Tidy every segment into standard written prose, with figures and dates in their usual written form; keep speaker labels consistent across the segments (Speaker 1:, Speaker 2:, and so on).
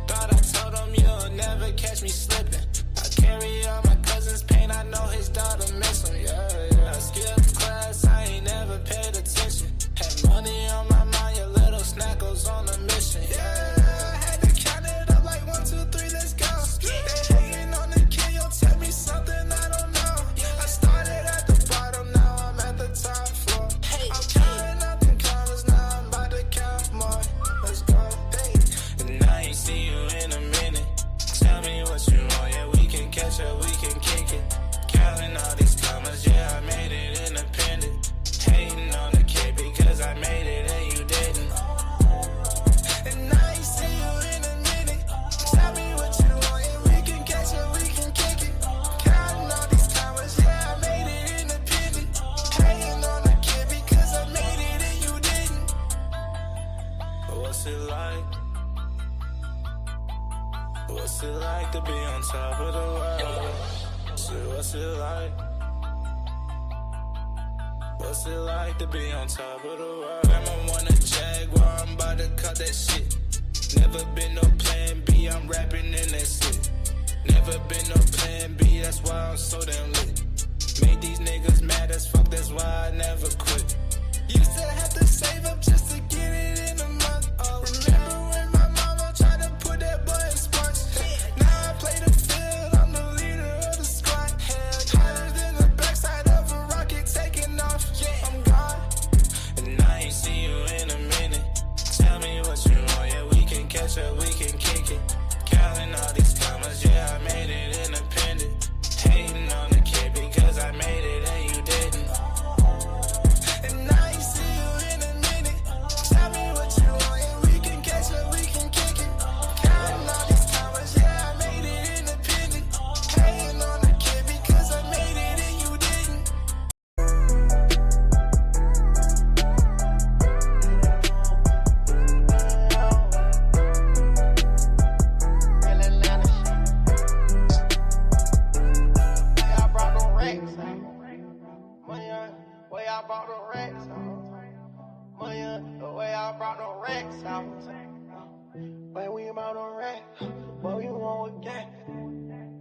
Speaker 1: Thought I told him you'll never catch me slipping. I carry all my cousin's pain, I know his daughter miss him, yeah. I skipped class, I ain't never paid attention. Had money on my mind, your little snack goes on a mission, yeah. I had to count it up like 1, 2, 3, let's go. They hating on the kid, you'll tell me something I don't know. I started at the bottom, now I'm at the top floor. I'm counting up them commas, now I'm about to count more. Let's go, hey. And I ain't see you in a minute. Tell me what you want, yeah, we can catch up, we can kick it. Counting all these commas, yeah, I made it independent. Hating on the kid because I made it and you didn't. And I ain't see you in a minute. Tell me what you want, yeah, we can catch up, we can kick it. Counting all these commas, yeah, I made it independent. Hating on the kid because I made it and you didn't. But what's it like? What's it like to be on top of the world? So what's it like? What's it like to be on top of the world? I'ma want a Jaguar, I'm about to cut that shit. Never been no plan B, I'm rapping in that shit. Never been no plan B, that's why I'm so damn lit. Made these niggas mad as fuck, that's why I never quit. Used to have to save up just to get it in a month. Oh, remember when my mama tried to put that boy in sports? Now I play the field, I'm the leader of the squad. Hotter than the backside of a rocket taking off. Yeah, I'm gone. And I ain't see you in a minute. Tell me what you want, yeah, we can catch up, we can kick it. Counting all these commas, yeah, I made it independent. Hating on the kid because I made it and you didn't. And I ain't see you in a minute. Tell me what you want, yeah, we can catch up, we can kick it. Counting all these commas, yeah, I made it independent. Hating on the kid because I made it and you didn't.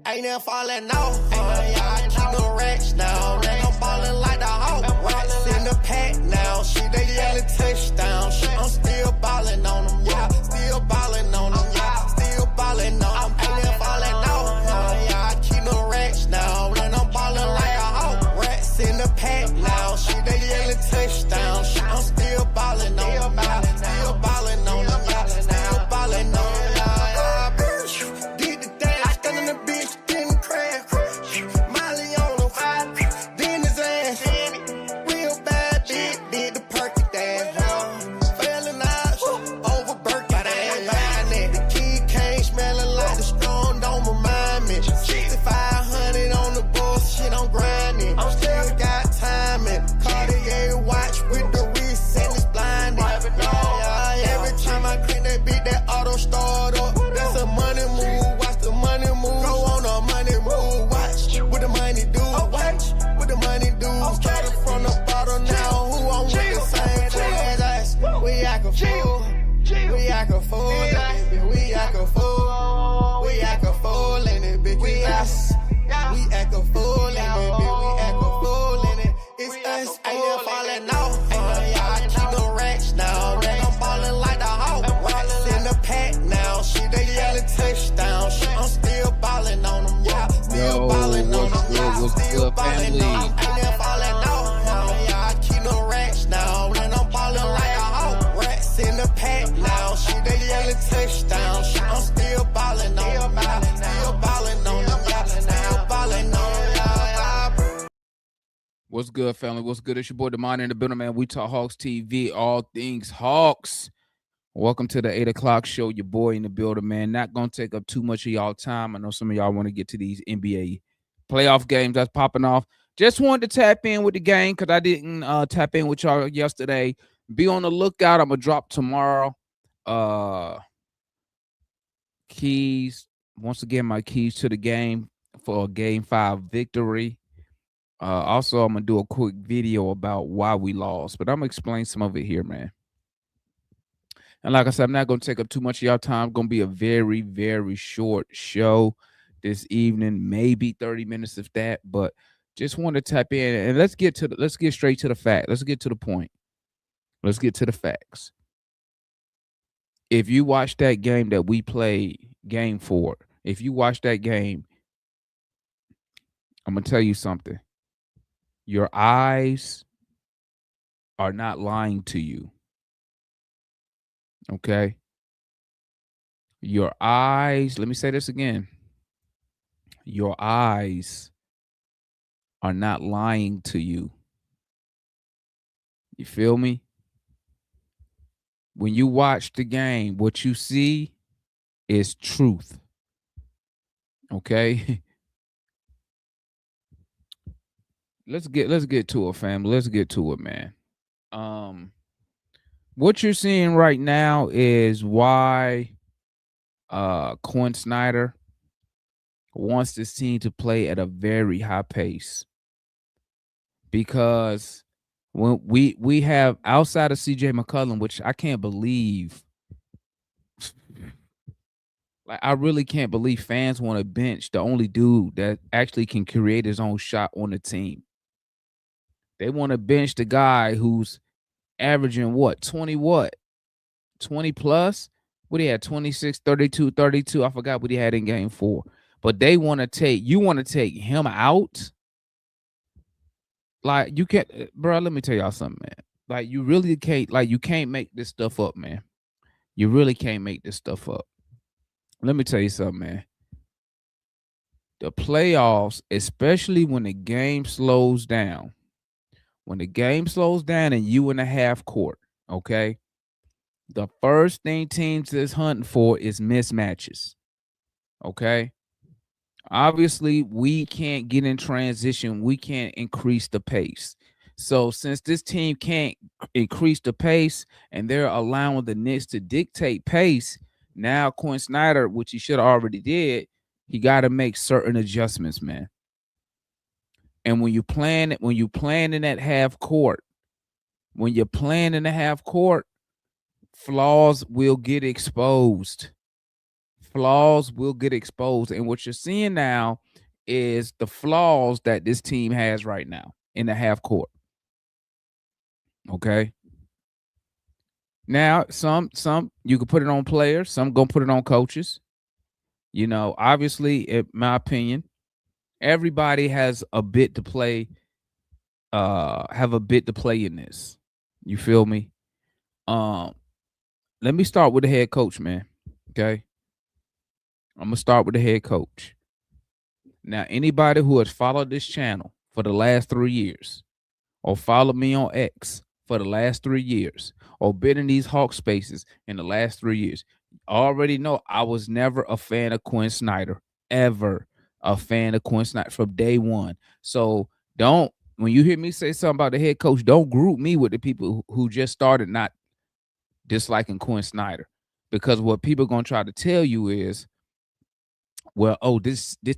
Speaker 2: Ain't never falling off, yeah, I keep the racks now. They I'm ballin' like the Hawk, racks in the pack now. Shit, they yellin' touchdown. Shit, I'm still ballin' on them, yeah. Still ballin' on them, yeah. Still ballin' on them. Ain't never falling off, yeah, I keep the racks now. Then I'm ballin' like a Hawk, racks in the pack now. Shit, they yellin' touchdown. Shit, I'm still ballin' on them, yeah. Still ballin' on them, yeah. Still ballin' on them, yeah. Did the dash, stand in the bitch. Molly on the then his ass. Real bad bitch, did the perky dance. Failing eyes over Birkin dance. The kid came smelling like the strong, don't remind me. 6,500 on the bullshit, I'm grinding. I'm still got timing. Cartier watch with the wrist and it's blinding. Every time I crank that beat, that auto start up. That's a money move. Watch the money move. Go on a money move. Watch what the money do. Watch what the money do. Started from the bottom now. Who on with the same class? We act a fool. We act a fool. We act a fool. We act a fool in it, bitch. We act a fool in it, bitch. We act a fool in it. It's us. Ain't never falling off. Yeah, I keep the racks now. Then I'm ballin' like the Hawk. Racks in the pack now. Shit, they yellin' touchdown. Shit, I'm still ballin' on them, yeah. Still ballin' on them, yeah. Still ballin' on them. Ain't never falling off. Yeah, I keep the racks now. Then I'm ballin' like a Hawk. Racks in the pack now. Shit, they yellin' touchdown. Shit, I'm still ballin' on them, yeah. Still ballin' on them, yeah. Still ballin' on them, yeah.
Speaker 3: What's good, family? What's good? It's your boy, Demond in the building, man. We Talk Hawks TV, all things Hawks. Welcome to the 8 o'clock show. Your boy in the building, man. Not going to take up too much of y'all time. I know some of y'all want to get to these NBA playoff games that's popping off. Just wanted to tap in with the game because I didn't tap in with y'all yesterday. Be on the lookout. I'm going to drop tomorrow. Keys. Once again, my keys to the game for a Game 5 victory. Also, I'm gonna do a quick video about why we lost, but I'm gonna explain some of it here, man. And like I said, I'm not gonna take up too much of y'all time. Gonna be a very, very short show this evening, maybe 30 minutes if that. But just want to tap in and let's get straight to the fact. Let's get to the point. Let's get to the facts. If you watch that game that we played, game 4, if you watch that game, I'm gonna tell you something. Your eyes are not lying to you. Okay? Your eyes, let me say this again. Your eyes are not lying to you. You feel me? When you watch the game, what you see is truth. Okay? let's get to it, family. Let's get to it, man. What you're seeing right now is why Quinn Snyder wants this team to play at a very high pace. Because when we have outside of CJ McCollum, which I can't believe, like I really can't believe fans want to bench the only dude that actually can create his own shot on the team. They want to bench the guy who's averaging what? 20 plus? What he had, 26, 32, 32. I forgot what he had in game 4. But you want to take him out? Like, you can't, bro, let me tell y'all something, man. Like, you really can't, you can't make this stuff up, man. You really can't make this stuff up. Let me tell you something, man. The playoffs, especially when the game slows down, and you in the half court, okay, the first thing teams is hunting for is mismatches, okay? Obviously, we can't get in transition. We can't increase the pace. So since this team can't increase the pace and they're allowing the Knicks to dictate pace, now Quinn Snyder, which he should have already did, he got to make certain adjustments, man. And when you plan in that half court, flaws will get exposed. And what you're seeing now is the flaws that this team has right now in the half court. Okay. Now, some you can put it on players, some gonna put it on coaches. You know, obviously, in my opinion, everybody has a bit to play, in this. You feel me? Let me start with the head coach, man. Okay. I'm gonna start with the head coach. Now, anybody who has followed this channel for the last 3 years, or followed me on X for the last 3 years, or been in these Hawk spaces in the last 3 years, already know I was never a fan of Quinn Snyder, ever a fan of Quinn Snyder from day one. So when you hear me say something about the head coach, don't group me with the people who just started not disliking Quinn Snyder, because what people are gonna try to tell you is, well, oh, this they're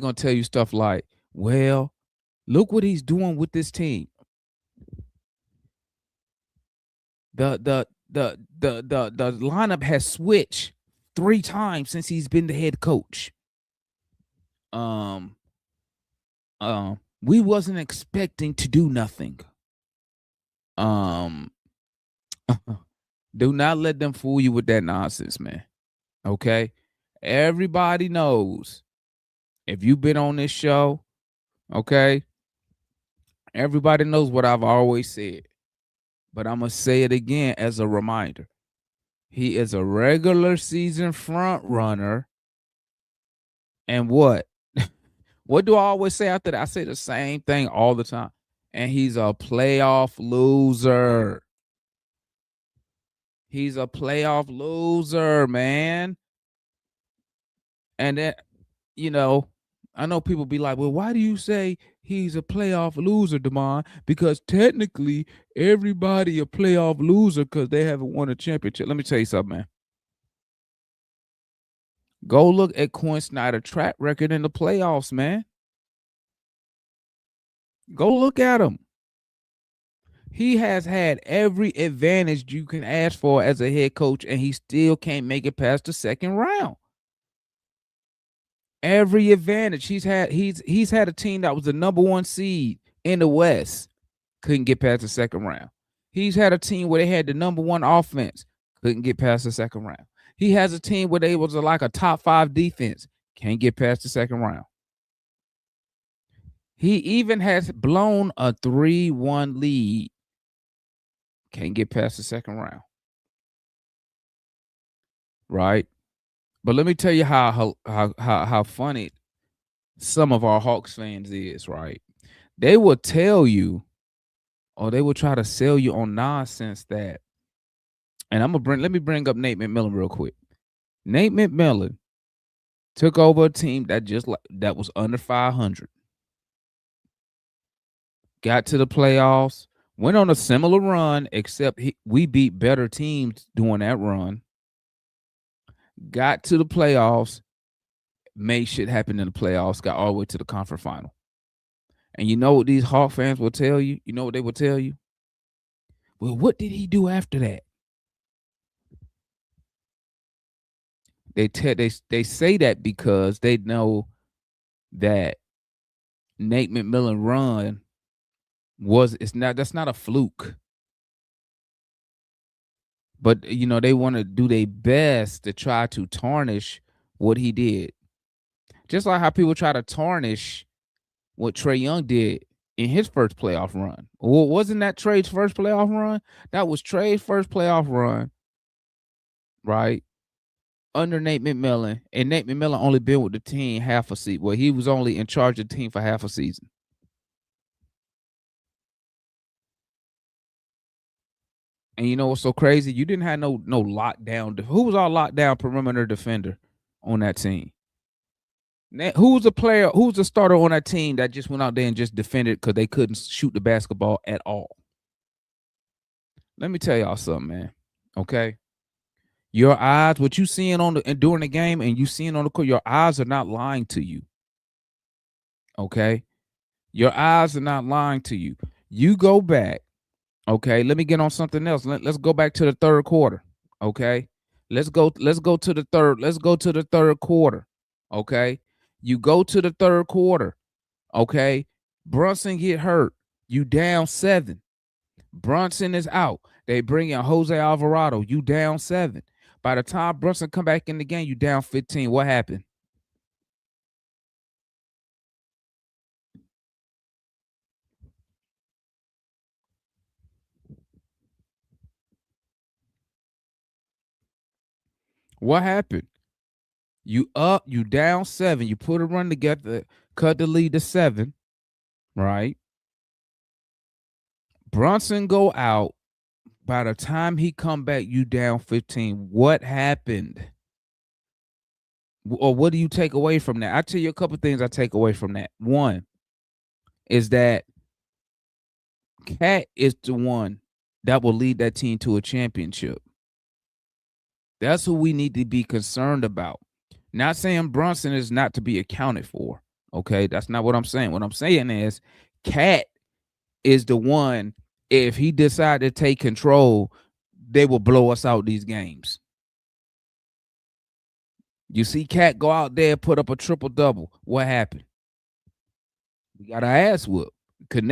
Speaker 3: gonna tell you stuff like, well, look what he's doing with this team. The lineup has switched 3 times since he's been the head coach. We wasn't expecting to do nothing. Do not let them fool you with that nonsense, man. Okay? Everybody knows, if you've been on this show, okay, everybody knows what I've always said. But I'm going to say it again as a reminder. He is a regular season front runner. And what? What do I always say after that? I say the same thing all the time. And he's a playoff loser. He's a playoff loser, man. And that, you know, I know people be like, well, why do you say he's a playoff loser, Damon? Because technically everybody a playoff loser because they haven't won a championship. Let me tell you something, man. Go look at Quinn Snyder's track record in the playoffs, man. Go look at him. He has had every advantage you can ask for as a head coach, and he still can't make it past the second round. Every advantage he's had a team that was the number 1 seed in the West, couldn't get past the second round. He's had a team where they had the number 1 offense, couldn't get past the second round. He has a team where they was like a top 5 defense, can't get past the second round. He even has blown a 3-1 lead, can't get past the second round. Right? But let me tell you how funny some of our Hawks fans is, right? They will tell you, or they will try to sell you on nonsense that, and let me bring up Nate McMillan real quick. Nate McMillan took over a team that was under 500. Got to the playoffs, went on a similar run, except we beat better teams during that run. Got to the playoffs, made shit happen in the playoffs, got all the way to the conference final. And you know what these Hawk fans will tell you? You know what they will tell you? Well, what did he do after that? They say that because they know that Nate McMillan run that's not a fluke. But you know, they want to do their best to try to tarnish what he did. Just like how people try to tarnish what Trae Young did in his first playoff run. Well, wasn't that Trae's first playoff run? That was Trae's first playoff run, right? Under Nate McMillan. And Nate McMillan only been with the team half a season. Well, he was only in charge of the team for half a season. And you know what's so crazy? You didn't have no lockdown. Who was our lockdown perimeter defender on that team? Who's a player? Who's the starter on that team that just went out there and just defended because they couldn't shoot the basketball at all? Let me tell y'all something, man. Okay, your eyes, what you seeing during the game, and you seeing on the court, your eyes are not lying to you. Okay, your eyes are not lying to you. You go back. Okay, let me get on something else. Let's go back to the third quarter. Okay, let's go to the third. Let's go to the third quarter. Okay, you go to the third quarter. Okay, Brunson get hurt. You down 7. Brunson is out. They bring in Jose Alvarado. You down 7. By the time Brunson come back in the game, you down 15. What happened? What happened? You up, you down 7. You put a run together, cut the lead to 7, right? Brunson go out. By the time he come back, you down 15. What happened? Or what do you take away from that? I'll tell you a couple things I take away from that. One is that Cat is the one that will lead that team to a championship. That's who we need to be concerned about. Not saying Brunson is not to be accounted for. Okay, that's not what I'm saying. What I'm saying is Cat is the one, if he decide to take control, they will blow us out these games. You see Cat go out there, put up a triple-double. What happened? We got our ass whooped. Could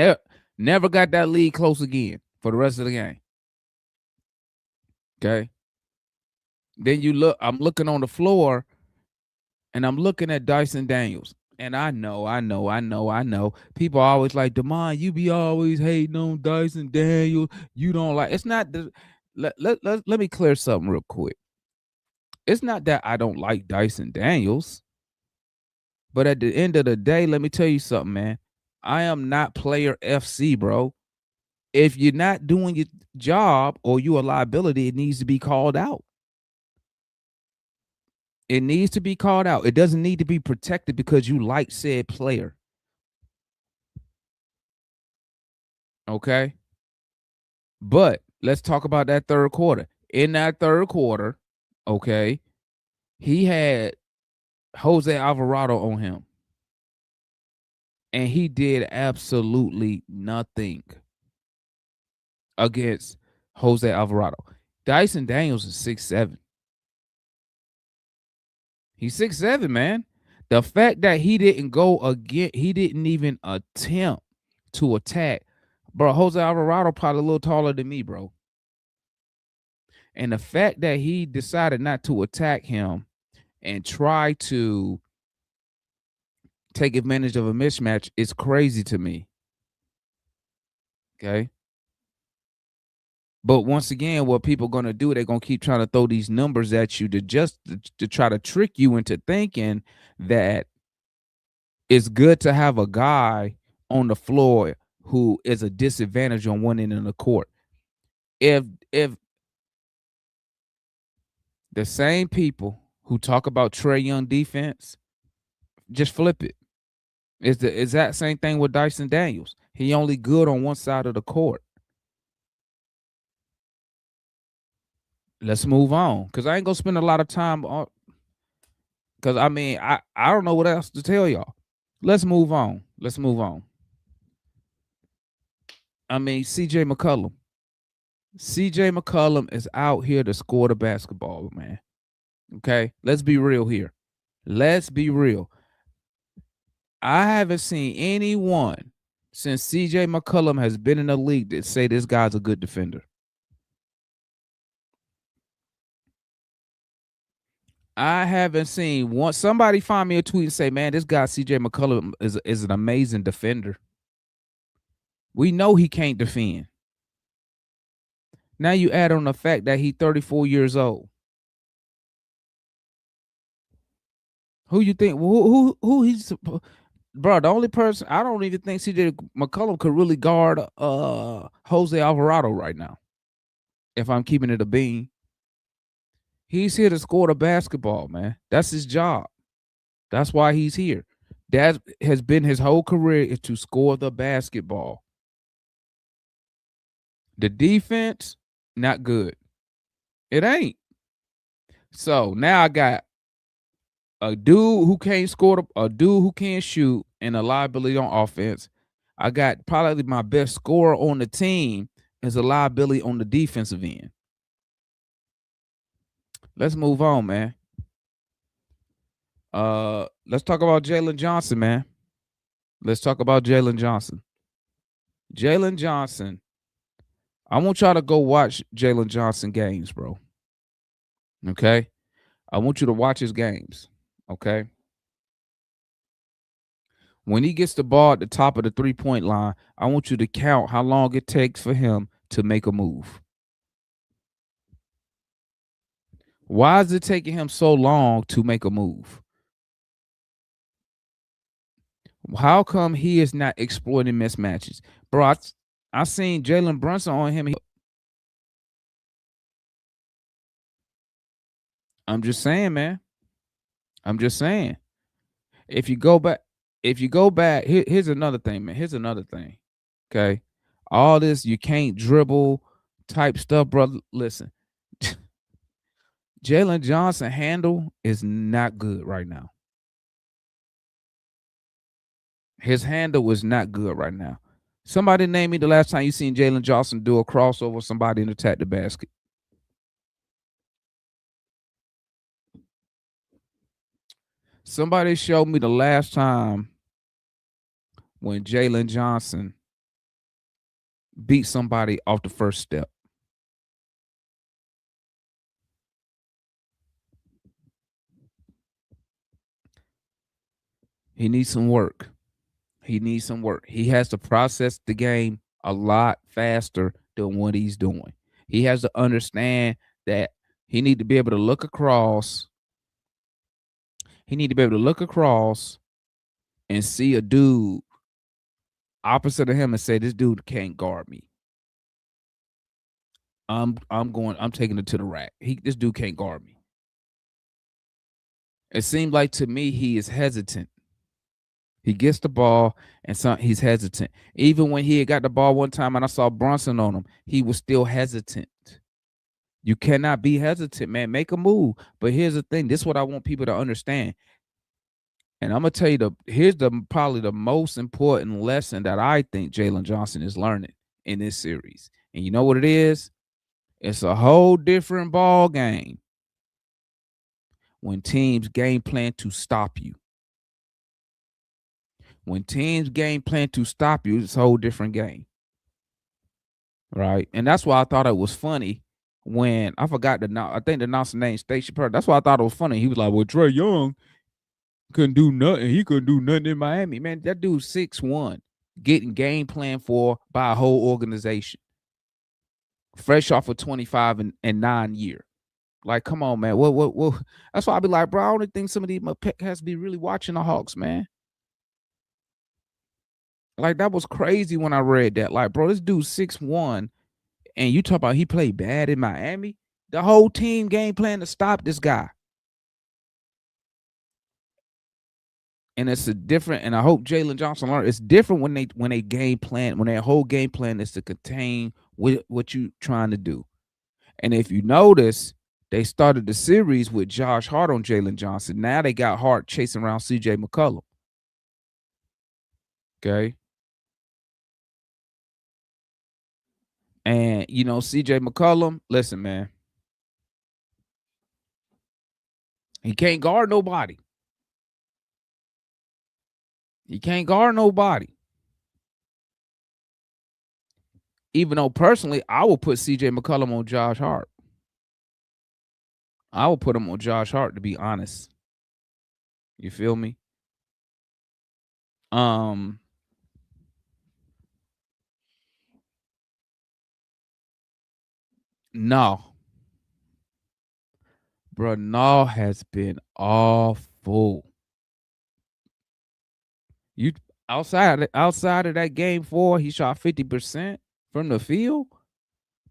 Speaker 3: never got that lead close again for the rest of the game. Okay. Then you look, I'm looking on the floor, and I'm looking at Dyson Daniels. And I know. People are always like, Demond, you be always hating on Dyson Daniels. You don't like, it's not, let me clear something real quick. It's not that I don't like Dyson Daniels. But at the end of the day, let me tell you something, man. I am not player FC, bro. If you're not doing your job or you're a liability, it needs to be called out. It needs to be called out. It doesn't need to be protected because you like said player. Okay? But let's talk about that third quarter. In that third quarter, okay, he had Jose Alvarado on him. and he did absolutely nothing against Jose Alvarado. Dyson Daniels is 6'7". He's 6'7", man. The fact that he didn't go again, he didn't even attempt to attack. Bro, Jose Alvarado probably a little taller than me, bro. And the fact that he decided not to attack him and try to take advantage of a mismatch is crazy to me. Okay. But once again, what people are going to do, they're going to keep trying to throw these numbers at you to try to trick you into thinking that it's good to have a guy on the floor who is a disadvantage on one end of the court. If the same people who talk about Trae Young defense, just flip it. It's the exact same thing with Dyson Daniels. He only good on one side of the court. Let's move on, because I ain't gonna spend a lot of time on. Because I mean, I don't know what else to tell y'all. Let's move on. Let's move on. I mean, CJ McCollum. CJ McCollum is out here to score the basketball, man. Okay, let's be real here. Let's be real. I haven't seen anyone since CJ McCollum has been in the league that say this guy's a good defender. I haven't seen one. Somebody find me a tweet and say, man, this guy CJ McCollum is an amazing defender. We know he can't defend. Now you add on the fact that he's 34 years old. Who you think? Who he's? Bro, the only person, I don't even think CJ McCollum could really guard Jose Alvarado right now. If I'm keeping it a bean. He's here to score the basketball, man. That's his job. That's why he's here. That has been his whole career, is to score the basketball. The defense, not good. It ain't. So now I got a dude who can't score, a dude who can't shoot, and a liability on offense. I got probably my best scorer on the team is a liability on the defensive end. Let's move on, man. Let's talk about Jalen Johnson, man. Let's talk about Jalen Johnson. Jalen Johnson. I want y'all to go watch Jalen Johnson games, bro. Okay? I want you to watch his games. Okay? When he gets the ball at the top of the three-point line, I want you to count how long it takes for him to make a move. Why is it taking him so long to make a move? How come he is not exploiting mismatches? Bro, I seen Jalen Brunson on him. I'm just saying, man. I'm just saying. If you go back, here's another thing, man. Here's another thing. Okay. All this you can't dribble type stuff, brother. Listen. Jalen Johnson handle is not good right now. His handle was not good right now. Somebody name me the last time you seen Jalen Johnson do a crossover somebody and attack the basket. Somebody show me the last time when Jalen Johnson beat somebody off the first step. He needs some work. He needs some work. He has to process the game a lot faster than what he's doing. He has to understand that he need to be able to look across. He need to be able to look across and see a dude opposite of him and say, this dude can't guard me. I'm taking it to the rack. This dude can't guard me. It seemed like to me he is hesitant. He gets the ball and he's hesitant. Even when he had got the ball one time and I saw Brunson on him, he was still hesitant. You cannot be hesitant, man. Make a move. But here's the thing. This is what I want people to understand. And I'm gonna tell you here's probably the most important lesson that I think Jalen Johnson is learning in this series. And you know what it is? It's a whole different ball game when teams game plan to stop you. When teams game plan to stop you, it's a whole different game. Right. And that's why I thought it was funny when I forgot I think the announcer name Stacey Perry. That's why I thought it was funny. He was like, well, Trae Young couldn't do nothing. He couldn't do nothing in Miami. Man, that dude's 6'1", getting game plan for by a whole organization. Fresh off of 25 and 9 year. Like, come on, man. What? That's why I be like, bro, I only think some of these has to be really watching the Hawks, man. Like, that was crazy when I read that. Like, bro, this dude's 6'1", and you talk about he played bad in Miami. The whole team game plan to stop this guy. And it's a different, and I hope Jalen Johnson learned. It's different when they game plan, when their whole game plan is to contain what you trying to do. And if you notice, they started the series with Josh Hart on Jalen Johnson. Now they got Hart chasing around CJ McCollum. Okay. And, you know, CJ McCollum, listen, man. He can't guard nobody. He can't guard nobody. Even though personally, I will put CJ McCollum on Josh Hart. I will put him on Josh Hart, to be honest. You feel me? No. Bro, no has been awful. You outside of that game 4, he shot 50% from the field.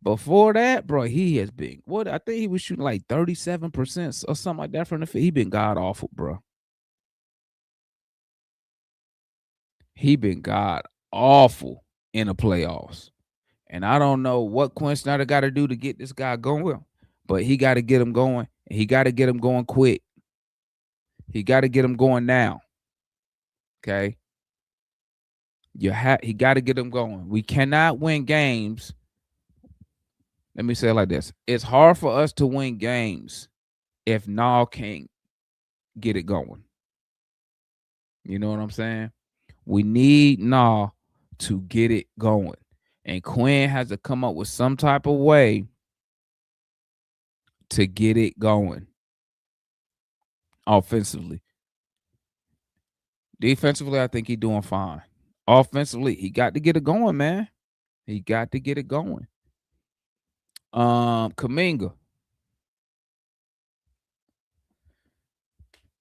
Speaker 3: Before that, bro, he has been I think he was shooting like 37% or something like that from the field. He been god awful, bro. He been god awful in the playoffs. And I don't know what Quinn Snyder got to do to get this guy going, but he got to get him going. And he got to get him going quick. He got to get him going now. Okay. He got to get him going. We cannot win games. Let me say it like this. It's hard for us to win games if Nall can't get it going. You know what I'm saying? We need Nall to get it going. And Quinn has to come up with some type of way to get it going offensively. Defensively, I think he's doing fine. Offensively, he got to get it going, man. He got to get it going. Kuminga.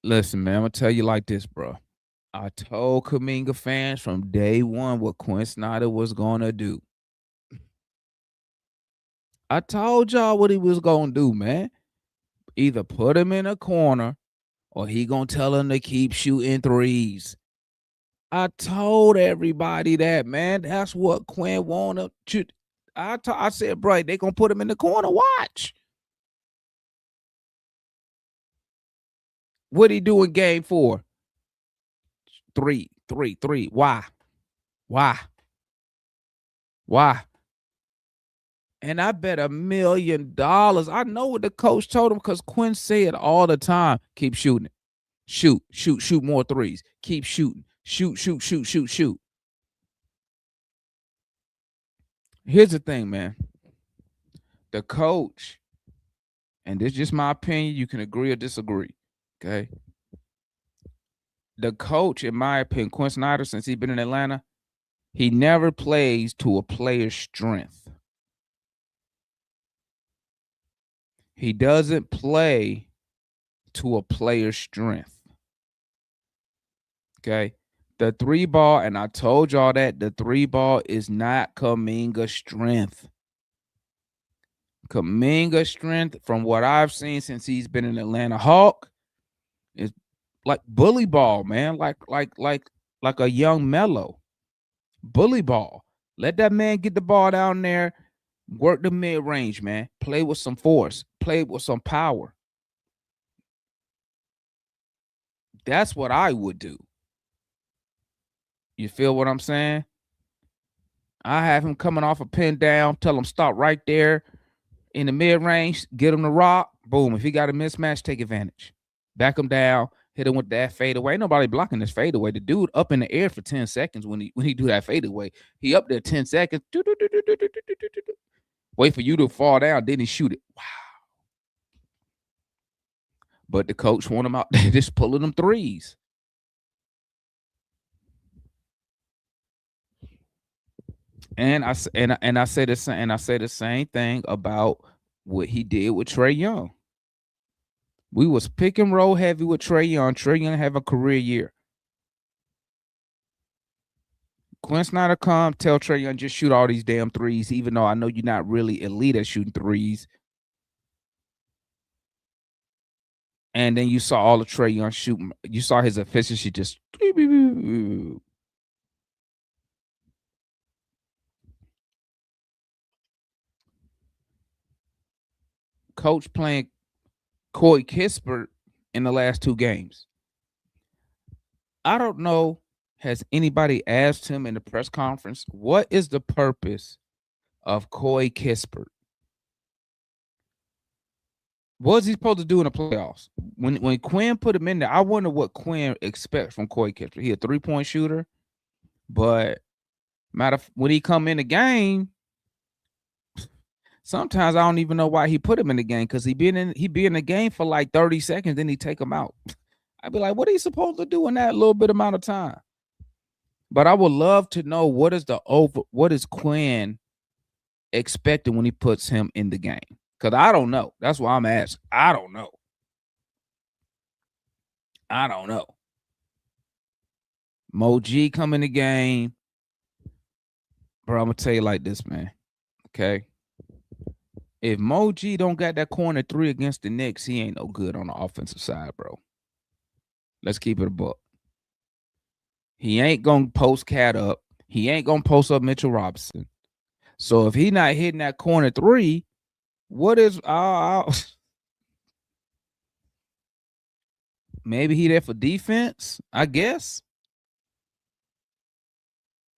Speaker 3: Listen, man, I'm going to tell you like this, bro. I told Kuminga fans from day one what Quinn Snyder was going to do. I told y'all what he was going to do, man. Either put him in a corner or he going to tell him to keep shooting threes. I told everybody that, man. That's what Quinn wanted to. I said, bro, they going to put him in the corner. Watch. What he do in game 4? 3. Why? And I bet $1 million. I know what the coach told him because Quinn said all the time, keep shooting. Shoot more threes. Keep shooting. Shoot. Here's the thing, man. The coach, and this is just my opinion, you can agree or disagree, okay? The coach, in my opinion, Quinn Snyder, since he's been in Atlanta, he never plays to a player's strength. He doesn't play to a player's strength. Okay? The 3-ball, and I told y'all that the 3-ball is not Kuminga's strength. Kuminga's strength, from what I've seen since he's been an Atlanta Hawk, is like bully ball, man. Like a young Melo. Bully ball. Let that man get the ball down there. Work the mid-range, man. Play with some force. Play with some power. That's what I would do. You feel what I'm saying? I have him coming off a pin down, tell him stop right there in the mid-range, get him the rock. Boom. If he got a mismatch, take advantage. Back him down, hit him with that fadeaway. Ain't nobody blocking this fadeaway. The dude up in the air for 10 seconds when he do that fadeaway. He up there 10 seconds. Wait for you to fall down, then he shoot it. Wow. But the coach want him out there just pulling them threes. And I say the same thing about what he did with Trae Young. We was pick and roll heavy with Trae Young. Trae Young have a career year. Quinn Snyder come tell Trae Young just shoot all these damn threes, even though I know you're not really elite at shooting threes. And then you saw all of Trae Young shooting. You saw his efficiency just. Coach playing Corey Kispert in the last 2 games. I don't know. Has anybody asked him in the press conference, what is the purpose of Corey Kispert? What's he supposed to do in the playoffs? When Quinn put him in there, I wonder what Quinn expects from Corey Kispert. He a 3-point shooter, but when he come in the game, sometimes I don't even know why he put him in the game, because he be in the game for like 30 seconds, then he take him out. I'd be like, what are you supposed to do in that little bit amount of time? But I would love to know what is Quinn expecting when he puts him in the game? Because I don't know. That's why I'm asking. I don't know. Mo G come in the game. Bro, I'm going to tell you like this, man. Okay? If Mo G don't got that corner 3 against the Knicks, he ain't no good on the offensive side, bro. Let's keep it a buck. He ain't going to post Cat up. He ain't going to post up Mitchell Robinson. So if he not hitting that corner 3, what is maybe he there for defense, I guess.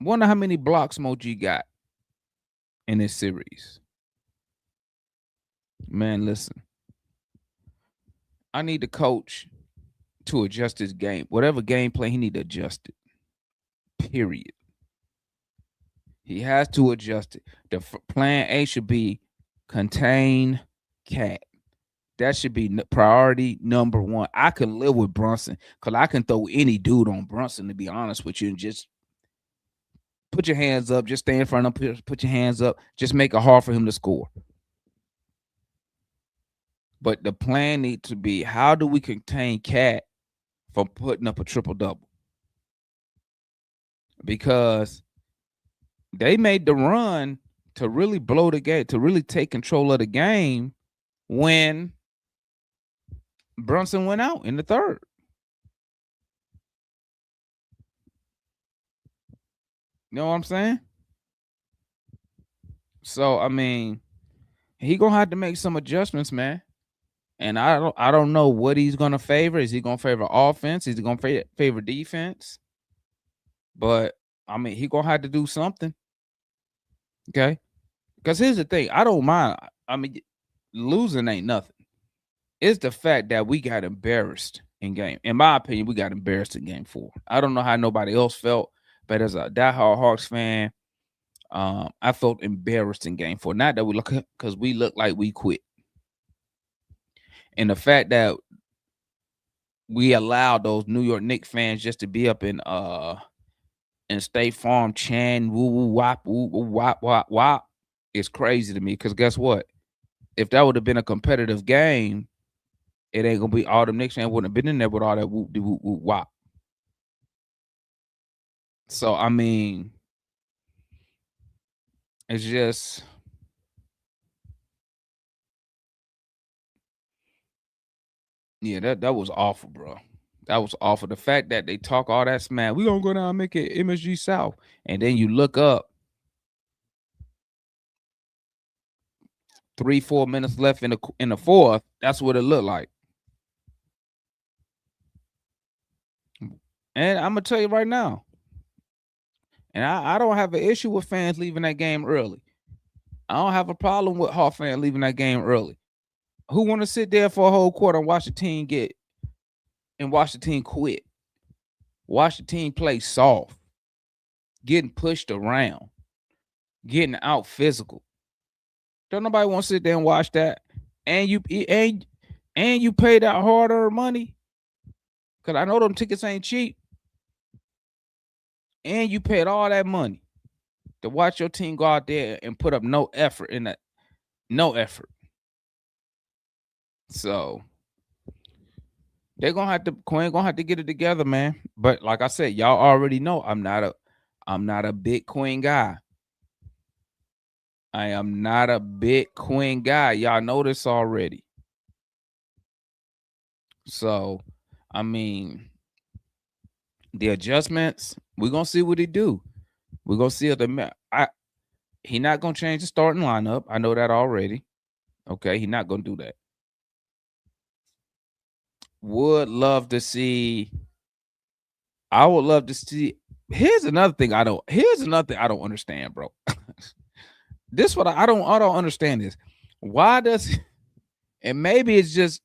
Speaker 3: Wonder how many blocks Mo G got in this series. Man, listen. I need the coach to adjust his game. Whatever game plan, he need to adjust it. Period. He has to adjust it. The plan A should be contain Cat. That should be priority number 1. I can live with Brunson because I can throw any dude on Brunson, to be honest with you, and just put your hands up. Just stay in front of him. Put your hands up. Just make it hard for him to score. But the plan needs to be, how do we contain Cat from putting up a triple-double? Because they made the run to really blow the game, to really take control of the game when Brunson went out in the 3rd. You know what I'm saying? So, I mean, he going to have to make some adjustments, man. And I don't know what he's going to favor. Is he going to favor offense? Is he going to favor defense? But, I mean, he going to have to do something. Okay? Because here's the thing. I don't mind. I mean, losing ain't nothing. It's the fact that we got embarrassed in game. In my opinion, we got embarrassed in game 4. I don't know how nobody else felt, but as a diehard Hawks fan, I felt embarrassed in game 4. Not that we look, because we look like we quit. And the fact that we allowed those New York Knicks fans just to be up in State Farm chanting woo woo wop woo wop wop wop is crazy to me. Because guess what? If that would have been a competitive game, it ain't gonna be all them Knicks fans wouldn't have been in there with all that whoop de whoop whoop wop. So I mean, it's just. Yeah, that was awful, bro. That was awful. The fact that they talk all that smack, we gonna go down and make it MSG South, and then you look up, 3-4 minutes left in the 4th. That's what it looked like. And I'm gonna tell you right now, and I don't have an issue with fans leaving that game early. I don't have a problem with Hawk fan leaving that game early. Who want to sit there for a whole quarter and watch the team quit? Watch the team play soft, getting pushed around, getting out physical. Don't nobody want to sit there and watch that. And you pay that hard-earned money, because I know them tickets ain't cheap. And you paid all that money to watch your team go out there and put up no effort in that. No effort. So Quinn gonna have to get it together, man. But like I said, y'all already know I'm not a big Quinn guy. I am not a big Quinn guy. Y'all know this already. So, I mean, the adjustments, we're gonna see what he do. We're gonna see if he not gonna change the starting lineup. I know that already. Okay, he not gonna do that. I would love to see. Here's another thing I don't understand, bro. This what I don't understand is why does, and maybe it's just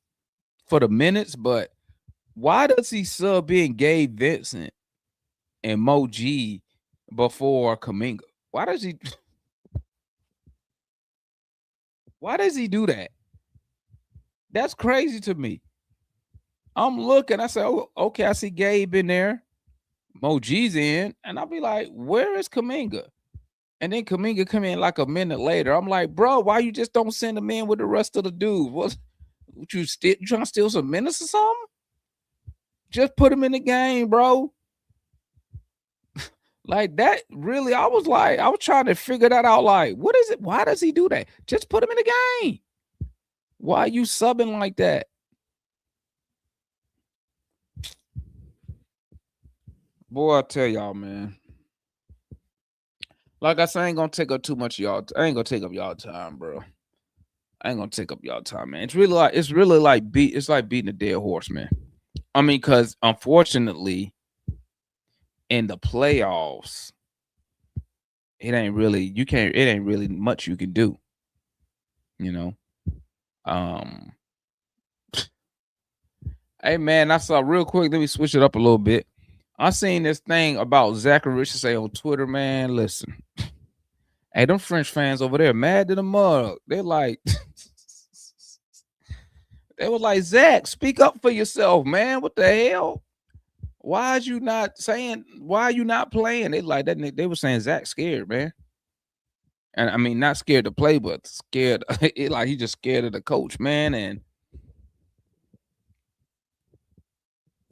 Speaker 3: for the minutes, but why does he sub in Gabe Vincent and Mo G before Kuminga? Why does he do that? That's crazy to me. I'm looking, I say, oh, okay, I see Gabe in there, Mo G's in, and I'll be like, where is Kuminga? And then Kuminga come in like a minute later. I'm like, bro, why you just don't send him in with the rest of the dudes? What you trying to steal some minutes or something? Just put him in the game, bro. Like that, really, I was trying to figure that out. Like, what is it? Why does he do that? Just put him in the game. Why are you subbing like that? Boy, I tell y'all, man. Like I said, I ain't gonna take up too much of y'all. I ain't gonna take up y'all time, bro. I ain't gonna take up y'all time, man. It's really like beating a dead horse, man. I mean, because unfortunately, in the playoffs, it ain't really much you can do. You know. Hey man, I saw real quick. Let me switch it up a little bit. I seen this thing about Zachary Richardson on Twitter, man. Listen, hey, them French fans over there mad to the mug. They're like, they were like, Zach, speak up for yourself, man. What the hell? Why are you not playing? They like that. They were saying Zach scared, man. And I mean, not scared to play, but scared. Like he just scared of the coach, man. And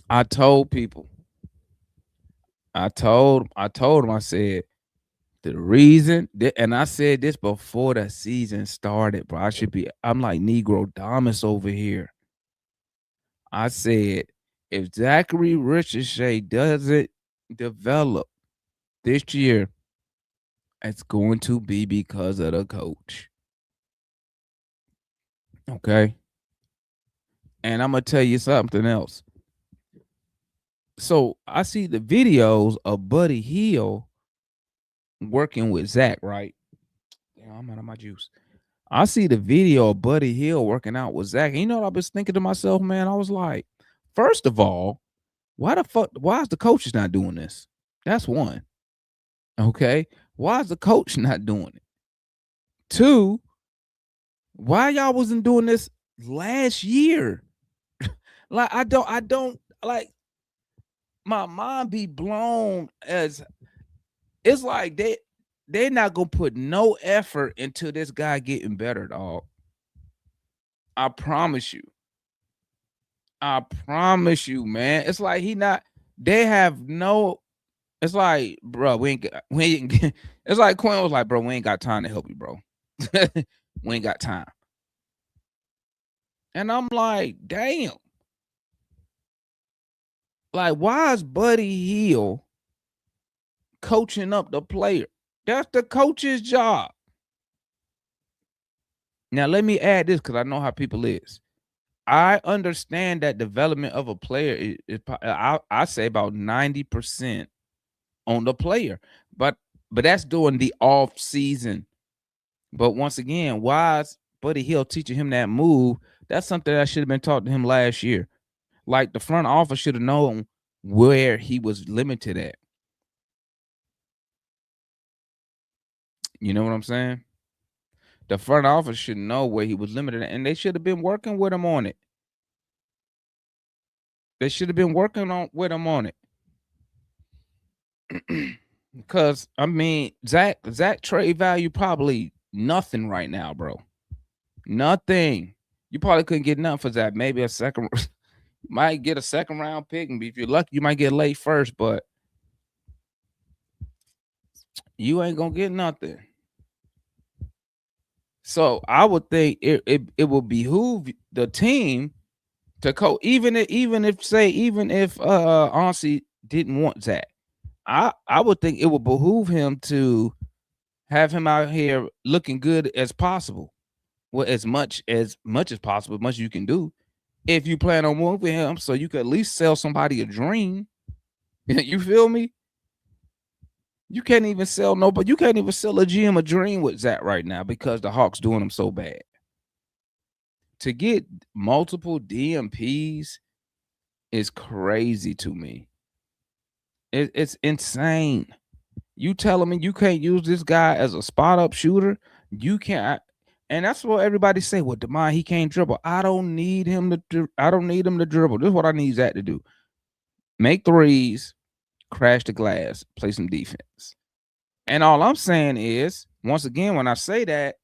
Speaker 3: I told people. I told him, I said, the reason, and I said this before the season started, bro. I'm like Negro Damas over here. I said, if Zachary Richardson doesn't develop this year, it's going to be because of the coach. Okay. And I'm going to tell you something else. So I see the videos of Buddy Hield working with Zach, right? Damn, I'm out of my juice. I see the video of Buddy Hield working out with Zach. And you know what I was thinking to myself, man? I was like, first of all, why is the coach not doing this? That's one. Okay. Why is the coach not doing it? Two, why y'all wasn't doing this last year? Like, I don't like, my mind be blown as it's like they're not gonna put no effort into this guy getting better, dog. I promise you, man. It's like they have no. It's like, bro, we ain't. It's like Quinn was like, bro, we ain't got time to help you, bro. We ain't got time. And I'm like, damn. Like, why is Buddy Hield coaching up the player? That's the coach's job. Now, let me add this because I know how people is. I understand that development of a player I say about 90% on the player, but that's during the off season. But once again, why is Buddy Hill teaching him that move? That's something that should have been taught to him last year. Like the front office should have known where he was limited at. You know what I'm saying? The front office should know where he was limited at, and they should have been working with him on it. They should have been working with him on it. Because I mean, Zach trade value probably nothing right now, bro. Nothing. You probably couldn't get nothing for Zach. Maybe a second. Might get a second round pick, and if you're lucky, you might get late first. But you ain't gonna get nothing. So I would think it would behoove the team to coach, even if Ansi didn't want Zach. I would think it would behoove him to have him out here looking good as possible. Well, as much as possible, as much as you can do. If you plan on moving him, so you could at least sell somebody a dream. You feel me? You can't even sell nobody. You can't even sell a GM a dream with Zach right now because the Hawks doing him so bad. To get multiple DMPs is crazy to me. It's insane. You telling me you can't use this guy as a spot up shooter? You can't. And that's what everybody say. Well, DeMond, he can't dribble. I don't need him to dribble. This is what I need Zach to do. Make threes, crash the glass, play some defense. And all I'm saying is, once again, when I say that,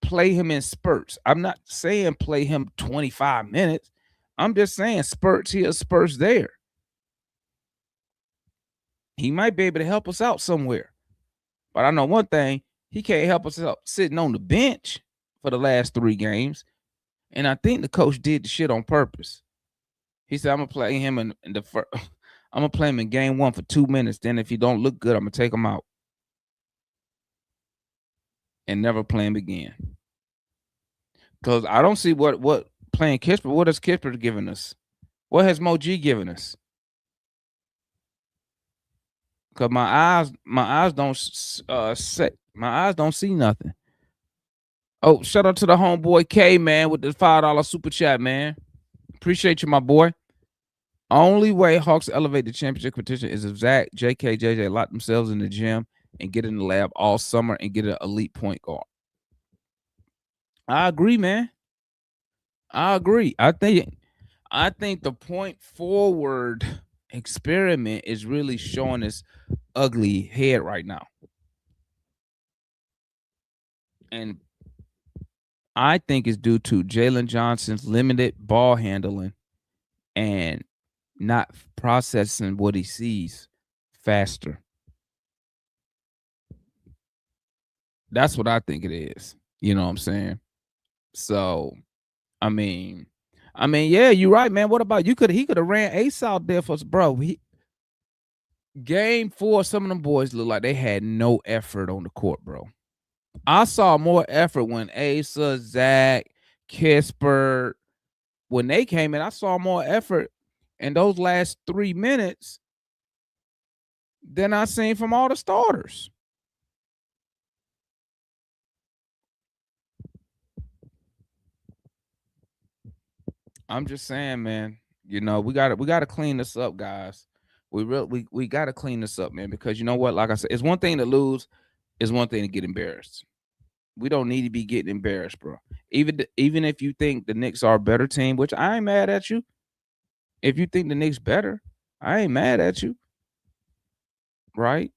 Speaker 3: play him in spurts. I'm not saying play him 25 minutes. I'm just saying spurts here, spurts there. He might be able to help us out somewhere. But I know one thing, he can't help us out sitting on the bench for the last 3 games. And I think the coach did the shit on purpose. He said, I'm going to play him in the first. I'm going to play him in game 1 for 2 minutes. Then if he don't look good, I'm going to take him out. And never play him again. Because I don't see what playing Kispert, what has Kispert given us? What has Mo G given us? Because my eyes don't see nothing. Oh, shout out to the homeboy K, man, with the $5 super chat, man. Appreciate you, my boy. Only way Hawks elevate the championship competition is if Zach, JK, JJ lock themselves in the gym and get in the lab all summer and get an elite point guard. I agree, man. I agree. I think the point forward experiment is really showing its ugly head right now. And I think it's due to Jalen Johnson's limited ball handling and not processing what he sees faster. That's what I think it is. You know what I'm saying? So, I mean, yeah, you're right, man. What about he could have ran Ace out there for us, bro. Game 4, some of them boys look like they had no effort on the court, bro. I saw more effort when Asa, Zach, Kispert, when they came in, I saw more effort in those last 3 minutes than I seen from all the starters. I'm just saying, man. You know, we gotta clean this up, guys. We got to clean this up, man, because you know what? Like I said, it's one thing to lose, it's one thing to get embarrassed. We don't need to be getting embarrassed, bro. Even if you think the Knicks are a better team, which I ain't mad at you. If you think the Knicks better, I ain't mad at you. Right?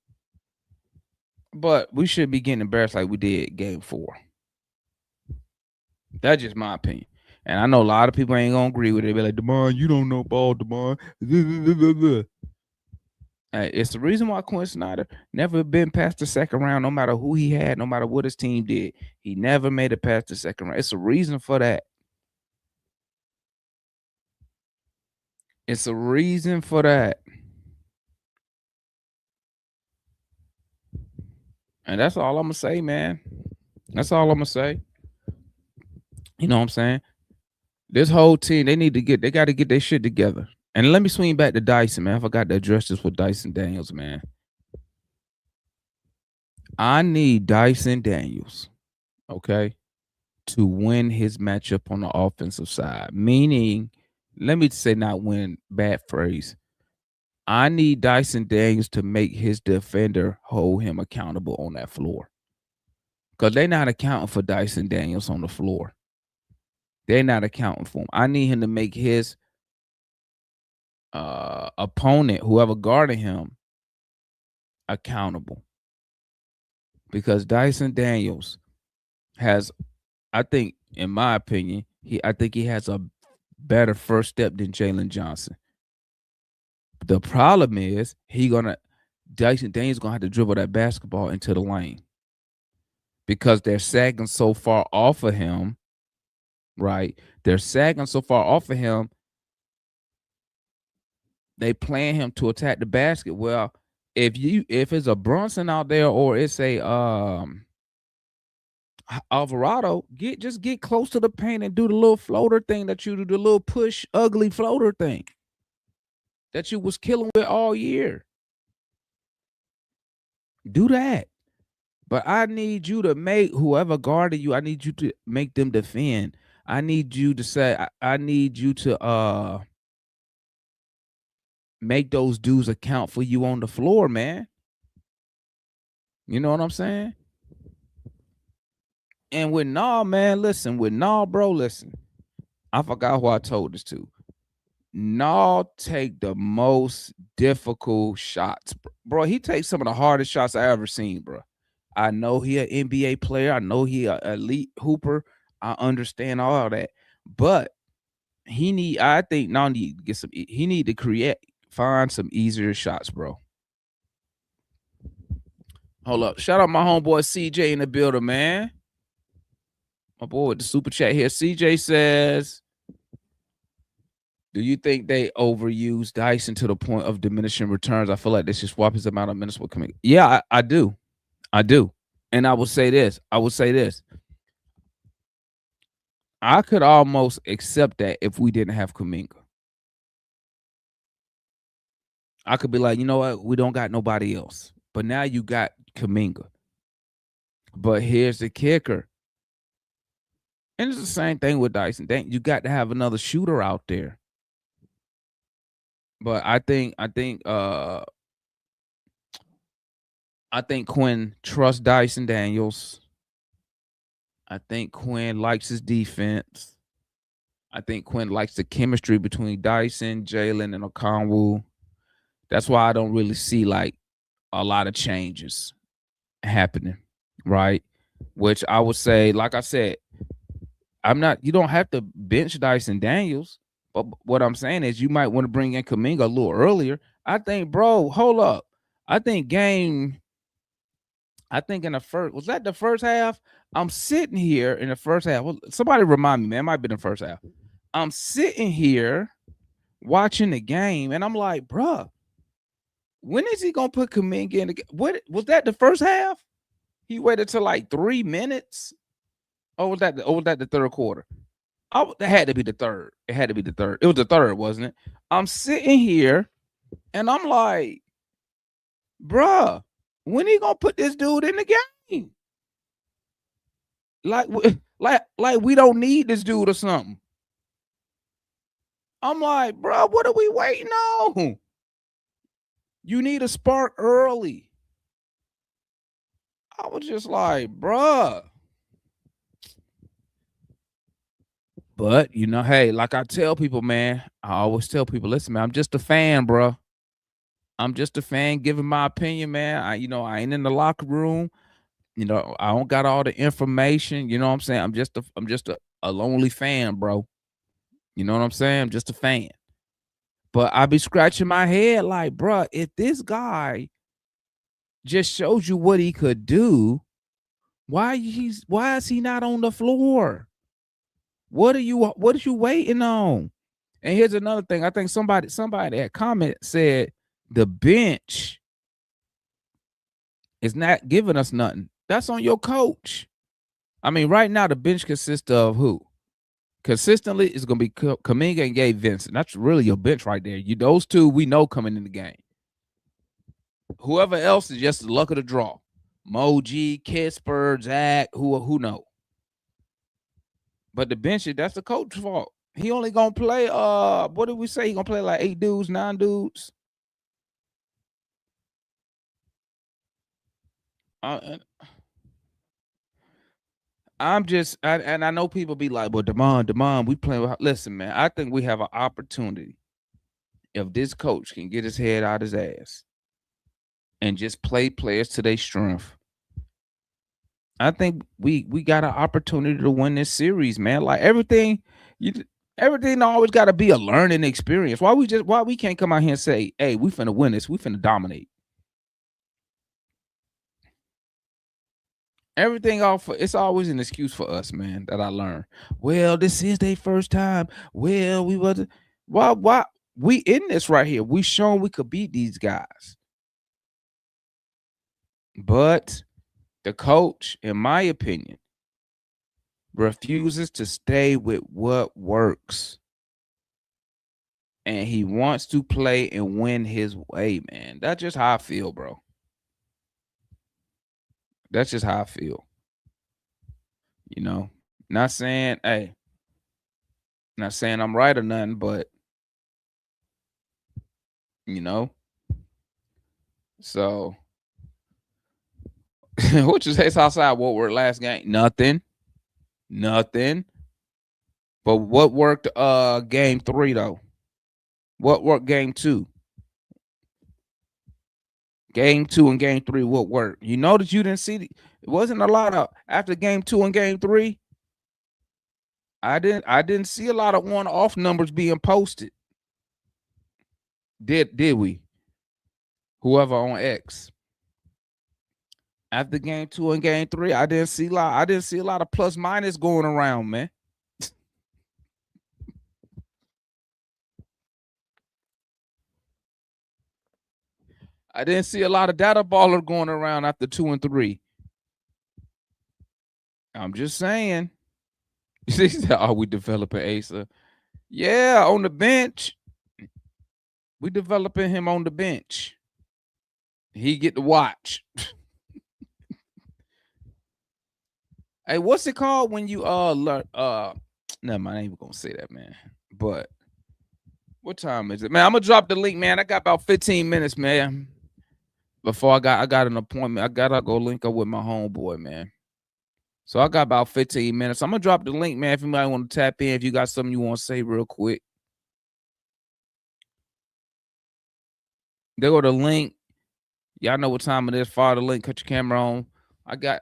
Speaker 3: But we should be getting embarrassed like we did game 4. That's just my opinion. And I know a lot of people ain't gonna agree with it. They be like, DeMond, you don't know ball, DeMond. It's the reason why Quinn Snyder never been past the second round, no matter who he had, no matter what his team did. He never made it past the second round. It's a reason for that. It's a reason for that. And that's all I'm going to say, man. That's all I'm going to say. You know what I'm saying? This whole team, they got to get their shit together. And let me swing back to Dyson, man. I forgot to address this with Dyson Daniels, man. I need Dyson Daniels, okay, to win his matchup on the offensive side. Meaning, let me say not win, bad phrase. I need Dyson Daniels to make his defender hold him accountable on that floor. Because they're not accounting for Dyson Daniels on the floor. They're not accounting for him. I need him to make his opponent, whoever guarding him, accountable. Because Dyson Daniels has, I think, in my opinion, I think he has a better first step than Jalen Johnson. The problem is Dyson Daniels gonna have to dribble that basketball into the lane because they're sagging so far off of him, right? They're sagging so far off of him. They plan him to attack the basket. Well, if it's a Brunson out there or it's a Alvarado, just get close to the paint and do the little floater thing that you do, the little push ugly floater thing that you was killing with all year. Do that. But I need you to make whoever guarded you, I need you to make them defend. I need you to say, I need you to make those dudes account for you on the floor, man. You know what I'm saying? And with man, listen, bro, listen. I forgot who I told this to. Take the most difficult shots. Bro, he takes some of the hardest shots I ever seen, bro. I know he an NBA player. I know he an elite hooper. I understand all that. But he need to get some, he need to find some easier shots, bro. Hold up. Shout out my homeboy CJ in the building, man. My boy with the super chat here. CJ says, do you think they overuse Dyson to the point of diminishing returns? I feel like they should swap his amount of minutes with Kuminga. Yeah, I do. And I will say this. I could almost accept that if we didn't have Kuminga. I could be like, you know what? We don't got nobody else. But now you got Kuminga. But here's the kicker. And it's the same thing with Dyson. You got to have another shooter out there. But I think Quinn trusts Dyson Daniels. I think Quinn likes his defense. I think Quinn likes the chemistry between Dyson, Jalen, and Okongwu. That's why I don't really see like a lot of changes happening, right? Which I would say, like I said, you don't have to bench Dyson Daniels, but what I'm saying is you might want to bring in Kuminga a little earlier. I think, bro, hold up. I think in the first, was that the first half? I'm sitting here in the first half. Well, somebody remind me, man. It might be the first half. I'm sitting here watching the game, and I'm like, bro, when is he gonna put Kuminga in the game? What was that the first half? He waited till like 3 minutes. Or was that the third quarter? It had to be the third. It had to be the third. It was the third, wasn't it? I'm sitting here, and I'm like, bruh, when he gonna put this dude in the game? Like we don't need this dude or something. I'm like, bro, what are we waiting on? You need a spark early. I was just like, bruh. But, you know, hey, like I tell people, man, I always tell people, listen, man, I'm just a fan, bro. I'm just a fan giving my opinion, man. I ain't in the locker room. You know, I don't got all the information. You know what I'm saying? I'm just a lonely fan, bro. You know what I'm saying? I'm just a fan. But I be scratching my head like, bro, if this guy just shows you what he could do, why is he not on the floor? What are you waiting on? And here's another thing. I think somebody at comment said the bench is not giving us nothing. That's on your coach. I mean, right now the bench consists of who? consistently, it's gonna be Kuminga and Gabe Vincent. That's really your bench right there. Those two we know coming in the game. Whoever else is just the luck of the draw. Moji, Kisper, Zach, who know. But the bench, that's the coach's fault. He only gonna play. What did we say? He gonna play like 8 dudes, 9 dudes. I'm just, and I know people be like, "Well, Damon, we playing with." Listen, man, I think we have an opportunity if this coach can get his head out his ass and just play players to their strength. I think we got an opportunity to win this series, man. Like everything always got to be a learning experience. Why we can't come out here and say, "Hey, we finna win this. We finna dominate." Everything it's always an excuse for us, man, that I learned. Well, this is their first time. Well, we wasn't. Why we in this right here? We shown we could beat these guys. But the coach, in my opinion, refuses to stay with what works. And he wants to play and win his way, man. That's just how I feel, bro. That's just how I feel. You know, not saying I'm right or nothing, but you know. So what you say outside what worked last game? Nothing. But what worked game 3 though? What worked game 2? Game 2 and game 3, what worked? You know that you didn't see it wasn't a lot of after game 2 and game 3. I didn't see a lot of one-off numbers being posted. Did we? Whoever on X. After game 2 and game 3, I didn't see a lot of plus minus going around, man. I didn't see a lot of data baller going around after 2 and 3. I'm just saying. He said, "Are we developing Asa?" Yeah, on the bench. We developing him on the bench. He get to watch. Hey, what's it called when you learn never mind, I ain't even gonna say that, man. But what time is it? Man, I'm gonna drop the link, man. I got about 15 minutes, man. Before I got an appointment. I gotta go link up with my homeboy, man. So I got about 15 minutes. I'm gonna drop the link, man. If anybody want to tap in, if you got something you want to say real quick. There go the link. Y'all know what time it is. Follow the link, cut your camera on. we got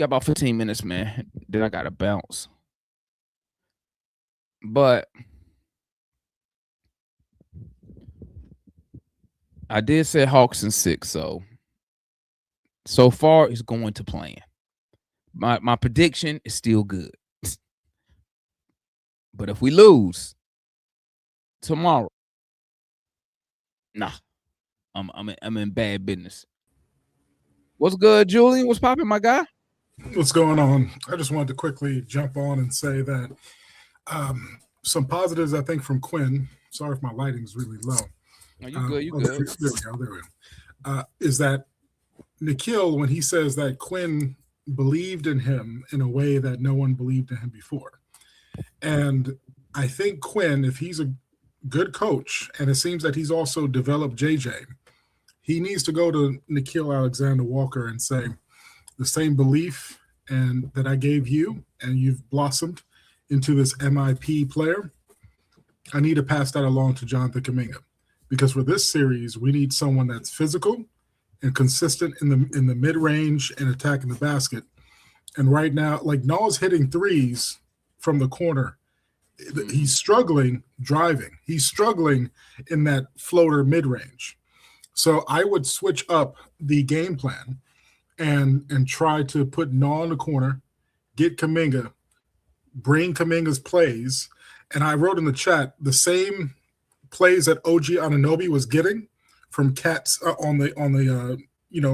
Speaker 3: about 15 minutes, man. Then I gotta bounce. But I did say Hawks in 6, so far it's going to plan. My prediction is still good. But if we lose tomorrow, nah, I'm in bad business. What's good, Julian? What's popping, my guy?
Speaker 4: What's going on? I just wanted to quickly jump on and say that some positives, I think, from Quinn. Sorry if my lighting's really low.
Speaker 3: Oh, you good? You good?
Speaker 4: There we go. Is that Nikhil, when he says that Quinn believed in him in a way that no one believed in him before. And I think Quinn, if he's a good coach, and it seems that he's also developed JJ, he needs to go to Nikhil Alexander-Walker and say, the same belief and that I gave you, and you've blossomed into this MIP player, I need to pass that along to Jonathan Kuminga. Because for this series, we need someone that's physical and consistent in the mid-range and attacking the basket. And right now, like Nall's hitting threes from the corner. He's struggling driving. He's struggling in that floater mid-range. So I would switch up the game plan and try to put Nall in the corner, get Kuminga, bring Kuminga's plays. And I wrote in the chat the same plays that OG Anunoby was getting from Cats on the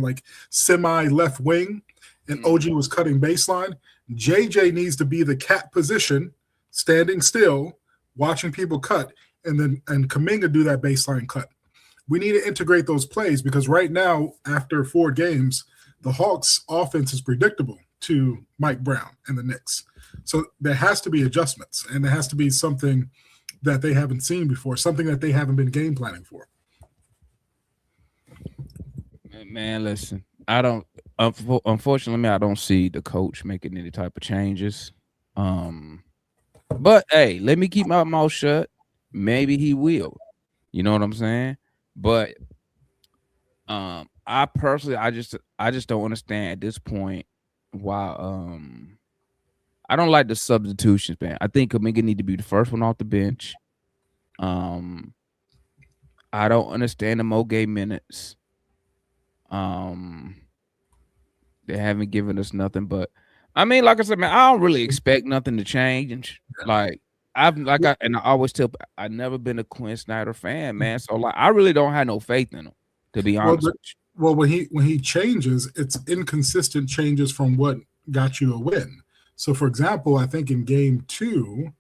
Speaker 4: like semi left wing, and OG was cutting baseline. JJ needs to be the cat position standing still, watching people cut, and Kuminga do that baseline cut. We need to integrate those plays because right now, after 4 games, the Hawks' offense is predictable to Mike Brown and the Knicks. So there has to be adjustments, and there has to be something that they haven't seen before, something that they haven't been game planning for.
Speaker 3: Man, listen, unfortunately, I don't see the coach making any type of changes. But hey, let me keep my mouth shut. Maybe he will. You know what I'm saying? But I personally, I just don't understand at this point why I don't like the substitutions, man. I think Kuminga need to be the first one off the bench. I don't understand the Mo Gay minutes. They haven't given us nothing, but I mean, like I said, man, I don't really expect nothing to change. Like I always tell, I've never been a Quinn Snyder fan, man. So like, I really don't have no faith in him, to be honest.
Speaker 4: Well, when he changes, it's inconsistent changes from what got you a win. So, for example, I think in game 2,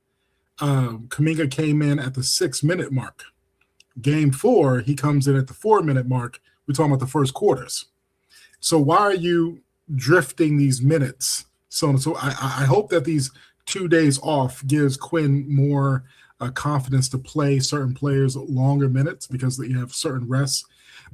Speaker 4: Kuminga came in at the 6-minute mark. Game 4, he comes in at the 4-minute mark. We're talking about the first quarters. So why are you drifting these minutes? So I hope that these 2 days off gives Quinn more confidence to play certain players longer minutes because you have certain rests.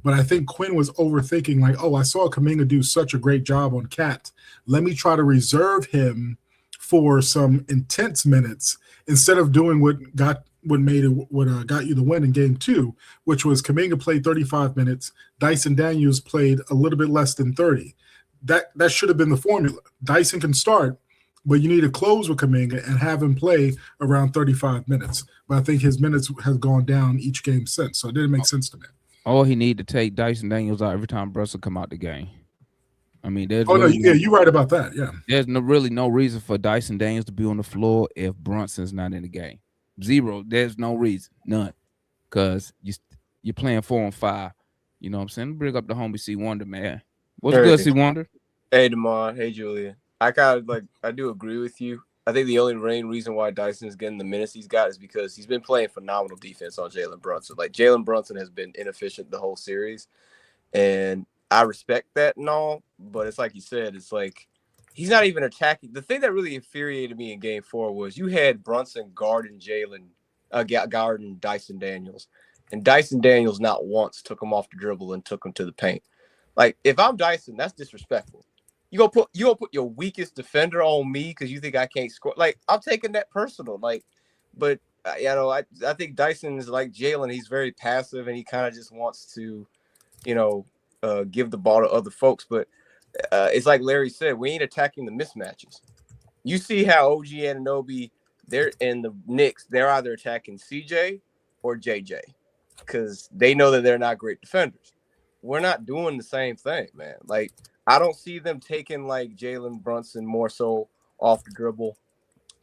Speaker 4: But I think Quinn was overthinking, like, oh, I saw Kuminga do such a great job on Cat. Let me try to reserve him for some intense minutes instead of doing what got you the win in game 2, which was Kuminga played 35 minutes. Dyson Daniels played a little bit less than 30. That should have been the formula. Dyson can start, but you need to close with Kuminga and have him play around 35 minutes. But I think his minutes have gone down each game since, so it didn't make sense to me.
Speaker 3: All he need to take Dyson Daniels out every time Brunson come out the game. I mean, there's
Speaker 4: you're right about that. Yeah,
Speaker 3: there's really no reason for Dyson Daniels to be on the floor if Brunson's not in the game. Zero. There's no reason, none, because you're playing 4-on-5. You know what I'm saying? Bring up the homie C Wonder, man. What's good, C Wonder?
Speaker 5: Hey, Damon. Hey, Julian. I do agree with you. I think the only main reason why Dyson is getting the minutes he's got is because he's been playing phenomenal defense on Jalen Brunson. Like, Jalen Brunson has been inefficient the whole series, and I respect that and all, but it's like you said, it's like he's not even attacking. The thing that really infuriated me in game 4 was you had Brunson guarding Dyson Daniels, and Dyson Daniels not once took him off the dribble and took him to the paint. Like, if I'm Dyson, that's disrespectful. You gonna put your weakest defender on me because you think I can't score? Like, I'm taking that personal. Like, but I think Dyson is like Jalen. He's very passive and he kind of just wants to, give the ball to other folks. But it's like Larry said, we ain't attacking the mismatches. You see how OG Anunoby, they're in the Knicks. They're either attacking CJ or JJ because they know that they're not great defenders. We're not doing the same thing, man. Like, I don't see them taking like Jalen Brunson more so off the dribble.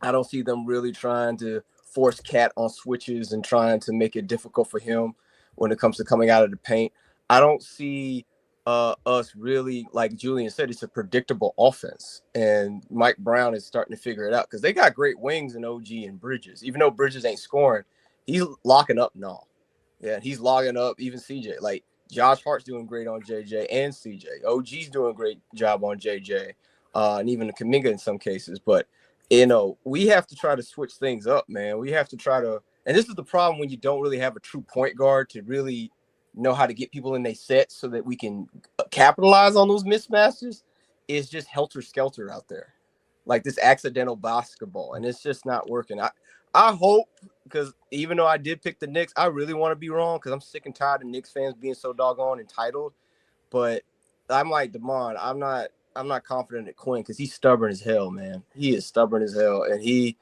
Speaker 5: I don't see them really trying to force Cat on switches and trying to make it difficult for him when it comes to coming out of the paint. I don't see us really, like Julian said, it's a predictable offense. And Mike Brown is starting to figure it out because they got great wings in OG and Bridges. Even though Bridges ain't scoring, he's locking up now. Yeah, he's logging up even CJ. Like, Josh Hart's doing great on JJ and CJ. OG's doing a great job on JJ, and even Kuminga in some cases. But, we have to try to switch things up, man. We have to try to – and this is the problem when you don't really have a true point guard to really know how to get people in their sets so that we can capitalize on those mismatches. It's just helter-skelter out there, like this accidental basketball, and it's just not working. I hope, because even though I did pick the Knicks, I really want to be wrong because I'm sick and tired of Knicks fans being so doggone entitled. But I'm like Damon, I'm not confident at Quinn because he's stubborn as hell, man. He is stubborn as hell, and he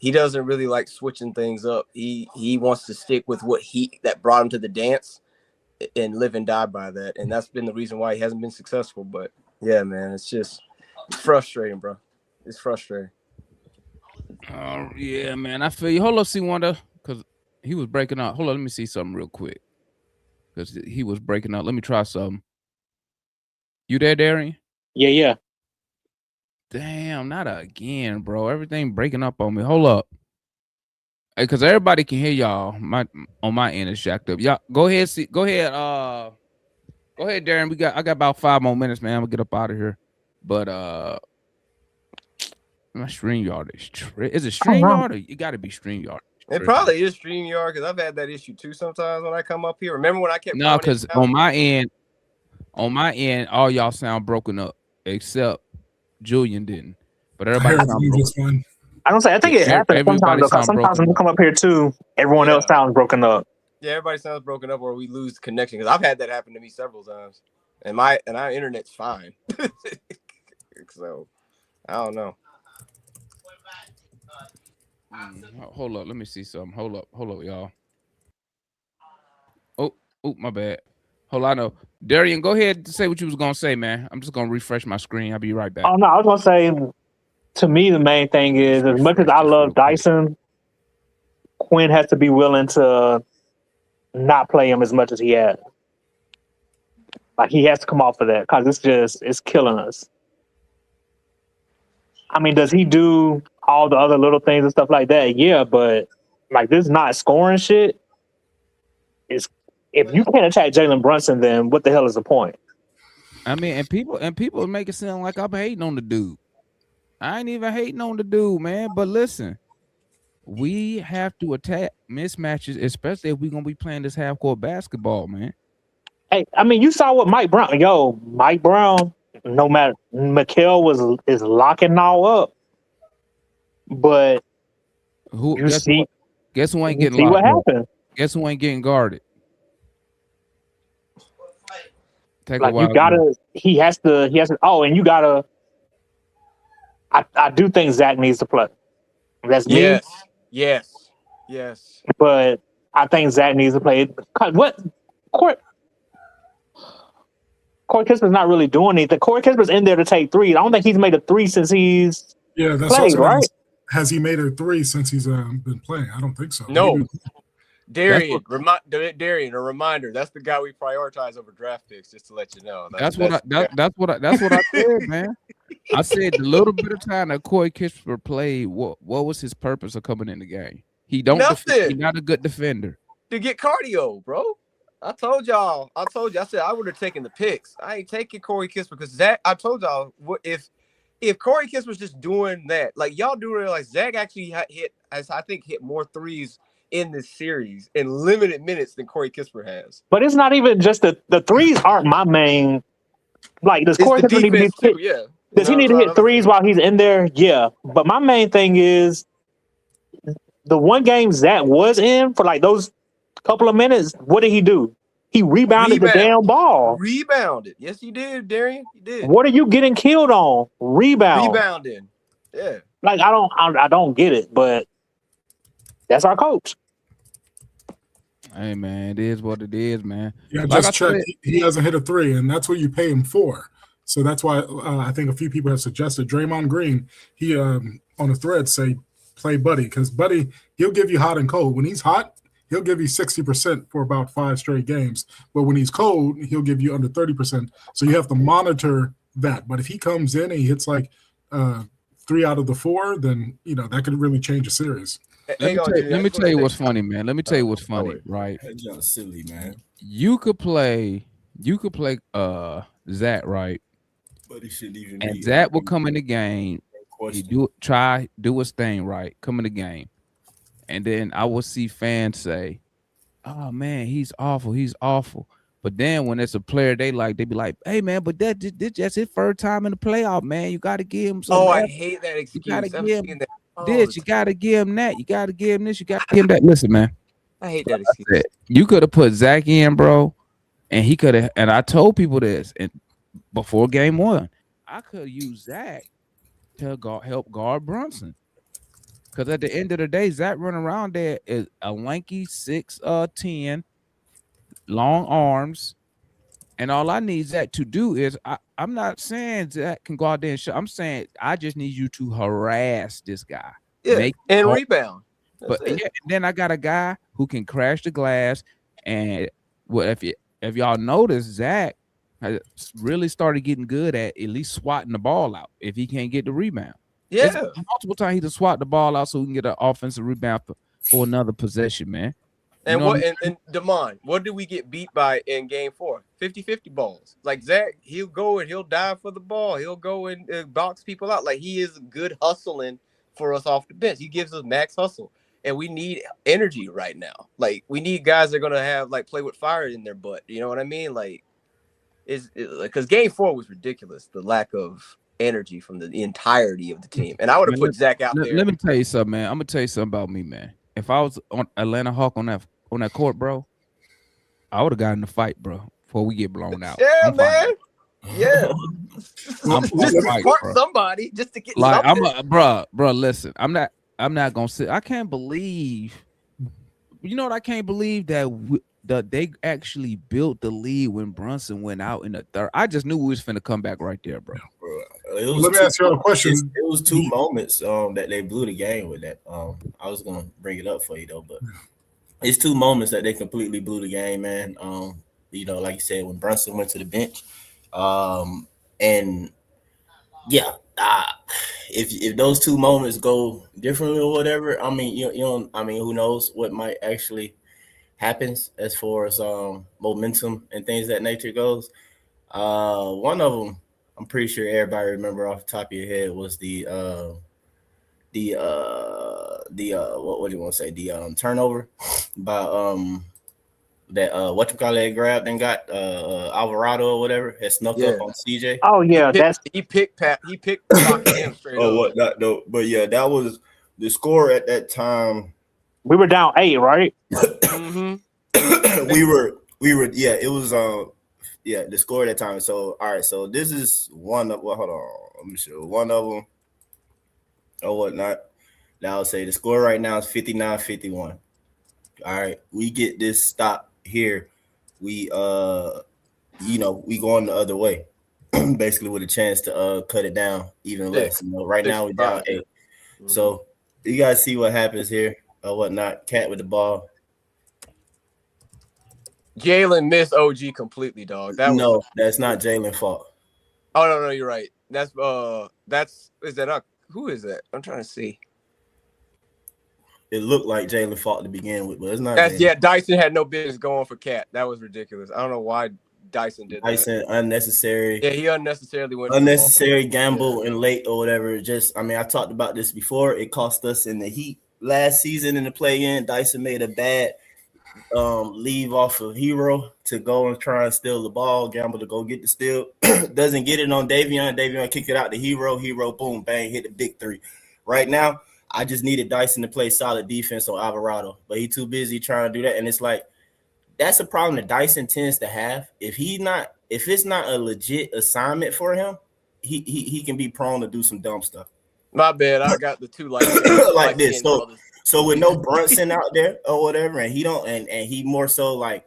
Speaker 5: doesn't really like switching things up. He wants to stick with what that brought him to the dance and live and die by that. And that's been the reason why he hasn't been successful. But yeah, man, it's frustrating, bro. It's frustrating.
Speaker 3: Oh, yeah, man. I feel you. Hold up, C Wonder, because he was breaking up. Hold on, let me see something real quick. Because he was breaking up. Let me try something. You there, Darian?
Speaker 6: Yeah.
Speaker 3: Damn, not again, bro. Everything breaking up on me. Hold up. because everybody can hear y'all. On my end is jacked up. Y'all go ahead. Go ahead, Darren. I got about 5 more minutes, man. I'm gonna get up out of here. But my StreamYard is it StreamYard or it got to be StreamYard?
Speaker 5: It probably is StreamYard because I've had that issue too sometimes when I come up here. Remember when I kept
Speaker 3: because on my end, all y'all sound broken up except Julian didn't. But everybody sounds broken.
Speaker 6: I don't say. I think it happens sometimes. Because sometimes when you come up here too, everyone else sounds broken up.
Speaker 5: Yeah, everybody sounds broken up, or we lose the connection. Because I've had that happen to me several times, and our internet's fine. So I don't know.
Speaker 3: Hold up, let me see something. Hold up, y'all. Oh, my bad. Hold on, no. Darian, go ahead and say what you was gonna say, man. I'm just gonna refresh my screen. I'll be right back.
Speaker 6: Oh no, I was gonna say, to me, the main thing is, as much as I love Dyson, Quinn has to be willing to not play him as much as he has. Like, he has to come off of that because it's killing us. I mean, does he do all the other little things and stuff like that? Yeah, but like, this not scoring shit is, if you can't attack Jalen Brunson, then what the hell is the point?
Speaker 3: I mean, and people make it sound like I'm hating on the dude. I ain't even hating on the dude, man. But listen, we have to attack mismatches, especially if we're gonna be playing this half-court basketball, man.
Speaker 6: Hey, I mean, you saw what Mike Brown. Mike Brown. No matter, Mikal is locking all up, but
Speaker 3: guess who ain't getting
Speaker 6: see
Speaker 3: locked
Speaker 6: what happened?
Speaker 3: Up? Guess who ain't getting guarded?
Speaker 6: Like, you gotta, he has to. Oh, and you gotta. I do think Zach needs to play. That's me.
Speaker 5: Yes.
Speaker 6: But I think Zach needs to play. What? Corey Kisper's not really doing anything. Corey Kisper's in there to take threes. I don't think he's made a three since he's played, right?
Speaker 4: Has he made a three since he's been playing? I don't think so.
Speaker 5: No. Darian, a reminder. That's the guy we prioritize over draft picks. Just to let you know.
Speaker 3: That's what I said, man. I said the little bit of time that Corey Kisper played. What was his purpose of coming in the game? He's not a good defender.
Speaker 5: To get cardio, bro. I told y'all. I said I would have taken the picks. I ain't taking Corey Kispert because Zach. I told y'all if Corey Kisper's just doing that, like, y'all do realize Zach actually hit more threes in this series in limited minutes than Corey Kispert has.
Speaker 6: But it's not even just the threes aren't my main. Like, does Corey Kispert need to be hit?
Speaker 5: Yeah.
Speaker 6: Does he need to hit threes while he's in there? Yeah. But my main thing is the one game Zach was in for like those couple of minutes. What did he do? He rebounded the damn ball.
Speaker 5: Rebounded. Yes, he did, Darian. He did.
Speaker 6: What are you getting killed on?
Speaker 5: Rebounding. Yeah.
Speaker 6: Like, I don't get it, but that's our coach.
Speaker 3: Hey, man, it is what it is, man.
Speaker 4: Yeah, just check. He hasn't hit a three, and that's what you pay him for. So that's why I think a few people have suggested Draymond Green. He on a thread say play Buddy, because Buddy, he'll give you hot and cold. When he's hot, he'll give you 60% for about 5 straight games. But when he's cold, he'll give you under 30%. So you have to monitor that. But if he comes in and he hits like 3 out of the 4, then that could really change a series.
Speaker 3: Let me tell you what's funny, man. Let me tell you what's funny, right?
Speaker 7: That's silly, man.
Speaker 3: You could play Zach, right?
Speaker 7: But he shouldn't even.
Speaker 3: And Zach will come in the game. He do his thing, right? Come in the game, and then I will see fans say, "Oh man, he's awful." But then when it's a player they be like, "Hey man, but this just his first time in the playoff, man. You got to give him some."
Speaker 5: Oh, I hate that excuse.
Speaker 3: You got to give him this. You got to give him that. You got to give him this. You got to give him that. Listen, man.
Speaker 5: I hate that excuse.
Speaker 3: You could have put Zach in, bro, and he could have. And I told people this, and before game 1, I could use Zach to help guard Brunson. Because at the end of the day, Zach running around there is a lanky 6'10", long arms, and all I need Zach to do is I'm not saying Zach can go out there and shoot. I'm saying I just need you to harass this guy,
Speaker 5: and rebound.
Speaker 3: But and then I got a guy who can crash the glass, and if y'all notice, Zach has really started getting good at least swatting the ball out if he can't get the rebound.
Speaker 5: Yeah,
Speaker 3: multiple times he just swat the ball out so we can get an offensive rebound for another possession, man.
Speaker 5: And
Speaker 3: know
Speaker 5: what
Speaker 3: what
Speaker 5: and Damon, what did we get beat by in game 4? 50-50 balls. Like Zach, he'll go and he'll dive for the ball. He'll go and box people out. Like he is good hustling for us off the bench. He gives us max hustle. And we need energy right now. Like we need guys that are gonna have like play with fire in their butt. You know what I mean? Like it's because game 4 was ridiculous. The lack of energy from the entirety of the team. And I would have
Speaker 3: Man,
Speaker 5: put Zach out there.
Speaker 3: Let me tell you something, man. I'm gonna tell you something about me, man. If I was on Atlanta Hawk on that court, bro, I would have gotten in the fight, bro, before we get blown out.
Speaker 5: Yeah,
Speaker 3: I'm
Speaker 5: man. Yeah.
Speaker 3: I'm
Speaker 5: just to
Speaker 3: fight,
Speaker 5: spark
Speaker 3: bro.
Speaker 5: somebody, just to get
Speaker 3: Like
Speaker 5: something.
Speaker 3: bro. Listen, I'm not gonna sit. I can't believe. You know what? I can't believe that they actually built the lead when Brunson went out in the third. I just knew we was finna come back right there, bro.
Speaker 7: Bro,
Speaker 4: Let me ask you a question.
Speaker 7: It was 2 moments that they blew the game with that. I was gonna bring it up for you though, but it's 2 moments that they completely blew the game, man. You know, like you said, when Brunson went to the bench, and yeah, if those 2 moments go differently or whatever, I mean, you know, I mean, who knows what might actually happens as far as momentum and things of that nature goes. One of them, I'm pretty sure everybody remember off the top of your head, was the what do you want to say, the turnover by that whatchamacallit grabbed and got Alvarado or whatever, had snuck up on CJ.
Speaker 6: Oh yeah,
Speaker 5: He picked him straight
Speaker 7: Oh,
Speaker 5: up.
Speaker 7: what that though? But yeah, that was the score at that time.
Speaker 6: we were down 8, right?
Speaker 5: Mm-hmm.
Speaker 7: we were yeah, it was yeah, the score at that time. So all right, so this is one of, well, hold on, let me show one of them or whatnot. Now I'll say the score right now is 59-51. All right, we get this stop here. We you know, we going the other way, basically with a chance to cut it down even less. You know, right now we're down 8.
Speaker 5: Mm-hmm.
Speaker 7: So you guys see what happens here or whatnot. Cat with the ball.
Speaker 5: Jalen missed OG completely, dog.
Speaker 7: No, that's not Jalen's fault.
Speaker 5: Oh no, you're right. That's is that who is that? I'm trying to see.
Speaker 7: It looked like Jalen fought to begin with, but it's not.
Speaker 5: That's
Speaker 7: Jalen.
Speaker 5: Dyson had no business going for Cat. That was ridiculous. I don't know why Dyson did
Speaker 7: Dyson
Speaker 5: that.
Speaker 7: unnecessary.
Speaker 5: Yeah, he unnecessarily went
Speaker 7: Unnecessary gamble and late or whatever. Just, I mean, I talked about this before. It cost us in the Heat last season in the play-in. Dyson made a bad leave off of Hero to go and try and steal the ball, gamble to go get the steal. Doesn't get it on Davion. Davion kick it out to Hero. Hero, boom, bang, hit the big 3. Right now, I just needed Dyson to play solid defense on Alvarado, but he too busy trying to do that. And it's like, that's a problem that Dyson tends to have. If it's not a legit assignment for him, he can be prone to do some dumb stuff.
Speaker 5: My bad. I got the 2 like
Speaker 7: like this. So with no Brunson out there or whatever, and he don't, and he more so like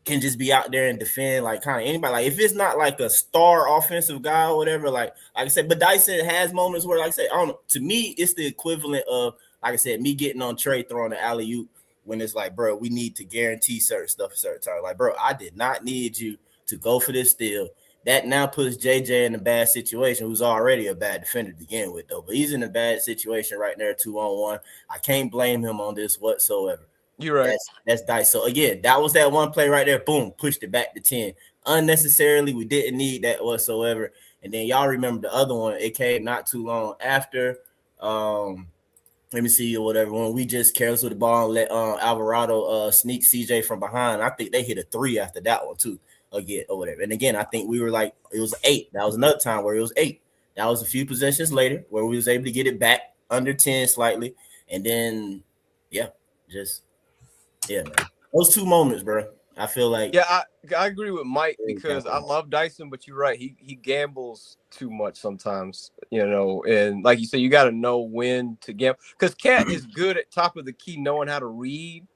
Speaker 7: can just be out there and defend like kind of anybody. Like if it's not like a star offensive guy or whatever, like I said, but Dyson has moments where, like I said, I don't know. To me, it's the equivalent of, like I said, me getting on Trey throwing the alley-oop when it's like, bro, we need to guarantee certain stuff at certain time. Like, bro, I did not need you to go for this steal. That now puts JJ in a bad situation, who's already a bad defender to begin with, though. But he's in a bad situation right there, 2-on-1. I can't blame him on this whatsoever.
Speaker 5: You're right.
Speaker 7: That's Dice. So again, that was that one play right there. Boom, pushed it back to 10. Unnecessarily, we didn't need that whatsoever. And then y'all remember the other one. It came not too long after. Let me see or whatever. When we just careless with the ball and let Alvarado sneak CJ from behind. I think they hit a 3 after that one too. Again or whatever. And again, I think we were like, it was 8. That was another time where it was 8. That was a few possessions later where we was able to get it back under 10 slightly. And then, yeah, man. Those 2 moments, bro. I feel like.
Speaker 5: Yeah, I agree with Mike because I love Dyson, but you're right. He gambles too much sometimes, you know. And like you said, you got to know when to gamble. Because Cat is good at top of the key, knowing how to read.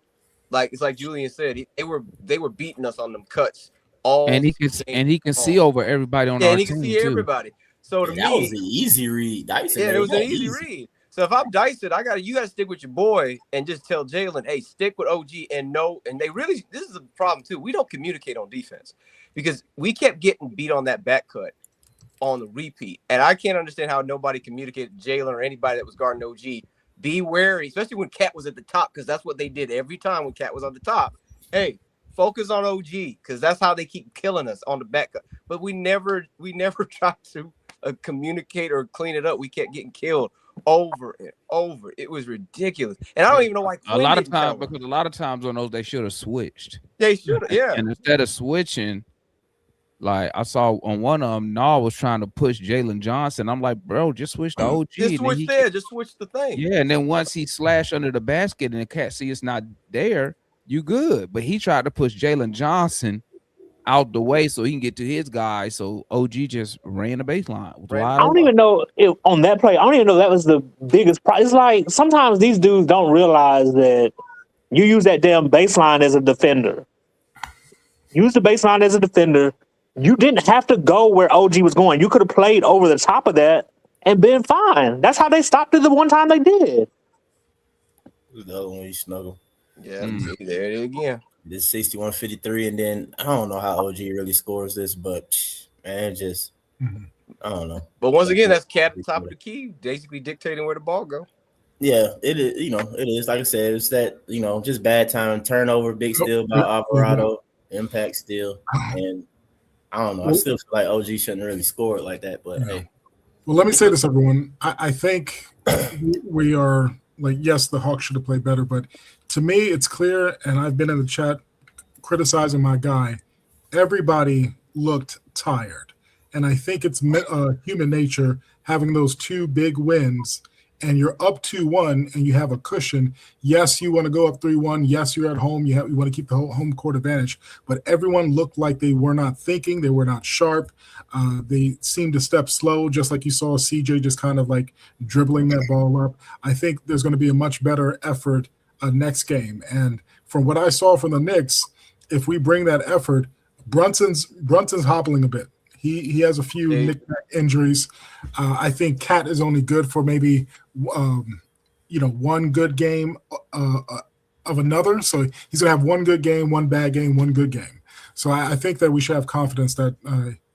Speaker 5: Like it's like Julian said, they were beating us on them cuts.
Speaker 3: And he can see over everybody on our
Speaker 5: and he
Speaker 3: team
Speaker 5: can see
Speaker 3: too.
Speaker 5: everybody. So to
Speaker 7: that
Speaker 5: me,
Speaker 7: was an easy read. Dyson,
Speaker 5: it was an easy read. So if I'm Dyson, you gotta stick with your boy and just tell Jalen, hey, stick with OG and know. And this is a problem too. We don't communicate on defense because we kept getting beat on that back cut on the repeat. And I can't understand how nobody communicated Jalen or anybody that was guarding OG be wary, especially when Cat was at the top, because that's what they did every time when Cat was on the top. Hey, focus on OG, because that's how they keep killing us on the back. But we never tried to communicate or clean it up. We kept getting killed over and over. It was ridiculous, and I don't even know why.
Speaker 3: A lot of times on those they should have switched.
Speaker 5: They should have, yeah.
Speaker 3: And instead of switching, like I saw on one of them, Nah was trying to push Jalen Johnson. I'm like, bro, just switch the OG.
Speaker 5: Just switch there. Just switch the thing.
Speaker 3: Yeah, and then once he slashed under the basket and the Cat see it's not there, you good. But he tried to push Jalen Johnson out the way so he can get to his guy. So OG just ran the baseline.
Speaker 6: I don't even know on that play. I don't even know that was the biggest problem. It's like sometimes these dudes don't realize that you use that damn baseline as a defender. Use the baseline as a defender. You didn't have to go where OG was going. You could have played over the top of that and been fine. That's how they stopped it the one time they did.
Speaker 7: The other one, you snuggle.
Speaker 5: Yeah, there it is again.
Speaker 7: This 61-53, and then I don't know how OG really scores this, but man, just I don't know.
Speaker 5: But once again, that's Cat at the top of the key, basically dictating where the ball go.
Speaker 7: Yeah, it is. It is. Like I said, it's that just bad time, turnover, big steal by Alvarado, impact steal, and I don't know. I still feel like OG shouldn't really score it like that, but hey.
Speaker 4: Well, let me say this, everyone. I think we are like, yes, the Hawks should have played better, but to me, it's clear, and I've been in the chat criticizing my guy. Everybody looked tired, and I think it's human nature having those two big wins, and you're up 2-1, and you have a cushion. Yes, you want to go up 3-1. Yes, you're at home. You want to keep the home court advantage, but everyone looked like they were not thinking. They were not sharp. They seemed to step slow, just like you saw CJ just kind of like dribbling that ball up. I think there's going to be a much better effort next game. And from what I saw from the Knicks, if we bring that effort, Brunson's hobbling a bit. He has a few knick-knack injuries. I think Cat is only good for maybe one good game of another. So he's gonna have one good game, one bad game, one good game. So I think that we should have confidence that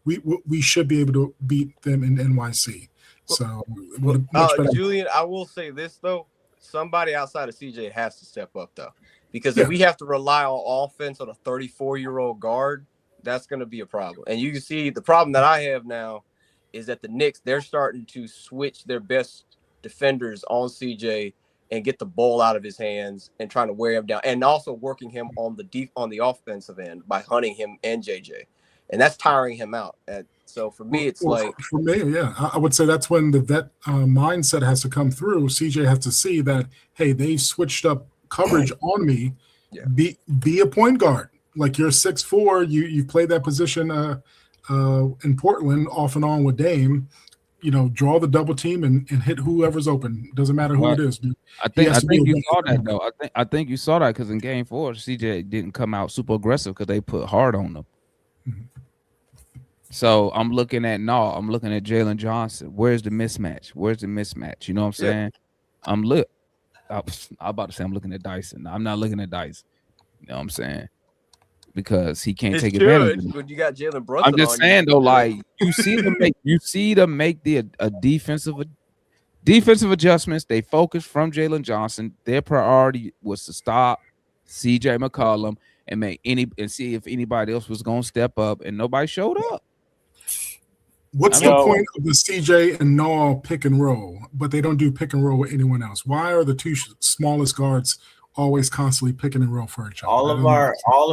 Speaker 4: we should be able to beat them in NYC. So
Speaker 5: Julian, I will say this though. Somebody outside of CJ has to step up, though, because if we have to rely on offense on a 34-year-old guard, that's going to be a problem. And you can see the problem that I have now is that the Knicks, they're starting to switch their best defenders on CJ and get the ball out of his hands and trying to wear him down, and also working him on the offensive end by hunting him and JJ, and that's tiring him out. So for me, it's
Speaker 4: for me, yeah, I would say that's when the vet mindset has to come through. CJ has to see that, hey, they switched up coverage on me. Yeah. Be a point guard. Like you're 6'4", you played that position in Portland off and on with Dame. Draw the double team and hit whoever's open. Doesn't matter who it is.
Speaker 3: I think you saw that though. I think you saw that because in Game 4, CJ didn't come out super aggressive because they put hard on them. Mm-hmm. So I'm looking at I'm looking at Jalen Johnson. Where's the mismatch? You know what I'm saying? I was about to say I'm looking at Dyson. I'm not looking at Dyson. You know what I'm saying? Because he can't take advantage of it.
Speaker 5: When you got Jalen Brunson,
Speaker 3: I'm just saying though, like you see them make the defensive adjustments. They focused from Jalen Johnson. Their priority was to stop CJ McCollum and see if anybody else was gonna step up, and nobody showed up.
Speaker 4: What's the point of the CJ and Noah pick and roll, but they don't do pick and roll with anyone else? Why are the two smallest guards always constantly picking and roll for each other?
Speaker 7: All of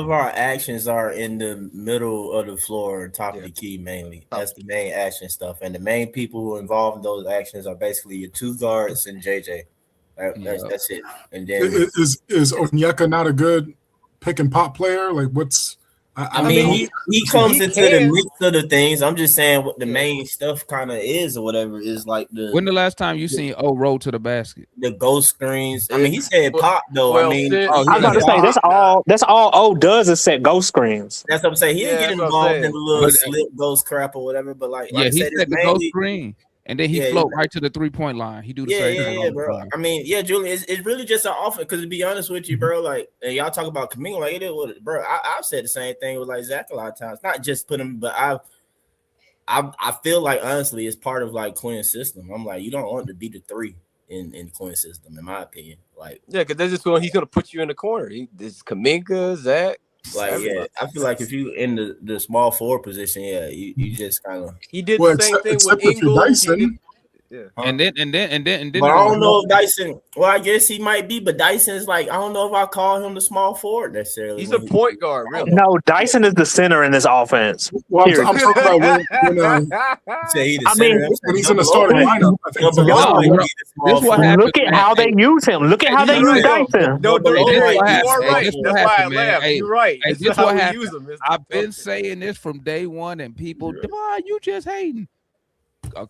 Speaker 7: our actions are in the middle of the floor, top of the key mainly. That's the main action stuff, and the main people who are involved in those actions are basically your two guards and JJ. That's it. And then
Speaker 4: is Onyeka not a good pick and pop player? Like what's
Speaker 7: I mean, he comes into the mix of the things. I'm just saying what the main stuff kind of is or whatever is like the.
Speaker 3: When the last time you seen roll to the basket?
Speaker 7: The ghost screens. I mean, he said pop though.
Speaker 6: I was about to say that's all O does is set ghost screens.
Speaker 7: That's what I'm saying. He didn't get involved in the little slip ghost crap or whatever. But like
Speaker 3: he set the ghost screen. And then he float right to the 3-point line. He do the same thing.
Speaker 7: Yeah, bro. I mean, Julian, it's really just an offense. Because to be honest with you, bro, like, and y'all talk about Kaminga, like, it is, bro. I've said the same thing with like Zach a lot of times. Not just put him, but I feel like honestly, it's part of like Quinn's system. I'm like, you don't want to be the 3. in Quinn's system, in my opinion. Like,
Speaker 5: yeah, because that's just when he's gonna put you in the corner. This Kuminga, Zach.
Speaker 7: Like, yeah, I feel like if you in the small forward position, yeah, you just kind of.
Speaker 5: He did the same thing with Ingles.
Speaker 4: Dyson.
Speaker 5: Yeah.
Speaker 3: And then.
Speaker 7: But I don't know if Dyson. Well, I guess he might be, but Dyson's like, I don't know if I call him the small forward necessarily.
Speaker 5: He's a point guard, really.
Speaker 6: No, Dyson is the center in this offense.
Speaker 4: Well, I'm talking about when he's in the starting lineup. I think
Speaker 3: this what happened.
Speaker 6: Look at how they use him. Look at how they use Dyson.
Speaker 5: No, you are right.
Speaker 3: That's
Speaker 5: That's why I laughed.
Speaker 3: Hey,
Speaker 5: You're right.
Speaker 3: Hey,
Speaker 5: This
Speaker 3: this
Speaker 5: is how
Speaker 3: what
Speaker 5: we
Speaker 3: happened.
Speaker 5: use him.
Speaker 3: I've been saying this from day one, and people, Devon, you just hating.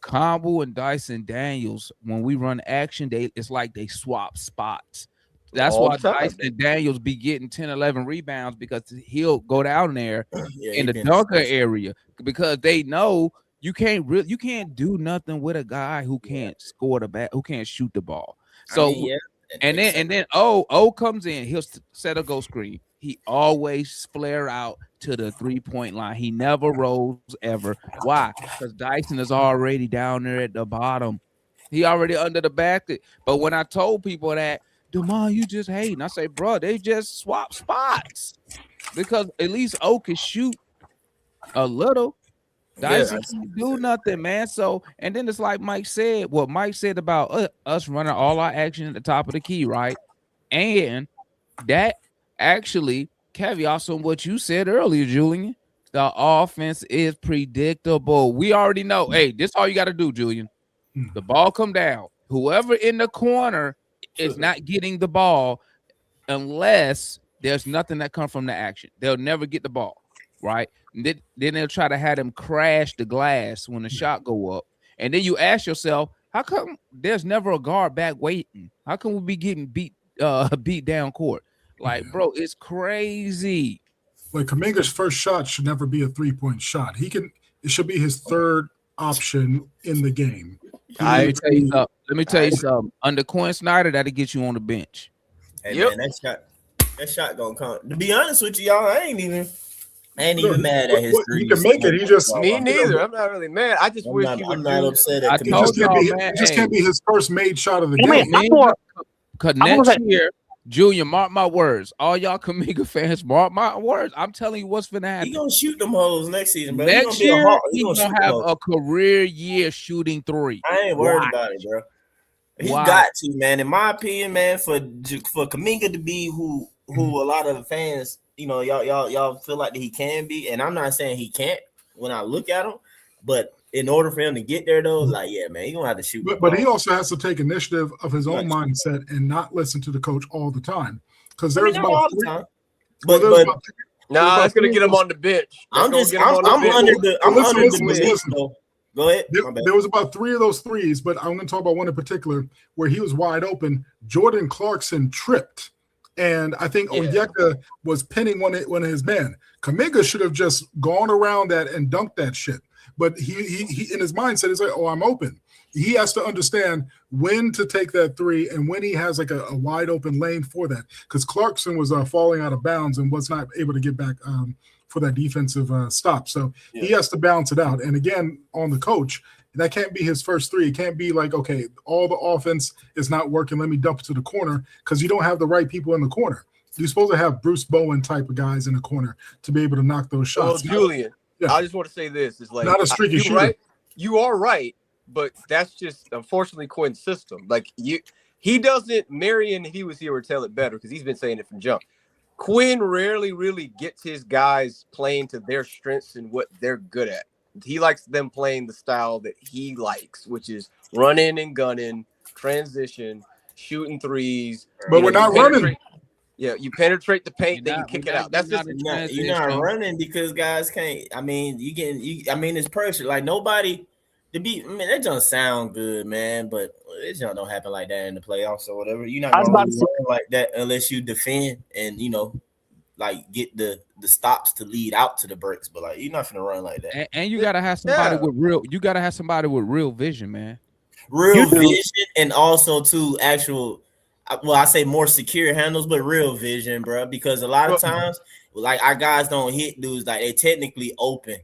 Speaker 3: Combo and Dyson Daniels, when we run action, it's like they swap spots. That's why Dyson Daniels be getting 10, 11 rebounds, because he'll go down there in the dunker area, because they know you can't do nothing with a guy who can't score who can't shoot the ball. So and then O comes in, he'll set a go screen. He always flare out to the 3-point line. He never rolls ever. Why? Because Dyson is already down there at the bottom. He already under the basket. But when I told people that, Demond, you just hating. I say, bro, they just swap spots, because at least O can shoot a little. Dyson can't do nothing, man. So, and then it's like Mike said, what Mike said about us running all our action at the top of the key, right? And that actually caveats on what you said earlier, Julian. The offense is predictable. We already know. Hey, this all you got to do, Julian. The ball come down. Whoever in the corner is not getting the ball unless there's nothing that comes from the action. They'll never get the ball, right? Then they'll try to have them crash the glass when the shot go up. And then you ask yourself, how come there's never a guard back waiting? How come we be getting beat down court? Like, bro, it's crazy.
Speaker 4: Like, Kuminga's first shot should never be a 3-point shot. It should be his third option in the game.
Speaker 3: Let me tell you something. Under Quinn Snyder, that'll get you on the bench.
Speaker 7: Hey, man, that shot gonna come. To be honest with you, y'all, I ain't even mad at his three.
Speaker 4: He can make it. He just
Speaker 5: me neither. I'm not really mad. I just wish he would.
Speaker 7: I'm not upset at
Speaker 4: it. Just can't be his first made shot of the game.
Speaker 3: Because next year, Julian, mark my words. All y'all Kuminga fans, mark my words. I'm telling you what's finna happen.
Speaker 7: He gonna shoot them hoes next season, bro.
Speaker 3: Next year, he's gonna have a career year shooting three.
Speaker 7: I ain't worried about it, bro. He got to, man. In my opinion, man, for Kuminga to be who a lot of the fans, y'all feel like that he can be, and I'm not saying he can't when I look at him, but in order for him to get there, though, like, yeah, man, he's gonna have to shoot.
Speaker 4: But he also has to take initiative of his own mindset and not listen to the coach all the time. Because there's about three.
Speaker 5: That's gonna get him on the bench.
Speaker 7: I'm under the bench. Go ahead.
Speaker 4: There was about 3 of those threes, but I'm going to talk about one in particular where he was wide open. Jordan Clarkson tripped, and I think Onyeka was pinning one of his men. Kuminga should have just gone around that and dunked that shit. But he in his mindset is like, oh, I'm open. He has to understand when to take that three and when he has like a wide open lane for that. Because Clarkson was falling out of bounds and was not able to get back for that defensive stop. So he has to balance it out. And again, on the coach, that can't be his first three. It can't be like, okay, all the offense is not working. Let me dump it to the corner, because you don't have the right people in the corner. You're supposed to have Bruce Bowen type of guys in the corner to be able to knock those shots.
Speaker 5: Well, Julian, I just want to say this. It's like,
Speaker 4: not a streaky shooter.
Speaker 5: Right? You are right, but that's just, unfortunately, Quinn's system. Like, he doesn't, Marion, if he was here, would tell it better, because he's been saying it from jump. Quinn rarely really gets his guys playing to their strengths and what they're good at. He likes them playing the style that he likes, which is running and gunning, transition, shooting threes.
Speaker 4: But we're not running.
Speaker 5: Yeah, you penetrate the paint, then you kick it out. That's just
Speaker 7: you're not running because guys can't. I mean, it's pressure. Like, nobody to be. I mean, that don't sound good, man. But it just don't happen like that in the playoffs or whatever. You're not gonna run like that unless you defend and like get the stops to lead out to the breaks. But like, you're not gonna run like that.
Speaker 3: And you gotta have somebody with real. You gotta have somebody with real vision, man.
Speaker 7: Real vision, and also actual. Well, I say more secure handles, but real vision, bro. Because a lot of times, like, our guys don't hit dudes like they technically open,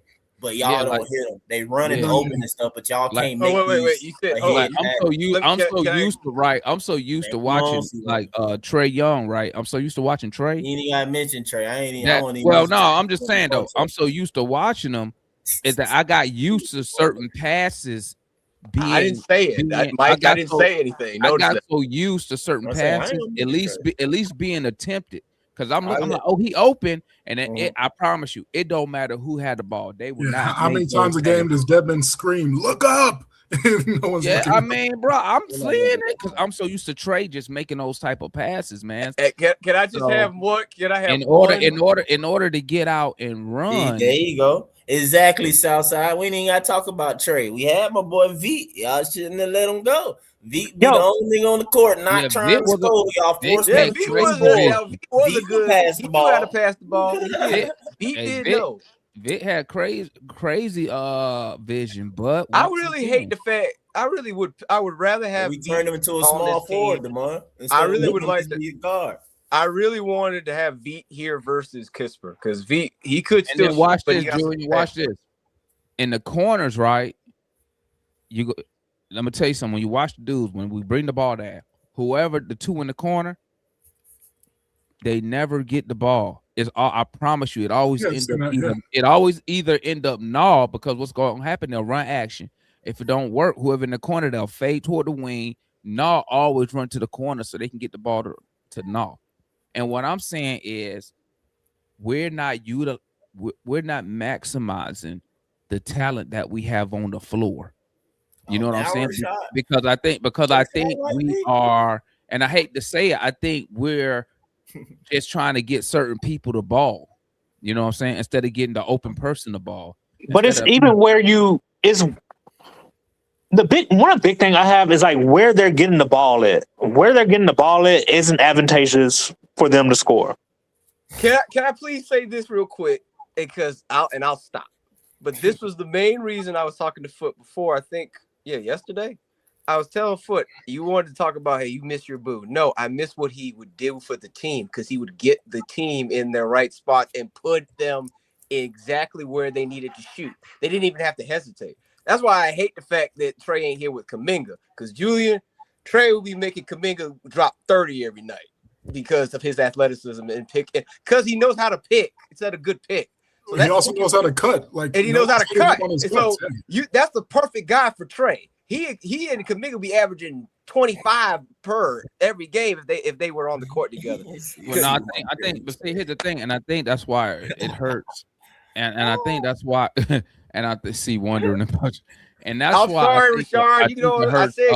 Speaker 7: but y'all
Speaker 3: Yeah,
Speaker 7: don't
Speaker 3: like-
Speaker 7: hit them. They run and
Speaker 3: Yeah.
Speaker 7: open and stuff, but y'all
Speaker 3: Like-
Speaker 7: can't make
Speaker 5: wait.
Speaker 7: these
Speaker 5: You said,
Speaker 7: ahead
Speaker 3: Like, I'm
Speaker 7: passes.
Speaker 3: so
Speaker 5: Let me-
Speaker 3: used to I'm so used to
Speaker 7: Man,
Speaker 3: watching
Speaker 7: come on,
Speaker 3: like Trey Young, right? I'm so used to watching Trey.
Speaker 7: You ain't gotta mention Trey. I ain't even.
Speaker 3: That-
Speaker 7: I won't even
Speaker 3: well,
Speaker 7: mention
Speaker 3: no,
Speaker 7: Trey.
Speaker 3: I'm just saying though. I'm so used to watching them is that I got used to certain passes being.
Speaker 5: I didn't say it,
Speaker 3: being-
Speaker 5: Mike.
Speaker 3: I
Speaker 5: I didn't
Speaker 3: got
Speaker 5: say anything.
Speaker 3: I
Speaker 5: Notice
Speaker 3: got
Speaker 5: that.
Speaker 3: so used to certain
Speaker 7: I said, I ain't
Speaker 3: passes,
Speaker 7: gonna
Speaker 3: at
Speaker 7: mention
Speaker 3: least being attempted. Because I'm
Speaker 7: I
Speaker 3: like, oh, he open, and
Speaker 7: Mhm.
Speaker 3: I promise you, it don't matter who had the ball. They would
Speaker 4: Yeah,
Speaker 3: not.
Speaker 4: how many
Speaker 3: make those
Speaker 4: times a
Speaker 3: plays.
Speaker 4: game does Dedman scream, "Look up"? No one's
Speaker 3: Yeah,
Speaker 4: looking
Speaker 3: I
Speaker 4: up.
Speaker 3: mean, bro, I'm seeing it because I'm so used to Trey just making those type of passes, man.
Speaker 5: Hey, can I just
Speaker 3: So,
Speaker 5: have one? Can I have
Speaker 3: In
Speaker 5: one?
Speaker 3: order to get out and run,
Speaker 7: There you go. Exactly, Southside. We ain't gotta talk about Trey. We had my boy V. Y'all shouldn't have let him go. V be
Speaker 6: Yo.
Speaker 7: the only nigga on the court, not
Speaker 3: Yeah,
Speaker 7: trying
Speaker 3: Vic
Speaker 7: to
Speaker 3: was a-
Speaker 7: score. Y'all
Speaker 3: Vic
Speaker 7: forced
Speaker 5: Yeah,
Speaker 3: had
Speaker 7: him
Speaker 5: V
Speaker 7: to
Speaker 3: crazy
Speaker 5: was
Speaker 7: score.
Speaker 3: vision.
Speaker 5: V was
Speaker 7: V
Speaker 5: a good.
Speaker 7: passed
Speaker 5: He
Speaker 7: the
Speaker 5: knew how to
Speaker 7: ball.
Speaker 5: pass the ball. He did. V
Speaker 3: Hey,
Speaker 5: did
Speaker 3: Vic-
Speaker 5: know.
Speaker 3: Vic had crazy vision, but
Speaker 5: I
Speaker 3: once
Speaker 5: really
Speaker 3: again,
Speaker 5: hate the fact. I would rather have
Speaker 7: We
Speaker 5: V
Speaker 7: turned him into a
Speaker 5: on
Speaker 7: small
Speaker 5: this
Speaker 7: forward,
Speaker 5: team.
Speaker 7: Demar.
Speaker 5: I really would
Speaker 7: him
Speaker 5: like
Speaker 7: to
Speaker 5: to-
Speaker 7: be a guard.
Speaker 5: I really wanted to have V here versus Kisper because V he could
Speaker 3: and
Speaker 5: still
Speaker 3: then watch
Speaker 5: shoot, but
Speaker 3: this,
Speaker 5: he got some
Speaker 3: Julian. Watch this. In the corners, right? You go. Let me tell you something. When you watch the dudes, when we bring the ball down, whoever the two in the corner, they never get the ball. It's all. I promise you, it always
Speaker 4: Yeah,
Speaker 3: ends
Speaker 4: seen
Speaker 3: up
Speaker 4: that, yeah.
Speaker 3: it always either end up null because what's going to happen? They'll run action. If it don't work, whoever in the corner, they'll fade toward the wing. Null always run to the corner so they can get the ball to null. And what I'm saying is, we're not maximizing the talent that we have on the floor. You know what I'm saying?
Speaker 7: Shot.
Speaker 3: Because I think we are, and I hate to say it, I think we're just trying to get certain people the ball. You know what I'm saying? Instead of getting the open person the ball.
Speaker 6: But it's
Speaker 3: Instead of-
Speaker 6: even where you is one of the big thing I have is like where they're getting the ball at. Where they're getting the ball at isn't advantageous for them to score.
Speaker 5: Can I please say this real quick? Because I'll stop. But this was the main reason I was talking to Foot before. I think yesterday. I was telling Foot, you wanted to talk about, hey, you miss your boo. No, I miss what he would do for the team because he would get the team in their right spot and put them exactly where they needed to shoot. They didn't even have to hesitate. That's why I hate the fact that Trey ain't here with Kuminga because Trey will be making Kuminga drop 30 every night because of his athleticism and pick because he knows how to pick. It's not a good pick. So
Speaker 4: He also knows how to cut.
Speaker 5: and he knows how to cut.
Speaker 4: on his
Speaker 5: And so
Speaker 4: cuts, yeah.
Speaker 5: that's the perfect guy for Trey. He and Kuminga be averaging 25 per every game if they were on the court together.
Speaker 3: Well, no, I think, but see, here's the thing, and I think that's why it hurts, and I think that's why, and I see wondering about, and that's
Speaker 5: I'm
Speaker 3: why.
Speaker 5: sorry, Rashard. You
Speaker 3: think
Speaker 5: know
Speaker 3: it
Speaker 5: I
Speaker 3: hurts,
Speaker 5: said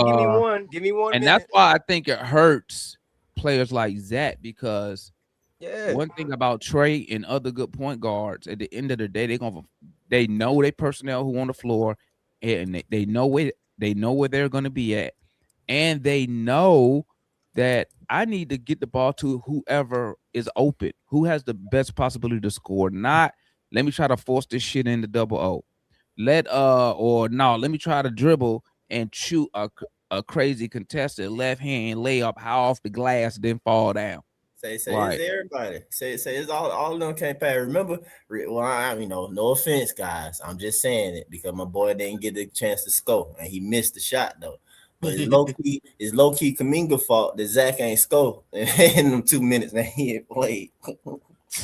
Speaker 5: give me one,
Speaker 3: and
Speaker 5: minute.
Speaker 3: that's why I think it hurts players like Zach because
Speaker 5: yeah.
Speaker 3: one thing about Trey and other good point guards, at the end of the day, they know their personnel who on the floor, and they know where they're going to be at, and they know that I need to get the ball to whoever is open, who has the best possibility to score. Not let me try to force this shit into double O. Let me try to dribble and shoot a crazy contested left hand layup high off the glass, then fall down.
Speaker 7: Say
Speaker 3: Right.
Speaker 7: it's everybody. Say it's all of them can't pay. Remember, no offense, guys. I'm just saying it because my boy didn't get the chance to score and he missed the shot though. But it's low key Kuminga fault that Zach ain't score in them 2 minutes that he ain't played.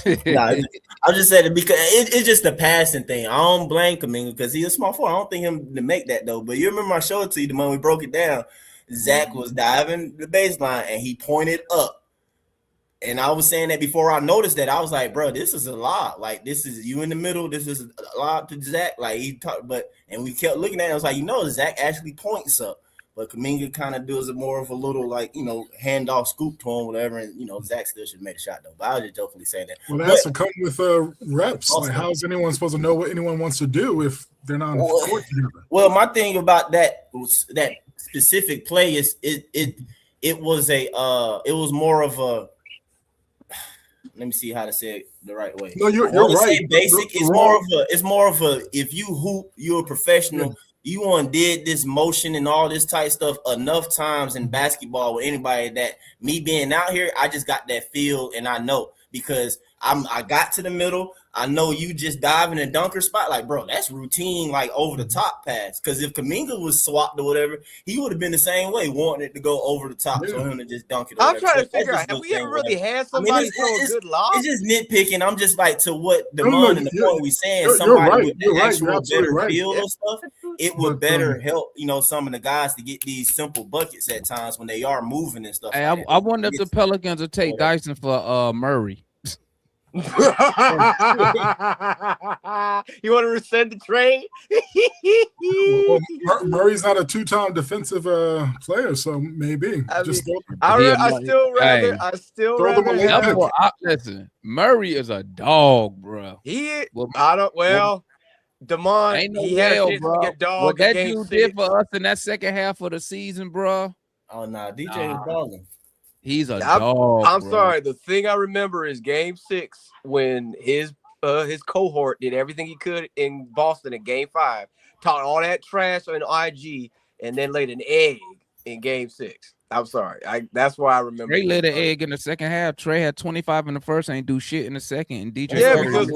Speaker 7: I'm just saying it because it's just the passing thing. I don't blame Kuminga because he's a small forward. I don't think him to make that though. But you remember I showed it to you the moment we broke it down. Zach was diving the baseline and he pointed up. And I was saying that before I noticed that, I was like, bro, this is a lot. Like, this is you in the middle. This is a lot to Zach. Like, he talked, and we kept looking at it. I was like, Zach actually points up. But Kuminga kind of does it more of a little, handoff scoop to him, whatever. And, Zach still should have made a shot, though. But I was just jokingly saying that.
Speaker 4: Well, that's to come with reps. Like, how is anyone supposed to know what anyone wants to do if they're not on the court together?
Speaker 7: Well, my thing about that specific play is it was more of a. Let me see how to say it the right way.
Speaker 4: No, you're right.
Speaker 7: Basic. It's more of a. If you hoop, you're a professional. Yeah. You did this motion and all this type stuff enough times in basketball with anybody that me being out here, I just got that feel and I know because I got to the middle. I know you just dive in a dunker spot. Like, bro, that's routine, like over the top pass. Because if Kuminga was swapped or whatever, he would have been the same way, wanting it to go over the top, so him to just dunk it.
Speaker 5: I'm trying to figure out, have we ever really had somebody throw a good lob?
Speaker 7: It's just nitpicking. I'm just like, to what Damon and the point we saying, somebody with the actual better feel of stuff, it would better help, some of the guys to get these simple buckets at times when they are moving and stuff.
Speaker 3: Hey, I wonder if the Pelicans will take Dyson for Murray.
Speaker 5: You want to rescind the trade?
Speaker 4: Well, Murray's not a two-time defensive player, so maybe.
Speaker 5: I still rather.
Speaker 3: Listen, Murray is a dog, bro.
Speaker 5: Damon,
Speaker 3: ain't no
Speaker 5: he had a chance
Speaker 3: bro.
Speaker 5: to get dog.
Speaker 3: What that dude did for us in that second half of the season, bro.
Speaker 7: Oh no, DJ was balling.
Speaker 3: He's a dog.
Speaker 5: I'm sorry. The thing I remember is Game 6 when his cohort did everything he could in Boston in Game 5, talked all that trash on IG, and then laid an egg in Game 6. I'm sorry. That's why I remember.
Speaker 3: Trey laid an egg in the second half. Trey had 25 in the first, ain't do shit in the second. And DJ
Speaker 5: because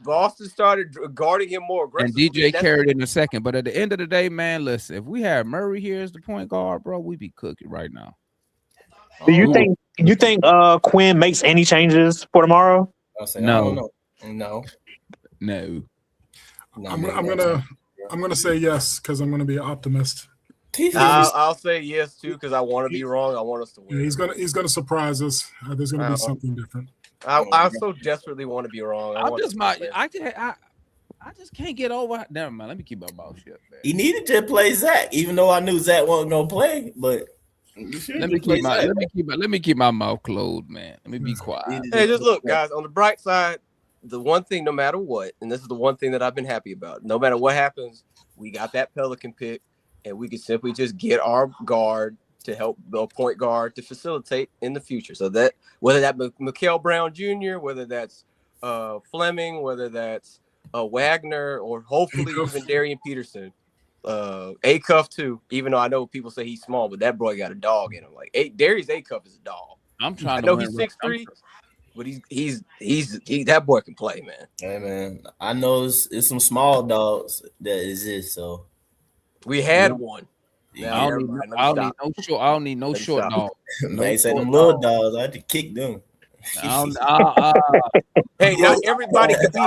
Speaker 5: Boston started guarding him more aggressively.
Speaker 3: And DJ carried in the second. But at the end of the day, man, listen, if we had Murray here as the point guard, bro, we'd be cooking right now.
Speaker 6: Do you think Quinn makes any changes for tomorrow?
Speaker 3: No.
Speaker 4: I'm gonna say yes because I'm gonna be an optimist.
Speaker 5: I'll say yes too because I want to be wrong. I want us to win.
Speaker 4: Yeah, he's gonna surprise us. There's gonna be something different.
Speaker 5: I so desperately want to be wrong.
Speaker 3: I just can't get over. Never mind. Let me keep my mouth shut. Man.
Speaker 7: He needed to play Zach, even though I knew Zach wasn't gonna play. But
Speaker 3: let me keep my mouth closed, man. Let me be quiet.
Speaker 5: Hey, just look, guys. On the bright side, the one thing, no matter what, and this is the one thing that I've been happy about. No matter what happens, we got that Pelican pick, and we can simply just get our guard to help the point guard to facilitate in the future. So that whether that Mikael Brown Jr., whether that's Fleming, whether that's Wagner, or hopefully even Darian Peterson, Acuff too. Even though I know people say he's small, but that boy got a dog in him. Like Darius Acuff is a dog.
Speaker 3: I know
Speaker 5: he's 6'3", but he's that boy can play, man.
Speaker 7: Hey man, I know it's some small dogs that exist. So
Speaker 5: we had one.
Speaker 3: I don't need no short dog.
Speaker 7: They say them little dogs. I had to kick them.
Speaker 5: Hey, not everybody can be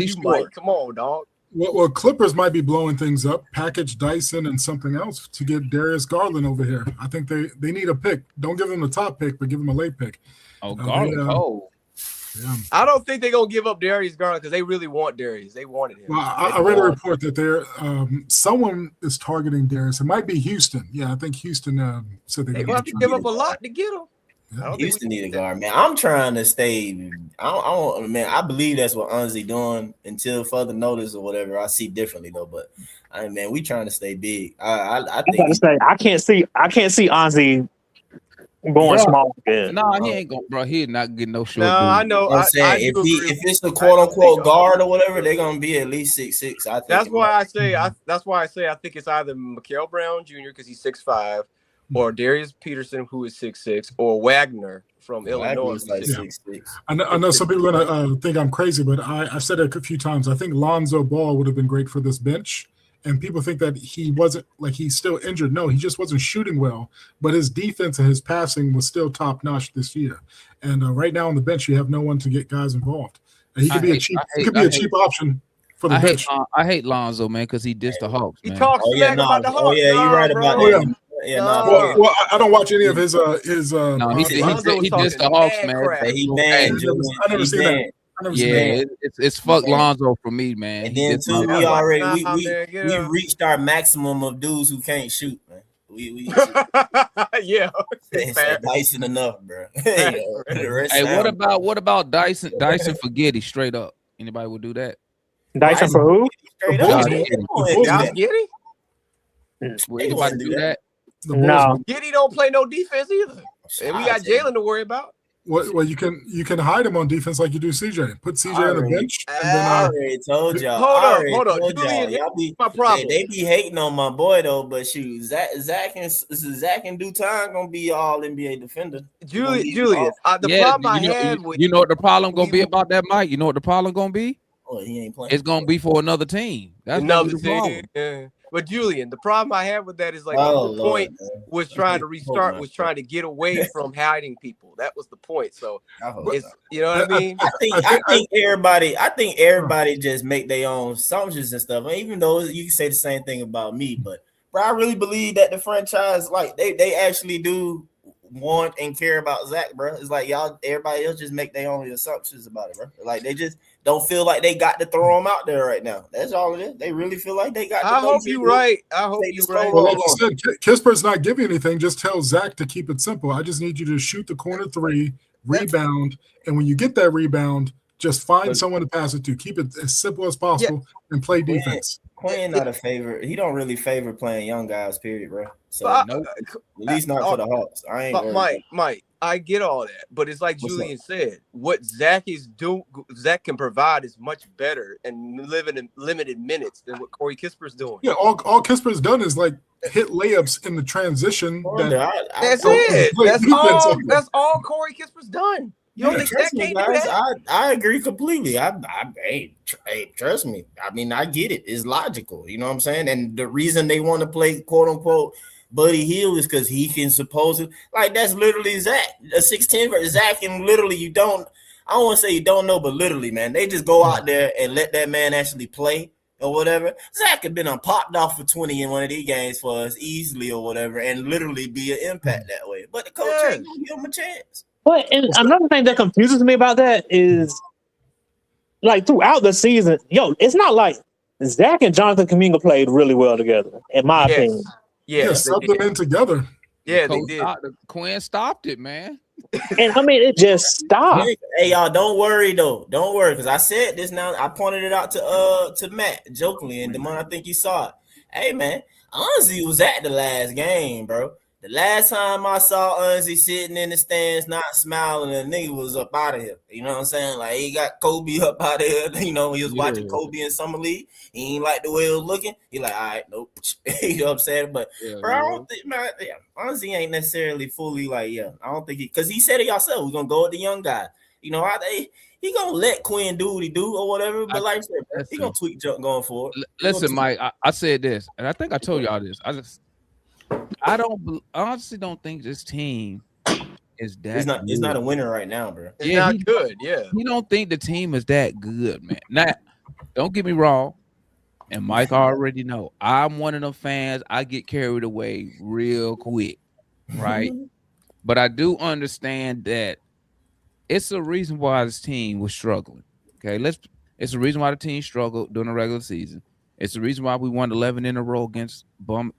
Speaker 5: as Mike. Come on, dog.
Speaker 4: Well, Clippers might be blowing things up. Package Dyson and something else to get Darius Garland over here. I think they need a pick. Don't give him the top pick, but give him a late pick.
Speaker 3: Oh, Garland.
Speaker 4: Yeah.
Speaker 5: I don't think they're gonna give up Darius Garland because they really want Darius. They wanted him.
Speaker 4: Well, I read a report that someone is targeting Darius. It might be Houston. Yeah, I think Houston said
Speaker 5: they're gonna have to give up a lot to get him.
Speaker 7: Houston need a guard, man. I'm trying to stay. I believe that's what Anzi doing until further notice or whatever. I see differently though, but we trying to stay big. I think
Speaker 6: I can't see Anzi going small again.
Speaker 3: No, he ain't going, bro. He not getting no short.
Speaker 5: No, I know.
Speaker 7: I'm saying if it's a quote unquote guard or whatever, they're gonna be at least 6'6". I think
Speaker 5: that's why I say I think it's either Mikael Brown Jr. because he's 6'5", or Darius Peterson who is 6'6", or Wagner from Illinois.
Speaker 7: Like 6'6".
Speaker 4: I know some people are gonna think I'm crazy, but I've said it a few times. I think Lonzo Ball would have been great for this bench. And people think that he wasn't, like, he's still injured. No, he just wasn't shooting well. But his defense and his passing was still top notch this year. And right now on the bench, you have no one to get guys involved. And he could be a cheap option for the bench.
Speaker 3: I hate Lonzo, man, because he dissed the Hawks.
Speaker 5: He talks smack about the Hawks.
Speaker 7: Oh yeah, you're right about that.
Speaker 4: Well, I don't watch any of his.
Speaker 3: No, he dissed the Hawks, man.
Speaker 7: He banned.
Speaker 4: I never seen that.
Speaker 3: It's fuck Lonzo for me, man.
Speaker 7: And then too, we reached our maximum of dudes who can't shoot, man. We
Speaker 5: yeah,
Speaker 7: Dyson enough, bro.
Speaker 3: Hey, what about Dyson for Giddey straight up? Anybody would do that?
Speaker 6: Dyson for who?
Speaker 5: Josh Giddey?
Speaker 3: Would anybody do that?
Speaker 6: No.
Speaker 5: Giddey don't play no defense either. And we got Jalen to worry about.
Speaker 4: Well, you can hide him on defense like you do CJ. Put CJ on the bench, and then
Speaker 7: I already told y'all.
Speaker 5: Hold on. Julian,
Speaker 7: Y'all be
Speaker 5: my problem.
Speaker 7: They be hating on my boy though, but shoot, Zach in due time gonna be all NBA defender.
Speaker 5: Julian, the problem I had with
Speaker 3: you know what the problem gonna be about that, Mike? You know what the problem gonna be?
Speaker 7: Oh, he ain't playing.
Speaker 3: It's gonna be for another team. That's
Speaker 5: another
Speaker 3: the problem.
Speaker 5: team. But Julian, the problem I had with that is like the point was trying to restart, was trying to get away from hiding people. That was the point. So it's, you know what I mean?
Speaker 7: I think everybody just make their own assumptions and stuff. Even though you can say the same thing about me, but bro, I really believe that the franchise, like they actually do want and care about Zach, bro. It's like everybody else just make their own assumptions about it, bro. Like they just don't feel like they got to throw him out there right now. That's all it is. They really feel like they got.
Speaker 5: I hope you're right. Well,
Speaker 4: like you said, Kispert's not giving anything. Just tell Zach to keep it simple. I just need you to shoot the corner three, rebound, and when you get that rebound, just find someone to pass it to. Keep it as simple as possible and play defense.
Speaker 7: Quinn not a favorite. He don't really favor playing young guys, period, bro. So at least not for the Hawks. I ain't.
Speaker 5: Mike, I get all that, but it's like Julian said. What Zach can provide is much better and living in limited minutes than what Corey Kisper's doing.
Speaker 4: Yeah, all Kisper's done is like hit layups in the transition.
Speaker 5: That's it. That's all Corey Kisper's done. You don't think Zach can't do that?
Speaker 7: I agree completely. Hey, trust me. I mean, I get it. It's logical. You know what I'm saying? And the reason they want to play quote unquote Buddy Hield is because he can supposedly, like, that's literally Zach. A 6'10" for Zach, and literally I don't want to say you don't know, but literally, man, they just go out there and let that man actually play or whatever. Zach had been popped off for 20 in one of these games for us easily or whatever, and literally be an impact that way. But the coach ain't gonna give him a chance.
Speaker 6: But and another thing that confuses me about that is, like, throughout the season, it's not like Zach and Jonathan Kuminga played really well together, in my opinion.
Speaker 4: Yeah, subbed them in together.
Speaker 5: Yeah, they did.
Speaker 3: Quinn stopped it, man.
Speaker 6: And I mean, it just stopped.
Speaker 7: Hey, y'all, don't worry though. Don't worry, because I said this now. I pointed it out to Matt jokingly, and Demond, I think you saw it. Hey, man, Anzi was at the last game, bro. The last time I saw Anzi sitting in the stands, not smiling, the nigga was up out of here. You know what I'm saying? Like, he got Kobe up out of here. You know, he was watching Kobe in Summer League. He ain't like the way it was looking. He like, all right, nope. You know what I'm saying? But, bro, I don't think, man, Anzi ain't necessarily fully like, I don't think because he said it yourself. We're going to go with the young guy. You know, he going to let Quinn do what he do or whatever. But like I said, he going to tweak jump going forward.
Speaker 3: Listen, Mike, I said this, and I think I told y'all this. I honestly don't think this team is that.
Speaker 7: It's not a winner right now, bro.
Speaker 5: It's not good. Yeah,
Speaker 3: you don't think the team is that good, man. Now, don't get me wrong, and Mike already know I'm one of them fans. I get carried away real quick, right? But I do understand that it's a reason why this team was struggling. Okay, it's a reason why the team struggled during the regular season. It's the reason why we won 11 in a row against bum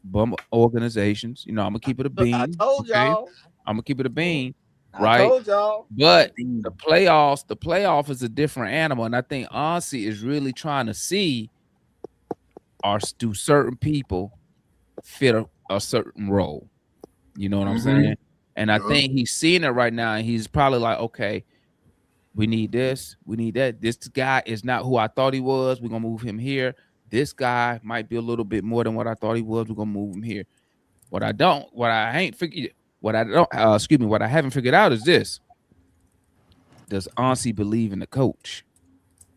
Speaker 3: organizations. You know, I'm gonna keep it a bean.
Speaker 5: I told y'all.
Speaker 3: I'm gonna keep it a bean, right?
Speaker 5: I told y'all.
Speaker 3: But the playoff is a different animal, and I think Ansi is really trying to see, do certain people fit a certain role? You know what I'm saying? And I think he's seeing it right now, and he's probably like, okay, we need this, we need that. This guy is not who I thought he was. We're gonna move him here. This guy might be a little bit more than what I thought he was. We're gonna move him here. What I haven't figured out is this: does Ansi believe in the coach?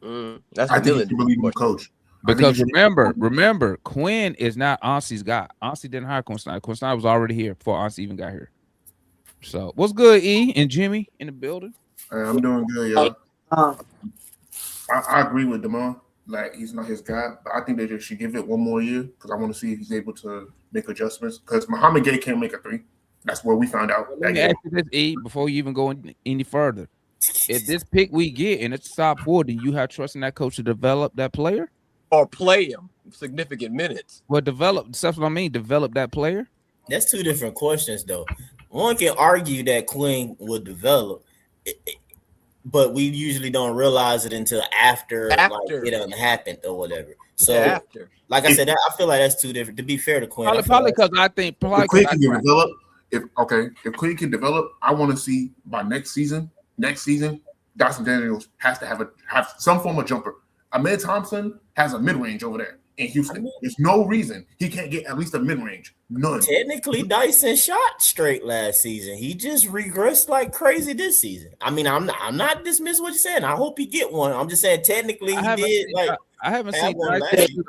Speaker 8: I think he believes in the coach.
Speaker 3: Because remember, Quinn is not Ansi's guy. Ansi didn't hire Quinn Snyder. Quinn Snyder was already here before Ansi even got here. So what's good, E and Jimmy in the building?
Speaker 8: I'm doing good, y'all. I agree with Demond. Like, he's not his guy, but I think they just should give it one more year because I want to see if he's able to make adjustments. Because Muhammad Gay can't make a three. That's what we found out.
Speaker 3: Let me ask you this, E, before you even go any further. If this pick we get and it's top 4, do you have trust in that coach to develop that player?
Speaker 5: Or play him significant minutes?
Speaker 3: Well, that's what I mean. Develop that player?
Speaker 7: That's two different questions, though. One can argue that Quinn would develop, but we usually don't realize it until after. Like, it done happened or whatever. So, like I said, I feel like that's two different. To be fair to Quinn,
Speaker 3: probably because I think
Speaker 8: Quinn can develop. If Quinn can develop, I want to see by next season next season, Dyson Daniels has to have some form of jumper. Ahmed Thompson has a mid-range over there in Houston. There's no reason he can't get at least a mid-range. None.
Speaker 7: Technically, Dyson shot straight last season. He just regressed like crazy this season. I mean, I'm not dismissing what you're saying. I hope he get one. I'm just saying technically he did.
Speaker 3: I haven't seen Dyson.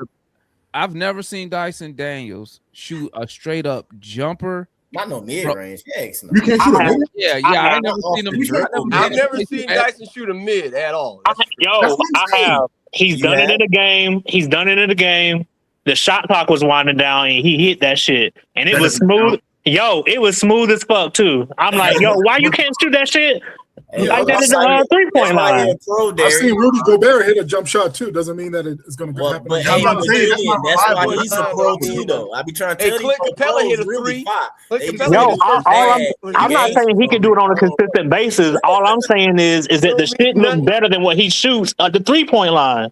Speaker 3: I've never seen Dyson Daniels shoot a straight up jumper.
Speaker 7: Not no mid range.
Speaker 8: You can't shoot a mid.
Speaker 3: I never seen him.
Speaker 5: I've never seen Dyson shoot a mid at all.
Speaker 6: I have. He's done it in a game. He's done it in a game. The shot clock was winding down, and he hit that shit, and it was smooth. Yo, it was smooth as fuck too. I'm like, yo, why you can't shoot that shit? Like that is a 3-point line.
Speaker 4: I've seen Rudy Gobert hit a jump shot too. Doesn't mean that it's going to happen.
Speaker 7: But that's why he's a pro too, though. I be trying to tell you,
Speaker 5: Clint Capella hit a 3.
Speaker 6: Yo, I'm not saying he can do it on a consistent basis. All I'm saying is that the shit looks better than what he shoots at the 3-point line.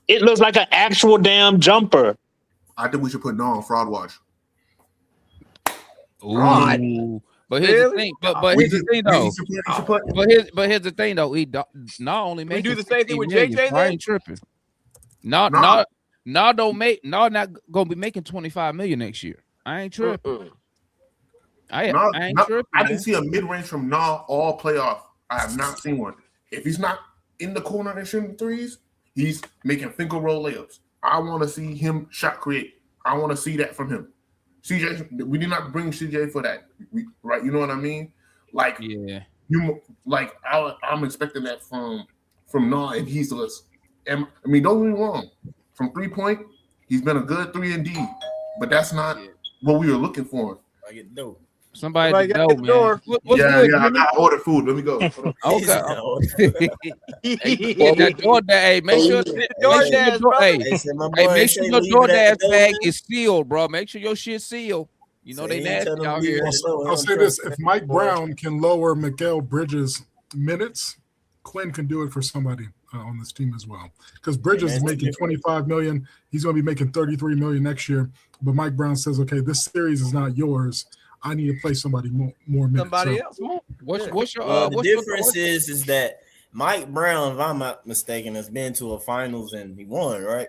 Speaker 6: It looks like an actual damn jumper.
Speaker 8: I think we should put No on Fraud Watch.
Speaker 3: Ooh. But here's the thing. But here's the thing though. Here's the thing though. He not only make.
Speaker 5: We do the same thing with JJ.
Speaker 3: I ain't tripping. Not gonna be making 25 million next year. I ain't tripping. I ain't tripping.
Speaker 8: I didn't see a mid range from Nah all playoff. I have not seen one. If he's not in the corner and shooting threes, he's making finger roll layups. I want to see him shot create. I want to see that from him. CJ, we did not bring CJ for that, right? You know what I mean? Like, I'm expecting that from Nah, and he's less. And I mean, don't get me wrong. From 3-point, he's been a good 3-and-D, but that's not what we were looking for.
Speaker 7: I get dope.
Speaker 3: Somebody at the door, man. What's good,
Speaker 8: I ordered food. Let me go.
Speaker 3: Okay. That DoorDash, hey, make sure your DoorDash bag is sealed, bro. Make sure your shit sealed. You know they nasty out here.
Speaker 4: I'll say this: if Mike Brown can lower Mikal Bridges' minutes, Quinn can do it for somebody on this team as well. Because Bridges is making $25 million. He's going to be making $33 million next year. But Mike Brown says, "Okay, this series is not yours. I need to play somebody more minutes."
Speaker 5: Somebody else.
Speaker 3: What's your
Speaker 7: the difference is that Mike Brown, if I'm not mistaken, has been to a finals and he won, right?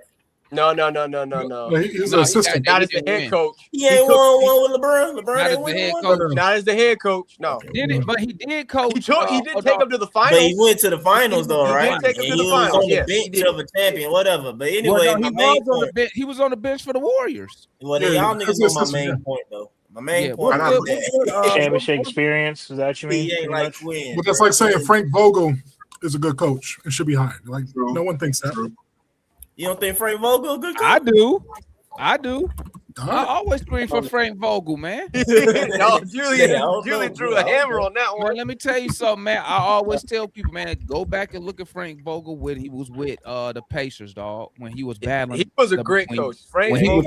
Speaker 5: No.
Speaker 4: He's an assistant.
Speaker 5: Not as the head coach.
Speaker 7: He ain't won one with LeBron. LeBron ain't won one.
Speaker 5: Not as the head coach. No.
Speaker 3: Did it? But he did coach.
Speaker 5: He did take him to the finals.
Speaker 7: But he went to the finals though, right?
Speaker 5: He did take him to the
Speaker 7: finals.
Speaker 5: finals.
Speaker 7: He was on the bench of a champion, whatever. But anyway,
Speaker 3: he was on the bench for the Warriors.
Speaker 7: Well, y'all niggas know my main point though. My main point
Speaker 6: is championship experience. Is that what you mean?
Speaker 7: He ain't like Quinn.
Speaker 4: But that's like saying Frank Vogel is a good coach and should be hired. Like no one thinks that.
Speaker 7: You don't think Frank Vogel a good coach?
Speaker 3: I do. I always scream for Frank Vogel, man.
Speaker 5: No, Julian drew a hammer on that one.
Speaker 3: Man, let me tell you something, man. I always tell people, man, go back and look at Frank Vogel when he was with the Pacers, dog. When he was battling,
Speaker 5: he was a great coach.
Speaker 3: When he was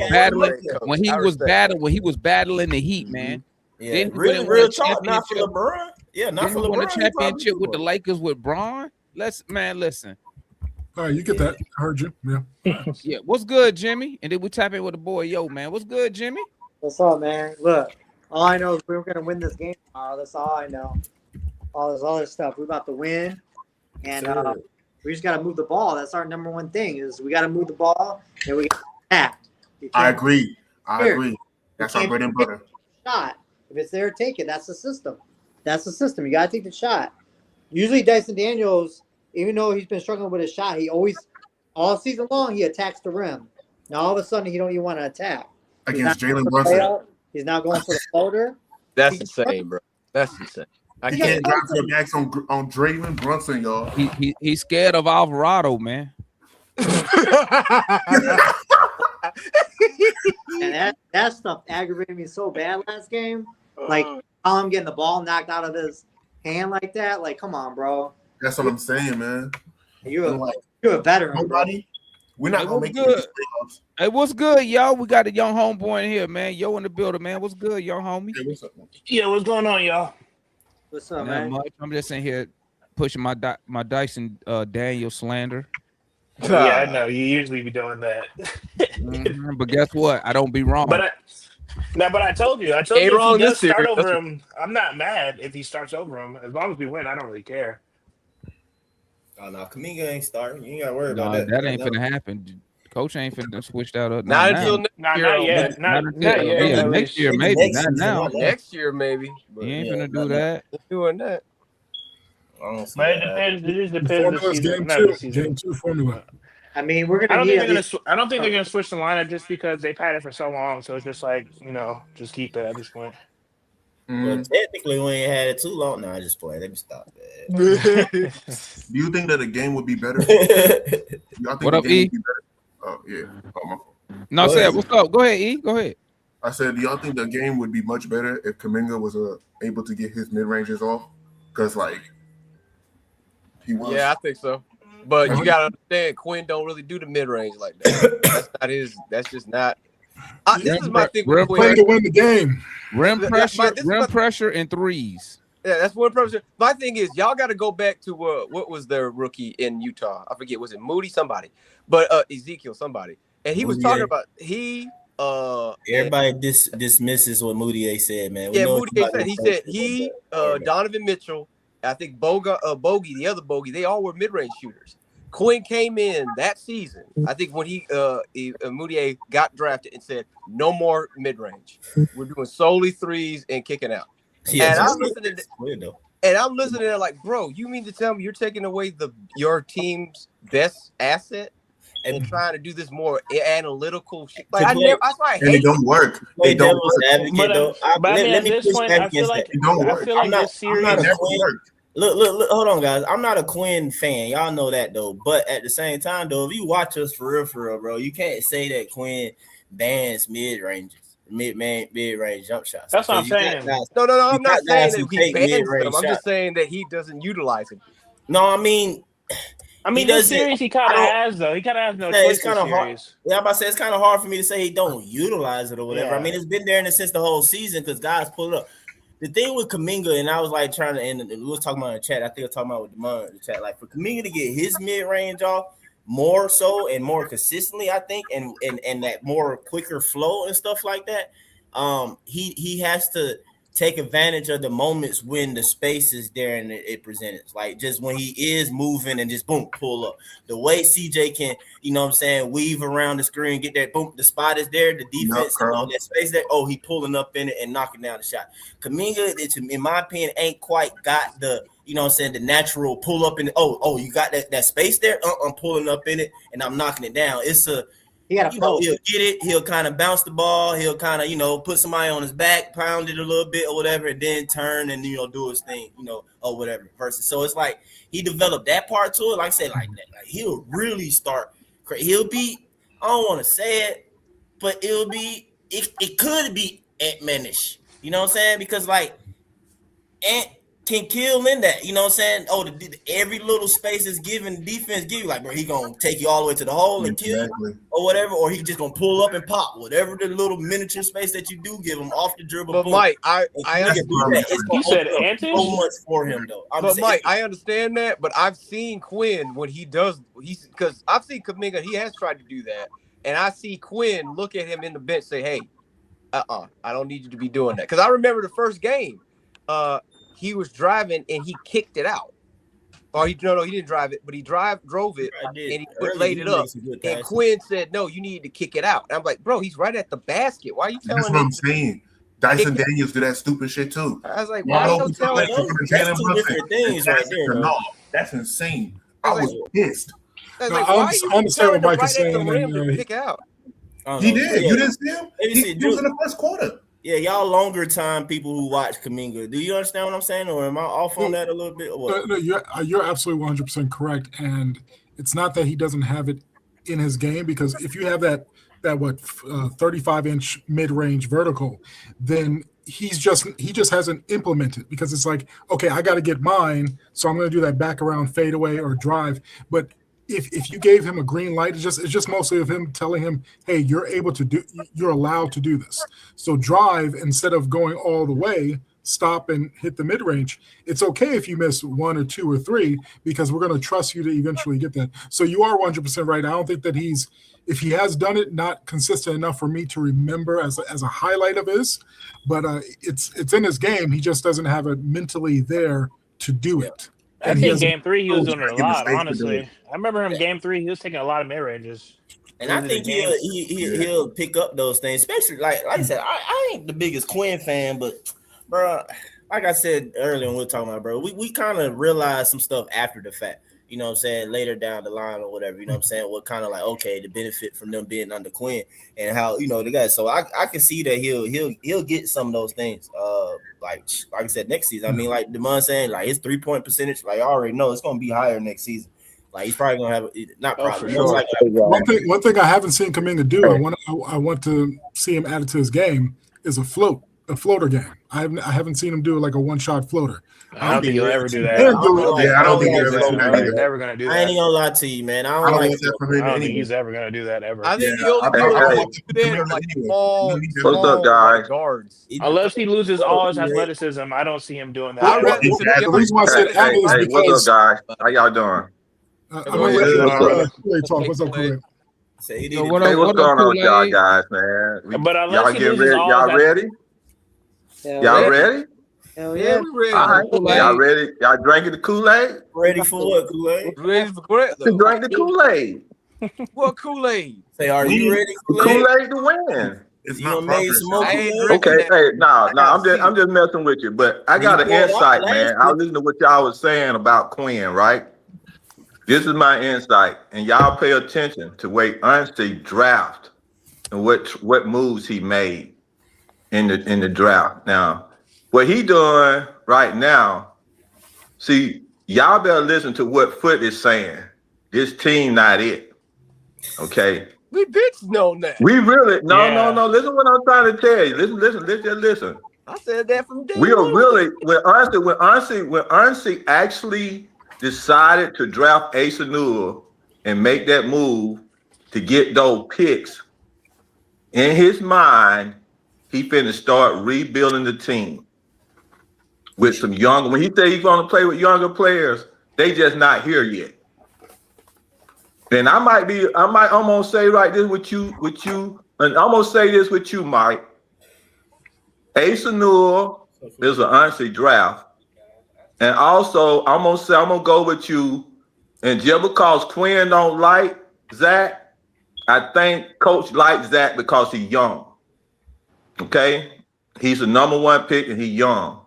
Speaker 3: battling the Heat, man.
Speaker 7: Yeah, real talk. Not for LeBron. Yeah, not for LeBron.
Speaker 3: Won a championship with the Lakers with Bron. Listen.
Speaker 4: All right, you get that. I heard you. Yeah.
Speaker 3: Yeah. What's good, Jimmy? And then we tap in with the boy, yo, man. What's good, Jimmy?
Speaker 9: What's up, man? Look, all I know is we're gonna win this game tomorrow. That's all I know. All this other stuff, we're about to win, and we just gotta move the ball. That's our number one thing. Is we gotta move the ball and we gotta act.
Speaker 8: I agree. That's our bread and butter.
Speaker 9: Shot. If it's there, take it. That's the system. You gotta take the shot. Usually, Dyson Daniels, even though he's been struggling with his shot, he always, all season long, he attacks the rim. Now, all of a sudden, he don't even want to attack.
Speaker 8: Against Jalen Brunson.
Speaker 9: He's now going for the floater.
Speaker 5: That's insane, bro. That's insane.
Speaker 8: I can't drop your backs on Jalen Brunson, y'all.
Speaker 3: He's scared of Alvarado, man.
Speaker 9: And that stuff aggravated me so bad last game. Like, I'm getting the ball knocked out of his hand like that. Like, come on, bro.
Speaker 8: That's what I'm saying, man.
Speaker 9: You're a veteran.
Speaker 8: Nobody. We're not gonna make it.
Speaker 3: Hey, what's good, y'all? We got a young homeboy in here, man. Yo in the building, man. What's good, young homie?
Speaker 8: Hey, what's up, man?
Speaker 6: Yeah, what's going on, y'all?
Speaker 9: What's up, man?
Speaker 3: I'm just in here pushing my Dyson Daniel slander.
Speaker 6: Yeah, I know. You usually be doing that.
Speaker 3: But guess what? I don't be wrong.
Speaker 6: But
Speaker 10: No, but I told you
Speaker 5: Ain't
Speaker 10: if he
Speaker 5: wrong
Speaker 10: does
Speaker 5: this
Speaker 10: start
Speaker 5: series.
Speaker 10: over him, I'm not mad if he starts over him. As long as we win, I don't really care.
Speaker 7: Oh no, Kaminga ain't starting. You ain't gotta worry about
Speaker 3: No,
Speaker 7: that.
Speaker 3: that ain't finna happen. Coach ain't finna switch that up.
Speaker 5: Not
Speaker 3: Not
Speaker 5: until
Speaker 3: now.
Speaker 5: next year.
Speaker 10: Not yet.
Speaker 3: Not
Speaker 10: Not
Speaker 3: until
Speaker 10: yet.
Speaker 3: yeah,
Speaker 10: At
Speaker 3: next
Speaker 10: least.
Speaker 3: year
Speaker 7: Maybe
Speaker 3: maybe.
Speaker 7: next
Speaker 3: Not
Speaker 7: season,
Speaker 3: now.
Speaker 7: not now.
Speaker 5: Next year, maybe. But
Speaker 3: He ain't
Speaker 7: Yeah,
Speaker 3: finna do
Speaker 7: not now.
Speaker 3: that.
Speaker 5: ain't doing that.
Speaker 7: I don't see
Speaker 10: But it
Speaker 7: that happening.
Speaker 10: depends. It just
Speaker 4: The
Speaker 10: depends the
Speaker 4: formula's
Speaker 10: season.
Speaker 4: game
Speaker 10: Not the
Speaker 4: two.
Speaker 10: season.
Speaker 4: Game two formula.
Speaker 9: I mean, we're
Speaker 10: I
Speaker 9: gonna
Speaker 10: don't
Speaker 9: need
Speaker 10: think
Speaker 9: at
Speaker 10: they're
Speaker 9: least.
Speaker 10: gonna. I don't think they're gonna switch the lineup just because they've had it for so long. So it's just like just keep it at this point.
Speaker 7: But technically, we ain't had it too long. No, I just play. Let me stop that.
Speaker 8: Do you think that the game would be better? Y'all think
Speaker 3: What
Speaker 8: the
Speaker 3: up,
Speaker 8: game
Speaker 3: E?
Speaker 8: would be better? Oh yeah. Oh, my fault.
Speaker 3: No,
Speaker 7: Go
Speaker 3: say
Speaker 7: ahead.
Speaker 3: what's up? Go ahead, E. Go ahead.
Speaker 8: I said, do y'all think the game would be much better if Kuminga was able to get his mid ranges off? Because like he was.
Speaker 5: Yeah, I think so. But you gotta understand, Quinn don't really do the mid range like that. That's not his. That's just not. This is my thing with
Speaker 4: Playing
Speaker 5: Quinn.
Speaker 4: to win the game.
Speaker 3: Rim pressure,
Speaker 5: this is
Speaker 3: rim
Speaker 5: my-
Speaker 3: pressure, and threes.
Speaker 5: Yeah, that's one person. My thing is, y'all got to go back to what was their rookie in Utah? I forget. Was it Moody? Somebody, but Ezekiel, somebody. And he was
Speaker 7: Moutier.
Speaker 5: talking about
Speaker 7: Everybody dismisses what Moutier said, man. We
Speaker 5: Yeah,
Speaker 7: know
Speaker 5: Moutier
Speaker 7: it's
Speaker 5: said.
Speaker 7: about
Speaker 5: He
Speaker 7: to-
Speaker 5: said Donovan Mitchell, I think Bogey, the other Bogey, they all were mid range shooters. Quinn came in that season. I think when Moutier got drafted and said no more mid range. We're doing solely threes and kicking out.
Speaker 7: Yeah,
Speaker 5: And I'm
Speaker 7: that's
Speaker 5: listening to,
Speaker 7: weird, though.
Speaker 5: and I'm listening to it like, bro, you mean to tell me you're taking away your team's best asset and trying to do this more analytical shit? Like that's why I
Speaker 8: And
Speaker 5: hate
Speaker 8: it don't work.
Speaker 7: Play
Speaker 8: It don't
Speaker 7: devil's
Speaker 8: work.
Speaker 7: advocate,
Speaker 10: But,
Speaker 7: though.
Speaker 10: but I mean,
Speaker 7: let
Speaker 10: at
Speaker 7: me
Speaker 10: this
Speaker 7: push
Speaker 10: point,
Speaker 7: back
Speaker 10: I feel
Speaker 7: against
Speaker 10: like
Speaker 7: that.
Speaker 8: It don't
Speaker 10: I
Speaker 8: work.
Speaker 10: feel like this
Speaker 7: I'm not
Speaker 10: series.
Speaker 7: a
Speaker 8: Never
Speaker 7: Quinn.
Speaker 8: worked.
Speaker 7: Look, hold on, guys. I'm not a Quinn fan. Y'all know that though. But at the same time, though, if you watch us for real, bro, you can't say that Quinn bans mid range jump shots.
Speaker 10: That's what I'm
Speaker 7: Because you got
Speaker 10: saying.
Speaker 7: guys-
Speaker 5: No, I'm
Speaker 7: you
Speaker 5: not
Speaker 7: got
Speaker 5: saying
Speaker 7: guys who
Speaker 5: that he
Speaker 7: take
Speaker 5: bans
Speaker 7: mid-range
Speaker 5: them. I'm just
Speaker 7: shots.
Speaker 5: saying that he doesn't utilize them.
Speaker 7: No, I mean,
Speaker 10: This
Speaker 7: doesn't-
Speaker 10: series he kind
Speaker 7: I
Speaker 10: of
Speaker 7: don't-
Speaker 10: has though. He kind of has no
Speaker 7: Yeah,
Speaker 10: choice
Speaker 7: it's
Speaker 10: this
Speaker 7: kind of hard.
Speaker 10: series.
Speaker 7: Yeah, I'm about to say it's kind of hard for me to say he don't utilize it or whatever.
Speaker 10: Yeah.
Speaker 7: I mean, it's been there since the whole season because guys pull it up. The thing with Kuminga, and I was like trying to, and we was talking about in the chat. I think I was talking about with Demond in the chat. Like for Kuminga to get his mid range off more so and more consistently, I think, and that more quicker flow and stuff like that. He has to take advantage of the moments when the space is there and it presents. Like just when he is moving and just boom, pull up. The way CJ can, weave around the screen, get that boom, the spot is there, the defense, that space there. Oh, he pulling up in it and knocking down the shot. Kuminga, in my opinion, ain't quite got the, the natural pull up in it. Oh, you got that space there? I'm pulling up in it and I'm knocking it down. It's a he'll get it. He'll kind of bounce the ball. He'll kind of, put somebody on his back, pound it a little bit or whatever, and then turn and, do his thing, or whatever. Versus, so it's like he developed that part to it. Like I said, like that. Like he'll really start. He'll be, I don't want to say it, but it could be Ant-Man-ish. You know what I'm saying? Because like Ant can kill in that, you know what I'm saying? Oh, every little space is given, defense give you, like, bro, he gonna take you all the way to the hole and kill you or whatever, or he just gonna pull up and pop whatever the little miniature space that you do give him off the dribble.
Speaker 5: But
Speaker 7: boom.
Speaker 5: Mike,
Speaker 10: You said Antish?
Speaker 7: So much for him though.
Speaker 5: But Mike, I understand that, but I've seen Quinn when he does, because I've seen Kuminga, he has tried to do that, and I see Quinn look at him in the bench, say, "Hey, I don't need you to be doing that." Because I remember the first game, he was driving and he kicked it out. Or he didn't drive it, but he drove it and he laid it up. And Quinn said, "No, you need to kick it out." And I'm like, bro, he's right at the basket. Why are you telling
Speaker 8: That's
Speaker 5: him?
Speaker 8: what I'm saying. Dyson Daniels do that stupid shit too.
Speaker 5: I was like, why are you telling him?
Speaker 7: That's two different things right there.
Speaker 8: No, that's insane. I was pissed.
Speaker 5: I was like, why are you
Speaker 4: understand what
Speaker 5: telling him
Speaker 4: Mike
Speaker 5: right
Speaker 4: is
Speaker 5: at the
Speaker 4: saying,
Speaker 5: rim
Speaker 4: and,
Speaker 5: to pick out?
Speaker 8: He did.
Speaker 7: Yeah.
Speaker 8: You didn't see him?
Speaker 7: Maybe see,
Speaker 8: He was in the first quarter.
Speaker 7: Yeah, y'all longer time people who watch Kuminga. Do you understand what I'm saying, or am I off on that a little bit? Or what?
Speaker 4: No, you're absolutely 100% correct, and it's not that he doesn't have it in his game, because if you have that 35-inch mid-range vertical, then he just hasn't implemented, because it's like, okay, I got to get mine, so I'm going to do that back around fadeaway or drive, but if you gave him a green light, it's just mostly of him telling him, hey, you're allowed to do this. So drive instead of going all the way, stop and hit the mid-range. It's okay if you miss 1 or 2 or 3 because we're going to trust you to eventually get that. So you are 100% right. I don't think that if he has done it, not consistent enough for me to remember as a highlight of his, but it's in his game. He just doesn't have it mentally there to do it.
Speaker 10: I think game 3 he was doing it a lot. Honestly, I remember him game 3. He was taking a lot of mid ranges.
Speaker 7: And I think he'll pick up those things, especially like I said. I ain't the biggest Quinn fan, but bro, like I said earlier when we were talking about, bro, we kind of realized some stuff after the fact. You know what I'm saying? Later down the line or whatever, you know what I'm saying? What kind of like, okay, the benefit from them being under Quinn and how, you know, the guys. So I can see that he'll get some of those things. Like I said, next season. I mean, like Damon saying, like his 3-point percentage, like I already know it's gonna be higher next season. Like he's probably gonna have not probably.
Speaker 4: Sure.
Speaker 7: Like,
Speaker 4: one thing I haven't seen Kuminga do, I want to see him added to his game is a floater game. I haven't seen him do like a one-shot floater.
Speaker 10: I don't think he'll ever do that.
Speaker 8: I don't think he's
Speaker 10: ever gonna do that.
Speaker 7: I ain't gonna lie to you, man. I don't like
Speaker 10: that from him. I don't think he's ever gonna do that ever.
Speaker 5: I think he'll do it like small.
Speaker 11: What's up, guys?
Speaker 5: Guards.
Speaker 10: Unless he loses all his athleticism, I don't see him doing that.
Speaker 4: The reason why I said added is
Speaker 11: Hey,
Speaker 4: because
Speaker 11: what's up, guys? How y'all doing?
Speaker 4: I'm gonna let talk. What's up, Kool-Aid?
Speaker 11: Hey, what's going on with y'all guys, man?
Speaker 10: But
Speaker 11: Y'all get ready? Y'all ready? Y'all ready?
Speaker 9: Hell yeah,
Speaker 5: we ready.
Speaker 11: All right. Y'all ready? Y'all drinking the Kool-Aid?
Speaker 7: Ready for what, Kool-Aid?
Speaker 5: Ready for correct
Speaker 11: To
Speaker 5: though.
Speaker 11: drink the Kool-Aid.
Speaker 5: What Kool-Aid?
Speaker 7: Say, are you ready,
Speaker 11: Kool-Aid to win.
Speaker 8: It's
Speaker 7: You
Speaker 8: not
Speaker 7: done made
Speaker 8: proper.
Speaker 7: some more
Speaker 5: I ain't
Speaker 7: Kool-Aid?
Speaker 11: Okay, hey, no,
Speaker 5: gotta see.
Speaker 11: I'm just messing with you, but I got an
Speaker 7: You know what?
Speaker 11: insight,
Speaker 7: Last
Speaker 11: man. I was listening to what y'all was saying about Quinn, right? This is my insight, and y'all pay attention to where Ernst draft and what moves he made in the draft. Now, what he doing right now, see, y'all better listen to what Foot is saying. This team not it. Okay.
Speaker 5: We bitch know that.
Speaker 11: We really
Speaker 10: Yeah.
Speaker 11: no. Listen what I'm trying to tell you. Listen.
Speaker 5: I said that from day
Speaker 11: We are
Speaker 5: one.
Speaker 11: really when Ernst actually decided to draft Asa Newell and make that move to get those picks. In his mind, he finna start rebuilding the team with some younger. When he say he's gonna play with younger players, they just not here yet. And I might almost say right this with you, and I'm gonna say this with you, Mike. Asa Newell is an Ernst draft. And also, I'm gonna go with you. And just because Quinn don't like Zach, I think Coach likes Zach because he's young. Okay, he's the number 1 pick and he's young.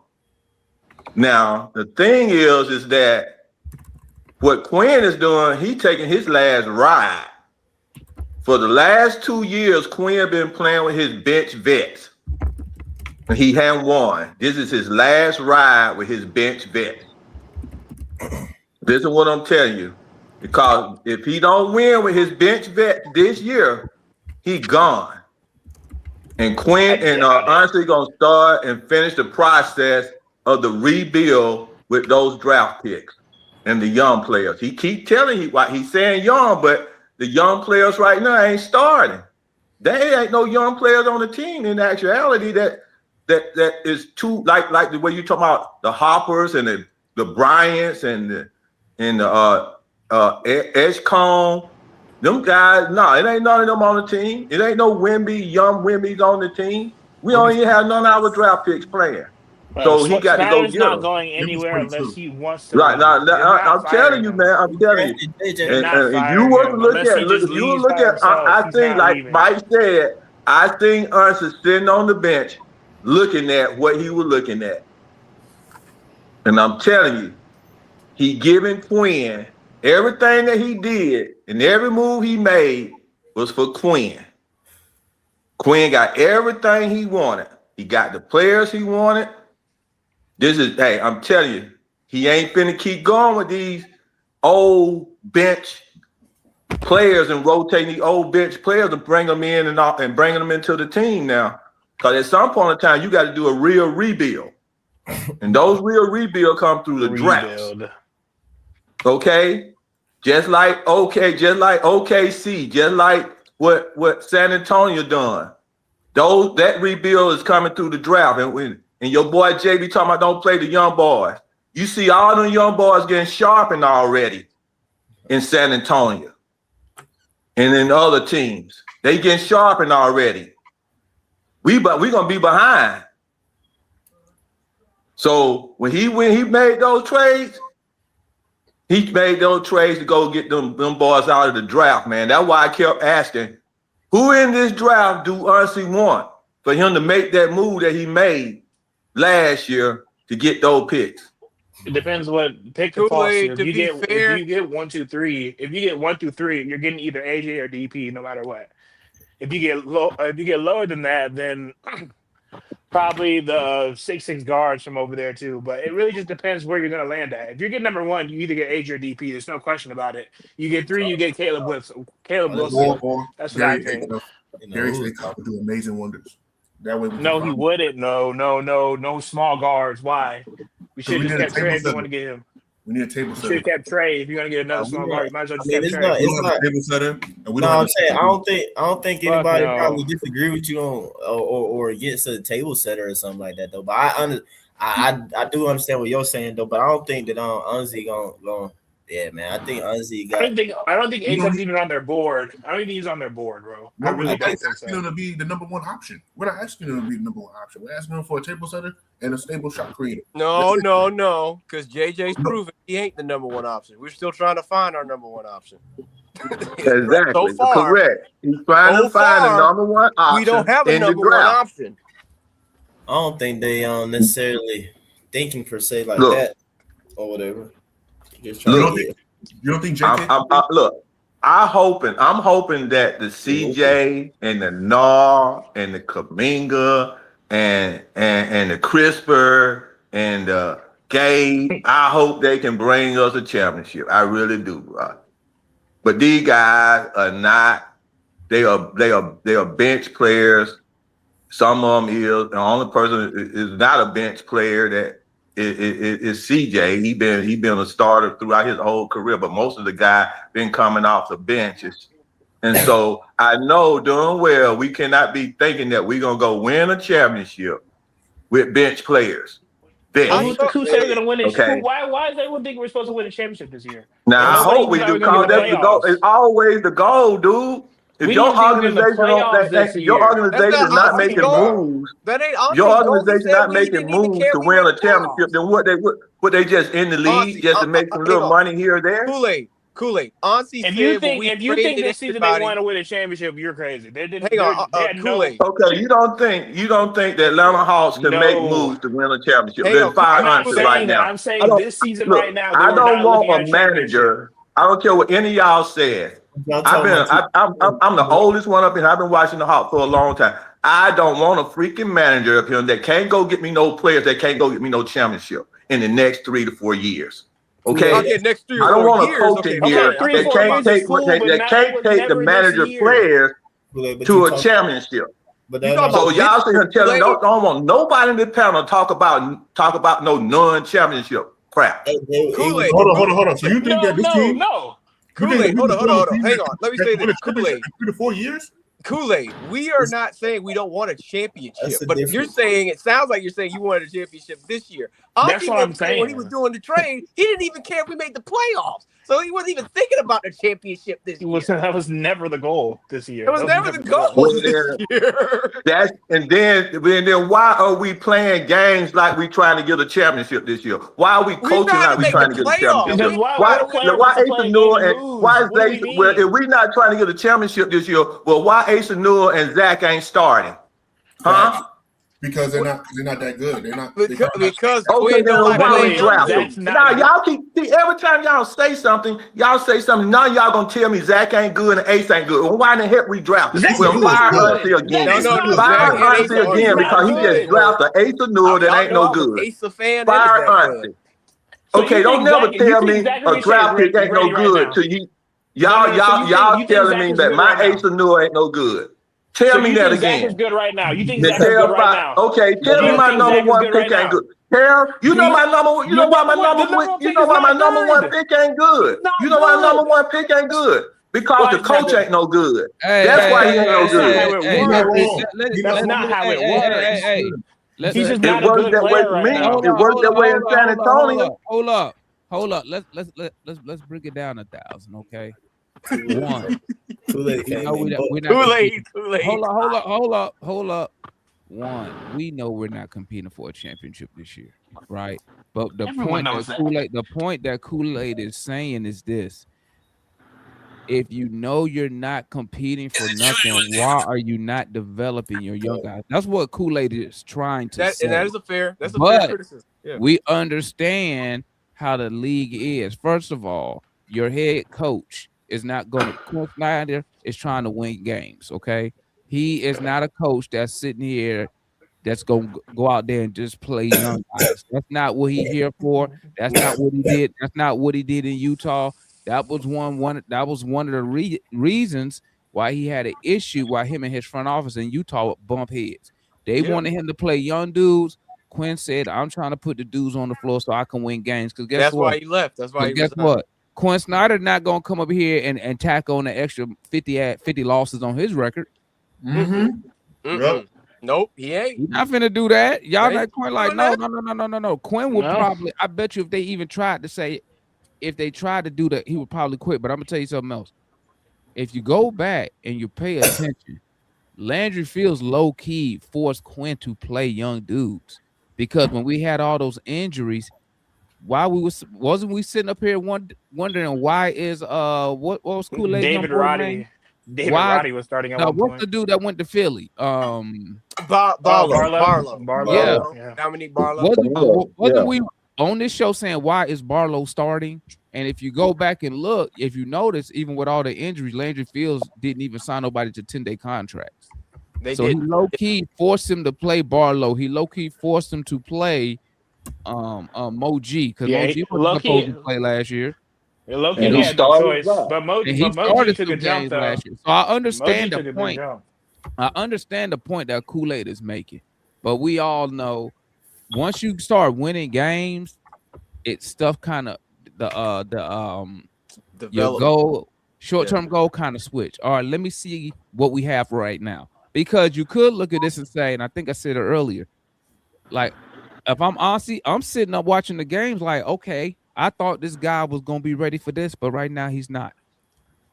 Speaker 11: Now the thing is that what Quinn is doing, he taking his last ride. For the last 2 years, Quinn been playing with his bench vets. And he hadn't won. This is his last ride with his bench vets. This is what I'm telling you. Because if he don't win with his bench vets this year, he gone. And Quinn and honestly gonna start and finish the process of the rebuild with those draft picks and the young players. He keep telling you why he's saying young, but the young players right now ain't starting. There ain't no young players on the team in actuality that is too like the way you talk about the Hoppers and the Bryants and the Edgecombe. Them guys, no, it ain't none of them on the team. It ain't no young Wimby's on the team. We don't even have none of our draft picks playing. So he got to go
Speaker 10: Snyder's
Speaker 11: get
Speaker 10: not
Speaker 11: them.
Speaker 10: going anywhere unless he wants to.
Speaker 11: Right now, I'm telling you, man. I'm telling you. And if you were to look at, I think, like Mike said, I think Ernst is sitting on the bench, looking at what he was looking at, and I'm telling you, he giving Quinn everything that he did and every move he made was for Quinn. Quinn got everything he wanted. He got the players he wanted. Hey, I'm telling you, he ain't finna keep going with these old bench players and rotating the old bench players and bring them in and bringing them into the team now. Because at some point in time, you got to do a real rebuild. And those real rebuild come through the drafts. Okay? Just like OKC, just like what San Antonio done. That rebuild is coming through the draft. And and your boy JB talking about don't play the young boys. You see all them young boys getting sharpened already in San Antonio and in other teams. They getting sharpened already. We gonna be behind. So when he made those trades, he made those trades to go get them boys out of the draft, man. That's why I kept asking, who in this draft do honestly want for him to make that move that he made last year to get those picks?
Speaker 10: It depends what pick the falls to. If you get 1, 2, 3, if you get 1 through 3, you're getting either AJ or DP, no matter what. If you get lower than that, then probably the 6'6" guards from over there too. But it really just depends where you're gonna land at. If you get number 1, you either get AJ or DP. There's no question about it. You get 3, you get Caleb Wilson. That's what I think.
Speaker 8: Gary Staycock would do amazing wonders. That way,
Speaker 10: no, he wouldn't. No small guards. Why? We should have just kept Trey if you want to get him.
Speaker 8: We need a table setter.
Speaker 10: Should have kept Trey if you're gonna get another small guard. You might as well just kept Trey.
Speaker 8: Table setter.
Speaker 7: I'm saying I don't think anybody probably disagree with you on or gets a table setter or something like that though. But I do understand what you're saying though. But I don't think that Unzi gonna. Yeah, man. I think Unzi got.
Speaker 10: I don't think Atom's even on their board. I don't even think he's on their board, bro. I really don't think so.
Speaker 8: Asking him to be the number 1 option. We're not asking him to be the number 1 option. We're asking him for a table setter and a stable shot creator.
Speaker 5: No. Because JJ's proven he ain't the number 1 option. We're still trying to find our number 1 option.
Speaker 11: Exactly.
Speaker 5: So far,
Speaker 11: correct. He's trying to find the number 1 option.
Speaker 5: We don't have a number 1 option.
Speaker 7: I don't think they necessarily thinking per se like that or whatever.
Speaker 8: You don't think JK?
Speaker 11: Look, I'm hoping that the CJ and the Nar and the Kaminga and the CRISPR and the Gabe, I hope they can bring us a championship. I really do, bro. But these guys are not. They are bench players. Some of them is. The only person is not a bench player that is CJ. He been a starter throughout his whole career, but most of the guys been coming off the benches. And so I know doing well, we cannot be thinking that we're gonna go win a championship with bench players.
Speaker 10: Who said we're gonna win it? Okay. Why is everyone think we're supposed to win a championship this year?
Speaker 11: Now I hope we do, because that's the goal. It's always the goal, dude. If your organization is not making moves, your organization not making moves to win a championship, then what they just in the league just to make some little money here or there?
Speaker 5: Kool-Aid.
Speaker 10: If you think this season they want to win a championship, you're crazy.
Speaker 5: Kool-Aid.
Speaker 11: Okay, you don't think that Atlanta Hawks can make moves to win a championship? They're 500 right now.
Speaker 10: I'm saying this season right now.
Speaker 11: I don't want a manager. I don't care what any of y'all said. I'm the oldest one up here. I've been watching the Hawks for a long time. I don't want a freaking manager up here that can't go get me no players, that can't go get me no championship in the next 3 to 4 years. Okay, I don't want a coach in here that can't take the manager players to a championship. So y'all sit here telling don't want nobody in the panel talk about no non-championship crap.
Speaker 8: Hold on. So you think that this team?
Speaker 5: No. Kool-Aid, hold on. Hang on. Let me say this. Kool-Aid.
Speaker 8: 3 to 4 years?
Speaker 5: Kool-Aid, we are not saying we don't want a championship, but you're saying, it sounds like you're saying you wanted a championship this year.
Speaker 10: That's what I'm saying.
Speaker 5: When he was doing the trade, he didn't even care if we made the playoffs. So he wasn't even thinking about the championship this year.
Speaker 10: That was never the goal this year.
Speaker 5: It was never the goal this year.
Speaker 11: And then why are we playing games like we trying to get a championship this year? Why are we coaching like we trying to get a championship? Why Asa Newell and why is they? Well, if we not trying to get a championship this year, well, why Asa Newell and Zach ain't starting? Huh?
Speaker 8: Because they're not that good. They're not
Speaker 5: because
Speaker 11: okay, then why we draft them? Now y'all see every time y'all say something. Now y'all gonna tell me Zach ain't good and Ace ain't good. Well, why in the heck we draft him? We'll fire Unsi again. Fire Unsi again because he just drafted Asa Newell that ain't no good. Fire Unsi. Okay, don't never tell me a draft pick ain't no good till you. Y'all telling me that my Asa Newell ain't no good. Tell me that again.
Speaker 10: Zach is good right now. You think Zach is good right now?
Speaker 11: Okay, tell me my number 1 pick ain't good. Tell you know my number. You know why my number 1 pick ain't good. You know why my number 1 pick ain't good. Because the coach ain't no good. That's why he ain't no good.
Speaker 10: That's not how it works. He's just not a good player right now.
Speaker 11: It worked that way in San Antonio.
Speaker 3: Hold up. Let's break it down 1,000, okay? One.
Speaker 7: Too late.
Speaker 10: Too late.
Speaker 3: Hold up. One, we know we're not competing for a championship this year, right? But the point that Kool-Aid is saying is this: if you know you're not competing for nothing, why are you not developing your young guys? That's what Kool-Aid is trying to say.
Speaker 5: And that is a fair criticism. Yeah.
Speaker 3: We understand how the league is. First of all, your head coach is not going to. Quinn Snyder is trying to win games. Okay, he is not a coach that's sitting here that's going to go out there and just play young guys. That's not what he's here for. That's not what he did. That's not what he did in Utah. That was one. That was one of the reasons why he had an issue. Why him and his front office in Utah bump heads. They wanted him to play young dudes. Quinn said, "I'm trying to put the dudes on the floor so I can win games." Because
Speaker 5: that's why he left. That's why.
Speaker 3: Guess what? Quinn Snyder not gonna come up here and tack on the extra 50 losses on his record.
Speaker 5: Yep. Nope, he ain't.
Speaker 3: He's not finna do that. Y'all not Quinn like no. Quinn would probably. I bet you if they even tried to say, if they tried to do that, he would probably quit. But I'm gonna tell you something else. If you go back and you pay attention, Landry Fields low key forced Quinn to play young dudes because when we had all those injuries. Why wasn't we sitting up here wondering why is what was Kool-Aid?
Speaker 10: David Roddy. Roddy was starting at one point.
Speaker 3: What's the dude that went to Philly?
Speaker 5: Barlow.
Speaker 3: Yeah.
Speaker 5: Dominique Barlow.
Speaker 3: Wasn't we on this show saying why is Barlow starting? And if you go back and look, if you notice, even with all the injuries, Landry Fields didn't even sign nobody to 10-day contracts. He low-key forced him to play Barlow. He low-key forced him to play Moji, because Moji was supposed to play last year.
Speaker 10: Low-key had no choice, but Moji took a jump
Speaker 3: last year. So I understand the point. I understand the point that Kool-Aid is making, but we all know once you start winning games, it's stuff kind of your goal, short-term goal kind of switch. All right, let me see what we have right now, because you could look at this and say, and I think I said it earlier, like. If I'm honestly, I'm sitting up watching the games like, okay, I thought this guy was going to be ready for this, but right now he's not.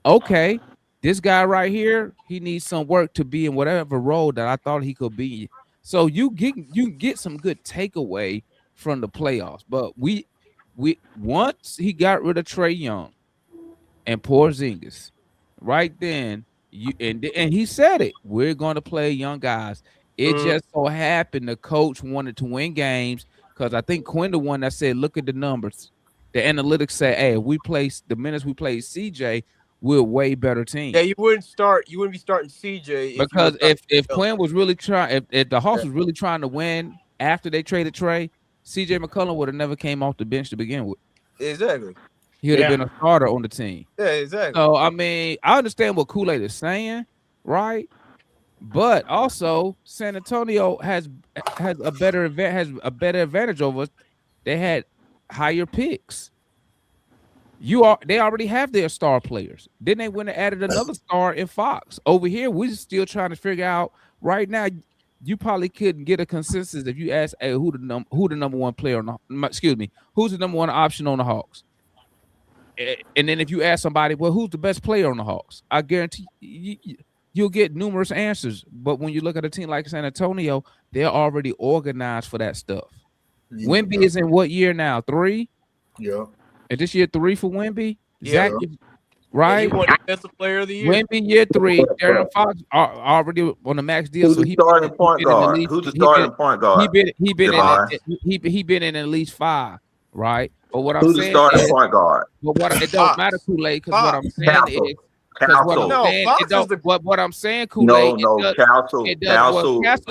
Speaker 3: Okay, this guy right here, he needs some work to be in whatever role that I thought he could be. So you get some good takeaway from the playoffs. But we once he got rid of Trae Young and Porzingis, right then, and he said it, we're going to play young guys. It just so happened the coach wanted to win games because I think Quinn the one that said, look at the numbers. The analytics say, hey, the minutes we played CJ, we're a way better team.
Speaker 5: Yeah, you wouldn't be starting CJ
Speaker 3: because if Quinn was really trying, if the Hawks was really trying to win after they traded Trae, CJ McCollum would have never came off the bench to begin with.
Speaker 5: Exactly.
Speaker 3: He would have been a starter on the team.
Speaker 5: Yeah, exactly.
Speaker 3: So I mean, I understand what Kool-Aid is saying, right? But also, San Antonio has a better advantage over us. They had higher picks. They already have their star players. Then they went and added another star in Fox. Over here, we're still trying to figure out right now. You probably couldn't get a consensus if you ask, hey, who the number one player on who's the number one option on the Hawks? And then if you ask somebody, well, who's the best player on the Hawks? I guarantee you'll get numerous answers. But when you look at a team like San Antonio, they're already organized for that stuff. Yeah. Wemby is in what year now? 3?
Speaker 8: Yeah.
Speaker 3: And this year 3 for Wemby? Yeah. Zach, right?
Speaker 5: He won Defensive Player of the Year.
Speaker 3: Wemby year 3. Darren Fox already on the max deal.
Speaker 11: Who's the starting point guard? Who's the starting point guard?
Speaker 3: He been in at least 5, right? But what I'm saying
Speaker 11: is, the starting point guard?
Speaker 3: But it don't matter, Kool-Aid, because what I'm saying is. What I'm saying, Kool-Aid.
Speaker 11: Council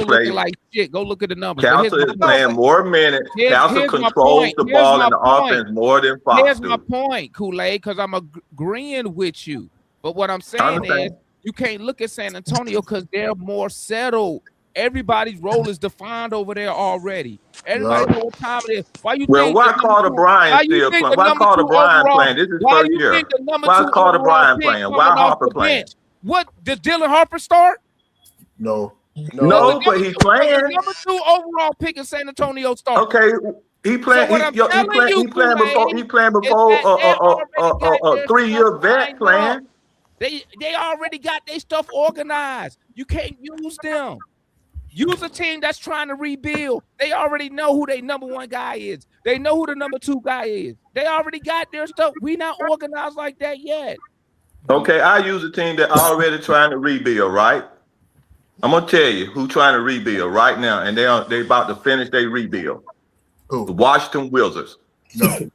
Speaker 3: looking like shit. Go look at the numbers.
Speaker 11: Council is playing more minutes. Council controls the ball in the offense more than Fox.
Speaker 3: Here's my point, Kool-Aid, because I'm agreeing with you. But what I'm saying is, you can't look at San Antonio because they're more settled. Everybody's role is defined over there already. Everybody knows what time it is. Why you think
Speaker 11: why Carter Bryant still playing? Why Carter Bryant playing? This is first year. Why Carter Bryant playing? Why Harper playing?
Speaker 3: What, does Dylan Harper start?
Speaker 8: No.
Speaker 11: No, but he's playing.
Speaker 3: Number 2 overall pick in San Antonio Star.
Speaker 11: Okay, he playing.
Speaker 3: So
Speaker 11: He playing before a 3-year vet plan.
Speaker 3: They already got their stuff organized. You can't use them. Use a team that's trying to rebuild. They already know who their number 1 guy is. They know who the number 2 guy is. They already got their stuff. We not organized like that yet.
Speaker 11: Okay, I use a team that already trying to rebuild, right? I'm gonna tell you who trying to rebuild right now, and they about to finish their rebuild.
Speaker 8: Who?
Speaker 11: The Washington Wizards.
Speaker 8: No.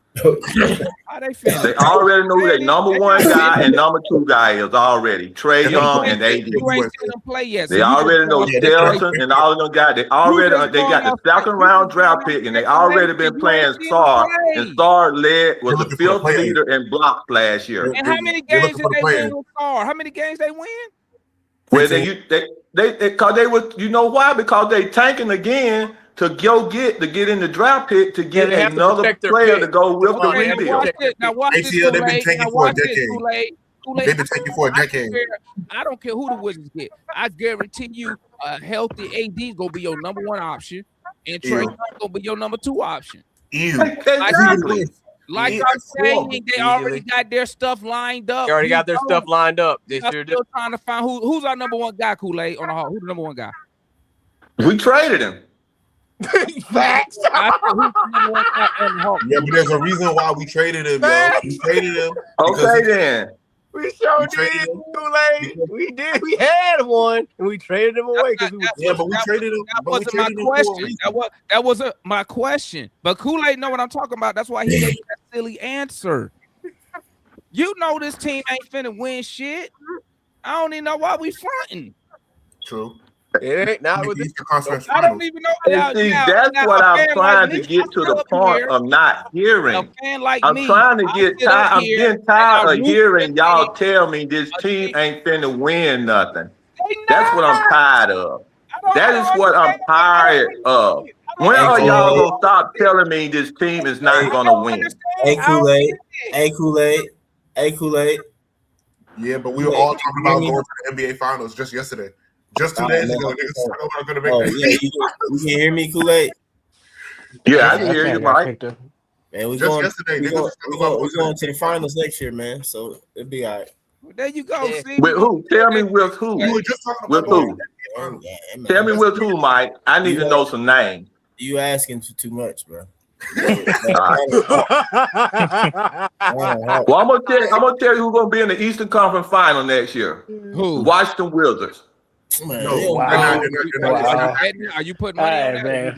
Speaker 3: How they finish?
Speaker 11: They already know who their number 1 guy and number 2 guy is already. Trae Young and AD.
Speaker 3: You ain't seen them play yet.
Speaker 11: They already know Stelton and all of them guys. They got the 2nd round draft pick, and they already been playing Star. And Star was the 5th leader in blocks last year.
Speaker 3: And how many games did they win with Star? How many games they win?
Speaker 11: Well, because they was, you know why? Because they tanking again to get in the draft pick to get another player to go with the rebuild.
Speaker 3: Now watch this.
Speaker 8: ATL, they've been tanking for a decade.
Speaker 3: Kool-Aid.
Speaker 8: They've been taking for a decade.
Speaker 3: I don't care who the Wizards get. I guarantee you a healthy AD is going to be your number 1 option, and Trae Young going to be your number 2 option. Like I'm saying, they already got their stuff lined up.
Speaker 5: They already got their stuff lined up. They
Speaker 3: I'm still trying to find who's our number 1 guy, Kool-Aid, on the Hawks. Who's the number 1 guy?
Speaker 11: We traded him.
Speaker 5: Facts.
Speaker 8: Yeah, but there's a reason why we traded him, yo. We traded him.
Speaker 11: Okay, then.
Speaker 5: We sure did, Kool-Aid. We did. We had one, and we traded him away because
Speaker 8: we traded him.
Speaker 3: That wasn't my question. That wasn't my question. But Kool-Aid know what I'm talking about. That's why he gave that silly answer. You know this team ain't finna win shit. I don't even know why we fronting.
Speaker 8: True.
Speaker 5: It ain't not with this.
Speaker 3: I don't even know.
Speaker 11: That's what I'm trying to get to the point of not hearing. I'm trying to get tired. I'm getting tired of hearing y'all tell me this team ain't finna win nothing. That's what I'm tired of. That is what I'm tired of. When are y'all gonna stop telling me this team is not gonna win?
Speaker 7: Hey Kool-Aid. Hey Kool-Aid. Hey Kool-Aid.
Speaker 8: Yeah, but we were all talking about going to the NBA Finals just yesterday. Just 2 days ago, niggas said nobody gonna make it.
Speaker 7: You can hear me, Kool-Aid?
Speaker 11: Yeah, I can hear you, Mike.
Speaker 7: Man, we're
Speaker 8: Just
Speaker 7: going
Speaker 8: yesterday,
Speaker 7: to the finals next year, man. So it'll be all right.
Speaker 3: There you go. See?
Speaker 11: With who? Tell me with who?
Speaker 8: You were just talking
Speaker 11: with
Speaker 8: about
Speaker 11: who? Tell me with who, Mike. I need to know some names.
Speaker 7: You asking for too much, bro.
Speaker 11: Well, I'm gonna tell you who's gonna be in the Eastern Conference Final next year.
Speaker 3: Who?
Speaker 11: Washington Wizards.
Speaker 3: Are you putting money on that?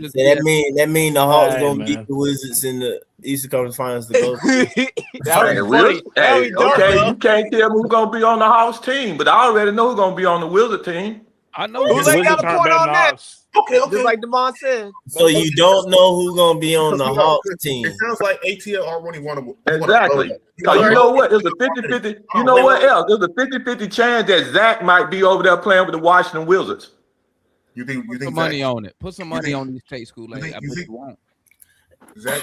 Speaker 7: That mean the Hawks gonna beat the Wizards in the Eastern Conference Finals to go.
Speaker 11: Okay, you can't tell me who's gonna be on the Hawks team, but I already know who's gonna be on the Wizard team.
Speaker 3: I know
Speaker 5: who's they got a point on that.
Speaker 8: Okay.
Speaker 5: Just like Demond said.
Speaker 7: So you don't know who's gonna be on the Hawks team.
Speaker 8: It sounds like ATL already won.
Speaker 11: Exactly. Because you know what? There's a 50-50. You know what else? There's a 50-50 chance that Zach might be over there playing with the Washington Wizards.
Speaker 8: You think
Speaker 3: some money on it? Put some money on these takes, Kool-Aid. I bet you won't.
Speaker 8: Zach,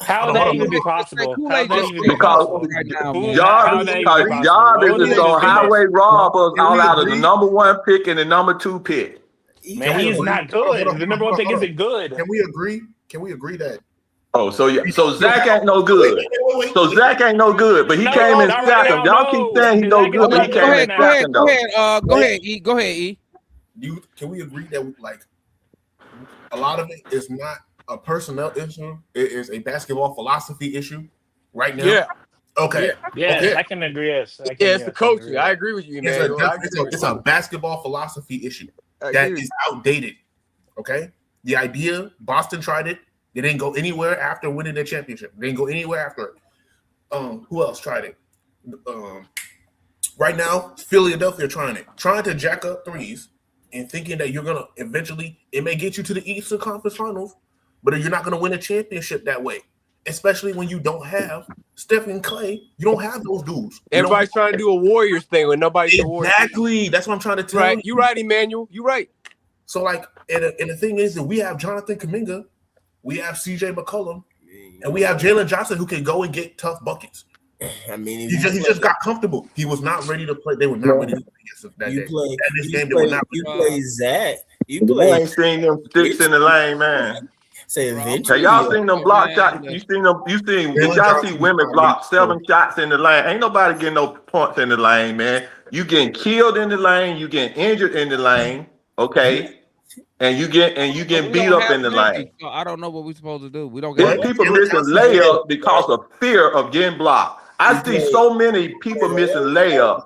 Speaker 10: how would that even be possible?
Speaker 11: Because y'all is on highway rob us all out of the number 1 pick and the number 2 pick.
Speaker 10: Man, he's not good. The number 1 pick isn't good.
Speaker 8: Can we agree? That?
Speaker 11: Oh, so Zach ain't no good. So Zach ain't no good, but he came in second. Y'all keep saying he's no good, but he came in second though.
Speaker 3: Go ahead, E. Go ahead, E.
Speaker 8: Can we agree that like a lot of it is not a personnel issue? It is a basketball philosophy issue right now.
Speaker 5: Yeah.
Speaker 8: Okay.
Speaker 10: Yeah,
Speaker 8: okay.
Speaker 10: I can agree. Yes.
Speaker 5: It's the coaching. I agree with you, man.
Speaker 8: It's a basketball philosophy issue that is outdated. Okay. The idea, Boston tried it. They didn't go anywhere after winning the championship. They didn't go anywhere after it. Who else tried it? Right now, Philadelphia trying to jack up threes and thinking that you're gonna eventually, it may get you to the Eastern Conference Finals, but you're not gonna win a championship that way. Especially when you don't have Stephen Clay, you don't have those dudes.
Speaker 5: Everybody's trying to do a Warriors thing when nobody's
Speaker 8: exactly. That's what I'm trying to tell you.
Speaker 5: You're right, Emmanuel. You're right.
Speaker 8: So like, and the thing is that we have Jonathan Kuminga, we have CJ McCollum, and we have Jalen Johnson who can go and get tough buckets.
Speaker 7: I mean,
Speaker 8: he just got comfortable. He was not ready to play. They were not ready to play against that day.
Speaker 7: You play Zach. You
Speaker 11: I
Speaker 7: play.
Speaker 11: ain't seen them sticks in the lane, man.
Speaker 7: Say eventually.
Speaker 11: Hey, y'all seen them block shots? You seen them? Did y'all see women block 7 shots in the lane? Ain't nobody getting no points in the lane, man. You getting killed in the lane. You getting injured in the lane. Okay. And you get beat up in the lane.
Speaker 3: So I don't know what we're supposed to do. We don't
Speaker 11: There's
Speaker 3: get
Speaker 11: people missing layups because of fear of getting blocked. I see so many people missing layups.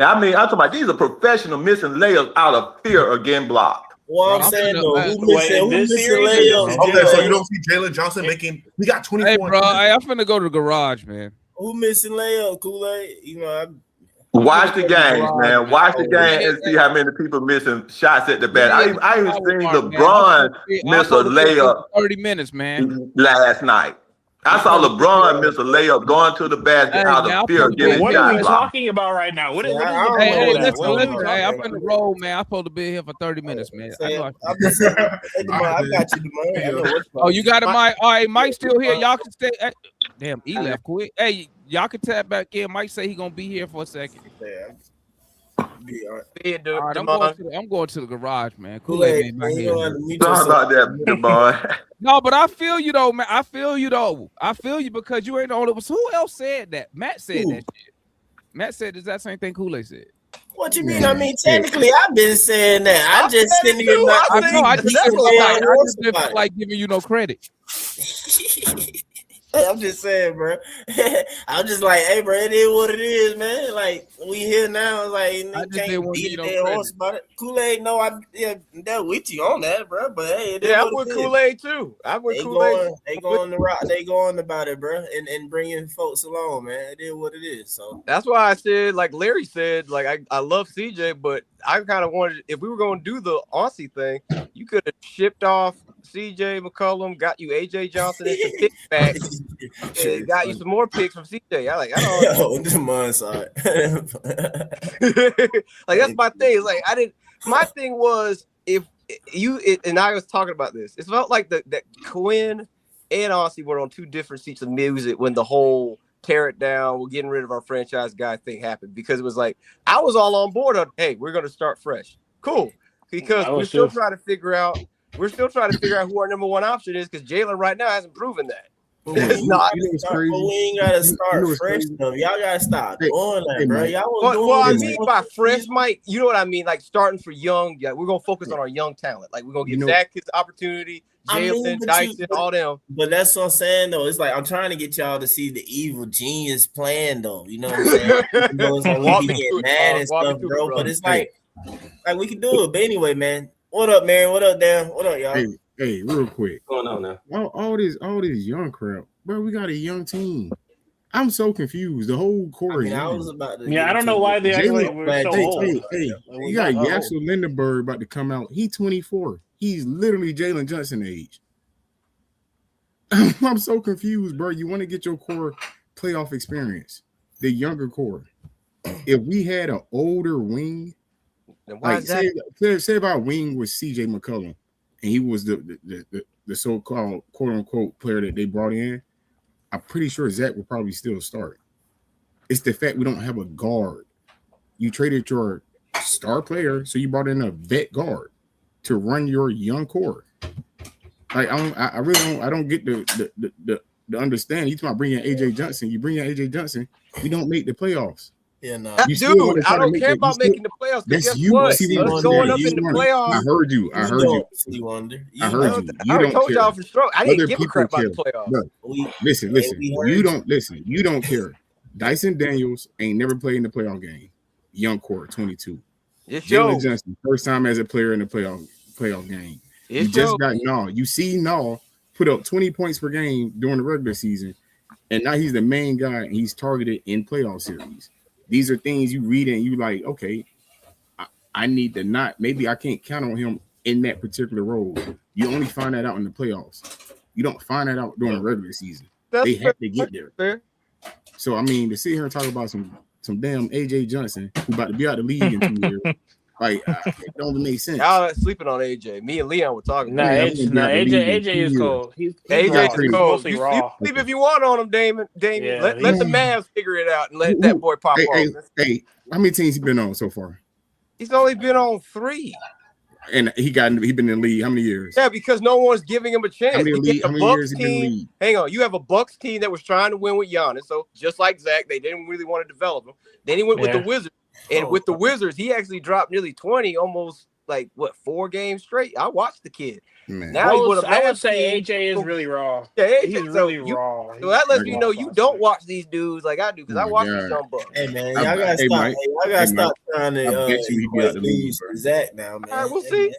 Speaker 11: I mean, I'm talking about these are professionals missing layups out of fear of getting blocked.
Speaker 7: Well, I'm saying though, who missing layups?
Speaker 8: Okay, so you don't see Jalen Johnson making? He got 24.
Speaker 3: Hey, bro, I'm finna go to the garage, man.
Speaker 7: Who missing layup? Kool-Aid, you know.
Speaker 11: Watch the games, man. Watch the game and see how many people missing shots at the bat. I even seen LeBron miss a layup
Speaker 3: 30 minutes, man.
Speaker 11: Last night. I saw LeBron miss a layup going to the basket out of fear of getting
Speaker 10: What
Speaker 11: shot.
Speaker 10: are we talking about right now? What is
Speaker 3: Hey, I'm finna roll, man. I'm supposed to be here for 30 minutes, man.
Speaker 7: I got you, man.
Speaker 3: Oh, you got it, Mike. All right, Mike's still here. Y'all can stay. Damn, he left quick. Hey, y'all can tap back in. Mike say he gonna be here for a second. All right, I'm going to the garage, man. Kool-Aid ain't back here.
Speaker 11: Sorry about that, boy.
Speaker 3: No, but I feel you though, man. I feel you because you ain't the only one. Who else said that? Matt said that shit. Matt said the exact same thing Kool-Aid said.
Speaker 7: What you mean? I mean, technically, I've been saying that. I just sitting here.
Speaker 3: I just didn't feel like giving you no credit.
Speaker 7: I'm just saying, bro. I'm just like, hey, bro, it is what it is, man. Like, we here now. Like, you can't beat a damn horse about it. Kool-Aid, no, I'm with you on that, bro. But hey,
Speaker 5: I'm with Kool-Aid too. I'm with Kool-Aid.
Speaker 7: They going the rock. They going about it, bro, and bringing folks along, man. It is what it is. So
Speaker 5: that's why I said, like Larry said, like I love CJ, but I kind of wanted, if we were going to do the Aussie thing, you could have shipped off CJ McCollum, got you AJ Johnson and some picks back, and got you some more picks from CJ. I like that's my thing. It's like my thing was and I was talking about this. It felt like that Quinn and Aussie were on 2 different seats of music when the whole tear it down, we're getting rid of our franchise guy thing happened, because it was like I was all on board on, hey, we're gonna start fresh. Cool. Because we're still trying to figure out who our number 1 option is, because Jalen right now hasn't proven that. It's not.
Speaker 7: We ain't gotta start fresh though. Y'all gotta stop doing that, bro. Y'all
Speaker 5: I mean by fresh, Mike, you know what I mean? Like starting for young. Yeah, we're gonna focus on our young talent. Like we're gonna give Zach his opportunity, Jalen, Dyson, all them.
Speaker 7: But that's what I'm saying though. It's like I'm trying to get y'all to see the evil genius plan though. You know what I'm saying? We get mad and stuff, bro. But it's like we can do it. But anyway, man. What up, man? What up, Dan? What up, y'all?
Speaker 12: Hey, real quick.
Speaker 7: What's going on now?
Speaker 12: All this young crap, bro. We got a young team. I'm so confused. The whole core.
Speaker 10: I don't know why they actually were so old.
Speaker 12: Hey, you got Yaxel Lindenberg about to come out. He's 24. He's literally Jalen Johnson age. I'm so confused, bro. You want to get your core playoff experience, the younger core. If we had an older wing, like say if our wing was CJ McCollum, and he was the so-called quote-unquote player that they brought in, I'm pretty sure Zach will probably still start. It's the fact we don't have a guard. You traded your star player, so you brought in a vet guard to run your young core. Like I really don't get the understanding. You talking about bringing AJ Johnson? You bring in AJ Johnson, we don't make the playoffs.
Speaker 7: Yeah, no.
Speaker 5: Dude, I don't care about making the playoffs. That's you. Us going up in the playoffs.
Speaker 12: I heard you. I heard you.
Speaker 5: I told y'all for sure. I didn't give a crap about the playoffs.
Speaker 12: Look, listen. You don't listen. You don't care. Dyson Daniels ain't never played in the playoff game. Young core, 22. Jalen Johnson, first time as a player in the playoff game. You just got Nall. You see Nall put up 20 points per game during the regular season, and now he's the main guy and he's targeted in playoff series. These are things you read and you like, okay, I need to not, maybe I can't count on him in that particular role. You only find that out in the playoffs. You don't find that out during the regular season. They have to get there. So, I mean, to sit here and talk about some damn AJ Johnson who about to be out of the league in 2 years, Like it don't make sense.
Speaker 5: Y'all sleeping on AJ. Me and Leon were talking.
Speaker 10: Nah, AJ is cold. He's
Speaker 5: AJ is cold.
Speaker 10: mostly raw.
Speaker 5: You sleep if you want on him, Damon.
Speaker 10: Yeah,
Speaker 5: let the Mavs figure it out and let that boy pop off.
Speaker 12: Hey, how many teams he been on so far?
Speaker 5: He's only been on 3.
Speaker 12: And he been in the league how many years?
Speaker 5: Yeah, because no one's giving him a chance.
Speaker 12: How many years he been in the league?
Speaker 5: Hang on, you have a Bucks team that was trying to win with Giannis. So just like Zach, they didn't really want to develop him. Then he went with the Wizards. And with the Wizards, he actually dropped nearly 20, almost like 4 games straight. I watched the kid.
Speaker 12: Man.
Speaker 5: Now
Speaker 10: I would say AJ is really raw.
Speaker 5: Yeah,
Speaker 10: he's really raw.
Speaker 5: So that lets me know you don't watch these dudes like I do, because I watch these young bucks.
Speaker 7: Hey man, y'all gotta stop. Y'all gotta stop trying to lose Zach now, man.
Speaker 5: All right, we'll see.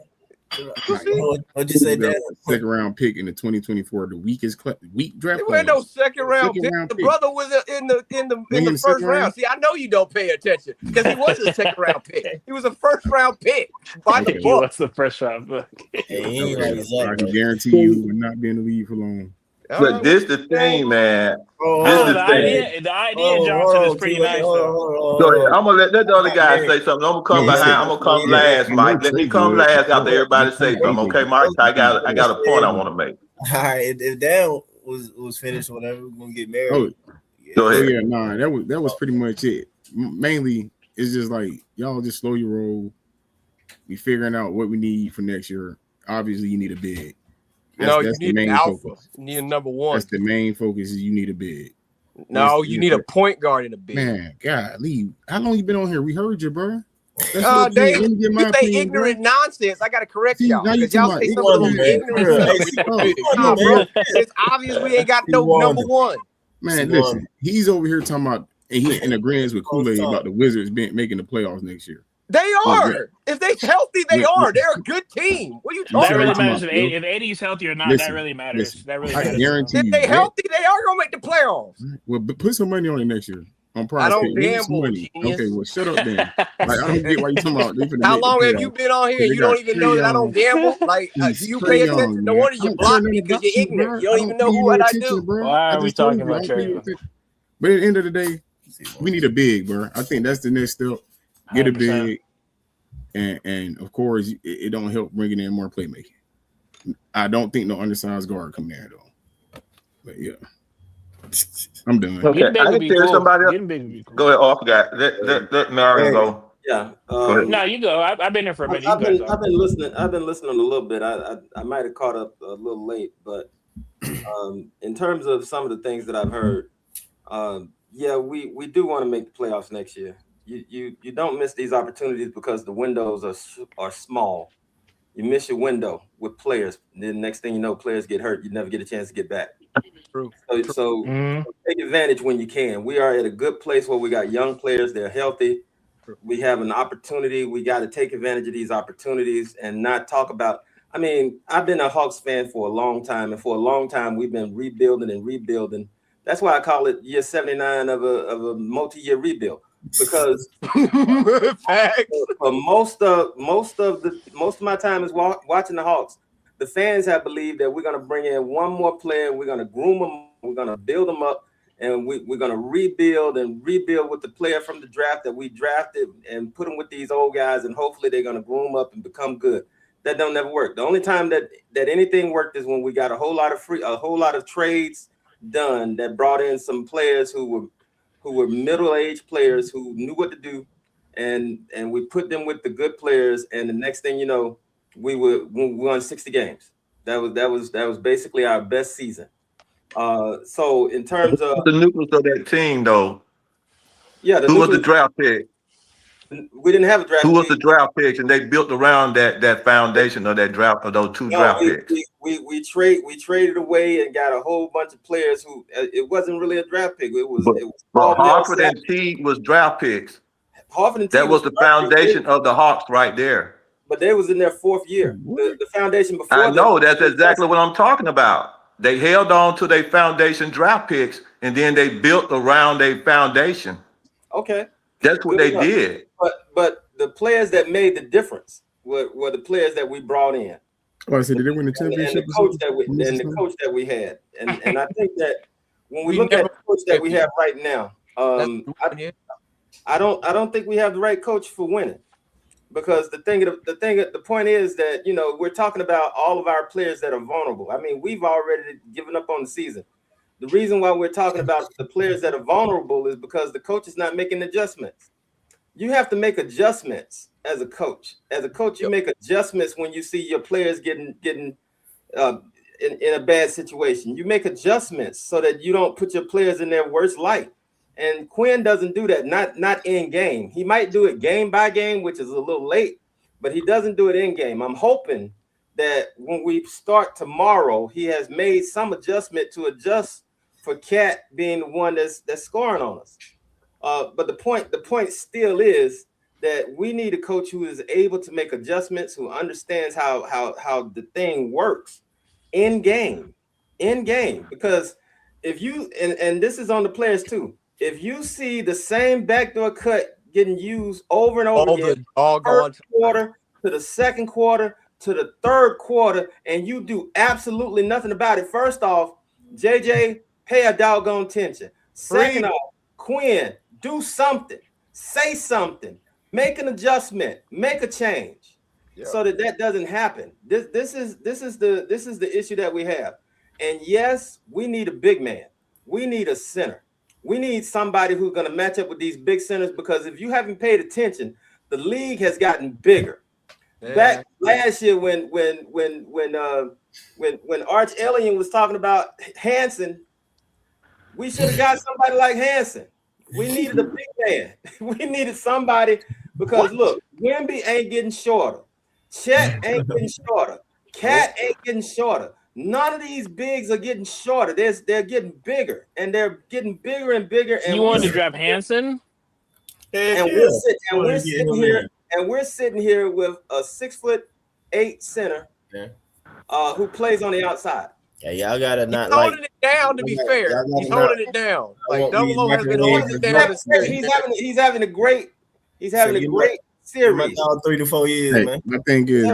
Speaker 7: What'd you say, that
Speaker 12: second round pick in the 2024, the weakest weak draft.
Speaker 5: There wasn't no second round pick. The brother was in the first round. See, I know you don't pay attention because he was a second round pick. He was a first round pick by the book.
Speaker 10: What's the first round pick?
Speaker 12: I can guarantee you will not be in the league for long.
Speaker 11: But this the thing, man.
Speaker 10: The idea, Johnson, is pretty nice.
Speaker 11: So I'm gonna let the other guy say something. I'm gonna come behind. I'm gonna come last, Mike. Let me come last after everybody say something. Okay, Mike. I got a point I want to make.
Speaker 7: All right, if Dan was finished, whatever, we're gonna get married.
Speaker 11: Go ahead.
Speaker 12: Yeah, nah, that was pretty much it. Mainly, it's just like y'all just slow your roll. We figuring out what we need for next year. Obviously, you need a big.
Speaker 5: That's you need an alpha. Focus. You need a number 1.
Speaker 12: That's the main focus. Is you need a big.
Speaker 5: No, you need a point guard in a big.
Speaker 12: Man, God, Lee, how long you been on here? We heard you, bro.
Speaker 5: You say ignorant nonsense. I gotta correct y'all because y'all say some of those ignorant stuff. Bro, it's obvious we ain't got no number 1.
Speaker 12: Man, listen, he's over here talking about, and he in agreement with Kool-Aid about the Wizards making the playoffs next year.
Speaker 5: They are. If they're healthy, they are. They're a good team. What are you talking
Speaker 10: about?
Speaker 5: That really
Speaker 10: matters. If AD is healthy or not, that really matters. That really matters.
Speaker 12: I guarantee
Speaker 5: if they're healthy, they are going to make the playoffs.
Speaker 12: Well, put some money on it next year. On prize.
Speaker 5: I don't gamble.
Speaker 12: Okay, well, shut up then. Like, I don't get why you talking about.
Speaker 5: How long have you been on here? You don't even know that I don't gamble? Like, do you pay attention? No wonder you block me because you're ignorant. You don't even know what I do.
Speaker 10: Why are we talking about trade?
Speaker 12: But at the end of the day, we need a big, bro. I think that's the next step. Get a big. And of course, it don't help bringing in more playmaking. I don't think no undersized guard come there though. But yeah, I'm done.
Speaker 11: Okay, I can tell somebody else. Go ahead. Oh, I forgot. Let Marion go.
Speaker 13: Yeah.
Speaker 10: No, you go. I've been there for a minute.
Speaker 13: I've been listening. I've been listening a little bit. I might have caught up a little late, but in terms of some of the things that I've heard, yeah, we do want to make the playoffs next year. You don't miss these opportunities because the windows are small. You miss your window with players. And then next thing you know, players get hurt. You never get a chance to get back.
Speaker 5: True.
Speaker 13: So take advantage when you can. We are at a good place where we got young players. They're healthy. We have an opportunity. We got to take advantage of these opportunities and not talk about. I mean, I've been a Hawks fan for a long time, and for a long time we've been rebuilding and rebuilding. That's why I call it year 79 of a multi-year rebuild. Because for most of my time is watching the Hawks, the fans have believed that we're going to bring in one more player, we're going to groom them, we're going to build them up, and we're going to rebuild with the player from the draft that we drafted and put them with these old guys, and hopefully they're going to groom up and become good. That don't never work. The only time that anything worked is when we got a whole lot of trades done that brought in some players who were middle-aged players who knew what to do, and we put them with the good players, and the next thing you know, we won 60 games. That was basically our best season. So in terms of
Speaker 11: the nucleus of that team, though,
Speaker 13: yeah,
Speaker 11: who was the draft pick?
Speaker 13: We didn't have a draft.
Speaker 11: Who was the draft picks, and they built around that foundation of that draft of those two draft picks.
Speaker 13: We traded away and got a whole bunch of players who it wasn't really a draft pick. It was
Speaker 11: Hartford and Teague was draft picks.
Speaker 13: Hartford and Teague
Speaker 11: that was the foundation of the Hawks right there.
Speaker 13: But they was in their 4th year. The foundation before.
Speaker 11: I know that's exactly what I'm talking about. They held on to their foundation draft picks, and then they built around their foundation.
Speaker 13: Okay.
Speaker 11: That's what they did.
Speaker 13: But the players that made the difference were the players that we brought in.
Speaker 12: Oh, I said, did they win the championship?
Speaker 13: And the coach that we had. And I think that when we look at the coach that we have right now, I don't think we have the right coach for winning. Because the point is that, you know, we're talking about all of our players that are vulnerable. I mean, we've already given up on the season. The reason why we're talking about the players that are vulnerable is because the coach is not making adjustments. You have to make adjustments as a coach. As a coach, you make adjustments when you see your players getting in a bad situation. You make adjustments so that you don't put your players in their worst light. And Quinn doesn't do that, not in game. He might do it game by game, which is a little late, but he doesn't do it in game. I'm hoping that when we start tomorrow, he has made some adjustment to adjust for Cat being the one that's scoring on us. But the point still is that we need a coach who is able to make adjustments, who understands how the thing works in game. Because if you and this is on the players too. If you see the same backdoor cut getting used over and over again, first quarter to the second quarter to the third quarter, and you do absolutely nothing about it, first off, JJ, pay a doggone attention. Second off, Quinn, do something, say something, make an adjustment, make a change, so that doesn't happen. This is the issue that we have. And yes, we need a big man. We need a center. We need somebody who's going to match up with these big centers, because if you haven't paid attention, the league has gotten bigger. Yeah. Back last year when Arch Elliott was talking about Hansen, we should have got somebody like Hansen. We needed a big man. We needed somebody, because look, Wemby ain't getting shorter. Chet ain't getting shorter. Cat ain't getting shorter. None of these bigs are getting shorter. They're getting bigger, and they're getting bigger and bigger. And
Speaker 10: you wanted to draft Hansen?
Speaker 13: And we're sitting here with a 6'8" center who plays on the outside.
Speaker 7: Yeah, y'all gotta not
Speaker 5: He's holding it down. To be fair, he's holding it down. Like Double O has been holding it down.
Speaker 13: He's having a great series.
Speaker 7: 3 to 4 years,
Speaker 12: hey,
Speaker 7: man.
Speaker 12: My thing is,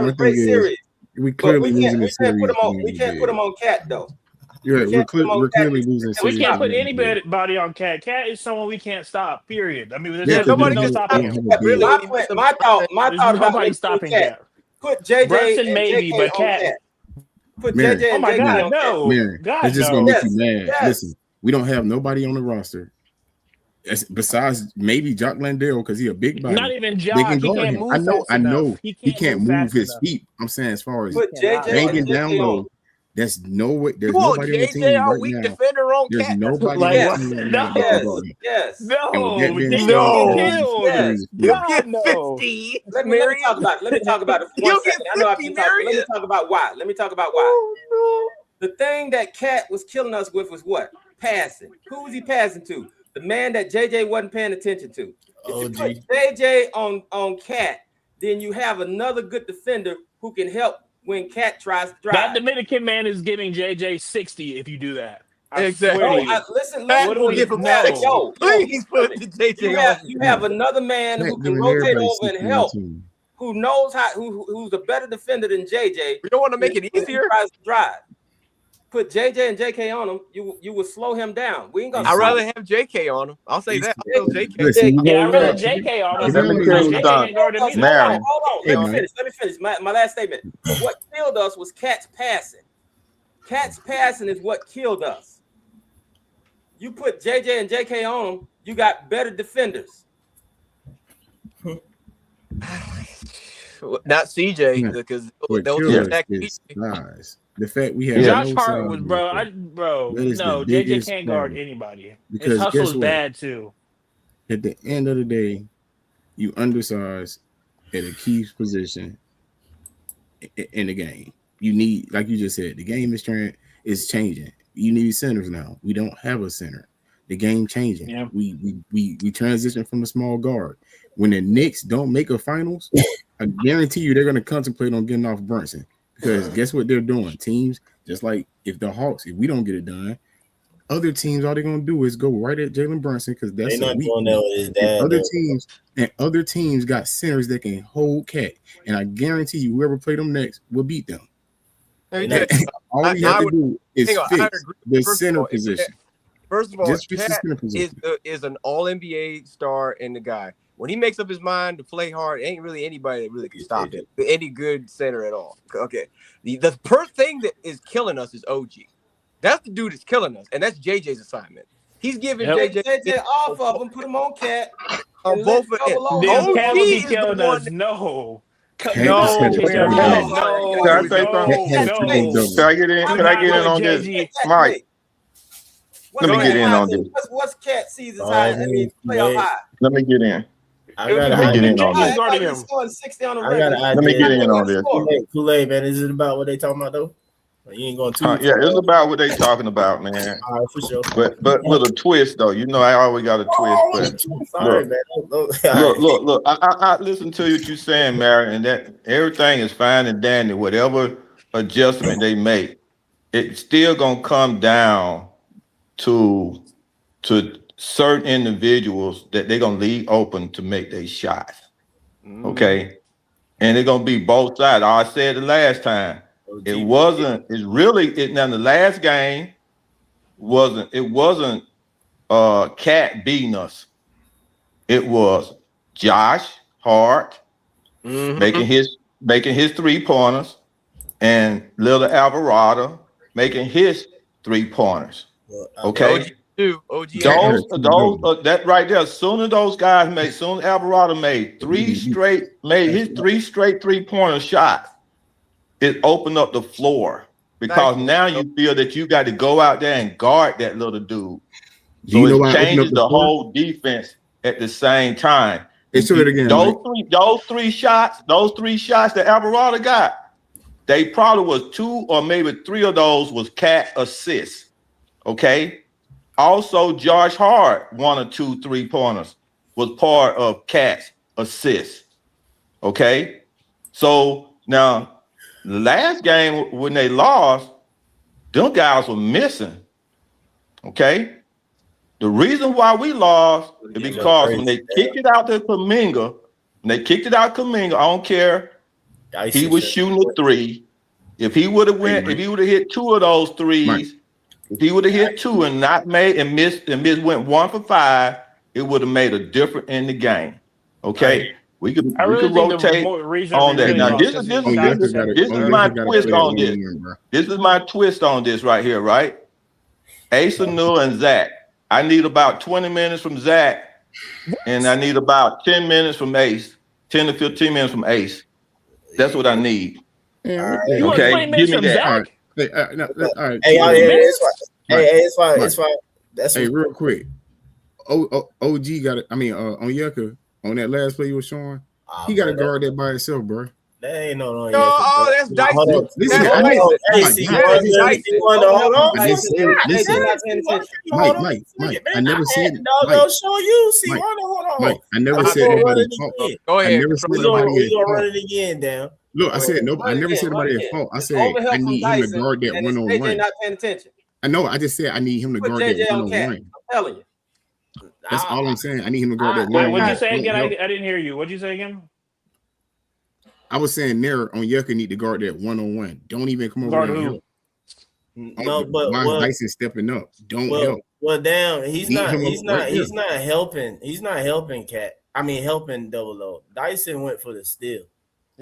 Speaker 12: we clearly losing the series.
Speaker 13: We can't put him on Cat though.
Speaker 12: We're clearly losing the series.
Speaker 10: We can't put anybody on Cat. Cat is someone we can't stop. Period. I mean,
Speaker 13: there's
Speaker 10: nobody can stop him.
Speaker 13: Really, my thought about
Speaker 10: stopping Cat.
Speaker 13: Put JJ
Speaker 10: Brunson
Speaker 13: and
Speaker 10: maybe,
Speaker 13: JK
Speaker 10: but
Speaker 13: on
Speaker 10: Cat.
Speaker 13: Put JJ and JK on
Speaker 10: no.
Speaker 12: Mary,
Speaker 10: God,
Speaker 12: it's just
Speaker 10: no.
Speaker 12: gonna make you mad. Yes. Listen, we don't have nobody on the roster besides maybe Jock Landale, because he's a big body.
Speaker 10: Not even Jock. He can't move.
Speaker 12: I know. He can't move his feet. I'm saying, as far as banging down low, there's no way. There's nobody on the team right now.
Speaker 5: Defender on
Speaker 12: there's
Speaker 5: Cat.
Speaker 12: nobody.
Speaker 13: Yes.
Speaker 10: No.
Speaker 5: You get 50.
Speaker 13: Let me talk about it. For 1 second. I know I've been talking. Let me talk about why. The thing that Cat was killing us with was what? Passing. Who was he passing to? The man that JJ wasn't paying attention to. If you put JJ on Cat, then you have another good defender who can help when Cat tries to drive.
Speaker 10: That Dominican man is giving JJ 60 if you do that.
Speaker 5: Exactly.
Speaker 13: Listen.
Speaker 5: What do we give him that? Please put JJ on.
Speaker 13: You have another man who can rotate over and help, who knows who's a better defender than JJ.
Speaker 5: We don't want to make it easier.
Speaker 13: Tries to drive. Put JJ and JK on him, you will slow him down. We ain't gonna.
Speaker 5: I'd rather have JK on him. I'll say that.
Speaker 10: I'd rather JK on him.
Speaker 13: Hold on. Let me finish. My last statement. What killed us was Cat's passing. Cat's passing is what killed us. You put JJ and JK on him, you got better defenders.
Speaker 5: Not CJ, because they'll attack
Speaker 12: nice. The fact we have
Speaker 10: Josh Hart was no, JJ can't guard anybody. His hustle is bad too.
Speaker 12: At the end of the day, you undersized at a key position in the game. You need, like you just said, the game is changing. You need centers now. We don't have a center. The game changing. Yeah. We transition from a small guard. When the Knicks don't make a finals, I guarantee you they're going to contemplate on getting off Brunson. Because guess what they're doing? Teams, just like if the Hawks, if we don't get it done, other teams, all they're gonna do is go right at Jalen Brunson, because that's
Speaker 7: not going there with his dad.
Speaker 12: Other teams got centers that can hold Cat, and I guarantee you, whoever play them next will beat them. All we have to do is fix the center position.
Speaker 5: First of all, Cat is an All-NBA star and the guy. When he makes up his mind to play hard, ain't really anybody that really can stop him. Any good center at all. Okay. The thing that is killing us is OG. That's the dude that's killing us, and that's JJ's assignment. He's giving
Speaker 7: JJ off of him, put him on Cat.
Speaker 5: Both of them.
Speaker 10: Cat would be killing us. No.
Speaker 11: Can I get in on this, Mike? Let me get in on this.
Speaker 7: What's Cat season's high? I mean, playoff high.
Speaker 11: Let me get in.
Speaker 7: I gotta
Speaker 11: get in on this.
Speaker 7: Let
Speaker 11: me get in on this.
Speaker 7: Kool-Aid, man. Is it about what they talking about though? You ain't going to.
Speaker 11: Yeah, it's about what they talking about, man.
Speaker 7: All right, for sure.
Speaker 11: But with a twist though, you know I always got a twist. But
Speaker 7: sorry, man.
Speaker 11: Look. I listen to what you're saying, Mary, and that everything is fine and dandy. Whatever adjustment they make, it's still gonna come down to certain individuals that they're gonna leave open to make their shots. Okay, and they're gonna be both sides. I said the last time. It wasn't. It's really. Now the last game wasn't. It wasn't. Cat beating us. It was Josh Hart making his 3-pointers, and Lil Alvarado making his 3-pointers. Okay.
Speaker 5: OG.
Speaker 11: Those that right there. As soon as those guys made, soon as Alvarado made his 3 straight 3-pointer shots. It opened up the floor because now you feel that you got to go out there and guard that little dude. So it changes the whole defense at the same time.
Speaker 12: Let's do it again.
Speaker 11: Those three shots that Alvarado got, they probably was 2 or maybe 3 of those was Cat assists. Okay. Also, Josh Hart 1 or 2 3-pointers was part of Cat's assists. Okay. So now. The last game when they lost, them guys were missing. Okay. The reason why we lost is because when they kicked it out to Kuminga, I don't care. He was shooting a 3. If he would have hit 2 of those 3s, if he would have hit 2 and not made and missed went 1 for 5, it would have made a difference in the game. Okay. We could rotate on that. Now, this is my twist on this. This is my twist on this right here, right? Ace Anul and Zach. I need about 20 minutes from Zach, and I need about 10 minutes from Ace. 10 to 15 minutes from Ace. That's what I need. Okay, give me that.
Speaker 12: All right.
Speaker 7: It's fine. That's
Speaker 12: real quick. OG got it. I mean, Onyeka. On that last play you were showing, he got to guard that by himself, bro.
Speaker 7: That ain't no.
Speaker 5: That's Dyson.
Speaker 12: Mike. I never said.
Speaker 7: I'll show you. See, hold on.
Speaker 12: Mike, I never said nobody.
Speaker 5: Go ahead.
Speaker 12: I never said nobody.
Speaker 7: We're gonna run it again, down.
Speaker 12: Look, I said no. I never said nobody at fault. I said I need him to guard that 1-on-1.
Speaker 7: Not paying attention.
Speaker 12: I know. I just said I need him to guard that 1-on-1.
Speaker 7: I'm telling you.
Speaker 12: That's all I'm saying. I need him to guard that 1-on-1.
Speaker 10: Wait, what'd you say again? I didn't hear you. What'd you say again?
Speaker 12: I was saying there Onyeka need to guard that 1-on-1. Don't even come over and help.
Speaker 7: No, but
Speaker 12: Dyson stepping up. Don't help.
Speaker 7: Well, damn, he's not helping. He's not helping Cat. I mean, helping Double O. Dyson went for the steal.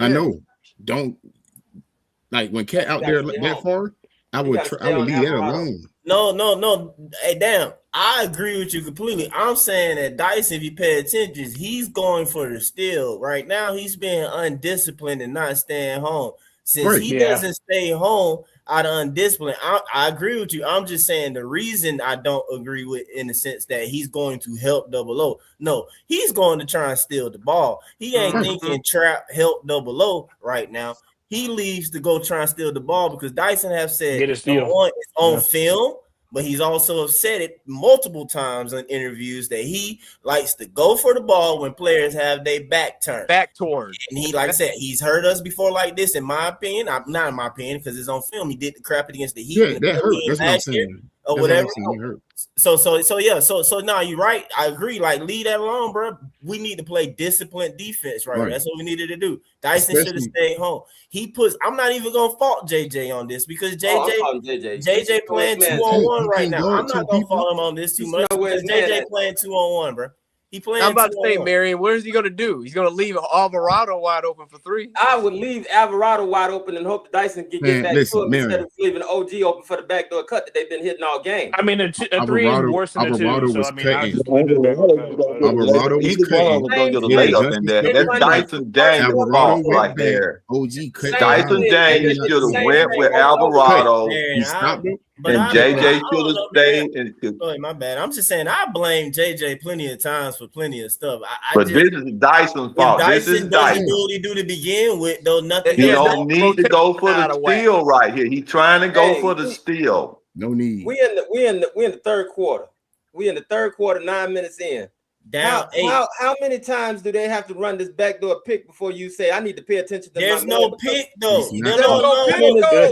Speaker 12: I know. Don't like when Cat out there that far. I would leave that alone.
Speaker 7: No. Hey, damn. I agree with you completely. I'm saying that Dyson, if you pay attention, he's going for the steal. Right now, he's being undisciplined and not staying home. Since he doesn't stay home out of undiscipline, I agree with you. I'm just saying the reason I don't agree with in the sense that he's going to help Double O. No, he's going to try and steal the ball. He ain't thinking trap help Double O right now. He leaves to go try and steal the ball because Dyson have said it's on film, but he's also said it multiple times in interviews that he likes to go for the ball when players have their back turned. And he, like I said, he's hurt us before like this, in my opinion. Not in my opinion, because it's on film. He did the crap against the Heat.
Speaker 12: Yeah, that hurt. That's what I'm saying.
Speaker 7: Or whatever. So now you're right. I agree. Like, leave that alone, bro. We need to play disciplined defense right now. That's what we needed to do. Dyson should have stayed home. I'm not even gonna fault JJ on this because JJ playing 2-on-1 right now. I'm not gonna fault him on this too much because JJ playing 2-on-1, bro. He playing.
Speaker 5: I'm about to say, Marion, what is he going to do? He's going to leave Alvarado wide open for 3.
Speaker 13: I would leave Alvarado wide open and hope Dyson can get back to him instead of leaving OG open for the backdoor cut that they've been hitting all game.
Speaker 10: I mean, a 3 is worse than a 2.
Speaker 12: Alvarado
Speaker 10: So, I mean, I just leave it
Speaker 12: Alvarado was cutting.
Speaker 11: That's Dyson Daniels' fault right there.
Speaker 12: OG cut.
Speaker 11: Dyson Daniels should have went with Alvarado.
Speaker 12: He stopped him.
Speaker 11: And JJ should have stayed.
Speaker 7: Oh, my bad. I'm just saying I blame JJ plenty of times for plenty of stuff.
Speaker 11: But this is Dyson's fault. This is
Speaker 7: Dyson do what he do to begin with, though. Nothing.
Speaker 11: He don't need to go for the steal right here. He's trying to go for the steal.
Speaker 12: No need.
Speaker 13: We in the third quarter. We in the third quarter, 9 minutes in.
Speaker 7: Down
Speaker 13: how many times do they have to run this backdoor pick before you say I need to pay attention to
Speaker 7: There's no pick though.
Speaker 13: There's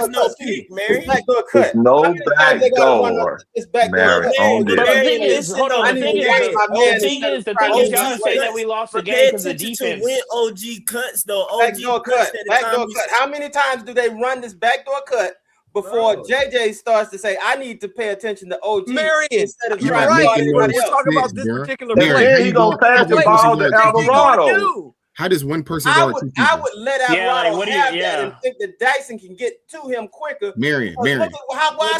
Speaker 13: no
Speaker 7: pick, Mary.
Speaker 13: Backdoor cut.
Speaker 11: There's no backdoor.
Speaker 10: But the thing is, hold on. The thing is, y'all say that we lost the game because of the defense.
Speaker 7: When OG cuts though,
Speaker 13: Backdoor cut. How many times do they run this backdoor cut before JJ starts to say, I need to pay attention to OG instead of trying to everybody else?
Speaker 5: Talk about this particular
Speaker 11: play.
Speaker 5: play.
Speaker 11: He's going to pass the ball to Alvarado.
Speaker 12: How does one person guard 2 people?
Speaker 13: I would let Alvarado have that and think that Dyson can get to him quicker.
Speaker 12: Marion.
Speaker 7: But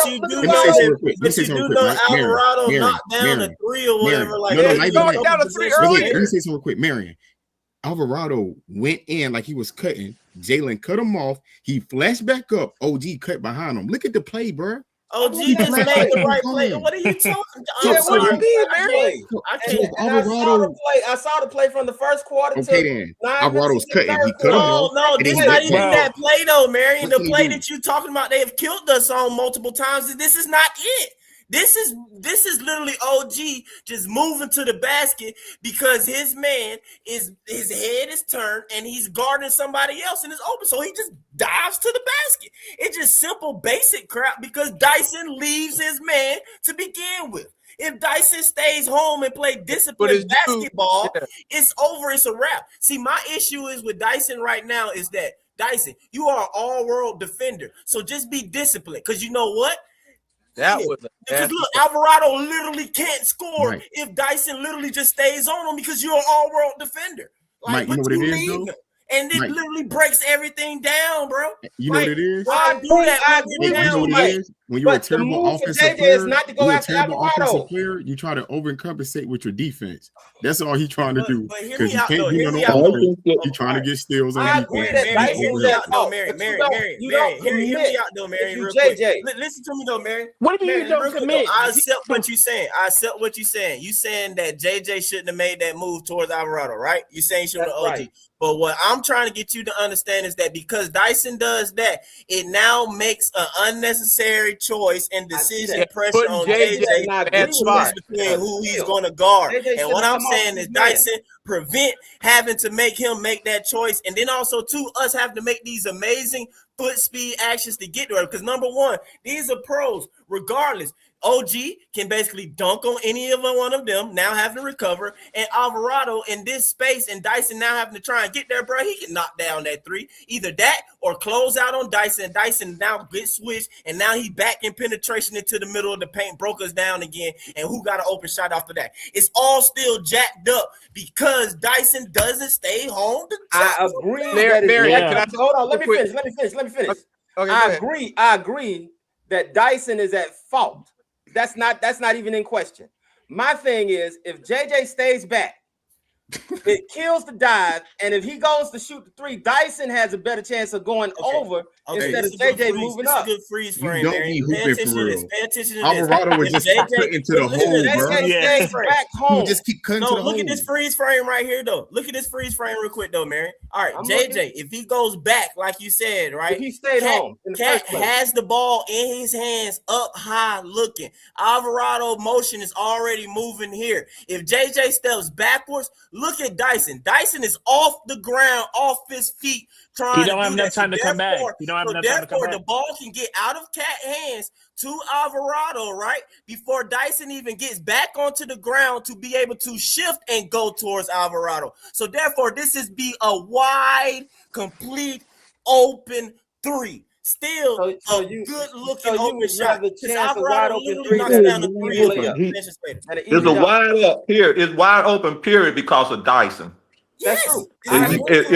Speaker 7: you do know Alvarado knocked down a 3 or whatever.
Speaker 5: Down a 3 earlier.
Speaker 12: Let me say something real quick. Marion. Alvarado went in like he was cutting. Jalen cut him off. He flashed back up. OG cut behind him. Look at the play, bro.
Speaker 7: OG just made the right play. What are you talking about?
Speaker 13: What do you mean, I saw the play from the first quarter.
Speaker 12: Okay, then. Alvarado's cutting. He cut him off.
Speaker 7: No, this is not even that play, though, Marion. The play that you're talking about, they have killed us on multiple times. This is not it. This is literally OG just moving to the basket because his man his head is turned and he's guarding somebody else and it's open. So he just dives to the basket. It's just simple, basic crap because Dyson leaves his man to begin with. If Dyson stays home and play disciplined basketball, it's over. It's a wrap. See, my issue is with Dyson right now is that, Dyson, you are an all-world defender. So just be disciplined because you know what? Because look, Alvarado literally can't score if Dyson literally just stays on him because you're an all-world defender.
Speaker 12: Like, you know what it is, though?
Speaker 7: And it literally breaks everything down, bro.
Speaker 12: You know what it is?
Speaker 7: Why do that?
Speaker 12: You know what it is? When you're a terrible offensive player, you try to overcompensate with your defense. That's all he's trying to do. Because you can't do no offense. He's trying to get steals on defense.
Speaker 7: Mary, hear me out though, Mary. Real quick. Listen to me though, Mary.
Speaker 10: What do you mean you don't commit?
Speaker 7: I accept what you're saying. You saying that JJ shouldn't have made that move towards Alvarado, right? You saying he should have OG. But what I'm trying to get you to understand is that because Dyson does that, it now makes an unnecessary choice and decision pressure on JJ between who he's going to guard. And what I'm saying is Dyson prevent having to make him make that choice. And then also, too, us have to make these amazing foot speed actions to get there. Because number one, these are pros, regardless. OG can basically dunk on any of one of them, now having to recover. And Alvarado in this space and Dyson now having to try and get there, bro, he can knock down that 3. Either that or close out on Dyson. Dyson now gets switched, and now he back in penetration into the middle of the paint, broke us down again. And who got an open shot after that? It's all still jacked up because Dyson doesn't stay home.
Speaker 13: I agree. Hold on, let me finish. Okay, I agree that Dyson is at fault. That's not even in question. My thing is, if JJ stays back, it kills the dive, and if he goes to shoot the 3, Dyson has a better chance of going over instead of JJ moving up.
Speaker 7: This is a good freeze frame, Mary. Pay attention to this.
Speaker 12: Alvarado would just cut into the hole, bro.
Speaker 7: Back home.
Speaker 12: You just keep cutting to the hole.
Speaker 7: Look at this freeze frame right here, though. Look at this freeze frame real quick, though, Mary. All right, JJ, if he goes back, like you said, right?
Speaker 13: If he stayed home.
Speaker 7: Cat has the ball in his hands up high looking. Alvarado motion is already moving here. If JJ steps backwards, look at Dyson. Dyson is off the ground, off his feet, trying to do
Speaker 10: have enough time to come back. You don't have enough time to come back.
Speaker 7: The ball can get out of Cat hands to Alvarado, right? Before Dyson even gets back onto the ground to be able to shift and go towards Alvarado. So therefore, this is be a wide, complete, open 3. still
Speaker 13: So
Speaker 7: a
Speaker 13: you-
Speaker 7: good looking
Speaker 13: so you
Speaker 7: open
Speaker 13: would
Speaker 7: shot.
Speaker 13: rather
Speaker 7: Because
Speaker 13: chance a
Speaker 7: Alvarado
Speaker 13: wide open
Speaker 7: literally
Speaker 13: three
Speaker 7: knocks
Speaker 13: than
Speaker 7: down
Speaker 13: a
Speaker 7: a three
Speaker 13: easy
Speaker 7: like
Speaker 13: layup.
Speaker 7: 2 inches later.
Speaker 13: And an
Speaker 11: It's
Speaker 13: easy
Speaker 11: a
Speaker 13: dunk.
Speaker 11: wide up period. It's wide open period because of Dyson.
Speaker 13: That's
Speaker 7: Yes,
Speaker 13: true.
Speaker 7: it's
Speaker 13: I
Speaker 7: a
Speaker 13: agree.
Speaker 11: If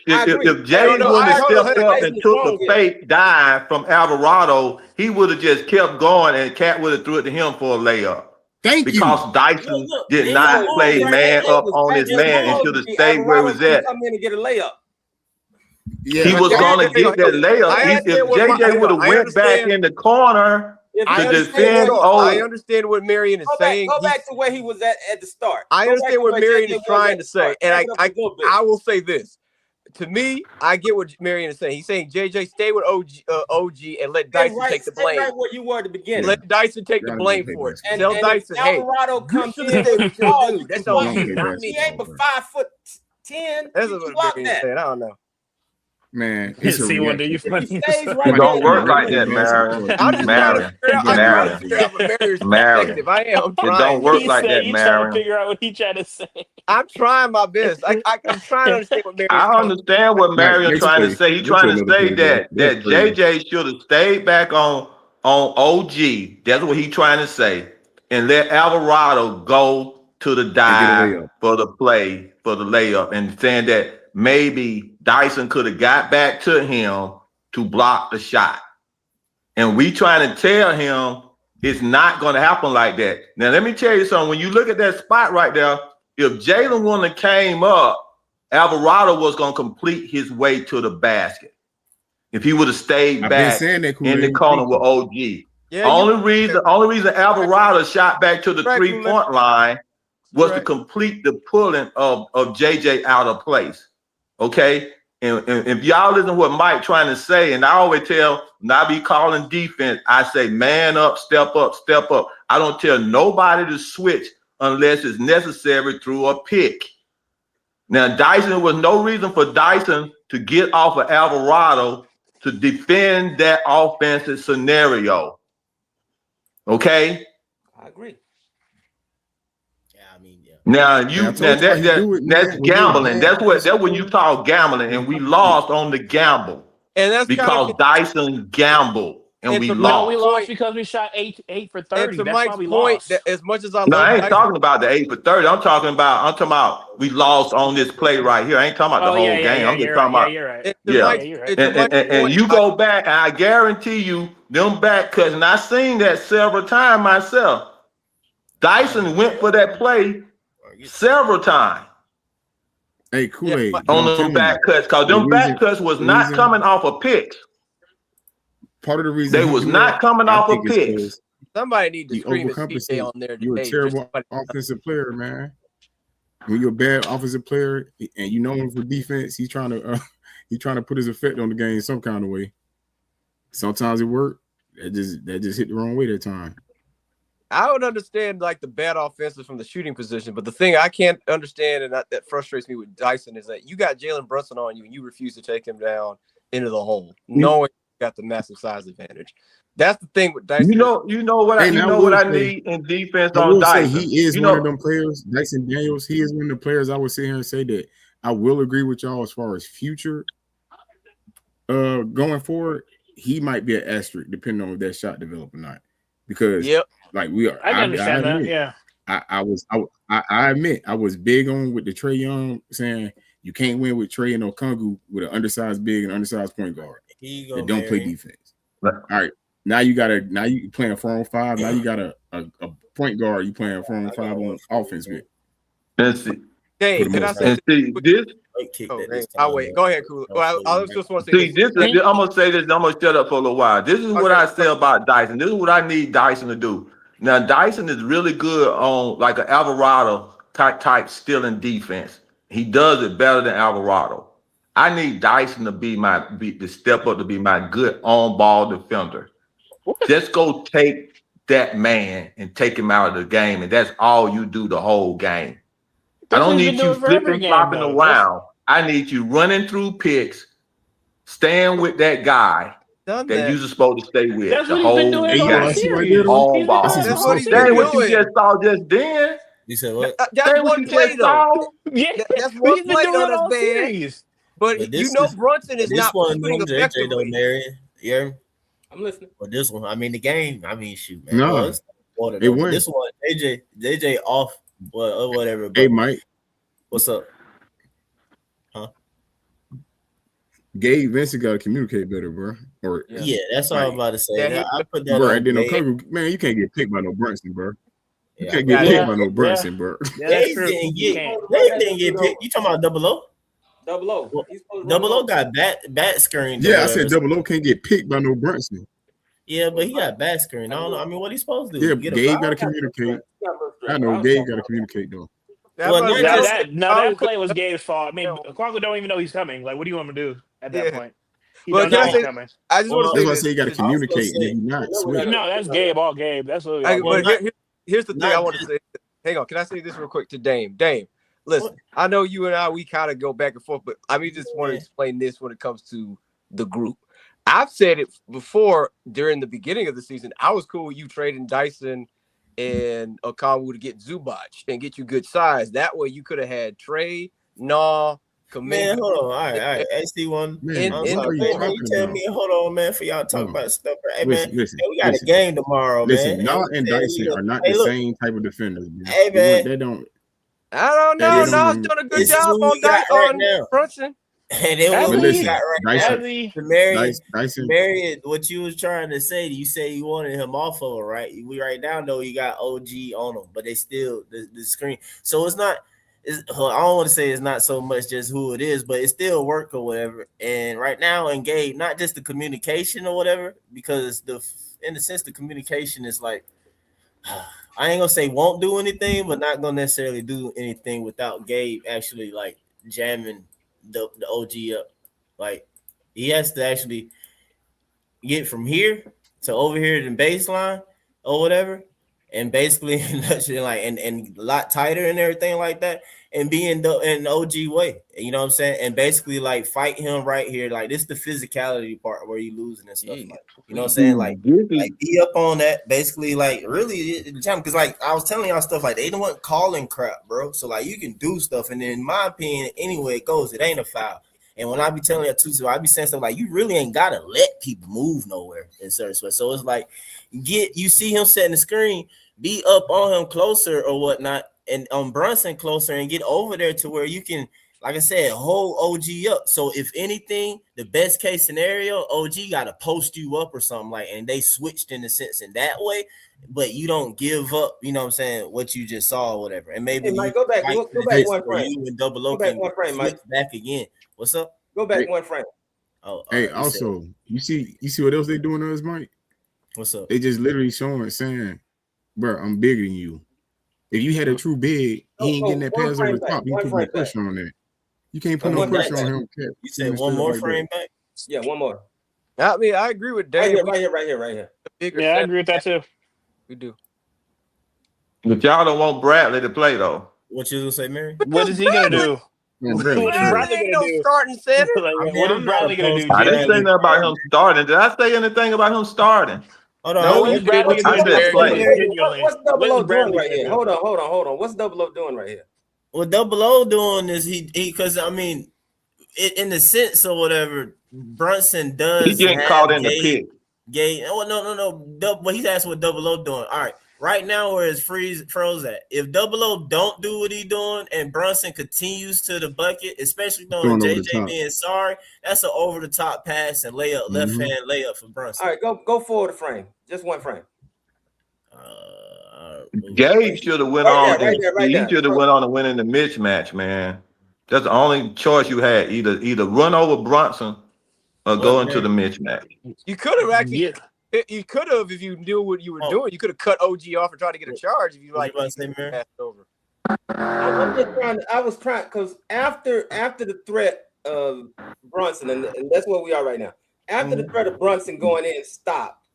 Speaker 13: I agree.
Speaker 11: Jay
Speaker 5: I don't know.
Speaker 11: would have
Speaker 5: Hold on,
Speaker 11: stepped
Speaker 5: hold on.
Speaker 11: up and took the fake dive from Alvarado, he would have just kept going, and Cat would have threw it to him for a layup.
Speaker 12: Thank
Speaker 11: Because
Speaker 12: you.
Speaker 11: Dyson
Speaker 7: Look,
Speaker 11: did
Speaker 7: they
Speaker 11: not
Speaker 7: were
Speaker 11: play
Speaker 7: right
Speaker 11: man
Speaker 7: there.
Speaker 11: up on his
Speaker 13: Just
Speaker 11: man and
Speaker 13: supposed
Speaker 11: should
Speaker 13: to
Speaker 11: have
Speaker 13: be
Speaker 11: stayed where he
Speaker 13: Alvarado
Speaker 11: was
Speaker 13: couldn't
Speaker 11: at.
Speaker 13: come in and get a layup.
Speaker 12: Yeah.
Speaker 11: He was gonna get that layup.
Speaker 5: I understand
Speaker 11: If
Speaker 5: what
Speaker 11: JJ would have
Speaker 5: I
Speaker 11: went back
Speaker 5: understand.
Speaker 11: in the corner
Speaker 13: If
Speaker 5: I
Speaker 11: to
Speaker 13: he
Speaker 11: defend,
Speaker 5: I understand what Marion is
Speaker 13: Go
Speaker 5: saying.
Speaker 13: back to where he was at the start.
Speaker 5: I
Speaker 13: Go back
Speaker 5: understand
Speaker 13: to
Speaker 5: what
Speaker 13: where
Speaker 5: Marion
Speaker 13: JJ
Speaker 5: is
Speaker 13: was
Speaker 5: trying
Speaker 13: at
Speaker 5: to
Speaker 13: the
Speaker 5: say,
Speaker 13: start.
Speaker 5: and
Speaker 13: Back it up a little bit.
Speaker 5: I will say this. To me, I get what Marion is saying. He's saying JJ stay with OG and let Dyson take the blame.
Speaker 13: Stay right where you were at the beginning.
Speaker 5: Let Dyson take the
Speaker 12: Gotta
Speaker 5: blame
Speaker 12: play
Speaker 5: for it.
Speaker 12: basketball.
Speaker 5: Tell Dyson, hey,
Speaker 13: Alvarado
Speaker 5: you
Speaker 13: comes
Speaker 5: should
Speaker 13: in
Speaker 5: have stayed with your
Speaker 13: ball,
Speaker 5: dude.
Speaker 13: you
Speaker 5: That's
Speaker 13: can
Speaker 5: on
Speaker 13: block
Speaker 5: you,
Speaker 13: it.
Speaker 5: not
Speaker 13: He
Speaker 5: me.
Speaker 13: ain't but 5'10".
Speaker 5: That's
Speaker 13: You
Speaker 5: what
Speaker 13: can block
Speaker 5: Marion
Speaker 13: that.
Speaker 5: said. I don't know.
Speaker 12: Man, it's a
Speaker 10: See what do you
Speaker 12: reaction.
Speaker 10: funny?
Speaker 13: He stays right
Speaker 11: it don't
Speaker 13: there.
Speaker 11: work like that, Marion.
Speaker 5: I'm just trying to figure out. I'm trying to figure out what Marion's perspective. I am. I'm
Speaker 11: It
Speaker 5: trying.
Speaker 11: don't work
Speaker 10: He
Speaker 11: like
Speaker 10: said
Speaker 11: that,
Speaker 10: you trying to
Speaker 11: Marion.
Speaker 10: figure out what he trying to say.
Speaker 5: I'm trying my best. I'm trying to understand what Marion's
Speaker 11: I understand what Marion's trying to say. He's trying to say that JJ should have stayed back on OG. That's what he's trying to say, and let Alvarado go to the dive for the play for the layup, and saying that maybe Dyson could have got back to him to block the shot. And we trying to tell him it's not going to happen like that. Now, let me tell you something. When you look at that spot right there, if Jalen wouldn't have came up, Alvarado was going to complete his way to the basket. If he would have stayed back in the corner with OG.
Speaker 5: Yeah,
Speaker 11: only reason Alvarado shot back to the three-point line was to complete the pulling of JJ out of place. Okay? And if y'all listen to what Mike trying to say, and I always tell, when I be calling defense, I say, man up, step up, step up. I don't tell nobody to switch unless it's necessary through a pick. Now, Dyson, there was no reason for Dyson to get off of Alvarado to defend that offensive scenario. Okay?
Speaker 13: I agree.
Speaker 11: Now that's gambling. That's when you call gambling, and we lost on the gamble.
Speaker 5: And that's
Speaker 11: because Dyson gambled and we lost.
Speaker 10: We lost because we shot 8 for 30.
Speaker 5: And to
Speaker 10: That's
Speaker 5: Mike's
Speaker 10: why we
Speaker 5: point,
Speaker 10: lost.
Speaker 5: that as much as I
Speaker 11: No,
Speaker 5: love
Speaker 11: I ain't
Speaker 5: Dyson,
Speaker 11: talking about the 8 for 30. I'm talking about we lost on this play right here. I ain't talking about the whole game. I'm just talking about
Speaker 10: you're right.
Speaker 11: And you go back, and I guarantee you, them back cuts, and I seen that several times myself. Dyson went for that play several times.
Speaker 12: Hey, Kool-Aid.
Speaker 11: On them back cuts, because them back cuts was not coming off of picks.
Speaker 12: Part of the reason
Speaker 11: they was not coming off of picks.
Speaker 5: Somebody need to scream at
Speaker 12: overcompensate.
Speaker 5: CJ on there today.
Speaker 12: You're a terrible offensive player, man. When you're a bad offensive player and you know him for defense, he's trying to put his effect on the game some kind of way. Sometimes it worked. That just hit the wrong way that time.
Speaker 5: I would understand like the bad offenses from the shooting position, but the thing I can't understand and that frustrates me with Dyson is that you got Jalen Brunson on you and you refuse to take him down into the hole, knowing you got the massive size advantage. That's the thing with Dyson.
Speaker 11: You know what I need in defense on Dyson.
Speaker 12: He is one of them players, Dyson Daniels. He is one of the players I would sit here and say that I will agree with y'all as far as future going forward. He might be an asterisk depending on if that shot develop or not. Because like we are,
Speaker 10: I understand that. Yeah,
Speaker 12: I admit I was big on with the Trae Young saying you can't win with Trae and Okongwu with an undersized big and undersized point guard that don't play defense. All right, now you playing 4-on-5. Now you got a point guard you playing 4-on-5 on offense with.
Speaker 11: Let's see.
Speaker 5: Hey, can I say
Speaker 11: this?
Speaker 5: I'll wait. Go ahead, Cool. Well, I just want to say
Speaker 11: this. I'm gonna say this. I'm gonna shut up for a little while. This is what I say about Dyson. This is what I need Dyson to do. Now, Dyson is really good on like an Alvarado type stealing defense. He does it better than Alvarado. I need Dyson to step up to be my good on-ball defender. Just go take that man and take him out of the game, and that's all you do the whole game. I don't need you flipping, flopping around. I need you running through picks, staying with that guy that you're supposed to stay with the whole game. On ball. That's what you just saw just then.
Speaker 7: You said what?
Speaker 5: That's one play though. That's one play though. That's bad. But you know Brunson is not
Speaker 7: one
Speaker 5: shooting
Speaker 7: JJ though, Marion. Yeah,
Speaker 13: I'm listening.
Speaker 7: But this one, I mean, the game. I mean, shoot, man.
Speaker 12: No, it went.
Speaker 7: This one, AJ off, or whatever.
Speaker 12: Hey, Mike.
Speaker 7: What's up? Huh?
Speaker 12: Gabe Vincent got to communicate better, bro. Or
Speaker 7: yeah, that's what I'm about to say.
Speaker 12: Yeah,
Speaker 7: I put that.
Speaker 12: Bro,
Speaker 7: on
Speaker 12: and then man, you can't get picked by no Brunson, bro. You
Speaker 7: Yeah.
Speaker 12: can't get picked by no Brunson, bro.
Speaker 7: They didn't get picked. You talking about Double O?
Speaker 13: Double O.
Speaker 7: Double O got bat screen.
Speaker 12: Yeah, I said Double O can't get picked by no Brunson.
Speaker 7: Yeah, but he got bat screen. I don't know. I mean, what he supposed to do?
Speaker 12: Yeah,
Speaker 7: Get
Speaker 12: Gabe
Speaker 7: a
Speaker 12: got to communicate. I know Gabe got to communicate though.
Speaker 10: That play was Gabe's fault. I mean, Okongwu don't even know he's coming. Like, what do you want him to do at that point? He don't know he's coming.
Speaker 5: I just want to say
Speaker 12: that's why I say you got to communicate.
Speaker 10: No, that's Gabe. All Gabe. That's what.
Speaker 5: Here's the thing I want to say. Hang on, can I say this real quick to Dame? Dame, listen, I know you and I, we kind of go back and forth, but I mean, just want to explain this when it comes to the group. I've said it before during the beginning of the season. I was cool with you trading Dyson and Okongwu to get Zubac and get you good size. That way you could have had Trey, Nah, Kaminga.
Speaker 7: Man, hold on. All right. SC1. You tell me, hold on, man, for y'all talking about stuff. Hey, listen, we got a game tomorrow, man.
Speaker 12: Nah and Dyson are not the same type of defenders. Man.
Speaker 7: Hey, man.
Speaker 12: They don't.
Speaker 5: I don't know. Nah's doing a good job on Dyson. Brunson.
Speaker 7: And then what we got
Speaker 12: Dyson,
Speaker 7: Mary, what you was trying to say, you say you wanted him off of it, right? We right now know you got OG on him, but they still the screen. So it's not. I don't want to say it's not so much just who it is, but it still work or whatever. And right now, Gabe, not just the communication or whatever, because in the sense the communication is like, I ain't gonna say won't do anything, but not gonna necessarily do anything without Gabe actually like jamming the OG up. Like he has to actually get from here to over here to the baseline or whatever, and basically like and a lot tighter and everything like that, and be in the OG way. You know what I'm saying? And basically like fight him right here. Like this is the physicality part where you losing and stuff. Like, you know what I'm saying? Like be up on that. Basically, like really, because like I was telling y'all stuff like they don't want calling crap, bro. So like you can do stuff, and then in my opinion, anyway it goes, it ain't a foul. And when I be telling you too, so I be saying stuff like you really ain't gotta let people move nowhere in certain ways. So it's like you see him setting the screen, be up on him closer or whatnot, and on Brunson closer, and get over there to where you can, like I said, hold OG up. So if anything, the best case scenario, OG got to post you up or something like, and they switched in the sense in that way, but you don't give up, you know what I'm saying, what you just saw or whatever. And maybe
Speaker 13: Mike, go back one frame.
Speaker 7: You and Double O
Speaker 13: can one frame, Mike.
Speaker 7: Back again. What's up?
Speaker 13: Go back one frame.
Speaker 7: Oh,
Speaker 12: hey, also, you see what else they doing to us, Mike?
Speaker 7: What's up?
Speaker 12: They just literally saying, bro, I'm bigger than you. If you had a true big, he ain't getting that pass over the top. You can put no pressure on that. You can't put no pressure on him.
Speaker 7: You said one more frame back?
Speaker 13: Yeah, one more.
Speaker 5: I mean, I agree with Dave.
Speaker 13: Right here.
Speaker 10: Yeah, I agree with that too.
Speaker 5: We do.
Speaker 11: But y'all don't want Bradley to play though.
Speaker 7: What you gonna say, Mary?
Speaker 10: What is he gonna do?
Speaker 5: What is Bradley gonna do? Starting center.
Speaker 10: What is Bradley gonna do?
Speaker 11: I didn't say nothing about him starting. Did I say anything about him starting?
Speaker 7: Hold on.
Speaker 11: No,
Speaker 13: What's Double O doing right here? Hold on. What's Double O doing right here?
Speaker 7: What Double O doing is he because I mean, in the sense or whatever, Brunson does.
Speaker 11: He getting caught in the pit.
Speaker 7: Oh no. But he's asking what Double O doing. All right. Right now, where is Froze at? If Double O don't do what he doing and Brunson continues to the bucket, especially knowing JJ being sorry, that's an over the top pass and layup, left hand layup for Brunson.
Speaker 13: All right, go forward a frame, just one frame.
Speaker 11: Gabe should have went on. He should have went on and win in the mismatch, man. That's the only choice you had: either run over Brunson or go into the mismatch.
Speaker 5: You could have actually. Yeah. You could have, if you knew what you were doing, you could have cut OG off and tried to get a charge if you like. Passed over.
Speaker 13: I was trying because after the threat of Brunson, and that's where we are right now. After the threat of Brunson going in, stopped.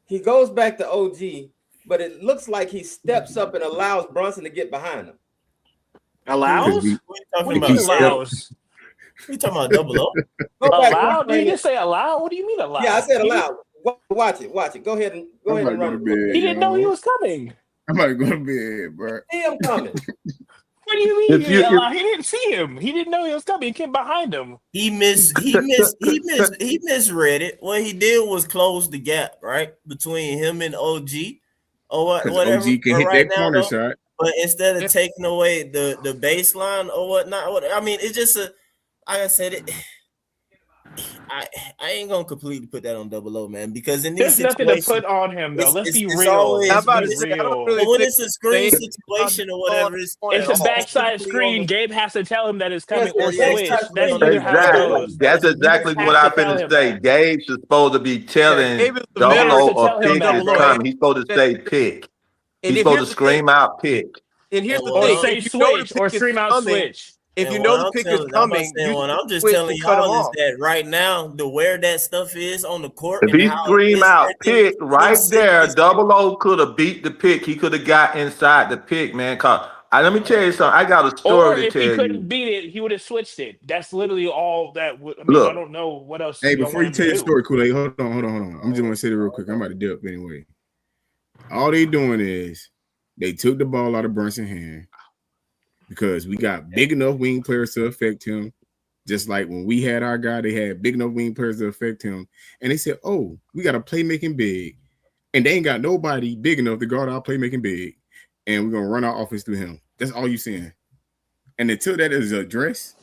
Speaker 13: He goes back to OG, but it looks like he steps up and allows Brunson to get behind him.
Speaker 10: Allows?
Speaker 7: What do you mean allows? We talking about Double O?
Speaker 10: Allow? Did you just say allow? What do you mean allow?
Speaker 13: Yeah, I said allow. Watch it. Go ahead and run.
Speaker 10: He didn't know he was coming.
Speaker 12: I'm about to go to bed, bro.
Speaker 13: See him coming.
Speaker 10: What do you mean? He didn't see him. He didn't know he was coming. He came behind him.
Speaker 7: He misread it. What he did was close the gap, right, between him and OG, or whatever.
Speaker 12: OG can hit that corner shot.
Speaker 7: But instead of taking away the baseline or whatnot, I mean, it's just like I said, it. I ain't gonna completely put that on Double O, man, because in these
Speaker 10: there's nothing to put on him though. Let's be real.
Speaker 7: How about when it's a screen situation or whatever, it's
Speaker 10: a backside screen. Gabe has to tell him that it's coming or switch. That's literally how it goes.
Speaker 11: That's exactly what I've been to say. Gabe's supposed to be telling Double O or pick is coming. He's supposed to say pick. He's supposed to scream out pick.
Speaker 5: And here's the
Speaker 10: thing:
Speaker 5: say
Speaker 10: switch or scream out switch.
Speaker 5: If you know the pick is coming,
Speaker 7: I'm just telling y'all is that right now, where that stuff is on the court.
Speaker 11: If he scream out pick right there, Double O could have beat the pick. He could have got inside the pick, man. Let me tell you something. I got a story to tell you.
Speaker 10: If he couldn't beat it, he would have switched it. That's literally all that would. I mean,
Speaker 11: Look,
Speaker 10: I don't know what else.
Speaker 12: Hey, before you tell your story, Kool-Aid, hold on. I'm just going to say it real quick. I'm about to dip anyway. All they doing is they took the ball out of Brunson's hand. Because we got big enough wing players to affect him. Just like when we had our guy, they had big enough wing players to affect him. And they said, oh, we got a playmaking big. And they ain't got nobody big enough to guard our playmaking big. And we're going to run our offense through him. That's all you're saying. And until that is addressed,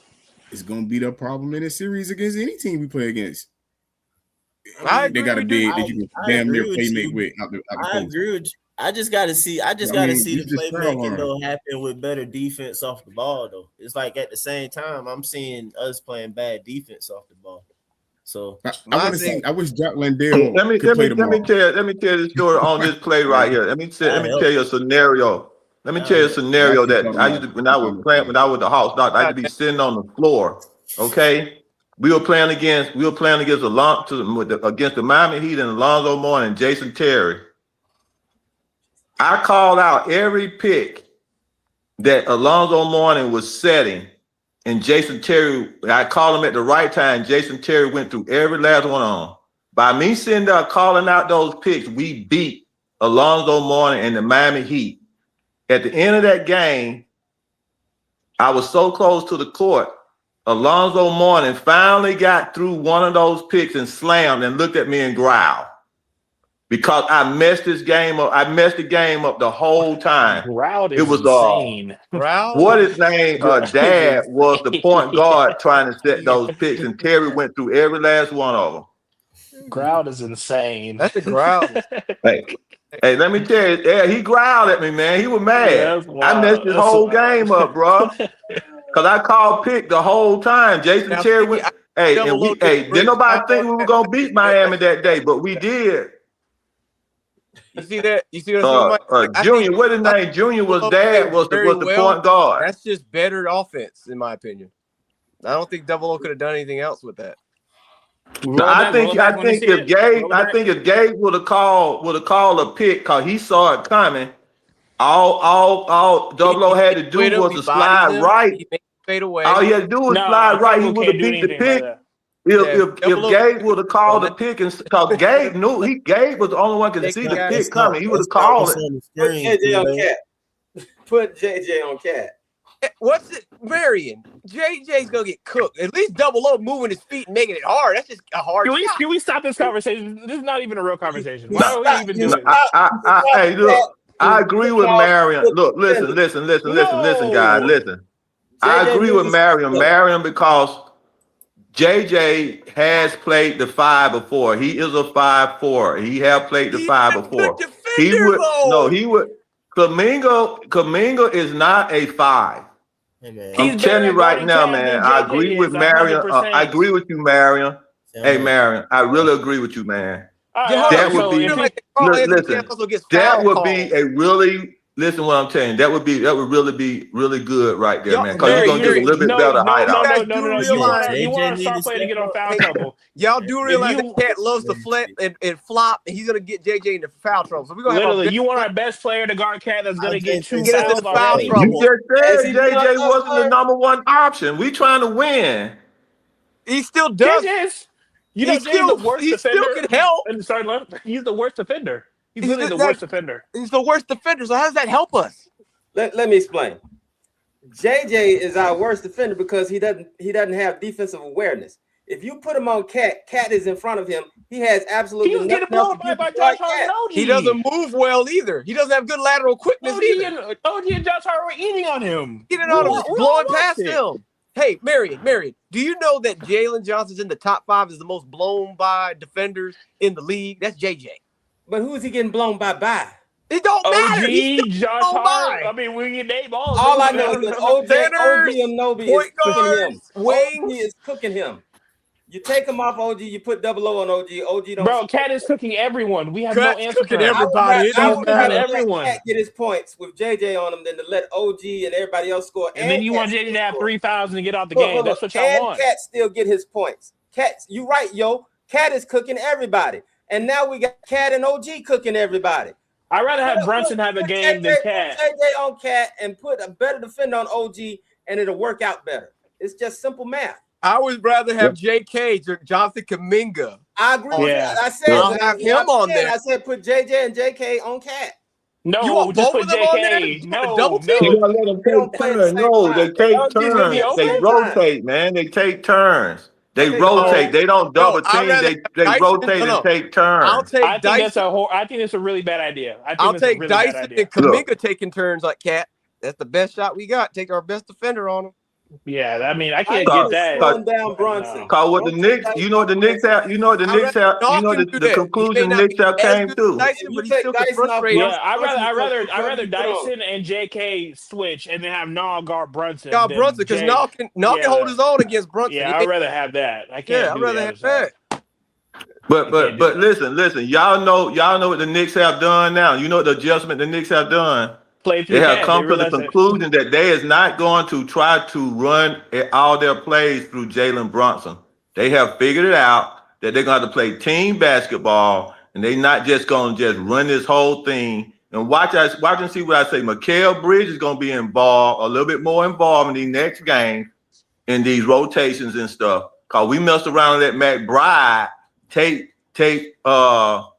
Speaker 12: it's going to be the problem in a series against any team we play against. They got a big that you can damn near playmate with.
Speaker 7: I agree with you. I just got to see. I just got to see the playmaking though happen with better defense off the ball though. It's like at the same time I'm seeing us playing bad defense off the ball. So
Speaker 12: I wish Jack Landale.
Speaker 11: Let me tell the story on this play right here. Let me tell you a scenario. Let me tell you a scenario that I used to when I was the Hawks. I used to be sitting on the floor. Okay, we were playing against against the Miami Heat and Alonzo Mourning and Jason Terry. I called out every pick that Alonzo Mourning was setting, and Jason Terry, I called him at the right time. Jason Terry went through every last one on them. By me sitting there calling out those picks, we beat Alonzo Mourning and the Miami Heat. At the end of that game, I was so close to the court. Alonzo Mourning finally got through one of those picks and slammed and looked at me and growled. Because I messed this game up. I messed the game up the whole time.
Speaker 10: It was insane.
Speaker 11: What his name? Dad was the point guard trying to set those picks, and Terry went through every last one of them.
Speaker 10: Growl is insane.
Speaker 5: That's a growl.
Speaker 11: Hey, let me tell you, yeah, he growled at me, man. He was mad. Yeah, I messed his whole game up, bro. Because I called pick the whole time. Jason Terry went. Didn't nobody think we were gonna beat Miami that day, but we did.
Speaker 5: You see that?
Speaker 11: Junior, what his name? Junior was dad was the point guard.
Speaker 5: That's just better offense, in my opinion. I don't think Double O could have done anything else with that.
Speaker 11: No, I think if Gabe would have called a pick because he saw it coming, all Double O had to do was to slide right. All he had to do was slide right. He would have beat the pick. If Gabe would have called the pick, and because Gabe knew Gabe was the only one could see the pick coming, he would have called it.
Speaker 13: Put JJ on cat.
Speaker 5: What's it, Marion? JJ's gonna get cooked. At least Double O moving his feet and making it hard. That's just a hard.
Speaker 10: Can we stop this conversation? This is not even a real conversation. Why are we even doing this?
Speaker 11: Hey, look, I agree with Marion. Look, listen, guys, listen. I agree with Marion because JJ has played the 5 before. He is a 5'4". He have played the 5 before. He would. Kuminga is not a 5. I'm telling you right now, man. I agree with Marion. I agree with you, Marion. Hey, Marion, I really agree with you, man. That would be. Listen, that would be a really. Listen, what I'm telling you, that would really be really good right there, man. Because you're gonna get a little bit better height out.
Speaker 10: No. You want to start playing to get on foul trouble.
Speaker 5: Y'all do realize the cat loves to flip and flop, and he's gonna get JJ into foul trouble. So we're gonna
Speaker 10: literally, you want our best player to guard cat that's gonna get 2 fouls already.
Speaker 11: You just said JJ wasn't the number 1 option. We trying to win.
Speaker 5: He still does.
Speaker 10: He's the worst defender.
Speaker 5: He still can help.
Speaker 10: He's the worst defender. He's literally the worst defender.
Speaker 5: He's the worst defender. So how does that help us?
Speaker 13: Let me explain. JJ is our worst defender because he doesn't have defensive awareness. If you put him on Cat is in front of him. He has absolutely
Speaker 10: He was getting blown by Josh Hart and OG.
Speaker 5: He doesn't move well either. He doesn't have good lateral quickness either.
Speaker 10: OG and Josh Hart were eating on him.
Speaker 5: Eating on him, blowing past him. Hey, Marion, do you know that Jalen Johnson's in the top 5 as the most blown by defenders in the league? That's JJ.
Speaker 13: But who is he getting blown by?
Speaker 5: It don't matter.
Speaker 10: OG, Josh Hart. I mean, we can name all.
Speaker 13: All I know is that OG and Nobi
Speaker 5: point
Speaker 13: is cooking
Speaker 5: guards,
Speaker 13: him.
Speaker 5: wings.
Speaker 13: OG is cooking him. You take him off OG, you put double O on OG. OG don't.
Speaker 10: Bro, Cat is cooking everyone. We have no answer
Speaker 5: cooking
Speaker 10: for that.
Speaker 5: everybody. It don't matter.
Speaker 10: Everyone.
Speaker 13: Cat get his points with JJ on him than to let OG and everybody else score.
Speaker 10: And then you want JJ to have 3,000 to get out the game. That's what y'all want.
Speaker 13: Cat still get his points. Cat, you right, yo. Cat is cooking everybody. And now we got Cat and OG cooking everybody.
Speaker 10: I'd rather have Brunson have a game than Cat.
Speaker 13: Put JJ on Cat and put a better defender on OG, and it'll work out better. It's just simple math.
Speaker 5: I would rather have JK, Jonathan Kuminga.
Speaker 13: I agree with that. I said
Speaker 5: I'll have him on there.
Speaker 13: I said put JJ and JK on Cat.
Speaker 10: No,
Speaker 5: you want
Speaker 10: just
Speaker 5: both
Speaker 10: put
Speaker 5: of them on there?
Speaker 10: JK. No,
Speaker 5: double team.
Speaker 11: You gotta let them take turns. No, they take turns. They rotate, man. They take turns. They rotate. They don't double team. They rotate and take turns.
Speaker 5: I'll take
Speaker 10: Dyson. I think that's a really bad idea.
Speaker 5: I'll take Dyson and Kuminga taking turns like Cat. That's the best shot we got. Take our best defender on him.
Speaker 10: Yeah, I mean, I can't get that.
Speaker 13: Down Brunson.
Speaker 11: Cause what the Knicks, you know what the Knicks have, you know what the Knicks have, you know the conclusion the Knicks have came to.
Speaker 10: Yeah, I'd rather Dyson and JK switch and then have Nall guard Brunson.
Speaker 5: Because Nall can hold his own against Brunson.
Speaker 10: Yeah, I'd rather have that. I can't.
Speaker 5: I'd rather have that.
Speaker 11: But listen, y'all know what the Knicks have done now. You know what the adjustment the Knicks have done.
Speaker 10: They
Speaker 11: have come to the conclusion that they is not going to try to run all their plays through Jalen Brunson. They have figured it out that they're going to play team basketball, and they're not just going to just run this whole thing. And watch and see what I say. Mikal Bridges is going to be involved, a little bit more involved in the next game in these rotations and stuff. Because we messed around and let McBride take Mikal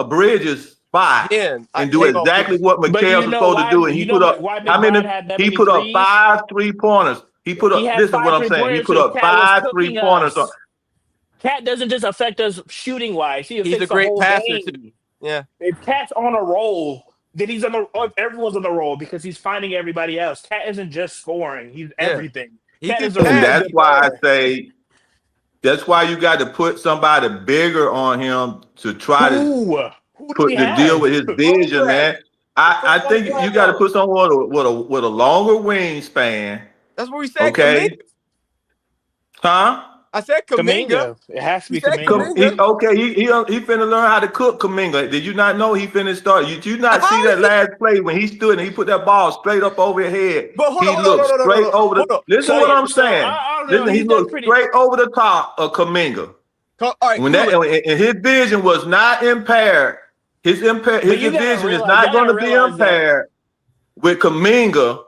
Speaker 11: Bridges spot and do exactly what Mikal's supposed to do. And he put up He put up 5 3-pointers. He put up. This is what I'm saying. He put up 5 3-pointers.
Speaker 10: Cat doesn't just affect us shooting wise.
Speaker 5: He's a great passer too. Yeah.
Speaker 10: If Cat's on a roll, then he's on the. Everyone's on the roll because he's finding everybody else. Cat isn't just scoring; he's everything.
Speaker 11: And that's why I say. That's why you got to put somebody bigger on him to try to deal with his vision, man. I think you got to put someone with a longer wingspan.
Speaker 5: That's what we said.
Speaker 11: Okay.
Speaker 5: Kuminga.
Speaker 11: Huh?
Speaker 5: I said Kuminga.
Speaker 10: It has to be Kuminga.
Speaker 11: He finna learn how to cook Kuminga. Did you not know he finna start? Did you not see that last play when he stood and he put that ball straight up over his head? He looked straight over the. Listen to what I'm saying. Listen, he looked straight over the top of Kuminga. When and his vision was not impaired. His vision is not going to be impaired with Kuminga.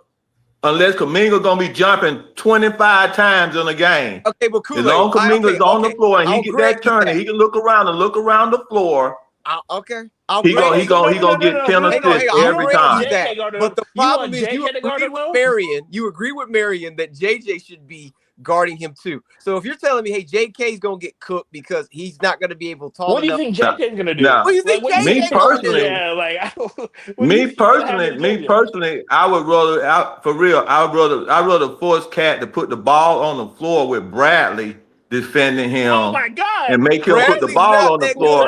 Speaker 11: Unless Kuminga gonna be jumping 25 times in a game.
Speaker 5: Okay, but
Speaker 11: as long as Kuminga's on the floor and he get that turn and he can look around the floor. He gonna get 10 assists every time.
Speaker 5: But the problem is you agree with Marion that JJ should be guarding him too. So if you're telling me, hey, JK's gonna get cooked because he's not gonna be able to talk.
Speaker 10: What do you think JK's gonna do?
Speaker 11: What
Speaker 10: do you think
Speaker 11: me personally, I would rather force Cat to put the ball on the floor with Bradley defending him.
Speaker 10: Oh my God!
Speaker 11: And make him put the ball on the floor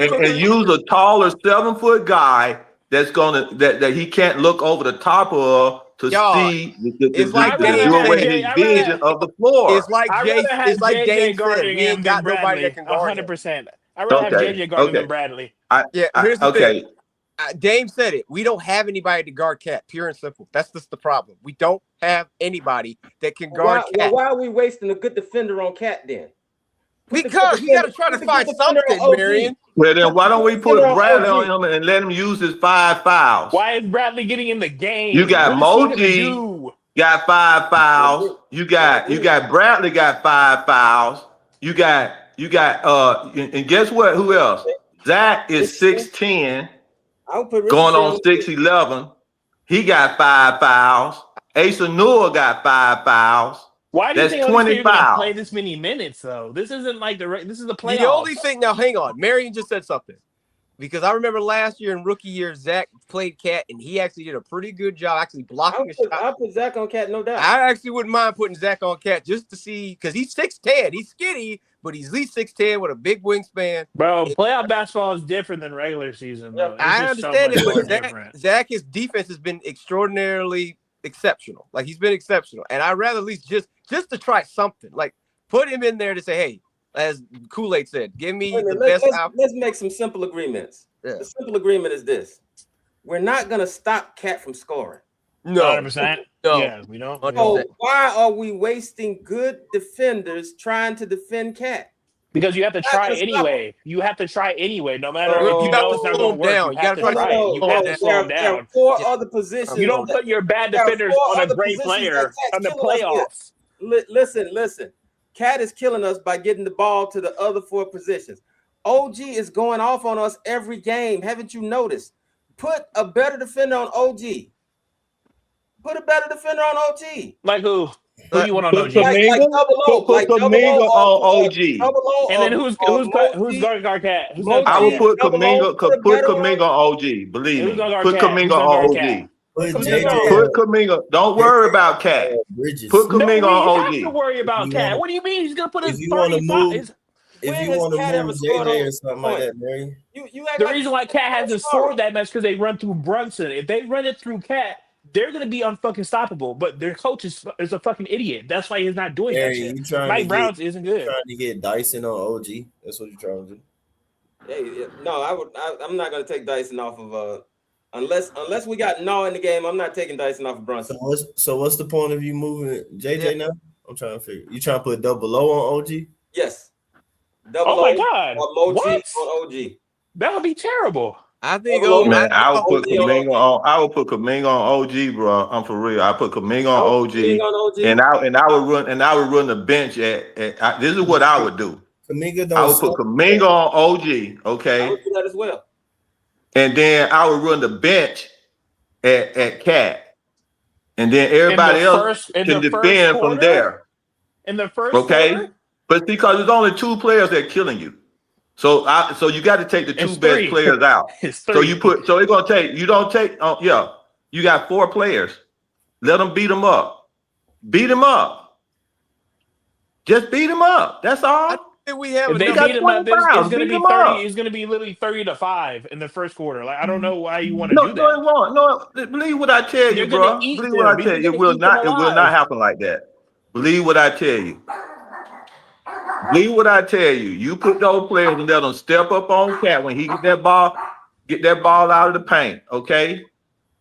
Speaker 11: and use a taller 7-foot guy that he can't look over the top of. To see the vision of the floor.
Speaker 5: It's like Dame said, we ain't got nobody that can guard
Speaker 10: 100%. I'd rather have JJ guarding than Bradley.
Speaker 5: Here's the thing. Dame said it. We don't have anybody to guard Cat. Pure and simple. That's just the problem. We don't have anybody that can guard Cat.
Speaker 13: Why are we wasting a good defender on Cat then?
Speaker 5: Because you got to try to find something, Marion.
Speaker 11: Well, then why don't we put Bradley on him and let him use his 5 fouls?
Speaker 10: Why is Bradley getting in the game?
Speaker 11: You got Moji got 5 fouls. You got Bradley got 5 fouls. You got and guess what? Who else? Zach is 6'10", going on 6'11". He got 5 fouls. Asa Noor got 5 fouls.
Speaker 10: Why do you
Speaker 11: That's
Speaker 10: think
Speaker 11: 20
Speaker 10: you're going to
Speaker 11: fouls.
Speaker 10: play this many minutes, though? This isn't like this is the playoffs.
Speaker 5: The only thing, now hang on. Marion just said something. Because I remember last year in rookie year, Zach played Cat, and he actually did a pretty good job actually blocking a shot.
Speaker 13: I put Zach on Cat, no doubt.
Speaker 5: I actually wouldn't mind putting Zach on Cat just to see, because he's 6'10". He's skinny, but he's at least 6'10" with a big wingspan.
Speaker 10: Bro, playoff basketball is different than regular season, though. It's
Speaker 5: I
Speaker 10: just
Speaker 5: understand
Speaker 10: so
Speaker 5: it,
Speaker 10: much
Speaker 5: but
Speaker 10: more different.
Speaker 5: Zach, his defense has been extraordinarily exceptional. Like, he's been exceptional. And I'd rather at least just to try something. Like, put him in there to say, hey, as Kool-Aid said, give me the best outcome.
Speaker 13: Let's make some simple agreements.
Speaker 5: Yeah.
Speaker 13: The simple agreement is this. We're not going to stop Cat from scoring.
Speaker 5: No.
Speaker 10: 100%.
Speaker 5: No.
Speaker 10: Yeah, we don't.
Speaker 13: So why are we wasting good defenders trying to defend Cat?
Speaker 10: Because you have to try anyway. You have to try anyway, no matter if
Speaker 5: You got to
Speaker 10: it's not
Speaker 5: slow
Speaker 10: going
Speaker 5: him
Speaker 10: to work.
Speaker 5: down.
Speaker 10: You have to try it. You have to slow him
Speaker 13: There are
Speaker 10: down.
Speaker 13: 4 other positions.
Speaker 10: You don't put your bad defenders on a great player on the playoffs.
Speaker 13: Listen. Cat is killing us by getting the ball to the other 4 positions. OG is going off on us every game. Haven't you noticed? Put a better defender on OG. Put a better defender on OG.
Speaker 10: Like who? Who do you want on OG?
Speaker 11: Put Kuminga on OG.
Speaker 10: And then who's guarding our Cat?
Speaker 11: I would put Kuminga on OG. Believe me. Put Kuminga on OG. Put Kuminga. Don't worry about Cat. Put Kuminga on OG.
Speaker 10: You have to worry about Cat. What do you mean he's going to put his 35?
Speaker 7: If you want to move JJ or something like that, Mary.
Speaker 10: The reason why Cat hasn't scored that much because they run through Brunson. If they run it through Cat, they're going to be unfucking stoppable. But their coach is a fucking idiot. That's why he's not doing that shit. Mike Brown isn't good.
Speaker 7: Trying to get Dyson on OG. That's what you're trying to do.
Speaker 13: Hey, no, I'm not going to take Dyson off of unless we got No in the game. I'm not taking Dyson off of Brunson.
Speaker 7: So what's the point of you moving JJ now? I'm trying to figure. You trying to put double O on OG?
Speaker 13: Yes.
Speaker 10: Oh my God!
Speaker 13: What? On OG.
Speaker 10: That would be terrible.
Speaker 5: I think.
Speaker 11: Man, I would put Kuminga on. I would put Kuminga on OG, bro. I'm for real. I put Kuminga on OG, and I would run the bench at this is what I would do. I would put Kuminga on OG. Okay.
Speaker 13: I would do that as well.
Speaker 11: And then I would run the bench at Cat, and then everybody else can defend from there.
Speaker 10: In the first
Speaker 11: quarter? But because there's only 2 players that are killing you. So you got to take the 2 best players out. So it's gonna take, you got 4 players. Let them beat them up. Beat them up. Just beat them up. That's all.
Speaker 5: We have
Speaker 10: if they
Speaker 5: got
Speaker 10: beat him up, it's going to be 30. It's going to be literally 30-5 in the first quarter. Like I don't know why you want to do that.
Speaker 11: No, it won't. No, believe what I tell you, bro. Believe what I tell you. It will not happen like that. Believe what I tell you. Believe what I tell you. You put those players and let them step up on Cat when he get that ball out of the paint, okay?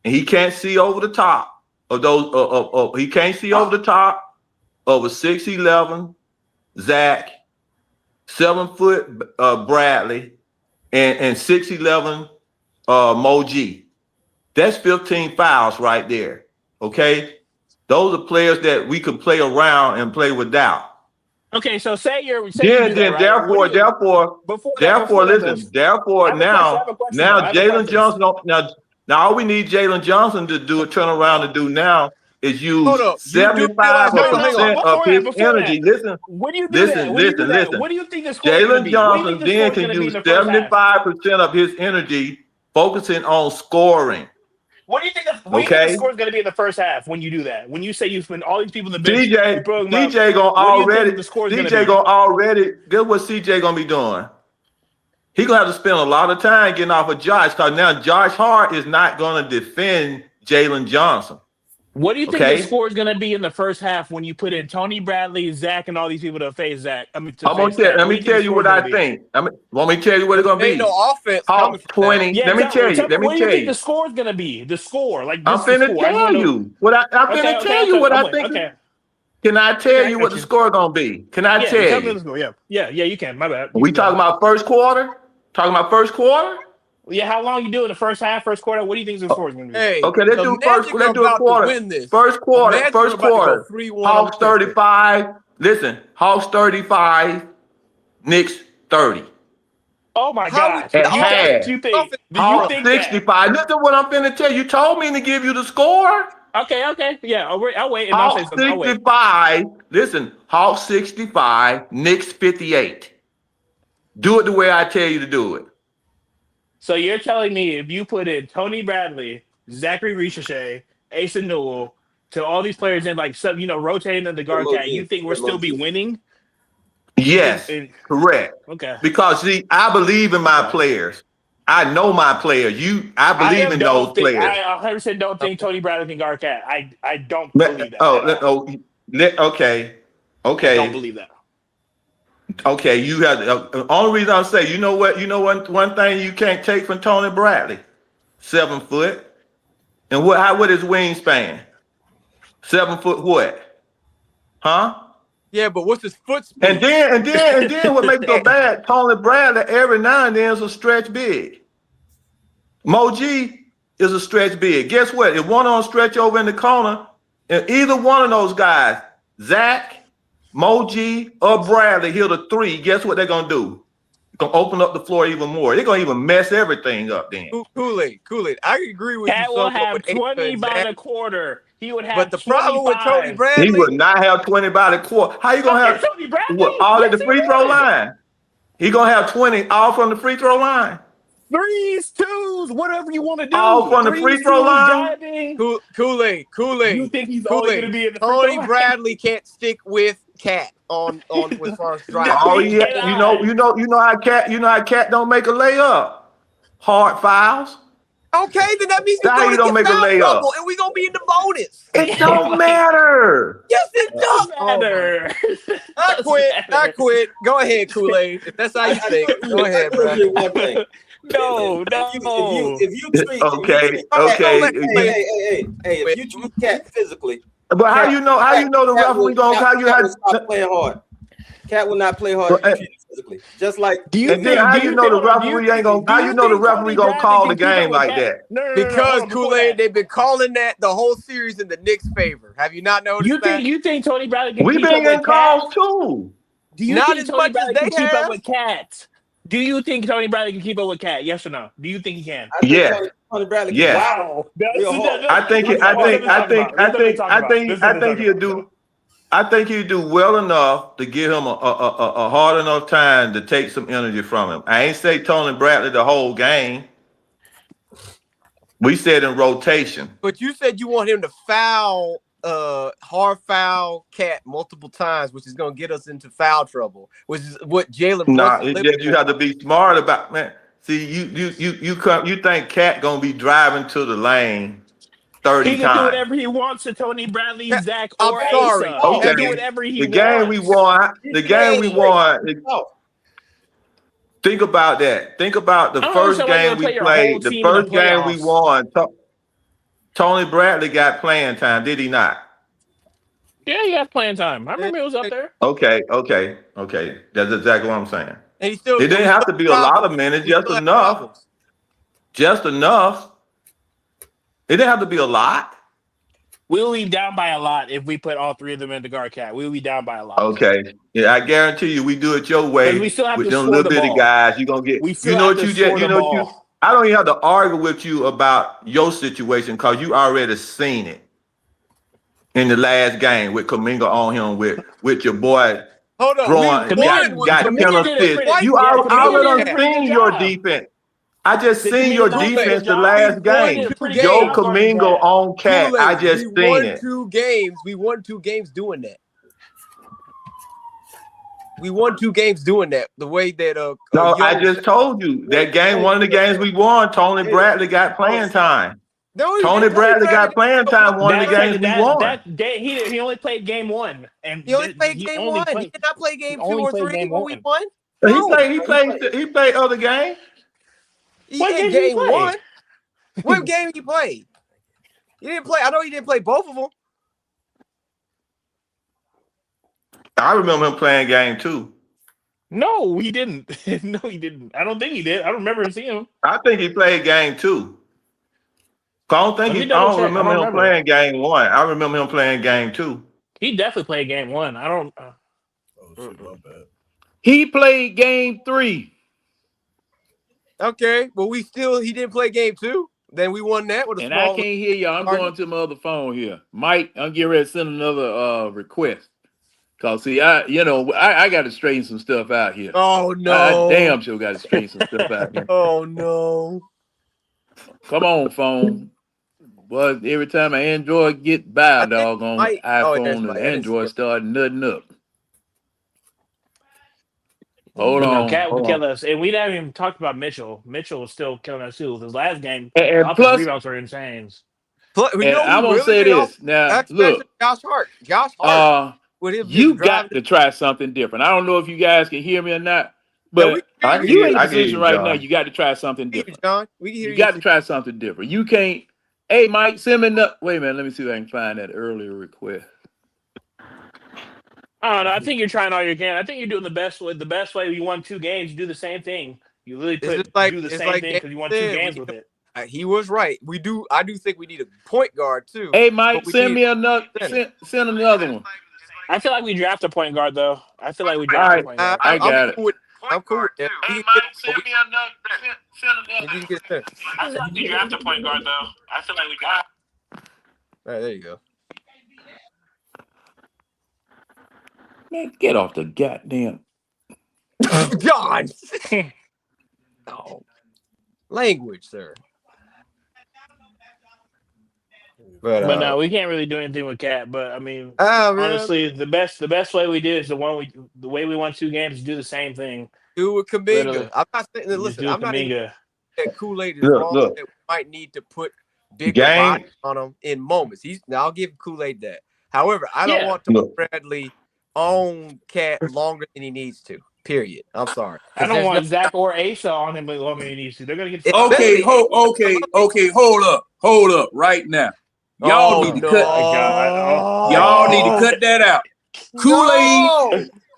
Speaker 11: And he can't see over the top of those. He can't see over the top of a 6'11" Zach, 7-foot Bradley, and 6'11" Moji. That's 15 fouls right there, okay? Those are players that we can play around and play without.
Speaker 10: Okay, so therefore, now
Speaker 11: Jalen Johnson. Now all we need Jalen Johnson to do, turn around and do now is use 75% of his energy. Listen. What do you
Speaker 10: think this
Speaker 11: Jalen Johnson then can use 75% of his energy focusing on scoring.
Speaker 10: What do you think the score is going to be in the first half when you do that? When you say you spend all these people in the bench,
Speaker 11: DJ gonna already guess what CJ gonna be doing? He gonna have to spend a lot of time getting off of Josh because now Josh Hart is not gonna defend Jalen Johnson.
Speaker 10: What do you think the score is going to be in the first half when you put in Tony Bradley, Zach, and all these people to face Zach?
Speaker 11: Let me tell you what I think. Want me to tell you what it's going to be?
Speaker 5: Ain't no offense.
Speaker 11: 20.
Speaker 10: Yeah,
Speaker 11: let me tell you.
Speaker 10: What do you think the score is going to be? The score. Like
Speaker 11: I'm finna tell you what I think.
Speaker 10: Okay.
Speaker 11: Can I tell you what the score is going to be? Can I tell you?
Speaker 10: Yeah, you can. My bad.
Speaker 11: We talking about first quarter?
Speaker 10: Yeah, how long you do in the first half, first quarter? What do you think the score is going to be?
Speaker 5: Hey,
Speaker 11: okay, let's do a quarter. First quarter. Hawks 35. Listen, Hawks 35, Knicks 30.
Speaker 10: Oh my
Speaker 5: How
Speaker 10: God!
Speaker 11: It
Speaker 10: Do you think? Do you
Speaker 11: Hawks
Speaker 10: think that?
Speaker 11: 65. Listen what I'm finna tell you. You told me to give you the score.
Speaker 10: Okay. Yeah, I'll wait and I'll say
Speaker 11: Hawks
Speaker 10: something. I'll wait.
Speaker 11: 65. Listen, Hawks 65, Knicks 58. Do it the way I tell you to do it.
Speaker 10: So you're telling me if you put in Tony Bradley, Zachary Ricochet, Asa Newell, to all these players in like some, rotating in the guard cat, you think we'll still be winning?
Speaker 11: Yes, correct.
Speaker 10: Okay.
Speaker 11: Because see, I believe in my players. I know my players. I believe in those players.
Speaker 10: I 100% don't think Tony Bradley can guard cat. I don't believe that.
Speaker 11: Okay.
Speaker 10: I don't believe that.
Speaker 11: Okay, you have the only reason I'll say, you know what? You know one thing you can't take from Tony Bradley, 7 foot, and what is wingspan? 7 foot what? Huh?
Speaker 5: Yeah, but what's his foot speed?
Speaker 11: And then what makes it so bad? Tony Bradley every now and then is a stretch big. Mo G is a stretch big. Guess what? If one on stretch over in the corner, and either one of those guys, Zach, Mo G, or Bradley hit a 3, guess what they're gonna do? They're gonna open up the floor even more. They're gonna even mess everything up then.
Speaker 5: Kool-Aid. I agree with
Speaker 10: Cat
Speaker 5: you.
Speaker 10: will have 20 by the quarter. He would have.
Speaker 5: But the problem with Tony
Speaker 11: He
Speaker 5: Bradley,
Speaker 11: would not have 20 by the quarter. How you gonna have
Speaker 10: Tony Bradley?
Speaker 11: what, all at the free throw line? He gonna have 20 all from the free throw line.
Speaker 10: Threes, twos, whatever you want to do.
Speaker 11: All from the free throw line.
Speaker 5: Kool-Aid.
Speaker 10: You think he's only going to be in the free throw
Speaker 5: Tony
Speaker 10: line?
Speaker 5: Bradley can't stick with Cat on as far as driving.
Speaker 11: Oh yeah, you know how Cat don't make a layup. Hard fouls.
Speaker 5: Okay, then that means
Speaker 11: Now you don't make a layup.
Speaker 5: and we're gonna be in the bonus.
Speaker 11: It don't matter.
Speaker 5: Yes, it does
Speaker 10: matter.
Speaker 5: I quit. Go ahead, Kool-Aid. If that's how you think, go ahead, bro.
Speaker 10: No.
Speaker 13: If you treat
Speaker 11: Okay.
Speaker 13: Hey, if you treat Cat physically,
Speaker 11: But how you know the referee gonna how you have
Speaker 13: stop playing hard. Cat will not play hard if you treat him physically. Just like
Speaker 11: how you know the referee ain't gonna call the game like that?
Speaker 5: Because Kool-Aid, they've been calling that the whole series in the Knicks' favor. Have you not noticed that?
Speaker 10: You think Tony Bradley can
Speaker 11: We've
Speaker 10: keep
Speaker 11: been
Speaker 10: up
Speaker 11: in
Speaker 10: with
Speaker 11: calls
Speaker 10: Cat?
Speaker 11: too.
Speaker 10: Do you
Speaker 5: Not
Speaker 10: think
Speaker 5: as
Speaker 10: Tony
Speaker 5: much as
Speaker 10: Bradley
Speaker 5: they
Speaker 10: can keep
Speaker 5: have.
Speaker 10: up with Cat? Do you think Tony Bradley can keep up with Cat? Yes or no? Do you think he can?
Speaker 11: Yeah.
Speaker 13: Tony Bradley.
Speaker 11: Yeah.
Speaker 10: Wow.
Speaker 11: I think he'll do. I think he'll do well enough to give him a hard enough time to take some energy from him. I ain't say Tony Bradley the whole game. We said in rotation.
Speaker 5: But you said you want him to foul, hard foul Cat multiple times, which is going to get us into foul trouble, which is what Jalen.
Speaker 11: Nah, you have to be smart about, man. See, you think Cat gonna be driving to the lane 30
Speaker 10: He can
Speaker 11: times?
Speaker 10: do whatever he wants to Tony Bradley, Zach, or
Speaker 5: I'm sorry.
Speaker 10: Asa. He
Speaker 11: Okay.
Speaker 10: can do whatever he
Speaker 11: The
Speaker 10: wants.
Speaker 11: game we won. Think about that. Think about the
Speaker 10: I don't
Speaker 11: first
Speaker 10: understand why
Speaker 11: game
Speaker 10: you
Speaker 11: we
Speaker 10: play your
Speaker 11: played.
Speaker 10: whole
Speaker 11: The
Speaker 10: team in the
Speaker 11: first game we
Speaker 10: playoffs.
Speaker 11: won. Tony Bradley got playing time, did he not?
Speaker 10: Yeah, he got playing time. I remember he was up there.
Speaker 11: Okay. That's exactly what I'm saying.
Speaker 5: And he still
Speaker 11: It didn't have to be a lot of minutes, just enough. Just enough. It didn't have to be a lot.
Speaker 10: We'll be down by a lot if we put all three of them in the guard cat. We'll be down by a lot.
Speaker 11: Okay. Yeah, I guarantee you, we do it your way.
Speaker 10: We still have
Speaker 11: with
Speaker 10: to
Speaker 11: them
Speaker 10: score
Speaker 11: little
Speaker 10: the
Speaker 11: bitty
Speaker 10: ball.
Speaker 11: guys. You're gonna get.
Speaker 10: We still
Speaker 11: You know
Speaker 10: have
Speaker 11: what
Speaker 10: to
Speaker 11: you just.
Speaker 10: score
Speaker 11: You
Speaker 10: the
Speaker 11: know
Speaker 10: ball.
Speaker 11: what you. I don't even have to argue with you about your situation because you already seen it in the last game with Kuminga on him with your boy.
Speaker 5: Hold on.
Speaker 11: Growing, got 10 assists. You already seen your defense. I just seen your defense the last game. Joe Kuminga on Cat. I just seen it.
Speaker 5: We won 2 games doing that. We won 2 games doing that. The way that
Speaker 11: No, I just told you that game. One of the games we won, Tony Bradley got playing time.
Speaker 5: No,
Speaker 11: Tony Bradley got playing time. One of the games we won.
Speaker 10: He only played game 1, and
Speaker 5: he only played game 1. He did not play game 2 or 3 when we won.
Speaker 11: He played other games.
Speaker 5: He did game 1. What game he played? He didn't play. I know he didn't play both of them.
Speaker 11: I remember him playing game 2.
Speaker 10: No, he didn't. No, he didn't. I don't think he did. I don't remember him seeing him.
Speaker 11: I think he played game 2. I don't remember him playing game 1. I remember him playing game 2.
Speaker 10: He definitely played game 1. I don't.
Speaker 14: He played game 3.
Speaker 5: Okay, well, he didn't play game 2. Then we won that with a
Speaker 11: And
Speaker 5: small.
Speaker 11: I can't hear you. I'm going to my other phone here. Mike, I'm getting ready to send another request. Cause see, I got to straighten some stuff out here.
Speaker 5: Oh no!
Speaker 11: I damn sure got to straighten some stuff out here.
Speaker 5: Oh no!
Speaker 11: Come on, phone. But every time an Android get by, dog on iPhone, and Android start nutting up. Hold on.
Speaker 10: Cat would kill us, and we haven't even talked about Mitchell. Mitchell was still killing us too. His last game,
Speaker 11: and
Speaker 10: plus rebounds were insane.
Speaker 11: And I'm gonna say this now. Look,
Speaker 5: Josh Hart.
Speaker 11: You got to try something different. I don't know if you guys can hear me or not, but you in a position right now. You got to try something different.
Speaker 5: John, we can hear
Speaker 11: you. Got to try something different. You can't. Hey, Mike, send me. Wait a minute. Let me see if I can find that earlier request.
Speaker 10: I don't know. I think you're trying all you can. I think you're doing the best way. The best way. You won 2 games. You do the same thing. You really do the same thing because you won 2 games with it.
Speaker 5: He was right. I do think we need a point guard too.
Speaker 11: Hey, Mike, send me another. Send another one.
Speaker 10: I feel like we draft a point guard though. I feel like we draft a point guard.
Speaker 11: I got it.
Speaker 5: I'm cool with that.
Speaker 10: Hey, Mike, send me another. I feel like we draft a point guard though. I feel like we got.
Speaker 5: All right, there you go.
Speaker 11: Man, get off the goddamn.
Speaker 5: God. No. Language, sir.
Speaker 10: But no, we can't really do anything with Cat. But I mean, honestly, the best way we did is the way we won 2 games is do the same thing.
Speaker 5: Do with Kuminga. I'm not saying. Listen, I'm not even that Kool-Aid is wrong. That we might need to put bigger bodies on him in moments. I'll give Kool-Aid that. However, I don't want to put Bradley on Cat longer than he needs to. Period. I'm sorry.
Speaker 10: I don't want Zach or Asa on him longer than he needs to. They're gonna get.
Speaker 14: Okay, hold up, right now. Y'all need to cut. Y'all need to cut that out.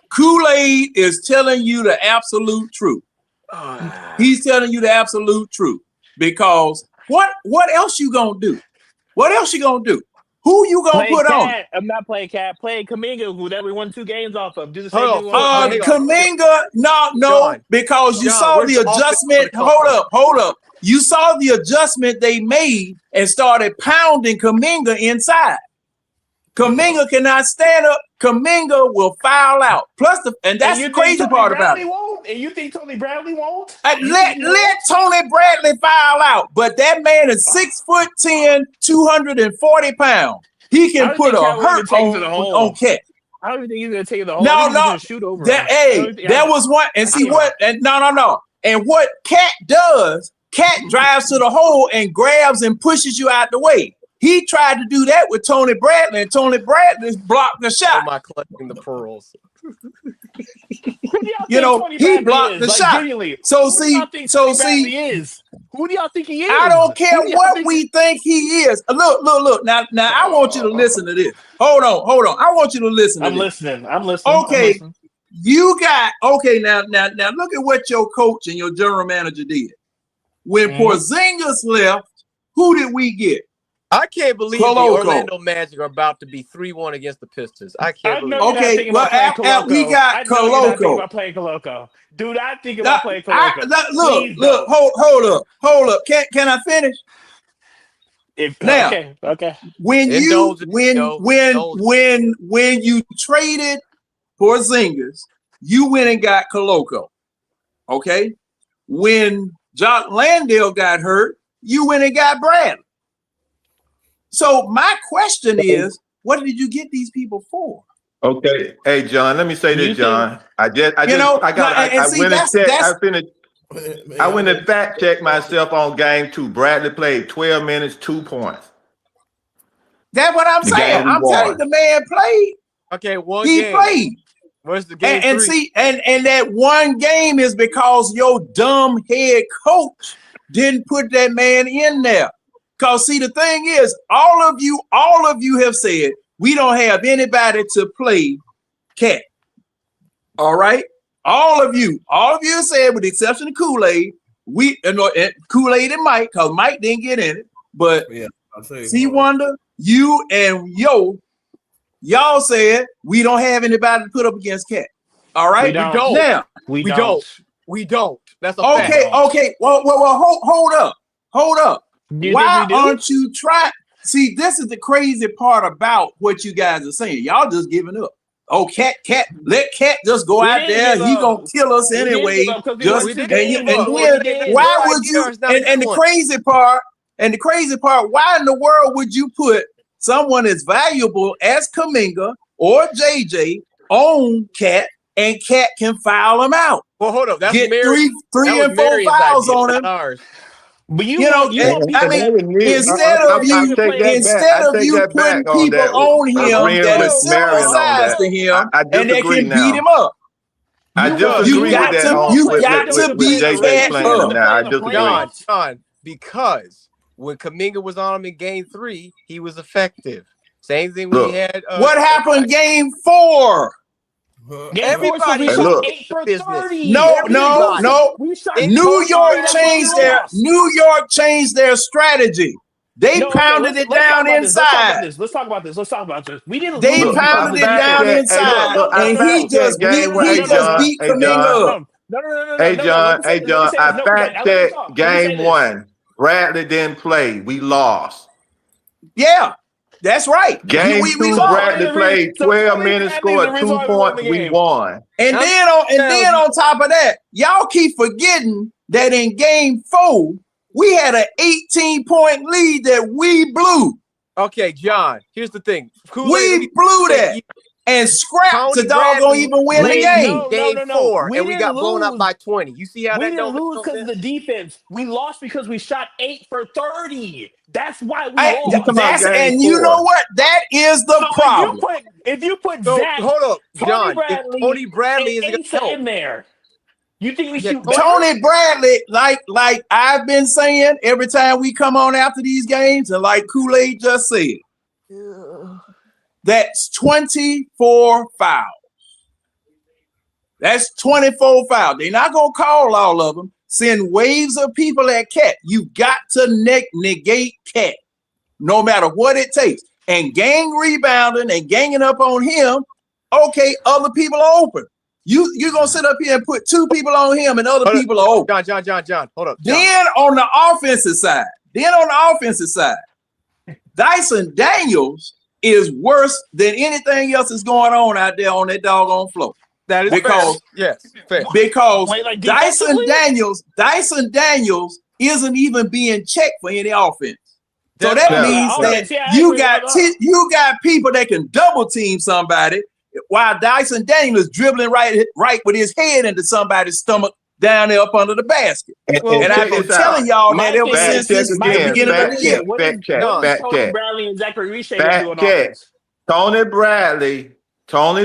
Speaker 14: Kool-Aid is telling you the absolute truth. He's telling you the absolute truth because what else you gonna do? What else you gonna do? Who you gonna put on?
Speaker 10: I'm not playing Cat. Playing Kuminga, who that we won 2 games off of. Do the same thing.
Speaker 14: Kuminga, no, because you saw the adjustment. Hold up. You saw the adjustment they made and started pounding Kuminga inside. Kuminga cannot stand up. Kuminga will foul out. Plus, and that's the crazy part about it.
Speaker 10: And you think Tony Bradley won't?
Speaker 14: Let Tony Bradley foul out. But that man is 6'10", 240 pounds. He can put a hurt on Cat.
Speaker 10: I don't even think he's gonna take the whole.
Speaker 14: No.
Speaker 10: Shoot over.
Speaker 14: That was one. And see what? And no. And what Cat does? Cat drives to the hole and grabs and pushes you out the way. He tried to do that with Tony Bradley, and Tony Bradley blocked the shot.
Speaker 5: Am I collecting the pearls?
Speaker 14: He blocked the shot.
Speaker 10: Genuinely.
Speaker 14: So
Speaker 10: see, who do y'all think he is?
Speaker 14: I don't care what we think he is. Look. Now I want you to listen to this. Hold on. I want you to listen.
Speaker 10: I'm listening.
Speaker 14: Okay, you got Now look at what your coach and your general manager did. When Porzingis left, who did we get?
Speaker 5: I can't believe the Orlando Magic are about to be 3-1 against the Pistons. I can't believe.
Speaker 14: Okay, well, we got Koloko.
Speaker 10: Playing Koloko. Dude, I think about playing Koloko.
Speaker 14: Look, hold up. Can I finish?
Speaker 10: Okay.
Speaker 14: When you traded Porzingis, you went and got Koloko. Okay. When Jock Landale got hurt, you went and got Bradley. So my question is, what did you get these people for?
Speaker 11: Okay, hey John, let me say this, John. I went and fact checked myself on game 2. Bradley played 12 minutes, 2 points.
Speaker 14: That's what I'm saying. I'm telling you, the man played.
Speaker 5: Okay,
Speaker 14: he played.
Speaker 5: Where's the game?
Speaker 14: And see, and that one game is because your dumb head coach didn't put that man in there. Because see, the thing is, all of you have said we don't have anybody to play Cat. All right, all of you said, with the exception of Kool-Aid, Kool-Aid and Mike, because Mike didn't get in it. But see, Wonder, you and y'all said we don't have anybody to put up against Cat. All right,
Speaker 10: we don't.
Speaker 14: Now
Speaker 10: we don't.
Speaker 5: We don't. That's a
Speaker 14: okay.
Speaker 5: fact.
Speaker 14: Okay. Well, hold up. Why aren't you trying? See, this is the crazy part about what you guys are saying. Y'all just giving up. Oh, Cat, let Cat just go out there. He gonna kill us anyway. Just and then why would you? And the crazy part, why in the world would you put someone as valuable as Kuminga or JJ on Cat, and Cat can foul him out?
Speaker 5: Well, hold up. That's
Speaker 14: get
Speaker 5: Mary's,
Speaker 14: three and 4 fouls on him.
Speaker 10: But
Speaker 14: I mean, instead of you putting people on him that are similar size to him and that can beat him up.
Speaker 11: I disagree with that.
Speaker 14: You got to beat Cat up.
Speaker 5: John, because when Kuminga was on him in game 3, he was effective. Same thing we had.
Speaker 14: What happened game 4?
Speaker 5: Everybody
Speaker 11: look.
Speaker 10: 8 for 30.
Speaker 14: No. New York changed their strategy. They pounded it down inside.
Speaker 10: Let's talk about this. We didn't.
Speaker 14: They pounded it down inside, and he just beat Kuminga up.
Speaker 11: No. Hey John, I fact checked game 1. Bradley didn't play. We lost.
Speaker 14: Yeah. That's right.
Speaker 11: Game 2, Bradley played 12 minutes, scored 2 points. We won.
Speaker 14: And then on top of that, y'all keep forgetting that in game 4, we had an 18-point lead that we blew.
Speaker 5: Okay, John, here's the thing.
Speaker 14: We blew that and scrapped the dog gonna even win the game.
Speaker 5: Game 4, and we got blown up by 20. You see how
Speaker 10: we
Speaker 5: that
Speaker 10: didn't lose because of the defense. We lost because we shot 8 for 30. That's why we lost.
Speaker 14: And you know what? That is the problem.
Speaker 10: If you put Zach,
Speaker 5: hold up, John.
Speaker 10: Bradley,
Speaker 5: Tony Bradley is
Speaker 10: in there. You think we should?
Speaker 14: Tony Bradley, like I've been saying every time we come on after these games, and like Kool-Aid just said, that's 24 fouls. That's 24 fouls. They're not gonna call all of them. Send waves of people at Cat. You got to negate Cat, no matter what it takes. And gang rebounding and ganging up on him. Okay, other people are open. You're gonna sit up here and put 2 people on him and other people are open.
Speaker 5: John, hold up.
Speaker 14: Then on the offensive side, Dyson Daniels is worse than anything else that's going on out there on that doggone floor.
Speaker 5: That is fair.
Speaker 14: Because Dyson Daniels isn't even being checked for any offense. So that means that you got people that can double team somebody while Dyson Daniels is dribbling right with his head into somebody's stomach down there up under the basket. And I've been telling y'all that ever since the beginning of the year.
Speaker 10: Tony Bradley and Zachary Richey doing offense.
Speaker 11: Tony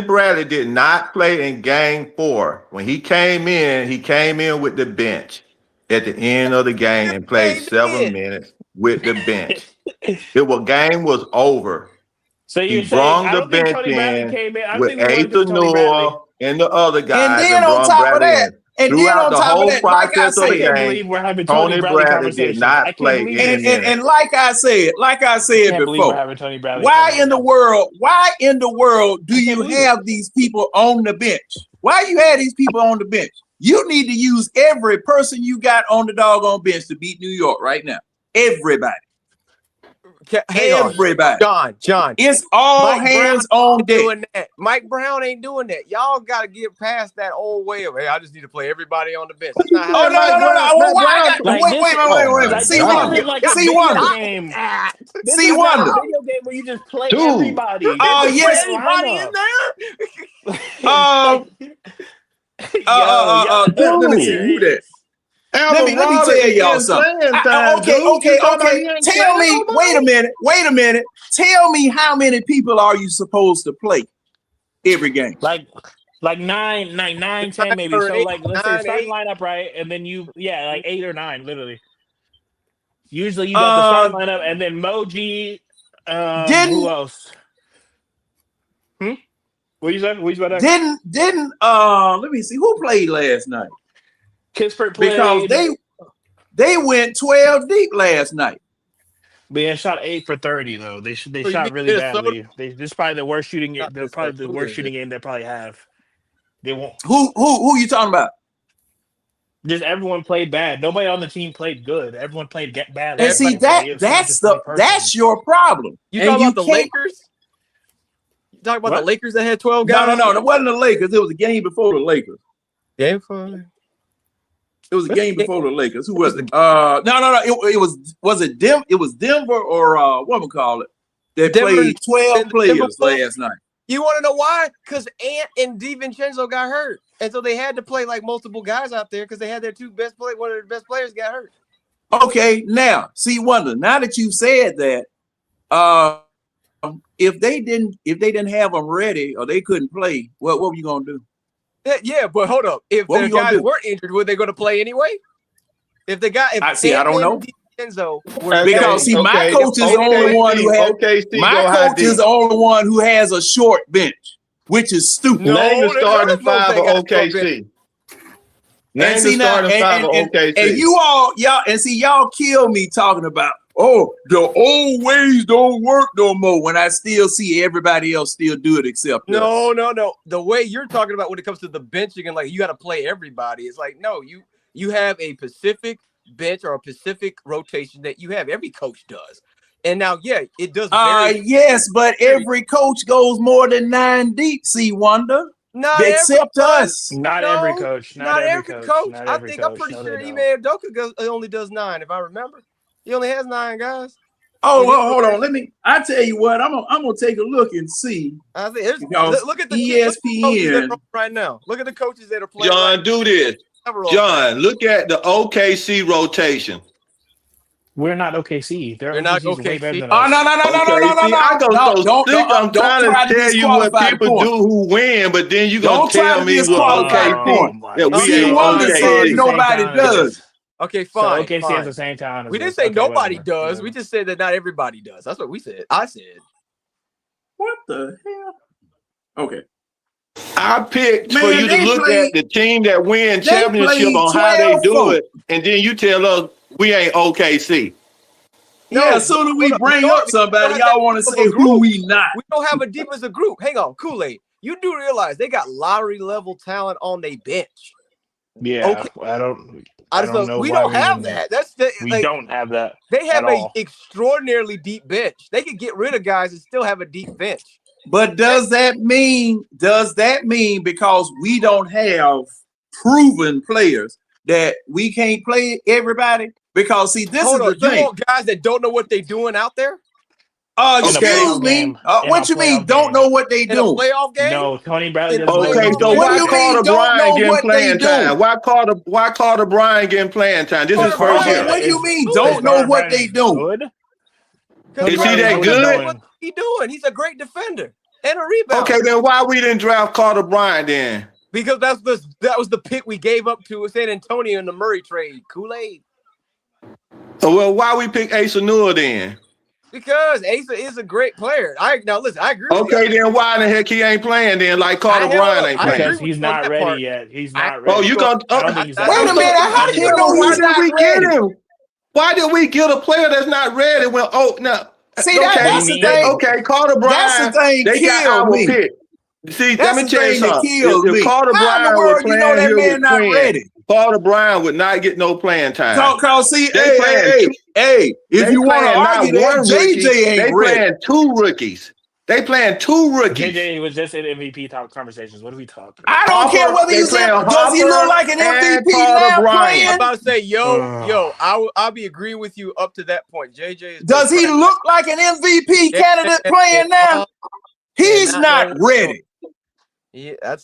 Speaker 11: Bradley did not play in game 4. When he came in with the bench at the end of the game and played 7 minutes with the bench. Game was over.
Speaker 10: So
Speaker 11: he brought the bench in with Asa Noor and the other guys.
Speaker 14: And then on top of that,
Speaker 11: like I said, Tony Bradley did not play.
Speaker 14: And like I said before, why in the world do you have these people on the bench? Why you have these people on the bench? You need to use every person you got on the doggone bench to beat New York right now. Everybody. Everybody.
Speaker 5: John.
Speaker 14: It's all hands on deck.
Speaker 5: Mike Brown ain't doing that. Y'all got to get past that old way of, hey, I just need to play everybody on the bench. That's not how
Speaker 14: Wait. See Wonder. See Wonder.
Speaker 10: Video game where you just play everybody.
Speaker 14: Oh, yes.
Speaker 5: Everybody in there?
Speaker 14: Let me see who that. Let me tell y'all something. Okay. Tell me, wait a minute. Tell me how many people are you supposed to play every game?
Speaker 10: Like 9, 10 maybe. So like let's say start lineup, right? And then like 8 or 9, literally. Usually you got the start lineup and then Moji. Who else? What you said?
Speaker 14: Didn't let me see who played last night.
Speaker 10: Kispert played
Speaker 14: because they went 12 deep last night.
Speaker 10: Man, shot 8 for 30 though. They shot really badly. This is probably the worst shooting game. They're probably the worst shooting game they probably have. They won't.
Speaker 14: Who you talking about?
Speaker 10: Just everyone played bad. Nobody on the team played good. Everyone played bad.
Speaker 14: And see that's your problem.
Speaker 5: You talking about the Lakers? You talking about the Lakers that had 12 guys?
Speaker 14: No, it wasn't the Lakers. It was a game before the Lakers.
Speaker 5: Game before?
Speaker 14: It was a game before the Lakers. Who was it? No. It was Denver or what we call it? They played 12 players last night.
Speaker 5: You want to know why? Because Ant and DiVincenzo got hurt, and so they had to play like multiple guys out there because they had their one of their best players got hurt.
Speaker 14: Okay, now see, Wonder. Now that you said that, if they didn't have them ready or they couldn't play, what were you gonna do?
Speaker 5: Yeah, but hold up. If the guys weren't injured, were they going to play anyway? If the guy,
Speaker 14: I don't know.
Speaker 5: Because
Speaker 14: my coach is the only one who has. My coach is the only one who has a short bench, which is stupid.
Speaker 11: Name the starting five of OKC. Name the starting five of OKC.
Speaker 14: And y'all kill me talking about, oh, the old ways don't work no more when I still see everybody else still do it except us.
Speaker 5: No. The way you're talking about when it comes to the benching and like you got to play everybody, it's like, no, you have a specific bench or a specific rotation that you have. Every coach does. And now, yeah, it does.
Speaker 14: Yes, but every coach goes more than 9 deep, see, Wonder. Except us.
Speaker 10: Not every coach.
Speaker 5: Not every coach. I'm pretty sure Ime Udoka only does 9, if I remember. He only has 9 guys.
Speaker 14: Oh, well, hold on. I tell you what. I'm gonna take a look and see.
Speaker 5: I think look at the
Speaker 14: ESPN
Speaker 5: right now. Look at the coaches that are playing.
Speaker 11: John, do this. John, look at the OKC rotation.
Speaker 10: We're not OKC.
Speaker 5: They're not OKC.
Speaker 14: No.
Speaker 11: I'm trying to tell you what people do who win, but then you gonna tell me what OKC that we ain't OKC.
Speaker 14: Nobody does.
Speaker 5: Okay, fine.
Speaker 10: So OKC has the same talent.
Speaker 5: We didn't say nobody does. We just said that not everybody does. That's what we said. I said.
Speaker 14: What the hell? Okay.
Speaker 11: I picked for you to look at the team that win championship on how they do it, and then you tell us we ain't OKC.
Speaker 14: Yeah, as soon as we bring up somebody, y'all want to say who we not.
Speaker 5: We don't have a deep as a group. Hang on, Kool-Aid. You do realize they got lottery level talent on their bench.
Speaker 10: Yeah, okay. I don't know.
Speaker 5: We don't have that.
Speaker 10: We don't have that.
Speaker 5: They have an extraordinarily deep bench. They could get rid of guys and still have a deep bench.
Speaker 14: But does that mean because we don't have proven players that we can't play everybody? Because see, this is the thing.
Speaker 5: You want guys that don't know what they're doing out there?
Speaker 14: Excuse me. What you mean don't know what they do?
Speaker 5: Playoff game?
Speaker 10: No, Tony Bradley.
Speaker 11: Okay, so why Carter Bryant getting playing time? Why Carter Bryant getting playing time? This is first year.
Speaker 14: What do you mean don't know what they do?
Speaker 11: Is he that good?
Speaker 5: What's he doing? He's a great defender and a rebound.
Speaker 11: Okay, then why we didn't draft Carter Bryant then?
Speaker 5: Because that was the pick we gave up to San Antonio in the Murray trade. Kool-Aid.
Speaker 11: Well, why we pick Asa Noor then?
Speaker 5: Because Asa is a great player. Now listen, I agree.
Speaker 11: Okay, then why in the heck he ain't playing then? Like Carter Bryant ain't playing.
Speaker 10: Because he's not ready yet. He's not ready.
Speaker 11: Oh, you gonna?
Speaker 14: Wait a minute. How do you know he's not ready?
Speaker 11: Why did we get a player that's not ready? Well,
Speaker 14: see, that's the thing.
Speaker 11: Okay, Carter Bryant.
Speaker 14: That's the thing.
Speaker 11: They got our pick. See, let me tell you something. If Carter Bryant was playing here with Quinn, Carter Bryant would not get no playing time.
Speaker 14: See, if you want to argue that, JJ ain't ready.
Speaker 11: They playing 2 rookies. They playing 2 rookies.
Speaker 10: JJ was just in MVP talk conversations. What are we talking about?
Speaker 14: I don't care whether he's in. Does he look like an MVP now playing?
Speaker 5: I'm about to say, yo, I'll be agreeing with you up to that point. JJ
Speaker 14: does he look like an MVP candidate playing now? He's not ready.
Speaker 5: Yeah, I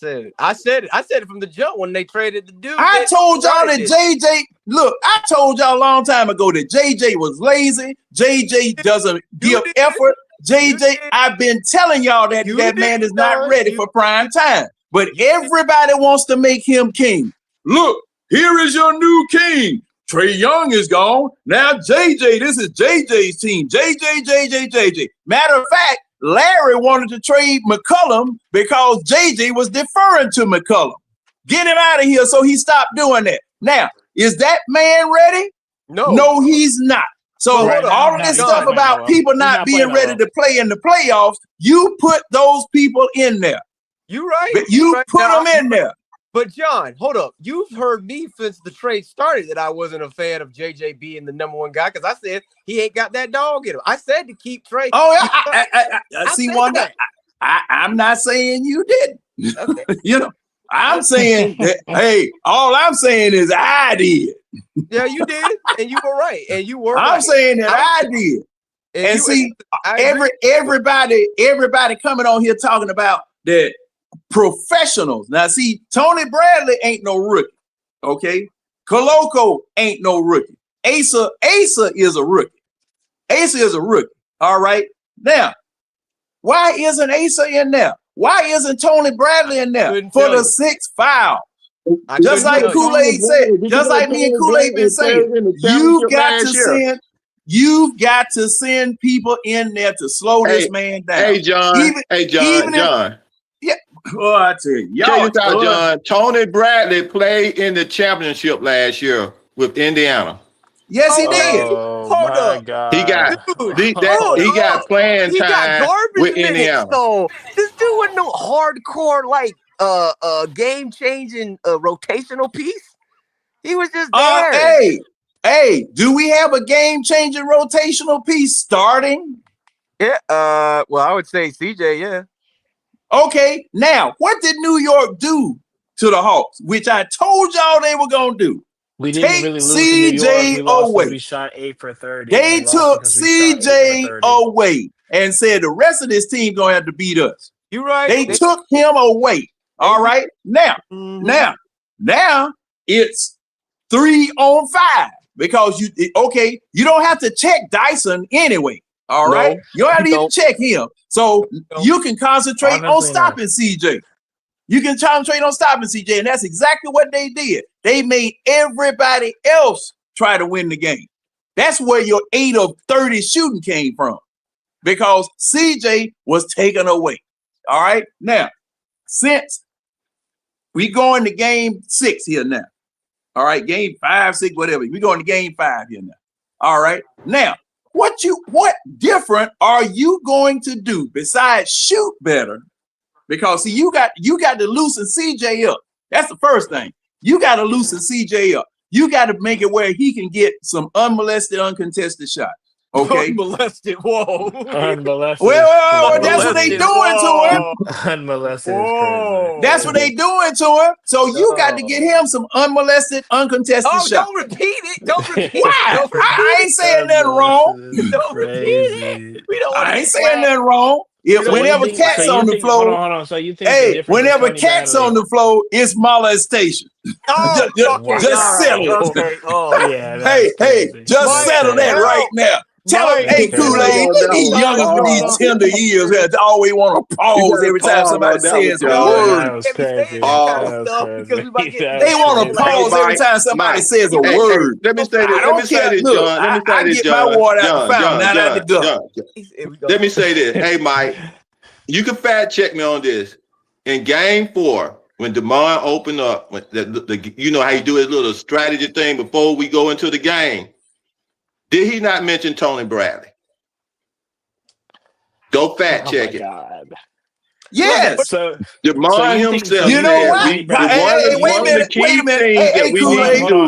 Speaker 5: said it from the jump when they traded the dude.
Speaker 14: I told y'all that JJ. Look, I told y'all a long time ago that JJ was lazy. JJ doesn't give effort. JJ, I've been telling y'all that that man is not ready for prime time. But everybody wants to make him king. Look, here is your new king. Trae Young is gone. Now JJ, this is JJ's team. JJ. Matter of fact, Larry wanted to trade McCollum because JJ was deferring to McCollum. Get him out of here, so he stopped doing that. Now, is that man ready? No, he's not. So all of this stuff about people not being ready to play in the playoffs, you put those people in there.
Speaker 5: You right.
Speaker 14: You put them in there.
Speaker 5: But John, hold up. You've heard me since the trade started that I wasn't a fan of JJ being the number one guy because I said he ain't got that dog in him. I said to keep Trey.
Speaker 14: Oh, I see one guy. I'm not saying you didn't. Okay. You know, I'm saying that, hey, all I'm saying is I did.
Speaker 5: Yeah, you did, and you were right, and you were.
Speaker 14: I'm saying that I did. And see, everybody coming on here talking about that professionals. Now, see, Tony Bradley ain't no rookie. Okay, Koloko ain't no rookie. Asa is a rookie. Asa is a rookie. All right. Now, why isn't Asa in there? Why isn't Tony Bradley in there for the 6 foul? Just like Kool-Aid said, just like me and Kool-Aid been saying, you've got to send people in there to slow this man down.
Speaker 11: Hey, John. John.
Speaker 14: Yeah. Oh, I tell you.
Speaker 11: Check this out, John. Tony Bradley played in the championship last year with Indiana.
Speaker 14: Yes, he did.
Speaker 5: Hold up.
Speaker 10: God.
Speaker 11: He got playing time with Indiana.
Speaker 5: So this dude wasn't no hardcore like game changing rotational piece. He was just there.
Speaker 14: Hey, do we have a game changing rotational piece starting?
Speaker 5: Yeah. Well, I would say CJ. Yeah.
Speaker 14: Okay. Now, what did New York do to the Hawks? Which I told y'all they were gonna do.
Speaker 10: We didn't
Speaker 14: Take
Speaker 10: really lose
Speaker 14: CJ away.
Speaker 10: We shot 8 for 30.
Speaker 14: They took CJ away and said the rest of this team gonna have to beat us.
Speaker 5: You right.
Speaker 14: They took him away. All right. Now it's 3-on-5 because you don't have to check Dyson anyway. All right. You don't have to even check him. So you can concentrate on stopping CJ. You can concentrate on stopping CJ, and that's exactly what they did. They made everybody else try to win the game. That's where your 8 of 30 shooting came from, because CJ was taken away. All right. Now, since we going to game 6 here now. All right, game 5, 6, whatever. We going to game 5 here now. All right. Now, what different are you going to do besides shoot better? Because see, you got to loosen CJ up. That's the first thing. You got to loosen CJ up. You got to make it where he can get some unmolested, uncontested shots. Okay.
Speaker 5: Unmolested. Whoa.
Speaker 10: Unmolested.
Speaker 14: Well, that's what they doing to him.
Speaker 10: Unmolested.
Speaker 14: That's what they doing to him. So you got to get him some unmolested, uncontested shots.
Speaker 5: Don't repeat it. Don't repeat it.
Speaker 14: Why? I ain't saying nothing wrong.
Speaker 5: Don't repeat it.
Speaker 14: I ain't saying nothing wrong. Whenever Cat's on the floor,
Speaker 10: hold on. So you think
Speaker 14: whenever Cat's on the floor, it's molestation. Just settle it.
Speaker 5: Okay.
Speaker 14: Hey, just settle that right now. Tell him, hey, Kool-Aid, these youngins with these tender years that always want to pause every time somebody says a word.
Speaker 10: They
Speaker 14: want to pause every time somebody says a word.
Speaker 11: Let me say this, John.
Speaker 14: I get my water out the fountain, not out the duck.
Speaker 11: Let me say this. Hey, Mike, you can fact check me on this. In game 4, when DeMond opened up, you know how you do his little strategy thing before we go into the game. Did he not mention Tony Bradley? Go fact check it.
Speaker 14: Yes.
Speaker 10: So
Speaker 11: DeMond himself.
Speaker 14: You know what?
Speaker 11: Wait a minute.
Speaker 14: Hey,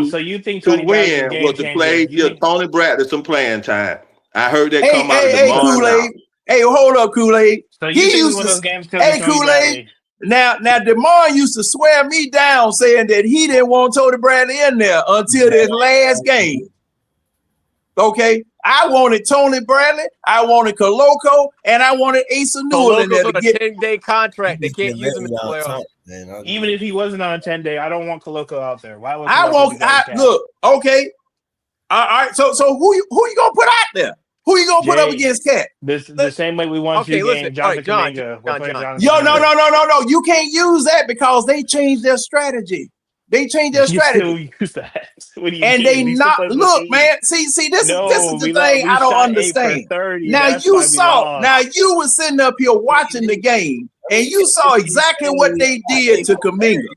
Speaker 10: so you think Tony
Speaker 11: to win was to play Tony Bradley some playing time. I heard that come out of DeMond.
Speaker 14: Kool-Aid. Hey, hold up, Kool-Aid.
Speaker 10: So he used to those games.
Speaker 14: Hey, Kool-Aid. Now, DeMond used to swear me down, saying that he didn't want Tony Bradley in there until this last game. Okay, I wanted Tony Bradley, I wanted Koloko, and I wanted Asa Newell in there to get
Speaker 5: a 10-day contract. They can't use him in the playoffs.
Speaker 10: Even if he wasn't on a 10-day, I don't want Koloko out there. Why would
Speaker 14: look? Okay, all right. So who you gonna put out there? Who you gonna put up against Cat?
Speaker 10: The same way we won two games. Jonathan Kuminga.
Speaker 14: No. You can't use that because they changed their strategy. They changed their strategy.
Speaker 10: Still use that.
Speaker 14: And they not look, man. See, this is the thing I don't understand. Now you saw. Now you were sitting up here watching the game, and you saw exactly what they did to Kuminga.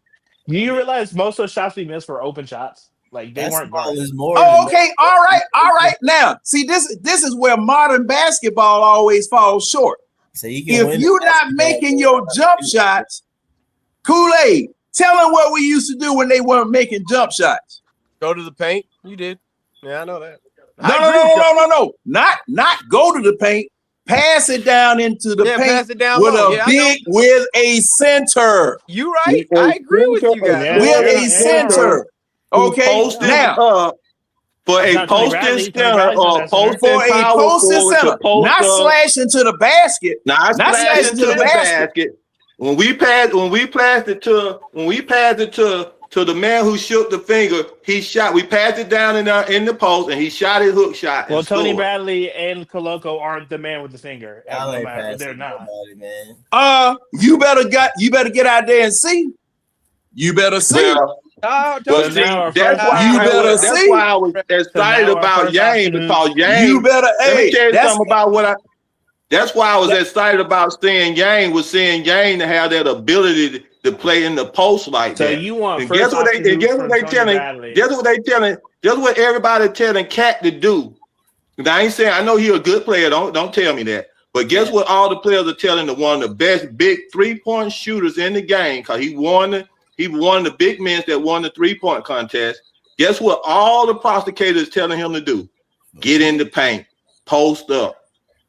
Speaker 10: Do you realize most of the shots we missed were open shots? Like they weren't guarded.
Speaker 14: Oh, okay. All right. Now, see, this is where modern basketball always falls short. So if you're not making your jump shots, Kool-Aid, Tell them what we used to do when they weren't making jump shots.
Speaker 5: Go to the paint. You did. Yeah, I know that.
Speaker 14: No. Not go to the paint. Pass it down into the paint with a center.
Speaker 5: You right. I agree with you guys.
Speaker 14: With a center. Okay. Now
Speaker 11: for a posted center or posted center,
Speaker 14: not slash into the basket.
Speaker 11: Not slash into the basket. When we passed it to the man who shook the finger, he shot. We passed it down in the post, and he shot his hook shot.
Speaker 10: Well, Tony Bradley and Koloko aren't the man with the finger. They're not.
Speaker 14: You better get out there and see. You better see.
Speaker 11: That's why I was excited about Yang, because Yang.
Speaker 14: You better.
Speaker 11: Let me tell you something about what I. That's why I was excited about seeing Yang to have that ability to play in the post like that.
Speaker 10: So you want?
Speaker 11: And guess what they telling? Guess what everybody telling Cat to do? And I ain't saying I know he's a good player. Don't tell me that. But guess what? All the players are telling the one of the best big 3-point shooters in the game, because he won the big men that won the 3-point contest. Guess what? All the prosecutors telling him to do: get in the paint, post up.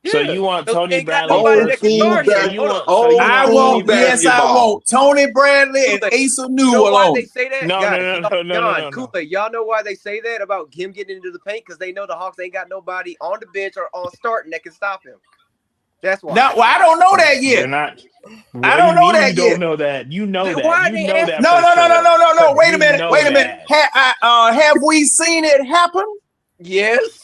Speaker 10: So you want Tony Bradley?
Speaker 14: I want Tony Bradley and Asa New alone.
Speaker 5: Why they say that?
Speaker 10: No.
Speaker 5: Kool-Aid, y'all know why they say that about him getting into the paint? Because they know the Hawks ain't got nobody on the bench or on starting that can stop him. That's why.
Speaker 14: Now, I don't know that yet.
Speaker 10: They're not.
Speaker 14: I don't know that yet.
Speaker 10: You don't know that. You know that.
Speaker 14: Why
Speaker 10: you know that.
Speaker 14: No. Wait a minute. Have we seen it happen?
Speaker 5: Yes.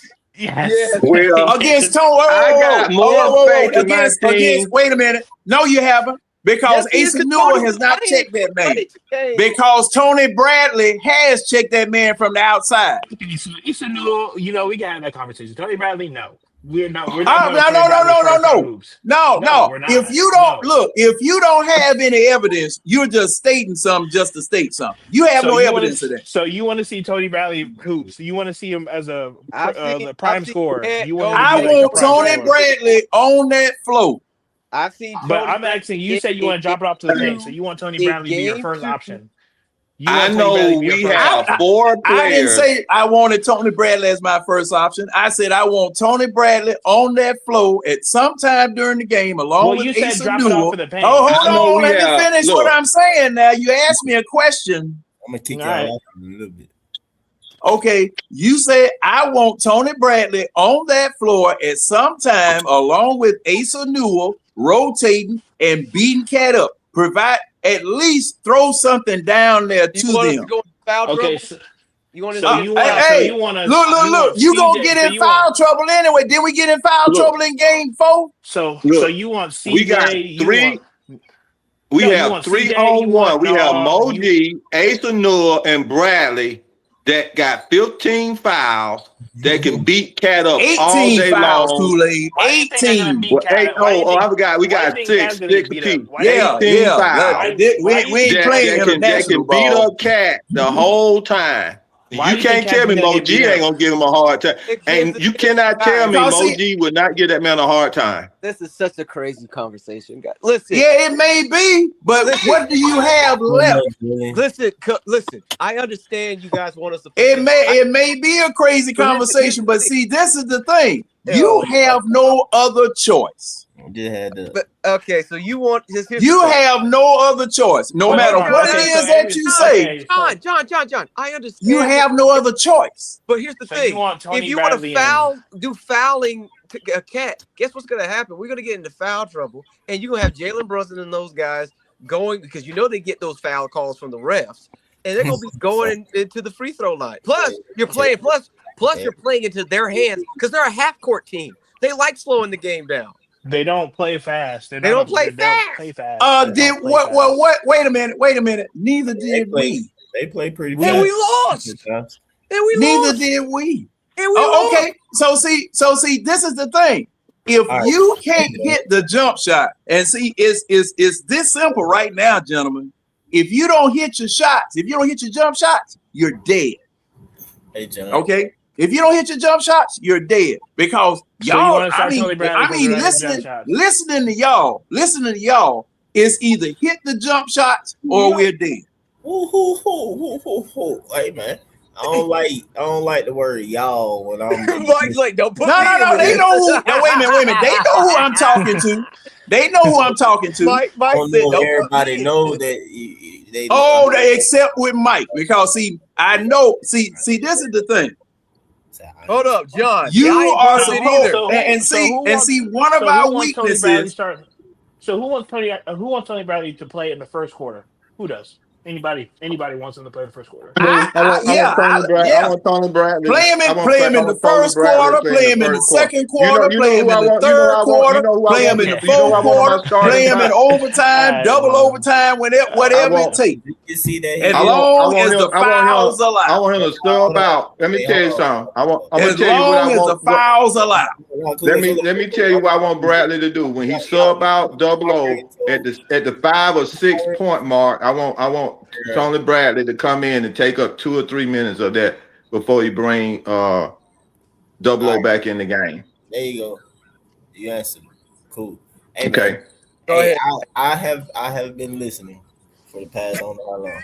Speaker 11: Well,
Speaker 14: against Tony.
Speaker 11: I got more faith in my team.
Speaker 14: Wait a minute. No, you haven't. Because Asa Newell has not checked that man. Because Tony Bradley has checked that man from the outside.
Speaker 10: Asa Newell, we got that conversation. Tony Bradley, no. We're not. No. If you don't have any evidence, you're just stating something just to state something. You have no evidence of that. So you want to see Tony Bradley hoops? You want to see him as a prime scorer?
Speaker 14: I want Tony Bradley on that floor.
Speaker 5: I've seen.
Speaker 10: But I'm asking. You said you want to drop it off to the paint, so you want Tony Bradley to be your first option.
Speaker 11: I know we have 4 players.
Speaker 14: I didn't say I wanted Tony Bradley as my first option. I said I want Tony Bradley on that floor at some time during the game, along with Asa Newell. Oh, hold on, let me finish what I'm saying. Now you asked me a question.
Speaker 7: I'm gonna kick you off a little bit.
Speaker 14: Okay, you said I want Tony Bradley on that floor at some time, along with Asa Newell, rotating and beating Cat up. Provide. At least throw something down there to them.
Speaker 5: Okay. You want to?
Speaker 14: Look. You gonna get in foul trouble anyway? Did we get in foul trouble in game 4?
Speaker 10: So you want CJ?
Speaker 11: We got 3. We have 3 on 1. We have Moji, Asa Newell, and Bradley that got 15 fouls that can beat Cat up all day
Speaker 14: fouls,
Speaker 11: long.
Speaker 14: Kool-Aid. 18.
Speaker 11: I forgot. We got 6 apiece.
Speaker 14: Yeah. We ain't playing
Speaker 11: that can beat up Cat the whole time. You can't tell me Moji ain't gonna give him a hard time. And you cannot tell me Moji would not give that man a hard time.
Speaker 5: This is such a crazy conversation, guys. Listen.
Speaker 14: Yeah, it may be, but what do you have left?
Speaker 5: Listen. I understand you guys want us to.
Speaker 14: It may be a crazy conversation, but see, this is the thing. You have no other choice.
Speaker 5: But okay, so you want
Speaker 14: you have no other choice, no matter what it is that you say.
Speaker 5: John, I understand.
Speaker 14: You have no other choice.
Speaker 5: But here's the thing: if you want to do fouling to a Cat, guess what's going to happen? We're going to get into foul trouble, and you're going to have Jalen Brunson and those guys going because they get those foul calls from the refs, and they're going to be going into the free throw line. Plus, you're playing. Plus, you're playing into their hands because they're a half court team. They like slowing the game down.
Speaker 10: They don't play fast.
Speaker 5: They don't play fast.
Speaker 14: Wait a minute. Neither did we.
Speaker 7: They play pretty fast.
Speaker 5: And we lost.
Speaker 14: Neither did we. Okay. So see, this is the thing. If you can't hit the jump shot, and see, it's this simple right now, gentlemen. If you don't hit your shots, if you don't hit your jump shots, you're dead.
Speaker 7: Hey, gentlemen.
Speaker 14: Okay. If you don't hit your jump shots, you're dead because y'all. Listening to y'all is either hit the jump shots or we're dead.
Speaker 7: Hey man, I don't like the word y'all when I'm.
Speaker 14: Mike's like, don't put no. They know who. No, wait a minute. They know who I'm talking to. They know who I'm talking to.
Speaker 5: Mike said, don't
Speaker 7: everybody know that.
Speaker 14: They accept with Mike because I know. See, this is the thing.
Speaker 5: Hold up, John.
Speaker 14: You are supposed and see one of our weaknesses.
Speaker 10: So who wants Tony Bradley to play in the first quarter? Who does? Anybody wants him to play the first quarter?
Speaker 11: I want Tony Bradley.
Speaker 14: Play him in the first quarter, play him in the second quarter, play him in the third quarter, play him in the fourth quarter, play him in overtime, double overtime, whatever it takes.
Speaker 7: You see that?
Speaker 14: As long as the fouls allowed.
Speaker 11: I want him to sub out. Let me tell you something. I'm
Speaker 14: as long as the fouls allowed.
Speaker 11: Let me tell you what I want Bradley to do. When he sub out double O at the 5 or 6 point mark, I want Tony Bradley to come in and take up 2 or 3 minutes of that before he bring double O back in the game.
Speaker 7: There you go. You answered. Cool. Hey,
Speaker 11: okay.
Speaker 7: Man, go ahead. I have been listening for the past I don't know how long.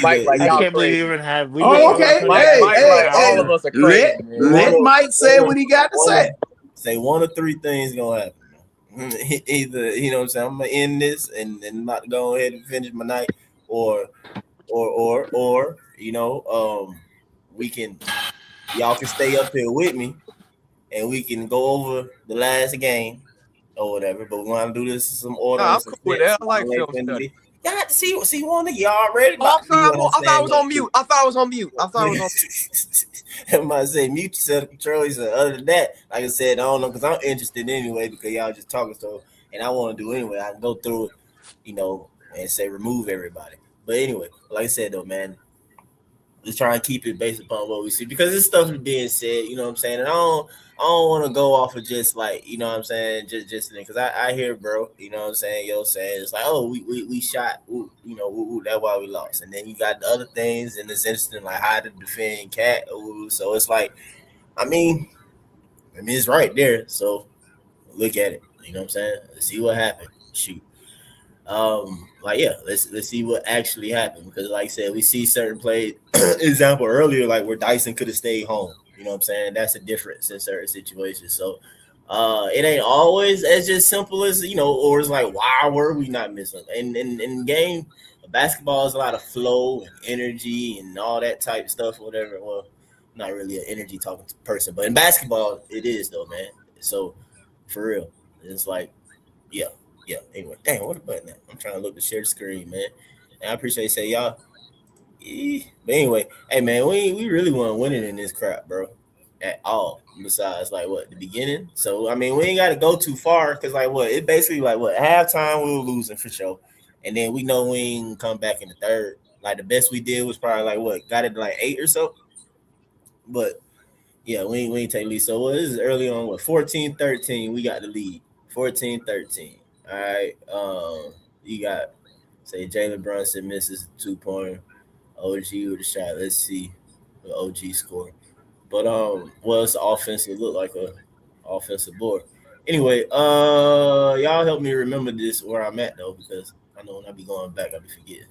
Speaker 10: Mike, I can't believe you even have.
Speaker 14: Okay.
Speaker 5: All of us are crazy.
Speaker 14: Let Mike say what he got to say.
Speaker 7: Say one of three things gonna happen. Either you know what I'm saying, I'm gonna end this and not go ahead and finish my night, or you know, y'all can stay up here with me and we can go over the last game or whatever. But we want to do this in some order.
Speaker 5: I'm cool with that. I like film study.
Speaker 7: Yeah, see one of y'all ready?
Speaker 5: I thought I was on mute. I thought I was on mute.
Speaker 7: I might say mute yourself, control yourself. Other than that, like I said, I don't know because I'm interested anyway because y'all just talking so, and I want to do anyway. I can go through it, you know, and say remove everybody. But anyway, like I said though, man, let's try and keep it based upon what we see because this stuff is being said. You know what I'm saying? And I don't want to go off of just like, you know what I'm saying, just because I hear, bro, you know what I'm saying, saying it's like, oh, we shot, ooh, you know, that's why we lost. And then you got the other things in this instant, like how to defend Cat. Ooh, so it's like, I mean, it's right there. So look at it. You know what I'm saying? Let's see what happened. Shoot. Like, yeah, let's see what actually happened because like I said, we see certain plays, example earlier, like where Dyson could have stayed home. You know what I'm saying? That's a difference in certain situations. So it ain't always as just simple as, you know, or it's like, why were we not missing? And in game, basketball is a lot of flow and energy and all that type of stuff, whatever. Well, not really an energy talking person, but in basketball, it is though, man. So for real, it's like, yeah. Anyway, dang, what a button at? I'm trying to look to share the screen, man. And I appreciate you say y'all. But anyway, hey man, we really weren't winning in this crap, bro, at all. Besides, like what the beginning. So I mean, we ain't got to go too far because like what it basically like what halftime we were losing for sure, and then we know we ain't come back in the third. Like the best we did was probably like what got it to like 8 or so. But yeah, we ain't take lead. So this is early on. What 14-13? We got the lead. 14-13. All right. You got say Jalen Brunson misses 2-pointer. OG with a shot. Let's see the OG score. But well, it's offensive. Look like a offensive board. Anyway, y'all help me remember this where I'm at though, because I know when I be going back, I be forgetting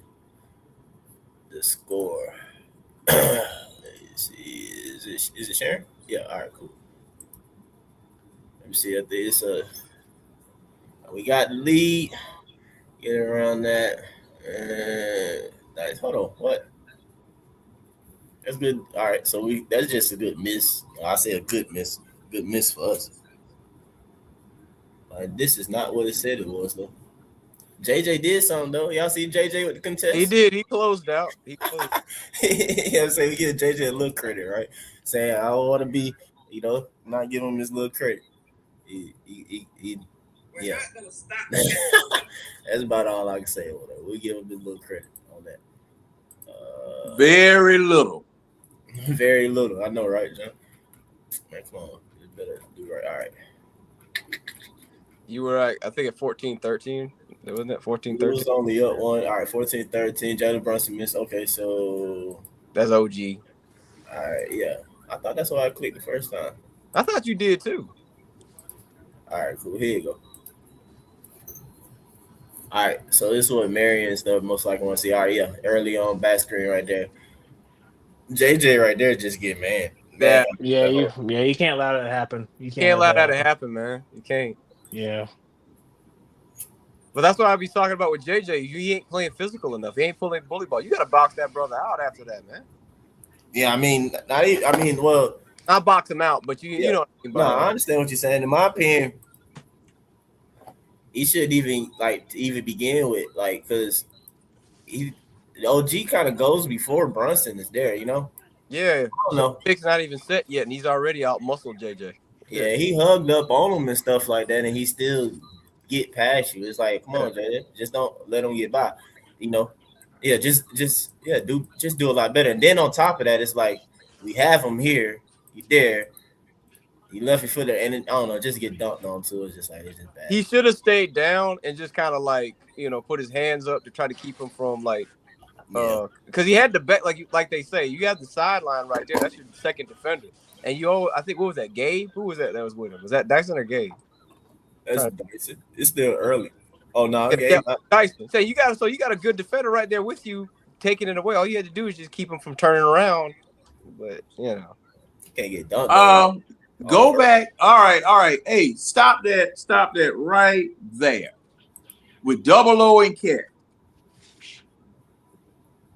Speaker 7: the score. Let's see. Is it sharing? Yeah. All right. Cool. Let me see. I think it's we got the lead. Get around that. Nice. Hold on. What? That's good. All right. So that's just a good miss. I say a good miss. Good miss for us. This is not what it said it was though. JJ did something though. Y'all see JJ with the contest?
Speaker 5: He did. He closed out. He closed.
Speaker 7: Yeah, I'm saying we give JJ a little credit, right? Saying I don't want to be, you know, not give him his little credit. Yeah. That's about all I can say. We give him his little credit on that.
Speaker 14: Very little.
Speaker 7: Very little. I know, right, John? Man, come on. You better do right. All right.
Speaker 5: You were, I think, at 14-13. Wasn't it 14-13?
Speaker 7: It was only up one. All right, 14-13. Jalen Brunson missed. Okay, so
Speaker 5: that's OG.
Speaker 7: All right, yeah. I thought that's why I clicked the first time.
Speaker 5: I thought you did too.
Speaker 7: All right, cool. Here you go. All right, so this is what Marion and stuff most likely want to see. All right, yeah, early on back screen right there. JJ right there just get man.
Speaker 10: You can't allow that to happen. You
Speaker 5: can't allow that to happen, man. You can't.
Speaker 10: Yeah.
Speaker 5: But that's what I be talking about with JJ. He ain't playing physical enough. He ain't pulling bully ball. You got to box that brother out after that, man.
Speaker 7: Yeah, I mean, well,
Speaker 5: not box him out, but you know.
Speaker 7: No, I understand what you're saying. In my opinion, he shouldn't even begin with, because the OG kind of goes before Brunson is there, you know.
Speaker 5: Yeah, pick's not even set yet, and he's already out muscled JJ.
Speaker 7: Yeah, he hugged up on him and stuff like that, and he still get past you. It's like, come on, JJ, just don't let him get by, you know. Yeah, just do a lot better. And then on top of that, it's like we have him here, you there, you left your foot there, and then, I don't know, just get dunked on too. It's just bad.
Speaker 5: He should have stayed down and just kind of put his hands up to try to keep him from because he had the back, like they say, you have the sideline right there. That's your second defender, and I think what was that? Gabe? Who was that was with him? Was that Dyson or Gabe?
Speaker 7: That's Dyson. It's still early. Oh no,
Speaker 5: yeah, Dyson. So you got a good defender right there with you, taking it away. All you had to do is just keep him from turning around. But
Speaker 7: you can't get done.
Speaker 14: Go back. All right. Hey, stop that right there with Double O and Cat.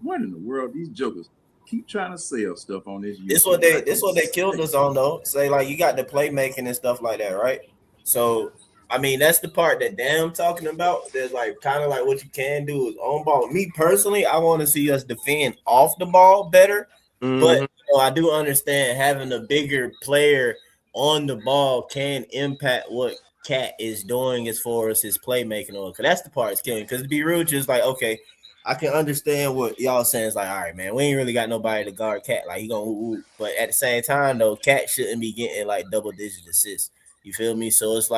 Speaker 14: What in the world? These jokers keep trying to sell stuff on this.
Speaker 7: This what they killed us on though. Say you got the playmaking and stuff like that, right? So I mean that's the part that Damn talking about. There's kind of what you can do is on ball. Me personally, I want to see us defend off the ball better. Mm-hmm. But I do understand having a bigger player on the ball can impact what Cat is doing as far as his playmaking on. Because that's the part that's killing. Because to be real, just okay. I can understand what y'all saying. It's all right, man, we ain't really got nobody to guard Cat. He gonna ooh. But at the same time, though, Cat shouldn't be getting double-digit assists. You feel me? So it's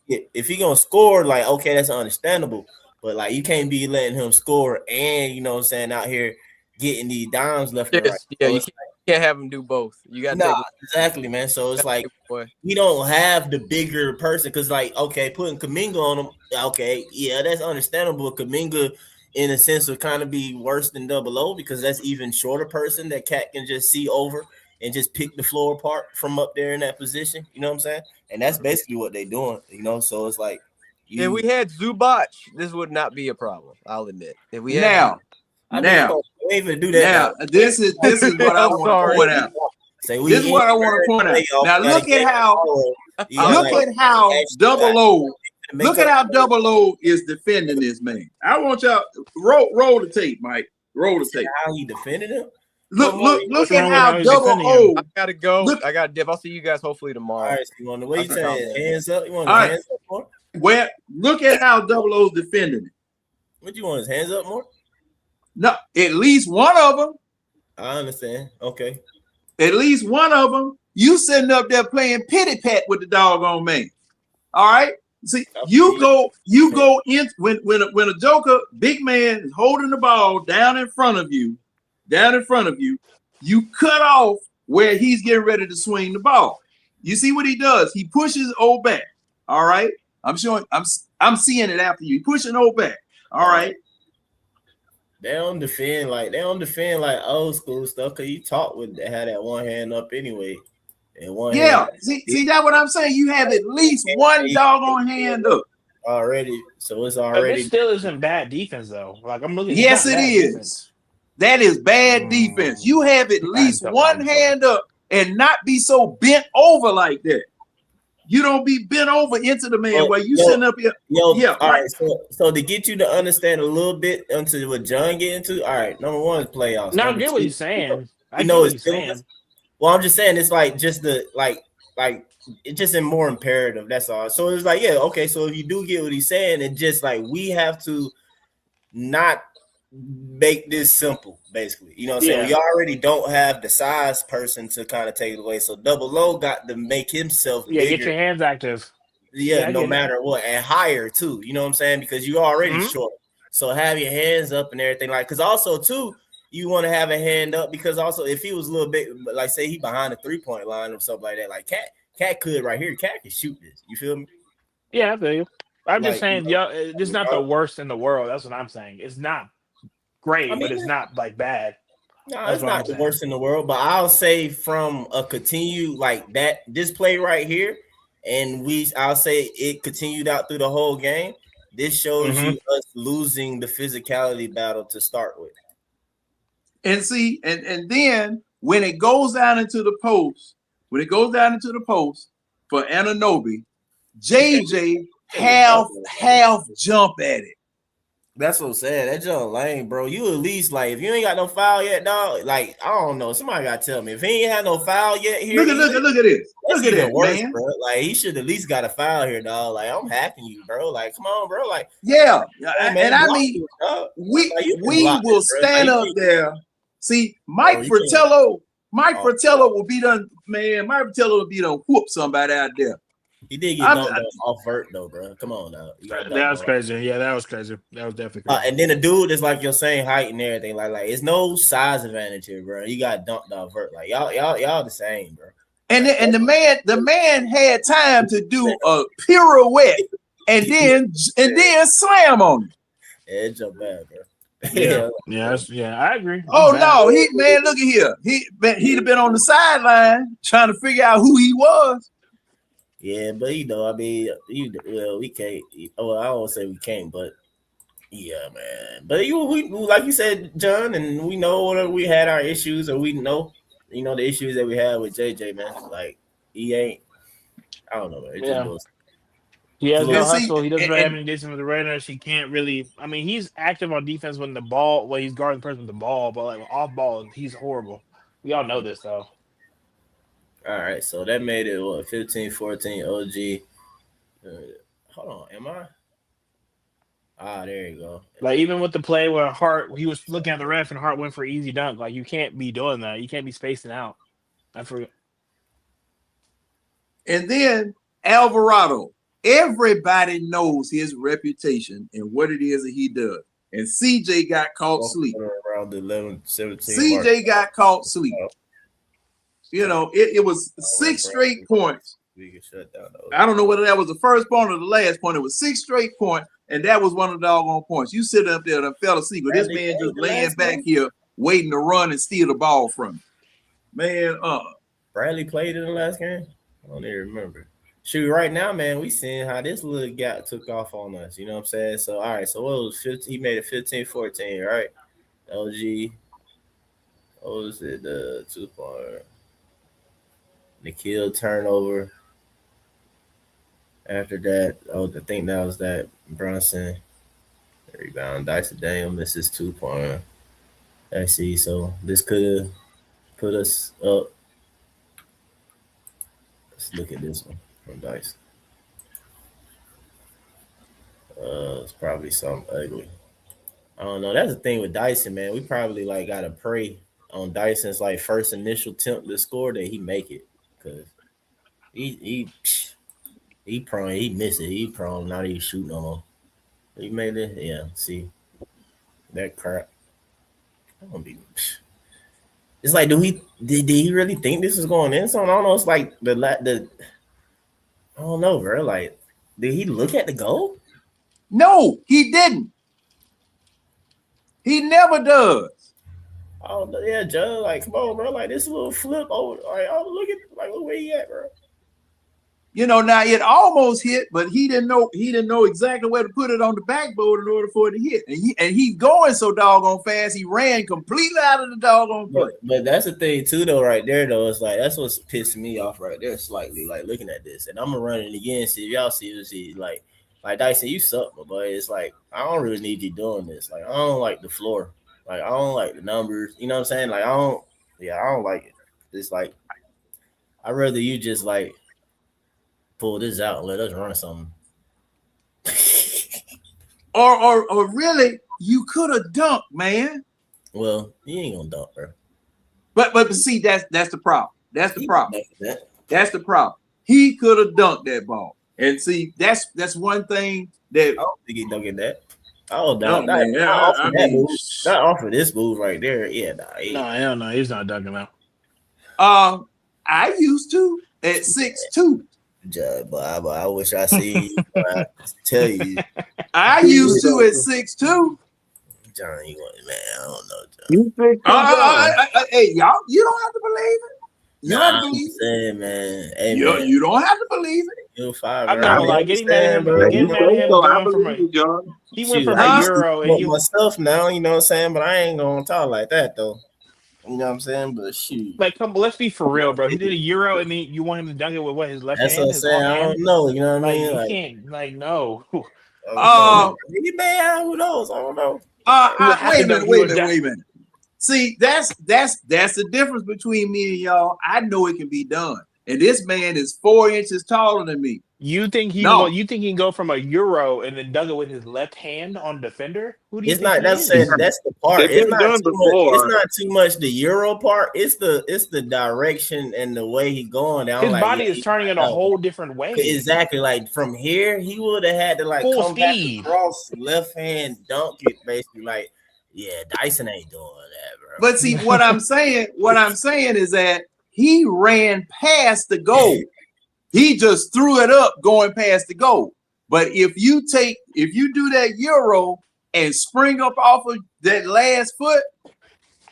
Speaker 7: if he gonna score, okay, that's understandable. But you can't be letting him score and out here getting these dimes left and right.
Speaker 5: Yeah,
Speaker 7: so
Speaker 5: you can't have him do both. You got
Speaker 7: exactly, man. So it's we don't have the bigger person because okay, putting Kuminga on him, okay, yeah, that's understandable. Kuminga in a sense would kind of be worse than Double O because that's even shorter person that Cat can just see over and just pick the floor apart from up there in that position. You know what I'm saying? And that's basically what they're doing. So it's
Speaker 5: if we had Zubac, this would not be a problem. I'll admit. If we
Speaker 14: had
Speaker 7: we even do that.
Speaker 14: Now, this is what I want to point out. This is what I want to point out. Now look at how Double O. Look at how Double O is defending this man. I want y'all roll the tape, Mike. Roll the tape.
Speaker 7: How he defended him?
Speaker 14: Look at how Double O.
Speaker 5: I gotta go. I got to dip. I'll see you guys hopefully tomorrow.
Speaker 7: All right, so you want to hands up? You want hands up more?
Speaker 14: Well, look at how Double O's defending it.
Speaker 7: What you want his hands up more?
Speaker 14: No, at least one of them.
Speaker 7: I understand. Okay.
Speaker 14: At least one of them. You sitting up there playing pity pat with the doggone man. All right. See, you go in when a joker, big man, is holding the ball down in front of you, you cut off where he's getting ready to swing the ball. You see what he does? He pushes O back. All right. I'm seeing it after you. Pushing O back. All right.
Speaker 7: They don't defend like old school stuff because you taught with had that one hand up anyway. And one hand
Speaker 14: see that's what I'm saying. You have at least one doggone hand up
Speaker 7: already. So it's already.
Speaker 10: It still isn't bad defense though. I'm looking.
Speaker 14: Yes, it is. Defense. That is bad defense. You have at least one hand up and not be so bent over like that. You don't be bent over into the man where you sitting up here.
Speaker 7: All right. So to get you to understand a little bit into what John get into, all right, number one is playoffs.
Speaker 10: No, I get what you're saying.
Speaker 7: Well, I'm just saying it's just the it's just in more imperative. That's all. So it's okay. So if you do get what he's saying, it's just we have to not make this simple, basically. You know what I'm saying? We already don't have the size person to kind of take it away. So Double O got to make himself bigger.
Speaker 10: Get your hands active.
Speaker 7: No matter what. And higher too. You know what I'm saying? Because you already short. So have your hands up and everything because also too, you want to have a hand up because also if he was a little bit say he behind the 3-point line or something like that, Cat could right here. Cat can shoot this. You feel me?
Speaker 10: Yeah, I feel you. I'm just saying, it's just not the worst in the world. That's what I'm saying. It's not great, but it's not like bad.
Speaker 7: No, it's not the worst in the world, but I'll say from a continue like that, this play right here, and I'll say it continued out through the whole game. This shows you us losing the physicality battle to start with.
Speaker 14: And see, and then when it goes down into the post, for Anunoby, JJ half jump at it.
Speaker 7: That's what I'm saying. That jump lame, bro. You at least like if you ain't got no foul yet, dog. Like I don't know. Somebody gotta tell me if he ain't had no foul yet here.
Speaker 14: Look at this. Look at that,
Speaker 7: worse,
Speaker 14: man.
Speaker 7: Bro. Like he should at least got a foul here, dog. Like I'm hacking you, bro. Like come on, bro. Like
Speaker 14: yeah,
Speaker 7: man,
Speaker 14: and I mean we will stand up there. See, Mike Fratello will be done, man. Mike Fratello will be done whoop somebody out there.
Speaker 7: He did get dunked off vert though, bro. Come on now.
Speaker 10: That was crazy. Yeah, that was crazy. That was definitely crazy.
Speaker 7: And then the dude is like your same height and everything. Like it's no size advantage here, bro. You got dunked off vert. Like y'all the same, bro.
Speaker 14: And the man had time to do a pirouette and then slam on it.
Speaker 7: Yeah, it's your bad, bro.
Speaker 10: Yeah, I agree.
Speaker 14: Oh no, look at here. He'd have been on the sideline trying to figure out who he was.
Speaker 7: Yeah, but I mean, we can't. Well, I won't say we can't, but yeah, man. But we like you said, John, and we know we had our issues, or we know, the issues that we had with JJ, man. Like he ain't. I don't know, man.
Speaker 10: He has no hustle. He doesn't have any distance with the Raiders. He can't really. I mean, he's active on defense when the ball. Well, he's guarding the person with the ball, but like off ball, he's horrible. We all know this, though.
Speaker 7: All right, so that made it 15-14 OG. Hold on, am I? There you go.
Speaker 10: Like even with the play where Hart, he was looking at the ref and Hart went for easy dunk. Like you can't be doing that. You can't be spacing out. I forget.
Speaker 14: And then Alvarado. Everybody knows his reputation and what it is that he does. And CJ got caught sleep.
Speaker 7: Around the 11-17.
Speaker 14: CJ got caught sleep. It was 6 straight points.
Speaker 7: We can shut down those.
Speaker 14: I don't know whether that was the first point or the last point. It was 6 straight points, and that was one of the doggone points. You sit up there and fell asleep, but this man just laying back here waiting to run and steal the ball from him. Man,
Speaker 7: Bradley played in the last game? I don't even remember. Shoot, right now, man, we seeing how this little gap took off on us. You know what I'm saying? So, all right. So, what was 15? He made it 15-14, right? LG. What was it? 2-point. Nikhil turnover. After that, I think that was that Brunson rebound. Dyson Daniel misses 2-point. I see. So, this could have put us up. Let's look at this one. From Dyson. It's probably something ugly. I don't know. That's the thing with Dyson, man. We probably gotta pray on Dyson's first initial attempt to score that he make it, because he prone. He miss it. He prone. Not even shoot no more. He made it. Yeah. See that crap. I don't be. It's like, did he really think this was going in? So I don't know. It's like the. I don't know, bro. Like, did he look at the goal?
Speaker 14: No, he didn't. He never does.
Speaker 7: Oh yeah, Joe. Like, come on, bro. Like this little flip over. Like, look where he at, bro.
Speaker 14: Now it almost hit, but he didn't know exactly where to put it on the backboard in order for it to hit. And he's going so doggone fast, he ran completely out of the doggone play.
Speaker 7: But that's the thing too, though, right there, though. It's like that's what's pissing me off right there slightly, like looking at this. And I'm gonna run it again, see if y'all see like Dyson, you suck, my boy. It's like I don't really need you doing this. Like, I don't like the floor. Like, I don't like the numbers. You know what I'm saying? Like, I don't like it. It's like I'd rather you just pull this out and let us run something.
Speaker 14: or really, you could have dunked, man.
Speaker 7: Well, you ain't gonna dunk, bro.
Speaker 14: But see, that's the problem. That's the problem. That's the problem. He could have dunked that ball. And see, that's one thing that
Speaker 7: I don't think he dunked that. Oh no, not off of this move right there. Yeah,
Speaker 10: hell no, he's not dunking out.
Speaker 14: I used to at 6'2".
Speaker 7: But I wish I see you. I tell you.
Speaker 14: I used to at 6'2".
Speaker 7: John, you want, man, I don't know, John.
Speaker 12: You think
Speaker 14: Hey, y'all, you don't have to believe it. You don't have to believe it.
Speaker 7: Saying, man. Hey,
Speaker 14: you don't have to believe it.
Speaker 7: You're fine,
Speaker 10: I'm not like getting mad at him. Getting mad at him. He went from a Euro and
Speaker 7: my stuff now, you know what I'm saying? But I ain't gonna talk like that though. You know what I'm saying? But shoot.
Speaker 10: Like, come, let's be for real, bro. He did a Euro and then you want him to dunk it with what, his left
Speaker 7: That's
Speaker 10: hand?
Speaker 7: That's what I'm saying. I don't know. You know what I mean?
Speaker 10: Like,
Speaker 7: Like,
Speaker 10: you can't, like, no.
Speaker 7: He may have, who knows? I don't know.
Speaker 14: Wait a minute. See, that's the difference between me and y'all. I know it can be done. And this man is 4 inches taller than me.
Speaker 10: You think he can go from a Euro and then dunk it with his left hand on defender? Who do you think
Speaker 7: that's the part. It's not too much the Euro part. It's the direction and the way he going down.
Speaker 10: His body is turning in a whole different way.
Speaker 7: Exactly. Like from here, he would have had to like
Speaker 10: full
Speaker 7: come
Speaker 10: speed.
Speaker 7: back across, left hand dunk it, basically. Like, yeah, Dyson ain't doing that, bro.
Speaker 14: But see, what I'm saying is that he ran past the goal. He just threw it up going past the goal. But if you do that Euro and spring up off of that last foot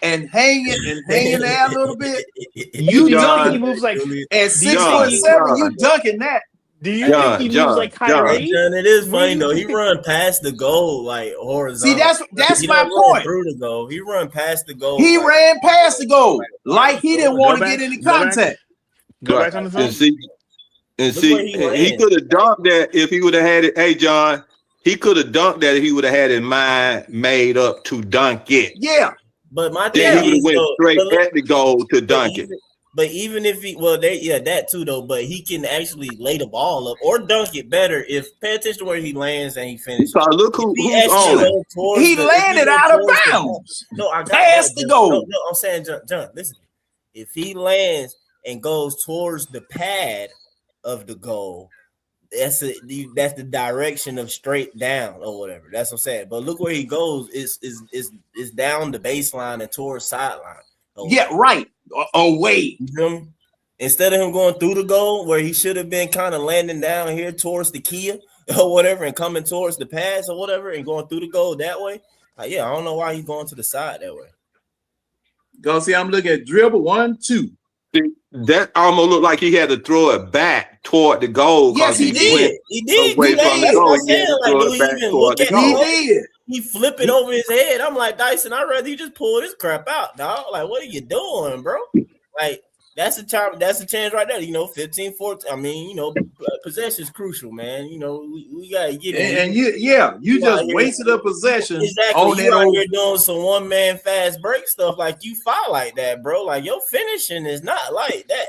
Speaker 14: and hang there a little bit, you dunk.
Speaker 10: He moves like
Speaker 14: at 6'7", you dunking that.
Speaker 10: Do you think he moves like Kyrie?
Speaker 7: John, it is funny though. He run past the goal like horizontal.
Speaker 14: See, that's my point.
Speaker 7: Through the goal, he run past the goal.
Speaker 14: He ran past the goal like he didn't want to get any contact.
Speaker 10: Go back on the phone.
Speaker 11: And see, he could have dunked that if he would have had it. Hey, John, he could have dunked that if he would have had his mind made up to dunk it.
Speaker 14: Yeah,
Speaker 7: but my
Speaker 11: thing he would have went straight at the goal to dunk it.
Speaker 7: But even if that too though. But he can actually lay the ball up or dunk it better if pay attention to where he lands and he finishes.
Speaker 11: So look who's on it.
Speaker 14: He landed out of bounds.
Speaker 7: No, I got
Speaker 14: past the goal.
Speaker 7: No, I'm saying, John, listen. If he lands and goes towards the pad of the goal, that's the direction of straight down or whatever. That's what I'm saying. But look where he goes is down the baseline and towards sideline.
Speaker 14: Yeah, right. Away.
Speaker 7: Instead of him going through the goal where he should have been kind of landing down here towards the Kia or whatever and coming towards the pass or whatever and going through the goal that way. Yeah, I don't know why he's going to the side that way.
Speaker 14: Go see, I'm looking at dribble 1, 2.
Speaker 11: That almost looked like he had to throw it back toward the goal.
Speaker 14: Yes, he did.
Speaker 7: He did.
Speaker 11: Away from the goal.
Speaker 7: He did. He flip it over his head. I'm like, Dyson, I'd rather you just pull this crap out, dog. Like, what are you doing, bro? Like, that's a chance right there. 15, 14. I mean, possession is crucial, man. We gotta get it.
Speaker 14: And you just wasted a possession.
Speaker 7: Exactly. On you out here doing some one-man fast break stuff like you foul like that, bro. Like your finishing is not like that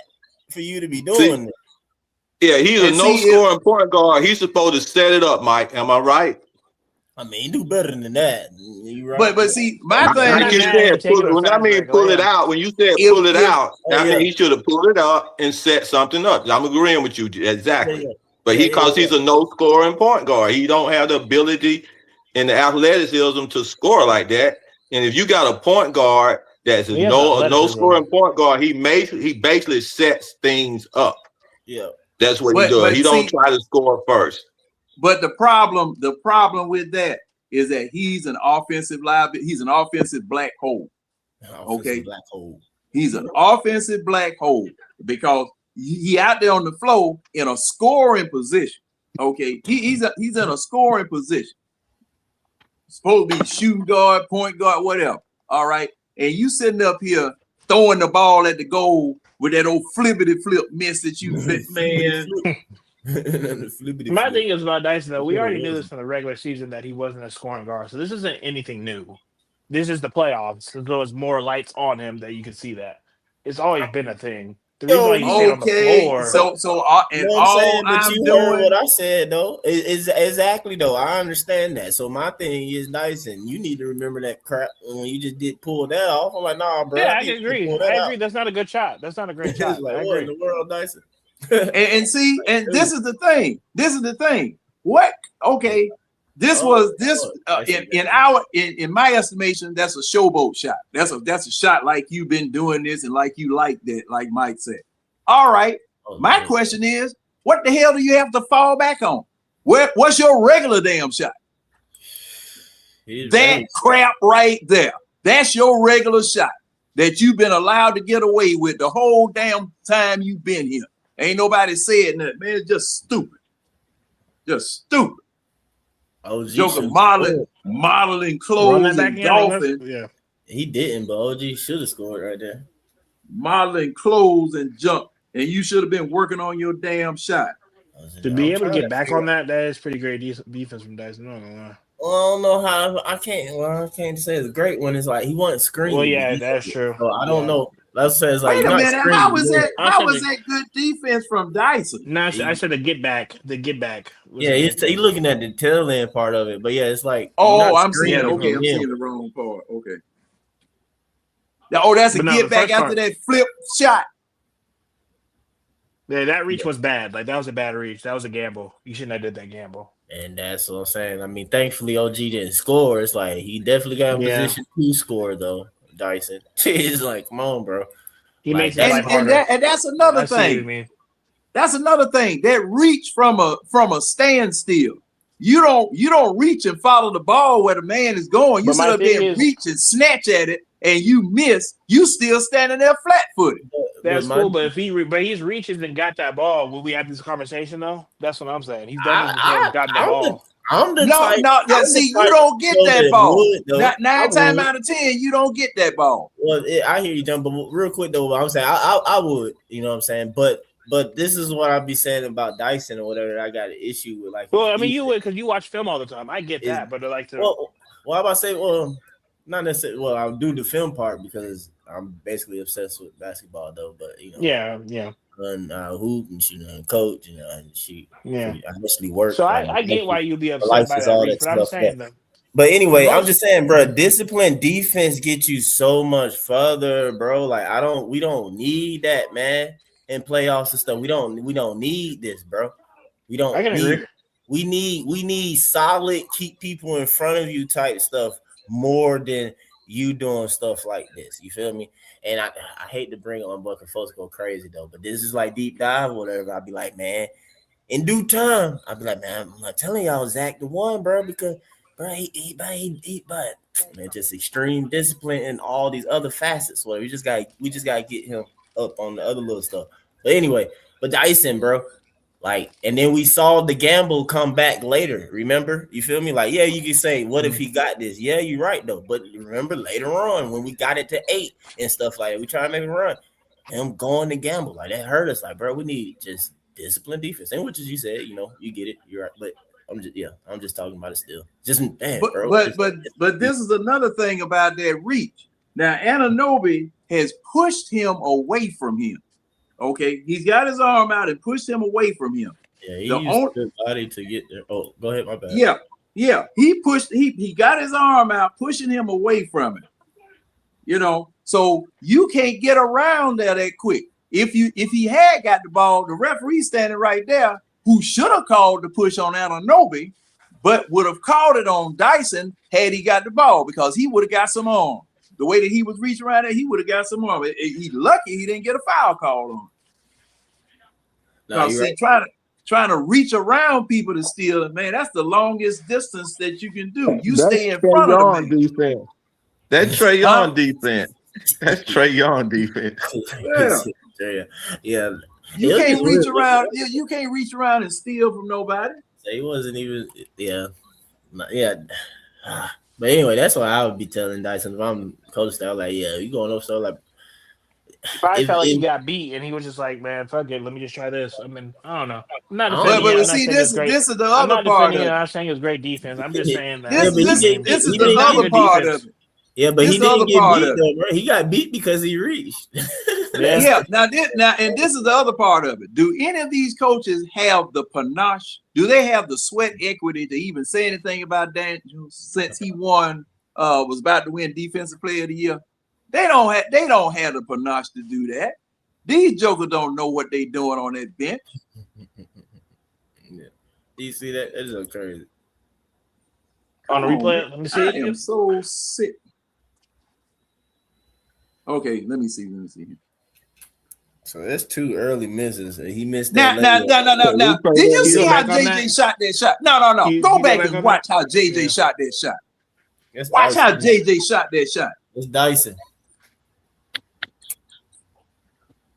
Speaker 7: for you to be doing it.
Speaker 11: Yeah, he's a no-scoring point guard. He's supposed to set it up, Mike. Am I right?
Speaker 7: I mean, he do better than that. Right.
Speaker 14: But see, my thing.
Speaker 11: Like you said, pull it out. When you said pull it out, I mean he should have pulled it up and set something up. I'm agreeing with you exactly. But because he's a no-scoring point guard, he don't have the ability and the athleticism to score like that. And if you got a point guard that's a no-scoring point guard, he basically sets things up.
Speaker 7: Yeah,
Speaker 11: that's what he does. He don't try to score first.
Speaker 14: But the problem with that is that he's an offensive liability. He's an offensive black hole.
Speaker 7: Black hole.
Speaker 14: He's an offensive black hole because he out there on the floor in a scoring position. Okay, he's in a scoring position. Supposed to be shooting guard, point guard, whatever. All right, and you sitting up here throwing the ball at the goal with that old flippity flip miss that you fit, man.
Speaker 10: My thing is about Dyson, though, we already knew this from the regular season that he wasn't a scoring guard, so this isn't anything new. This is the playoffs, so there's more lights on him that you can see that. It's always been a thing. The reason why you stay on the floor.
Speaker 7: You heard what I said though. Is exactly though. I understand that. So my thing is Dyson. You need to remember that crap when you just did pull that off. I'm like, nah, bro.
Speaker 10: Yeah, I agree. I agree. That's not a good shot. That's not a great shot.
Speaker 7: Like, what in the world, Dyson?
Speaker 14: and see, and this is the thing. What? Okay, this was in my estimation, that's a showboat shot. That's a shot like you've been doing this and like you like that, like Mike said. All right. My question is, What the hell do you have to fall back on? What's your regular damn shot? That crap right there. That's your regular shot that you've been allowed to get away with the whole damn time you've been here. Ain't nobody said nothing, man. It's just stupid. Just stupid.
Speaker 7: OG
Speaker 14: Joker modeling clothes and golfing.
Speaker 10: Yeah.
Speaker 7: He didn't, but OG should have scored right there.
Speaker 14: Modeling clothes and junk. And you should have been working on your damn shot.
Speaker 10: To be able to get back on that is pretty great defense from Dyson. No, no.
Speaker 7: Well, I don't know how I can't say it's great when it's like he wasn't screening.
Speaker 10: Well, yeah, that's true.
Speaker 7: So I don't know. Let's say it's like
Speaker 14: wait a minute. How was that good defense from Dyson?
Speaker 10: No, I said the get back. The get back.
Speaker 7: Yeah, he's looking at the tail end part of it, but yeah, it's like
Speaker 14: I'm seeing the wrong part. Okay. That's a get back after that flip shot.
Speaker 10: Yeah, that reach was bad. Like that was a bad reach. That was a gamble. You shouldn't have did that gamble.
Speaker 7: And that's what I'm saying. I mean, thankfully OG didn't score. It's like he definitely got in position to score though. Dyson. He's like, come on, bro.
Speaker 10: He makes
Speaker 14: it harder. And that's another thing. That's another thing. That reach from a standstill. You don't reach and follow the ball where the man is going. You should have been reach and snatch at it, and you miss. You still standing there flat-footed.
Speaker 10: That's cool, but if he's reaches and got that ball, will we have this conversation though? That's what I'm saying. He's done got the ball.
Speaker 14: You don't get that ball. 9 times out of 10, you don't get that ball.
Speaker 7: Well, I hear you, John, but real quick though, I'm saying I would, you know what I'm saying, but this is what I'd be saying about Dyson or whatever. I got an issue with, like.
Speaker 10: Well, I mean, you would because you watch film all the time. I get that, but I like to.
Speaker 7: Well, I'm about to say, not necessarily. Well, I'll do the film part because I'm basically obsessed with basketball, though. But you know,
Speaker 10: yeah.
Speaker 7: And hoop and and coach, and shoot.
Speaker 10: Yeah,
Speaker 7: I actually work.
Speaker 10: So I get why you'd be upset by that, but I'm saying that.
Speaker 7: But anyway, I'm just saying, bro, disciplined defense gets you so much further, bro. Like we don't need that, man. In playoffs and stuff, we don't need this, bro. We don't.
Speaker 10: I can agree.
Speaker 7: We need solid, keep people in front of you type stuff more than you doing stuff like this. You feel me? And I hate to bring on Buck and folks go crazy though, but this is like deep dive or whatever. I'll be like, man, in due time, I'll be like, man, I'm not telling y'all Zach the one, bro, because bro, he man, just extreme discipline and all these other facets. Where we just gotta get him up on the other little stuff. But anyway, Dyson, bro. Like, and then we saw the gamble come back later. Remember? You feel me? Like, yeah, you can say, what if he got this? Yeah, you're right, though. But remember later on when we got it to 8 and stuff like that, we try to make it run. Him going to gamble, like that hurt us. Like, bro, we need just disciplined defense. And which is you said, you know, you get it. You're right. But I'm just talking about it still. Just bro.
Speaker 14: But this is another thing about that reach. Now, Anunoby has pushed him away from him. Okay, he's got his arm out and pushed him away from him.
Speaker 7: Yeah, he used his body to get there. Oh, go ahead, my bad.
Speaker 14: Yeah. He got his arm out, pushing him away from it. You know, so you can't get around that quick. If he had got the ball, the referee standing right there, who should have called the push on Anunoby, but would have called it on Dyson had he got the ball because he would have got some arm. The way that he was reaching around there, he would have got some arm. He's lucky he didn't get a foul call on him. Trying to reach around people to steal it, man, that's the longest distance that you can do. You stay in front of the defense.
Speaker 11: That's Trae Young defense. That's Trae Young defense.
Speaker 7: Yeah.
Speaker 14: You can't reach around. You can't reach around and steal from nobody.
Speaker 7: He wasn't even. Yeah. But anyway, that's why I would be telling Dyson if I'm coach style, like, yeah, you going up so like.
Speaker 10: If I felt like he got beat and he was just like, man, fuck it, let me just try this. I mean, I don't know. I'm not defending
Speaker 14: this is the other part of it.
Speaker 10: I'm not saying it was great defense. I'm just saying that.
Speaker 14: This is the other part of it.
Speaker 7: Yeah, but he didn't get beat though, bro. He got beat because he reached.
Speaker 14: Yeah. Now, and this is the other part of it. Do any of these coaches have the panache? Do they have the sweat equity to even say anything about Daniel since he was about to win Defensive Player of the Year? They don't have the panache to do that. These jokers don't know what they doing on that bench.
Speaker 7: Yeah. Do you see that? That is so crazy.
Speaker 10: On the replay, let me see.
Speaker 14: I am so sick. Okay, let me see here.
Speaker 7: So that's 2 early misses. He missed
Speaker 14: Now.
Speaker 7: that.
Speaker 14: Now. Did you see how JJ shot that shot? No. Go back and watch how JJ shot that shot. Watch how JJ shot that shot.
Speaker 7: It's Dyson.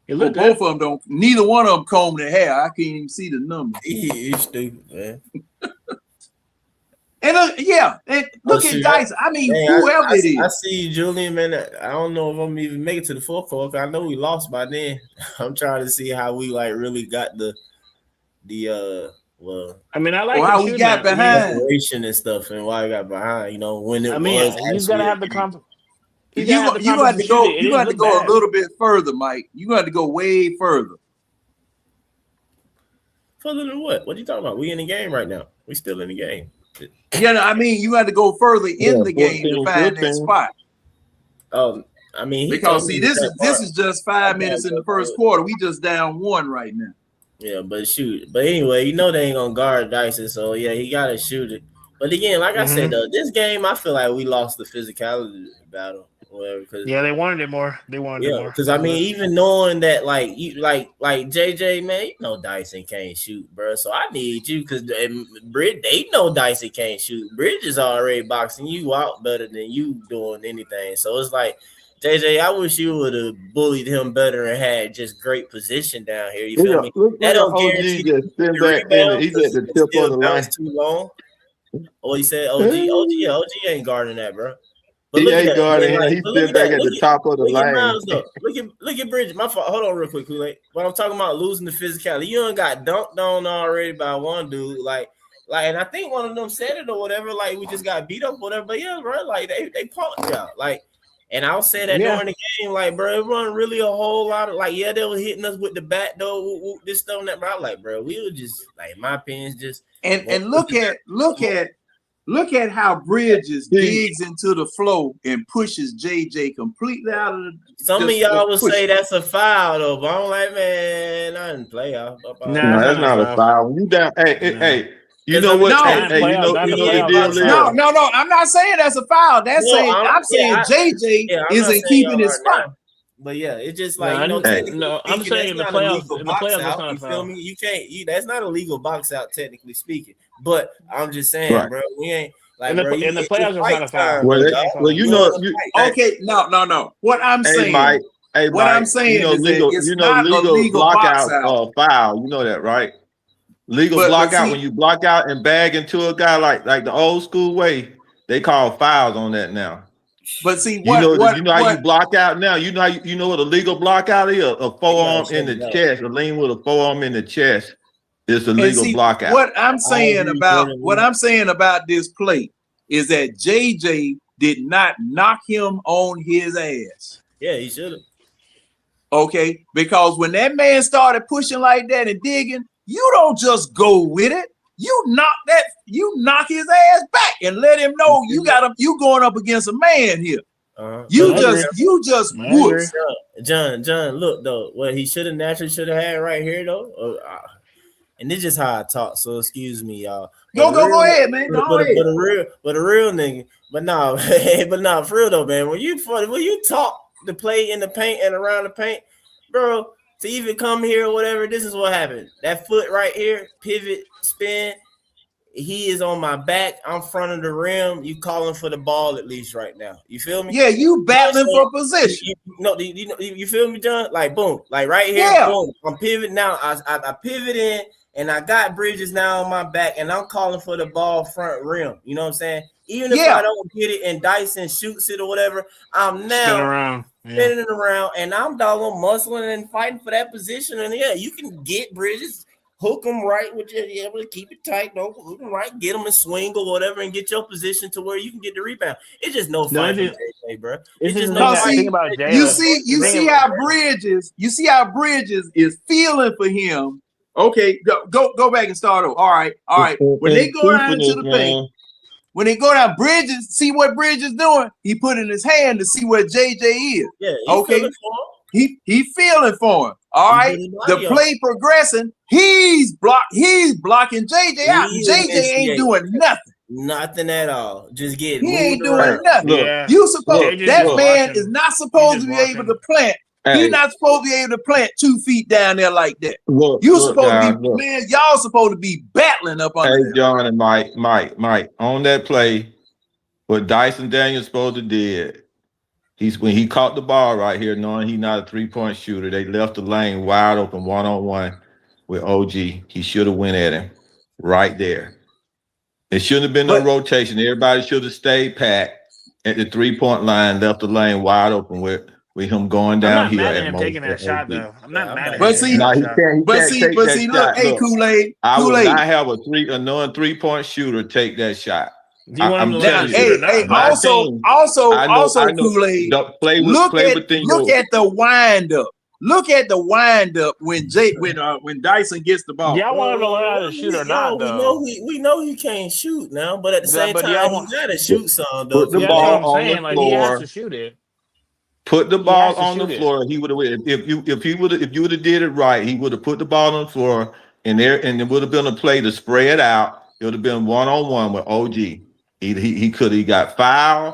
Speaker 14: Both of them don't. Neither one of them comb their hair. I can't even see the number.
Speaker 7: He's stupid, man.
Speaker 14: And look at Dyson. I mean,
Speaker 7: man,
Speaker 14: whoever it is.
Speaker 7: I see you, Julian, man. I don't know if I'm even make it to the fourth quarter. I know we lost by then. I'm trying to see how we like really got the well.
Speaker 10: I mean, I like
Speaker 14: how we got behind
Speaker 7: and stuff, and why I got behind. You know, when it
Speaker 10: he's gotta have the confidence.
Speaker 14: You got to go. You got to go a little bit further, Mike. You got to go way further.
Speaker 7: Further than what? What are you talking about? We in the game right now. We still in the game.
Speaker 14: Yeah, I mean, you got to go further in the game to find that spot.
Speaker 7: I mean,
Speaker 14: because see, this is just 5 minutes in the first quarter. We just down 1 right now.
Speaker 7: Yeah, but shoot. But anyway, you know they ain't gonna guard Dyson, so yeah, he gotta shoot it. But again, like I said, though, this game I feel like we lost the physicality battle. Whatever,
Speaker 10: they wanted it more. They wanted it more.
Speaker 7: Because I mean, even knowing that, like you, like JJ, man, you know Dyson can't shoot, bro. So I need you because they know Dyson can't shoot. Bridges already boxing you out better than you doing anything. So it's like, JJ, I wish you would have bullied him better and had just great position down here. You feel me? That don't guarantee
Speaker 11: just send back in. He's at the tip of the line.
Speaker 7: Too long. Oh, he said OG ain't guarding that, bro. But
Speaker 11: he ain't guarding him. He's still back at the top of the
Speaker 7: line. Look at Bridges. My fault. Hold on real quick, Kool-Aid. When I'm talking about losing the physicality, you done got dunked on already by one dude. Like, and I think one of them said it or whatever. Like, we just got beat up or whatever. But yeah, bro, like they punked y'all. Like, and I'll say that during the game, like, bro, it wasn't really a whole lot of like, they were hitting us with the bat though, this stuff and that. But I like, bro, we were just like, my opinion, just
Speaker 14: and look at how Bridges digs into the flow and pushes JJ completely out of the.
Speaker 7: Some of y'all would say that's a foul though, but I'm like, man, I didn't play off.
Speaker 11: No, that's not a foul. When you down, hey. You know what?
Speaker 14: No,
Speaker 11: you know the deal is.
Speaker 14: No. I'm not saying that's a foul. I'm saying JJ isn't keeping his spot.
Speaker 7: But yeah, it's just like
Speaker 10: I'm saying in the playoffs. In the playoffs, that's not a foul.
Speaker 7: You feel me? You can't. That's not a legal box out, technically speaking. But I'm just saying, bro, we ain't like in the playoffs. It's not a foul.
Speaker 11: Well, you know.
Speaker 14: Okay, no. What I'm saying,
Speaker 11: Mike,
Speaker 14: what I'm saying is
Speaker 11: legal,
Speaker 14: that it's not a legal
Speaker 11: blockout
Speaker 14: box out.
Speaker 11: Foul. You know that, right? Legal blockout, when you block out and bag into a guy like the old school way, they call fouls on that now.
Speaker 14: But see,
Speaker 11: you know how you block out now. You know what a legal block out is? A forearm in the chest, a lean with a forearm in the chest is a legal block out.
Speaker 14: What I'm saying about this play is that JJ did not knock him on his ass.
Speaker 7: Yeah, he should have.
Speaker 14: Okay, because when that man started pushing like that and digging, you don't just go with it. You knock his ass back and let him know you going up against a man here. You just would.
Speaker 7: John, look though, what he should have had right here though. And this is just how I talk, so excuse me, y'all.
Speaker 14: Go ahead, man.
Speaker 7: But a real nigga. But no, for real though, man. When you talk to play in the paint and around the paint, bro. To even come here or whatever, this is what happened. That foot right here, pivot, spin. He is on my back. I'm front of the rim. You calling for the ball at least right now. You feel me?
Speaker 14: Yeah, you battling for position.
Speaker 7: You feel me, John? Like boom, like right here. Boom. I'm pivot now. I pivot in, and I got Bridges now on my back, and I'm calling for the ball front rim. You know what I'm saying? Even if I don't get it and Dyson shoots it or whatever, I'm now spinning around, and I'm doggone muscling and fighting for that position. And you can get Bridges, hook them right with your able to keep it tight, don't hook them right, get them and swing or whatever, and get your position to where you can get the rebound. It's just no fight, bro. It's just no fight.
Speaker 14: You see how Bridges is feeling for him. Okay, go back and start over. All right. When they go down into the paint. When they go down, Bridges, see what Bridges doing? He put in his hand to see where JJ is.
Speaker 7: Yeah,
Speaker 14: he feeling for him. All right. The play progressing. He's blocking JJ out. JJ ain't doing nothing.
Speaker 7: Nothing at all. Just getting.
Speaker 14: He ain't doing nothing. You supposed that man is not supposed to be able to plant He's not supposed to be able to plant 2 feet down there like that.
Speaker 11: Look,
Speaker 14: Man, y'all supposed to be battling up on there.
Speaker 11: John and Mike, on that play, what Dyson Daniels supposed to did, when he caught the ball right here, knowing he's not a 3-point shooter, they left the lane wide open 1-on-1 with OG. He should have went at him right there. It shouldn't have been no rotation. Everybody should have stayed packed at the 3-point line, left the lane wide open with him going down here.
Speaker 10: I'm not mad at him taking that shot, though. I'm not mad at him.
Speaker 14: But see, look, hey, Kool-Aid.
Speaker 11: I would not have a non-3-point shooter take that shot.
Speaker 10: Do you want him to let him shoot?
Speaker 14: Also, Kool-Aid. Look at the wind up. Look at the wind up when Dyson gets the ball.
Speaker 10: Y'all want him to learn how to shoot or not? Though
Speaker 7: we know he can't shoot now, but at the same time, he gotta shoot some.
Speaker 11: Put the ball on the floor.
Speaker 10: He has to shoot it.
Speaker 11: Put the ball on the floor. He would have. If you would have did it right, he would have put the ball on the floor, and it would have been a play to spray it out. It would have been 1-on-1 with OG. He could have got fouled.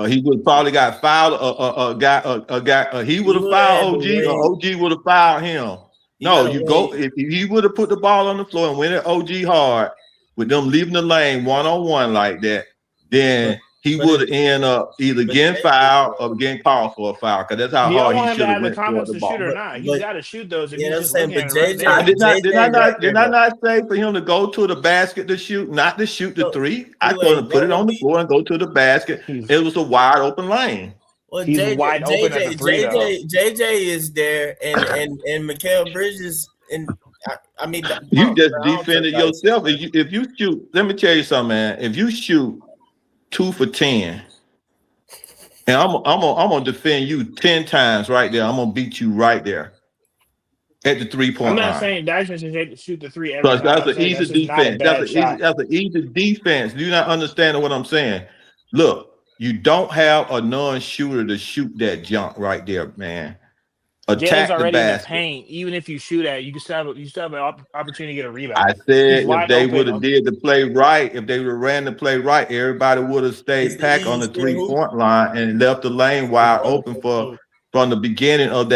Speaker 11: He would probably got fouled. He would have fouled OG, or OG would have fouled him. No, you go if he would have put the ball on the floor and went at OG hard with them leaving the lane 1-on-1 like that, then he would have ended up either getting fouled or getting called for a foul, because that's how hard he should have went for the ball.
Speaker 10: Shoot or not. He's got to shoot those. If
Speaker 7: I'm saying, but
Speaker 11: did I not say for him to go to the basket to shoot, not to shoot the 3? I told him to put it on the floor and go to the basket. It was a wide open lane.
Speaker 7: Well, JJ is there, and Mikal Bridges, and I mean,
Speaker 11: you just defended yourself. If you shoot, let me tell you something, man. If you shoot 2 for 10, and I'm gonna defend you 10 times right there. I'm gonna beat you right there at the 3-point line.
Speaker 10: I'm not saying Dyson should shoot the 3 every time.
Speaker 11: That's an easy defense. That's an easy defense. Do you not understand what I'm saying? Look, you don't have a non-shooter to shoot that junk right there, man. Attack the basket.
Speaker 10: In the paint. Even if you shoot at it, you still have an opportunity to get a rebound.
Speaker 11: I said if they would have did the play right, if they would have ran the play right, everybody would have stayed packed on the 3-point line and left the lane wide open from the beginning of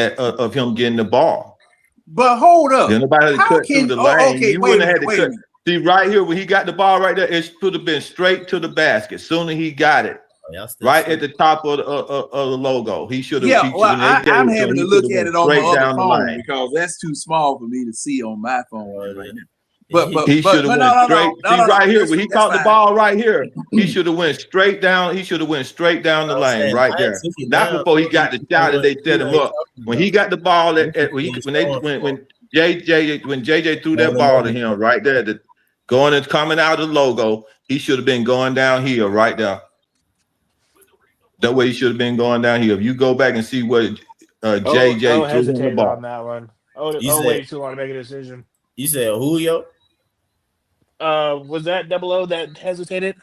Speaker 11: him getting the ball.
Speaker 14: But hold up,
Speaker 11: nobody cut through the lane. You wouldn't have had to cut. See right here when he got the ball right there, it should have been straight to the basket. Soon as he got it. Right at the top of the logo, he should have.
Speaker 14: Yeah, well, I'm having to look at it on my other phone because that's too small for me to see on my phone right now. But
Speaker 11: he should have went straight. See right here when he caught the ball right here, he should have went straight down. He should have went straight down the lane right there. Not before he got the shot and they set him up. When he got the ball when JJ threw that ball to him right there, going and coming out of the logo, he should have been going down here right there. That way he should have been going down here. If you go back and see what JJ threw in the ball
Speaker 10: on that one. Waited too long to make a decision.
Speaker 7: You said Julio?
Speaker 10: Was that 00 that hesitated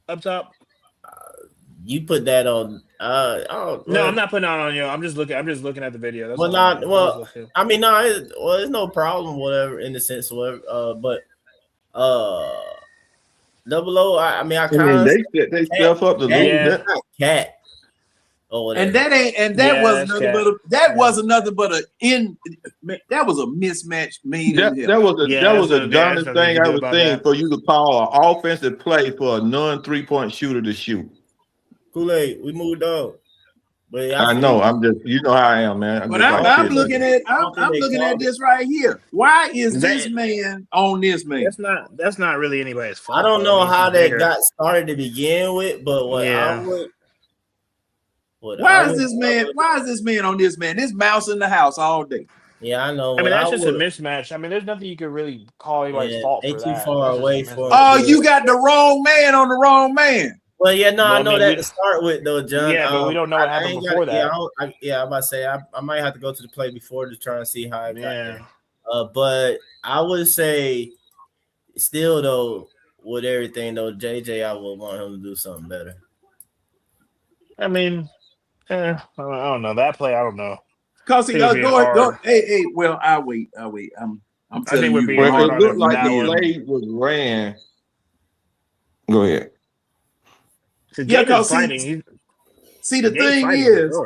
Speaker 10: up top?
Speaker 7: You put that on.
Speaker 10: No, I'm not putting that on you. I'm just looking at the video. That's
Speaker 7: it's no problem, whatever, in the sense, whatever. But 00, I kind of
Speaker 11: they step up the lead.
Speaker 7: Cat.
Speaker 14: That was nothing but a mismatch made.
Speaker 11: That was a dumbest thing I ever seen for you to call an offensive play for a non-3-point shooter to shoot.
Speaker 7: Kool-Aid, we moved on. But
Speaker 11: I know. I'm just, you know how I am, man.
Speaker 14: I'm looking at this right here. Why is this man on this man?
Speaker 10: That's not really anybody's fault.
Speaker 7: I don't know how that got started to begin with, but
Speaker 14: why is this man on this man? This mouse in the house all day.
Speaker 7: Yeah, I know.
Speaker 10: I mean, that's just a mismatch. I mean, there's nothing you could really call anybody's fault for that.
Speaker 7: Too far away for.
Speaker 14: Oh, you got the wrong man on the wrong man.
Speaker 7: Well, yeah, no, I know that to start with, though, John.
Speaker 10: Yeah, but we don't know what happened before that.
Speaker 7: I'm about to say I might have to go to the play before to try and see how it got there. But I would say, still though, with everything though, JJ, I would want him to do something better.
Speaker 10: I mean, I don't know that play. I don't know.
Speaker 14: Cause he go. Hey. Well, I wait. I'm telling you.
Speaker 11: It looked like the play was ran. Go ahead.
Speaker 14: Yeah, because see, the thing is,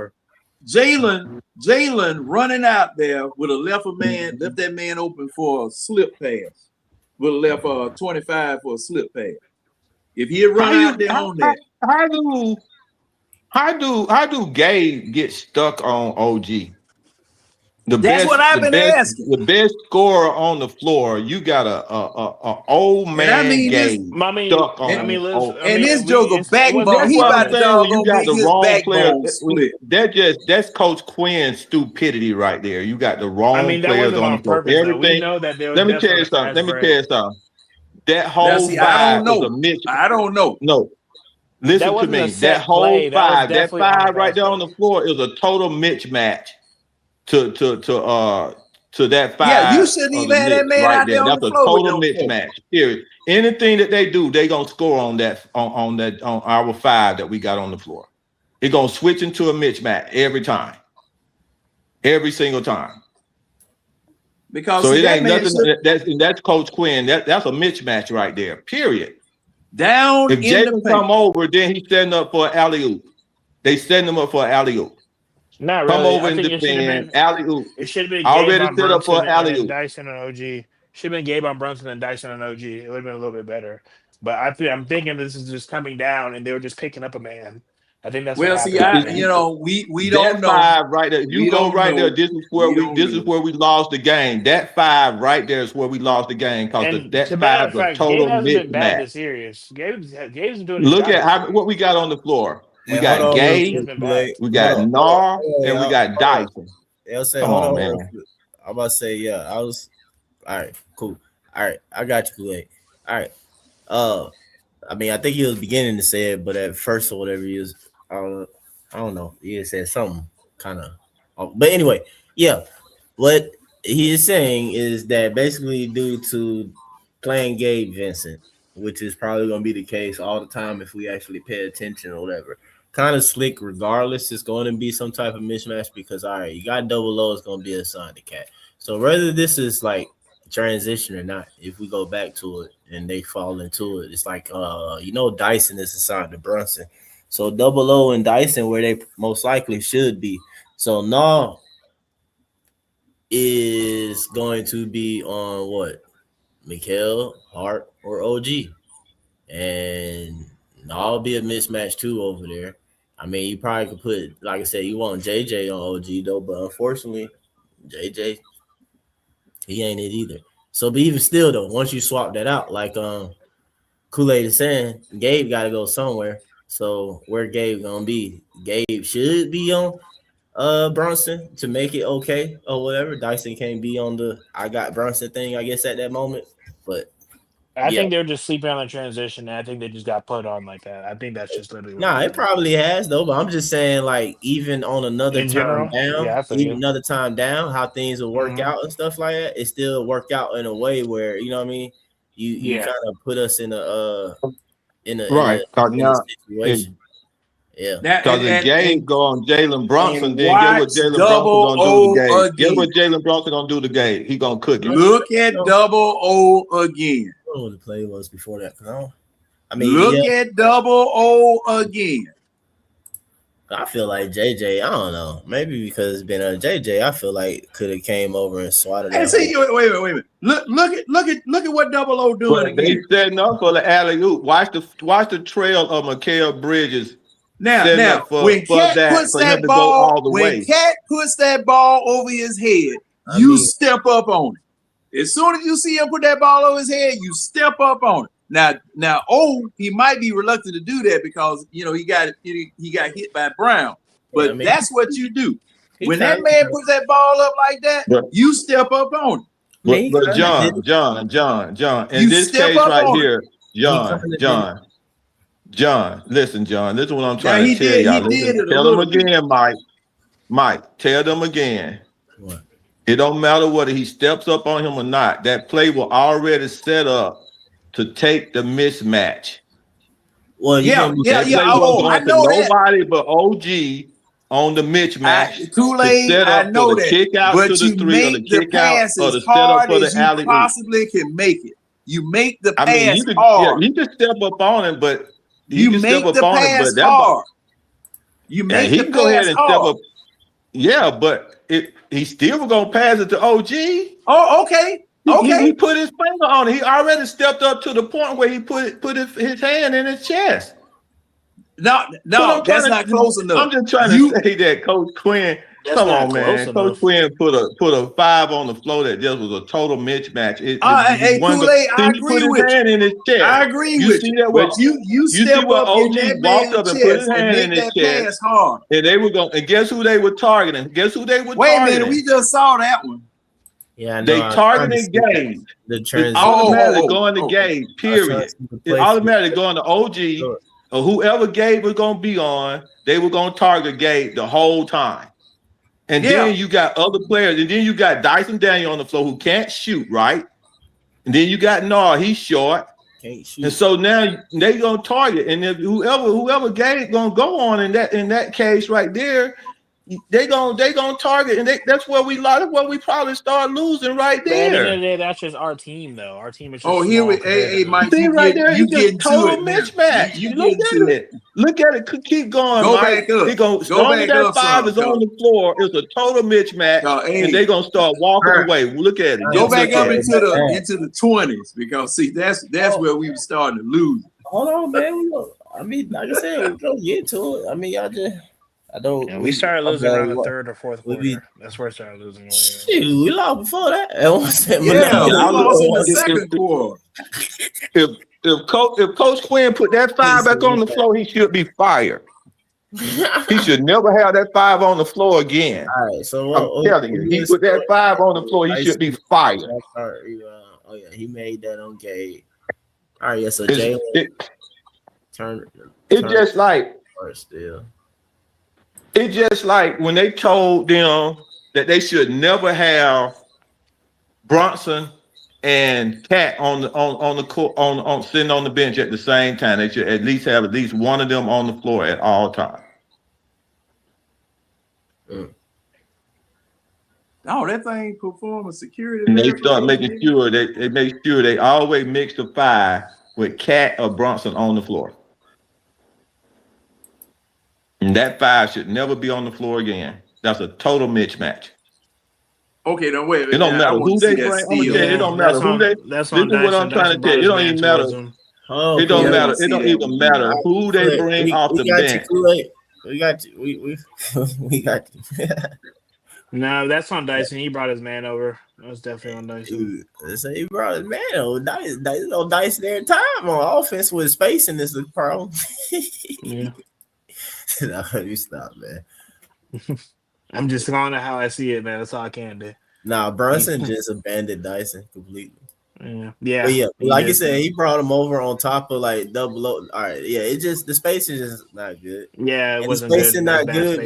Speaker 14: Jalen running out there with a left that man open for a slip pass. Would have left 25 for a slip pass. If he had run out there on that.
Speaker 11: How do Gabe get stuck on OG?
Speaker 14: That's what I've been asking.
Speaker 11: The best scorer on the floor, you got a old man Gabe stuck on.
Speaker 14: And this joker backbone, he about to
Speaker 11: you got the wrong
Speaker 14: player.
Speaker 11: That's Coach Quinn's stupidity right there. You got the wrong players on the floor.
Speaker 10: We know that
Speaker 11: Let me tell you something. That whole
Speaker 14: I don't know.
Speaker 11: No. Listen to me. That whole five, that five right there on the floor is a total mismatch to that five.
Speaker 14: Yeah, you shouldn't even have that man out there on the floor.
Speaker 11: That's a total mismatch. Period. Anything that they do, they gonna score on our five that we got on the floor. It's gonna switch into a mismatch every time, every single time.
Speaker 14: Because
Speaker 11: so it ain't nothing. That's Coach Quinn. That's a mismatch right there. Period.
Speaker 14: Down.
Speaker 11: If Jalen come over, then he's setting up for an alley-oop. They setting him up for an alley-oop.
Speaker 10: Not really.
Speaker 11: Come over and defend alley-oop.
Speaker 10: It should have been
Speaker 11: already
Speaker 10: Gabe
Speaker 11: set up for an alley-oop.
Speaker 10: Dyson and OG. Should have been Gabe on Brunson and Dyson and OG. It would have been a little bit better. But I'm thinking this is just coming down, and they were just picking up a man. I think that's
Speaker 14: we don't know.
Speaker 11: Five right there. You go right there. This is where we lost the game. That five right there is where we lost the game because that five is a total mismatch.
Speaker 10: Gabe's been doing.
Speaker 11: Look at what we got on the floor. We got Gabe, we got Nar, and we got Dyson.
Speaker 7: Come on, man. I'm about to say, yeah. All right, cool. All right, I got you, Kool-Aid. All right. I mean, I think he was beginning to say it, but at first or whatever he was, I don't know. He said something kind of, but anyway, yeah. What he is saying is that basically due to playing Gabe Vincent, which is probably going to be the case all the time if we actually pay attention or whatever. Kind of slick, regardless. It's going to be some type of mismatch because all right, you got double O, it's going to be assigned to Cat. So whether this is like transition or not, if we go back to it and they fall into it, it's like Dyson is assigned to Brunson. So double O and Dyson where they most likely should be. So now is going to be on what? Mikal, Hart, or OG. And I'll be a mismatch too over there. I mean, you probably could put, like I said, you want JJ on OG though, but unfortunately, JJ, he ain't it either. So, but even still though, once you swap that out, like Kool-Aid is saying, Gabe got to go somewhere. So where Gabe gonna be? Gabe should be on Brunson to make it okay or whatever. Dyson can't be on the I got Brunson thing, I guess, at that moment. But
Speaker 10: I think they were just sleeping on the transition, and I think they just got put on like that. I think that's just literally.
Speaker 7: Nah, it probably has though. But I'm just saying, like, even on another time down, another time down, how things will work out and stuff like that. It still work out in a way where you know what I mean. You kind of put us in a situation. Yeah,
Speaker 11: because if Gabe go on Jalen Brunson, then get what Jalen Brunson gonna do to Gabe. Get what Jalen Brunson gonna do to Gabe. He gonna cook it.
Speaker 14: Look at double O again.
Speaker 7: I don't know what the play was before that.
Speaker 14: Look at double O again.
Speaker 7: I feel like JJ. I don't know. Maybe because it's been a JJ. I feel like could have came over and swatted.
Speaker 14: And see, wait a minute. Look at what double O doing.
Speaker 11: They setting up for the alley oop. Watch the trail of Mikal Bridges.
Speaker 14: Now, when Cat puts that ball over his head, you step up on it. As soon as you see him put that ball over his head, you step up on it. Now, he might be reluctant to do that because he got hit by Brown. But that's what you do. When that man puts that ball up like that, you step up on it.
Speaker 11: But John, in this case right here, John, listen, John. This is what I'm trying to tell y'all. Tell them again, Mike. Tell them again.
Speaker 7: What?
Speaker 11: It don't matter whether he steps up on him or not. That play was already set up to take the mismatch.
Speaker 7: Well,
Speaker 14: I know that.
Speaker 11: Nobody but OG on the mismatch.
Speaker 14: Kool-Aid, I know that.
Speaker 11: Kick out
Speaker 14: but
Speaker 11: to the three, or the kick out, or the
Speaker 14: hard
Speaker 11: setup for
Speaker 14: as
Speaker 11: the alley.
Speaker 14: You possibly can make it. You make the pass
Speaker 11: you
Speaker 14: hard.
Speaker 11: You can step up on him, but
Speaker 14: you make the pass hard. You make the pass hard.
Speaker 11: Yeah, but he still was gonna pass it to OG.
Speaker 14: Oh, okay. Okay.
Speaker 11: He put his finger on it. He already stepped up to the point where he put his hand in his chest.
Speaker 14: No, that's not close enough.
Speaker 11: I'm just trying to say that Coach Quinn. Come on, man. Coach Quinn put a 5 on the floor that just was a total mismatch.
Speaker 14: Hey, Kool-Aid, I agree with you.
Speaker 11: In his chest.
Speaker 14: I agree with you. But you step up in that man's chest and make that pass hard.
Speaker 11: And they were going. And guess who they were targeting? Guess who they were targeting?
Speaker 14: Wait a minute, we just saw that one.
Speaker 7: Yeah,
Speaker 11: they targeted Gage. It's automatically going to Gage. Period. It's automatically going to OG or whoever Gage was going to be on. They were going to target Gage the whole time. And then you got other players, and then you got Dyson Daniel on the floor who can't shoot, right? And then you got Nar, he's short. Can't shoot. And so now they gonna target, and if whoever Gage gonna go on in that case right there, they gonna target, and that's where we probably start losing right there.
Speaker 10: At the end of the day, that's just our team, though. Our team is just
Speaker 14: hey, Mike,
Speaker 11: see right there, you get total mismatch. You look at it. Look at it. Keep going.
Speaker 14: Go
Speaker 11: Mike.
Speaker 14: back up.
Speaker 11: They gonna that 5 is on the floor. It's a total mismatch, and they gonna start walking away. Look at it.
Speaker 14: Go back up into the 20s because see that's where we were starting to lose.
Speaker 7: Hold on, man. I mean, like I said, we're gonna get to it. I mean, y'all just.
Speaker 10: Yeah, we started losing around the third or fourth quarter. That's where it started losing.
Speaker 7: Shoot, we lost before that.
Speaker 14: We lost in the second quarter.
Speaker 11: If Coach Quinn put that 5 back on the floor, he should be fired. He should never have that 5 on the floor again.
Speaker 7: All right, so
Speaker 11: I'm telling you, he put that 5 on the floor, he should be fired.
Speaker 7: Oh yeah, he made that on Gage. All right, yeah. So Jalen turn.
Speaker 11: It's just like
Speaker 7: still.
Speaker 11: It's just like when they told them that they should never have Bronson and Cat on the court on sitting on the bench at the same time. They should at least have at least one of them on the floor at all times.
Speaker 14: Oh, that thing performance security.
Speaker 11: And they start making sure they make sure they always mix the 5 with Cat or Bronson on the floor. And that 5 should never be on the floor again. That's a total mismatch.
Speaker 14: Okay, don't wait.
Speaker 11: It don't matter who they bring. I'm gonna tell you, it don't matter who they. This is what I'm trying to tell you. It don't even matter. It don't matter. It don't even matter who they bring off the bench.
Speaker 7: We got you. We got you.
Speaker 10: No, that's on Dyson. He brought his man over. That was definitely on Dyson.
Speaker 7: So he brought his man over. Dyson every time on offense with spacing is the problem.
Speaker 10: Yeah.
Speaker 7: No, you stop, man.
Speaker 10: I'm just going to how I see it, man. That's all I can do.
Speaker 7: Nah, Brunson just abandoned Dyson completely.
Speaker 10: Yeah.
Speaker 7: But yeah, like you said, he brought him over on top of like double O. All right, yeah, it just the spacing is just not good.
Speaker 10: Yeah, it wasn't
Speaker 7: the spacing
Speaker 10: good.
Speaker 7: not good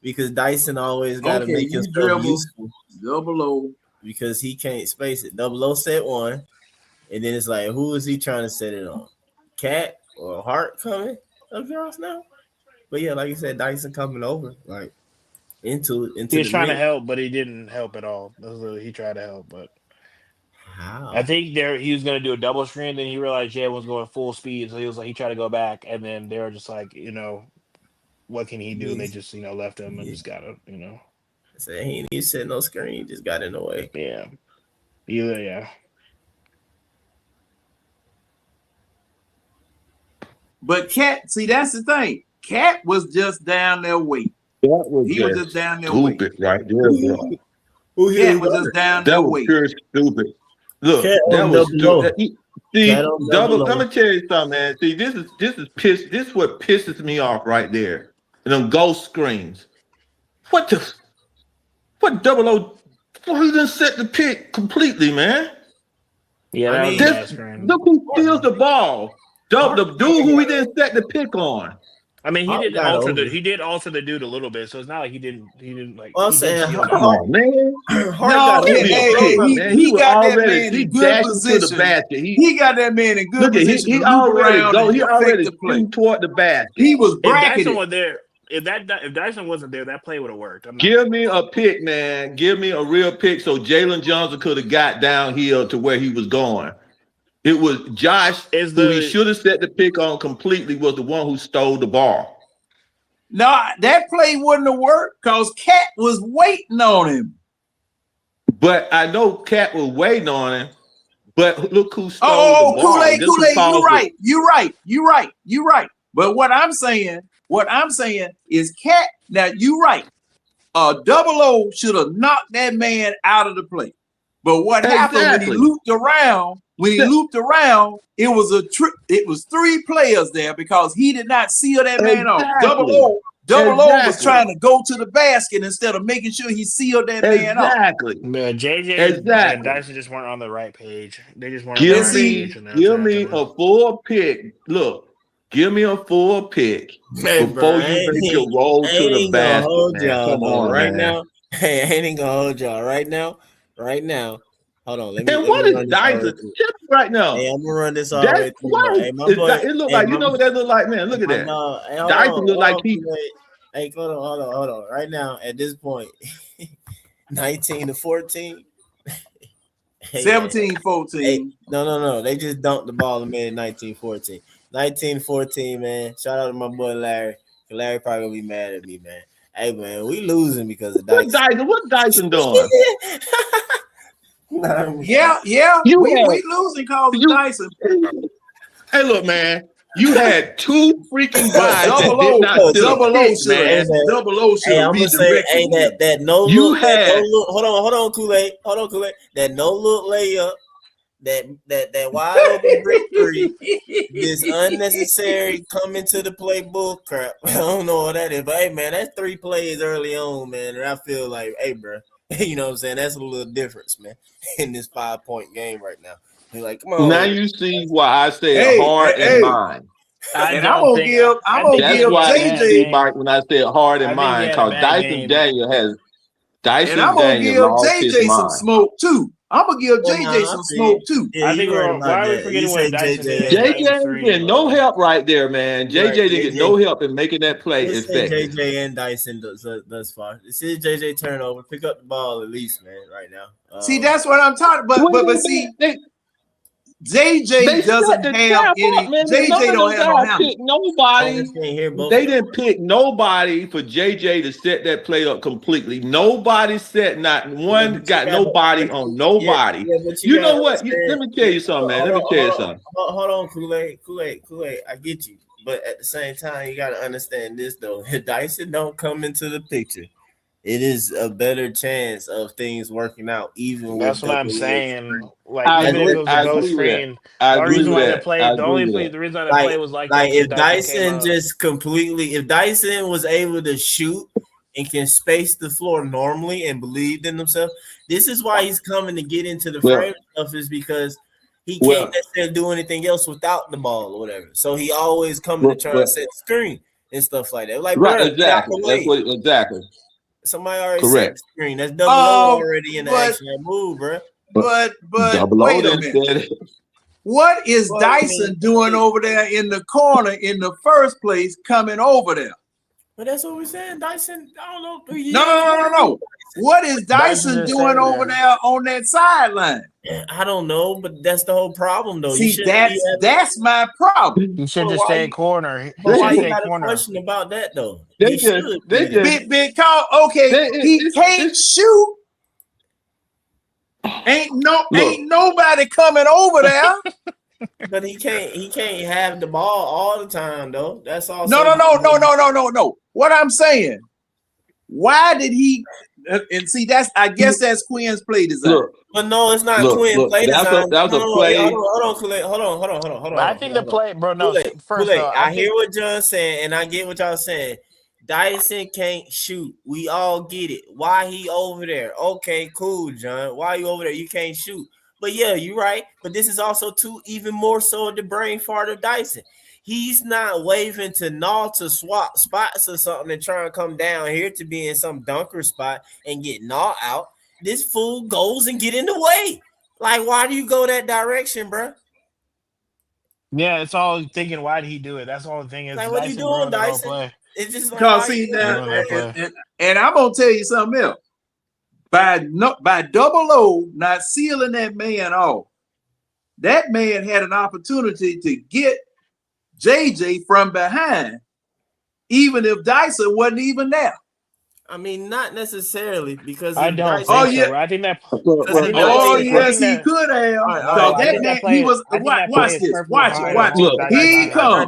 Speaker 7: because Dyson always got to make himself useful.
Speaker 14: Double O
Speaker 7: because he can't space it. Double O set one, and then it's like, who is he trying to set it on? Cat or Hart coming across now? But yeah, like you said, Dyson coming over like into.
Speaker 10: He was trying to help, but he didn't help at all. He tried to help, but
Speaker 7: how?
Speaker 10: I think he was going to do a double screen. Then he realized Jay was going full speed, so he tried to go back, and then they were just like, what can he do? And they just left him and just got to
Speaker 7: Say he didn't set no screen, he just got in the way.
Speaker 10: Yeah, yeah.
Speaker 14: But Cat, see, that's the thing. Cat was just down there waiting. He was just down there waiting.
Speaker 11: Right there, bro.
Speaker 14: Cat was just down there waiting.
Speaker 11: That was pure stupid. Look, that was stupid. See, double. Let me tell you something, man. See, this is what pisses me off right there. And them ghost screens. What double O? He didn't set the pick completely, man.
Speaker 10: Yeah,
Speaker 11: look who steals the ball. The dude who he didn't set the pick on.
Speaker 10: I mean, he did alter the dude a little bit, so it's not like he didn't like.
Speaker 7: I'm saying,
Speaker 11: come on, man.
Speaker 14: He got that man in good position.
Speaker 11: To the basket.
Speaker 14: He got that man in good position.
Speaker 11: He already flew toward the basket.
Speaker 14: He was
Speaker 10: bracketed. If Dyson was there, if Dyson wasn't there, that play would have worked.
Speaker 11: Give me a pick, man. Give me a real pick so Jalen Johnson could have got downhill to where he was going. It was Josh who he should have set the pick on completely was the one who stole the ball.
Speaker 14: No, that play wouldn't have worked because Cat was waiting on him.
Speaker 11: But I know Cat was waiting on him. But look who stole the ball.
Speaker 14: Kool-Aid, you're right. But what I'm saying is Cat, now you're right. Double O should have knocked that man out of the play. But what happened when he looped around? It was 3 players there because he did not seal that man off. Double O was trying to go to the basket instead of making sure he sealed that man off.
Speaker 11: Exactly.
Speaker 10: JJ and Dyson just weren't on the right page. They just weren't on the right page.
Speaker 11: Give me a full pick. Look, give me a full pick before you make your roll to the basket. Come on,
Speaker 7: right now. Hey, I ain't gonna hold y'all right now. Hold on.
Speaker 11: And what is Dyson right now?
Speaker 7: Hey, I'm gonna run this all the way through. Hey,
Speaker 11: it look like, you know what that look like, man? Look at that. Dyson look like he.
Speaker 7: Hey, hold on. Right now, at this point, 19-14.
Speaker 14: 17-14.
Speaker 7: Hey, no. They just dunked the ball in 19-14. 19-14, man. Shout out to my boy Larry. Larry probably gonna be mad at me, man. Hey, man, we losing because of Dyson.
Speaker 11: What Dyson doing?
Speaker 14: Yeah. We losing because of Dyson.
Speaker 11: Hey, look, man. You had 2 freaking guys that did not
Speaker 14: Double O should be
Speaker 7: directed. That no look. Hold on, Kool-Aid. That no look layup. That wide open brick 3. This unnecessary coming to the play bull crap. I don't know what that is, but hey, man, that's 3 plays early on, man. And I feel like, hey, bro, you know what I'm saying? That's a little difference, man, in this 5-point game right now. You're like, come on.
Speaker 11: Now you see why I said heart and mind.
Speaker 14: And I'm gonna give JJ
Speaker 11: Mike when I said heart and mind, because Dyson Daniel has
Speaker 14: and I'm gonna give JJ some smoke too. I'm gonna give JJ some smoke too.
Speaker 10: Yeah, I think why are we forgetting what Dyson did?
Speaker 11: JJ didn't get no help right there, man. JJ didn't get no help in making that play effective.
Speaker 7: JJ and Dyson thus far. This is JJ turnover. Pick up the ball at least, man. Right now.
Speaker 14: See, that's what I'm talking about. But see, JJ doesn't have any. JJ don't have no help.
Speaker 11: Nobody. They didn't pick nobody for JJ to set that play up completely. Nobody set not one. Got nobody on nobody. You know what? Let me tell you something, man. Let me tell you something.
Speaker 7: Hold on, Kool-Aid. I get you, but at the same time, you got to understand this though. If Dyson don't come into the picture, it is a better chance of things working out. Even
Speaker 10: that's what I'm saying. Like even if it was a ghost screen, the reason why they played, the reason why they played was like
Speaker 7: if Dyson if Dyson was able to shoot and can space the floor normally and believed in himself, this is why he's coming to get into the frame stuff, is because he can't necessarily do anything else without the ball or whatever. So he always coming to try to set the screen and stuff like that. Like
Speaker 11: exactly. That's what exactly.
Speaker 7: Somebody already set the screen. That's double O already in the action. That move, bro.
Speaker 14: But wait a minute. What is Dyson doing over there in the corner in the first place coming over there?
Speaker 7: But that's what we're saying. Dyson, I don't know.
Speaker 14: No. What is Dyson doing over there on that sideline?
Speaker 7: I don't know, but that's the whole problem, though.
Speaker 14: See, that's my problem.
Speaker 10: You should just stay corner.
Speaker 7: Why you got a question about that, though?
Speaker 14: Because he can't shoot. Ain't nobody coming over there.
Speaker 7: But he can't have the ball all the time, though. That's all.
Speaker 14: No. What I'm saying, why did he? And see, I guess that's Quinn's play design.
Speaker 7: But no, it's not Quinn's play design.
Speaker 11: That was a play.
Speaker 7: Hold on.
Speaker 10: I think the play, bro. No, first
Speaker 7: I hear what John's saying, and I get what y'all saying. Dyson can't shoot. We all get it. Why he over there? Okay, cool, John. Why you over there? You can't shoot. But yeah, you're right. But this is also even more so the brain fart of Dyson. He's not waving to Null to swap spots or something and trying to come down here to be in some dunker spot and get Null out. This fool goes and get in the way. Like, why do you go that direction, bro?
Speaker 10: Yeah, it's all thinking, why did he do it? That's all the thing is.
Speaker 7: Like, what are you doing, Dyson? It's just like,
Speaker 14: because see now, and I'm gonna tell you something else. By double O not sealing that man off, that man had an opportunity to get JJ from behind even if Dyson wasn't even there.
Speaker 7: I mean, not necessarily because
Speaker 10: I don't think
Speaker 14: Oh,
Speaker 10: so.
Speaker 14: yeah.
Speaker 10: I think that.
Speaker 14: Oh yes, he could have.
Speaker 7: All right.
Speaker 14: That man, he was. Watch this. Watch it. Watch
Speaker 11: Look,
Speaker 14: it. He come.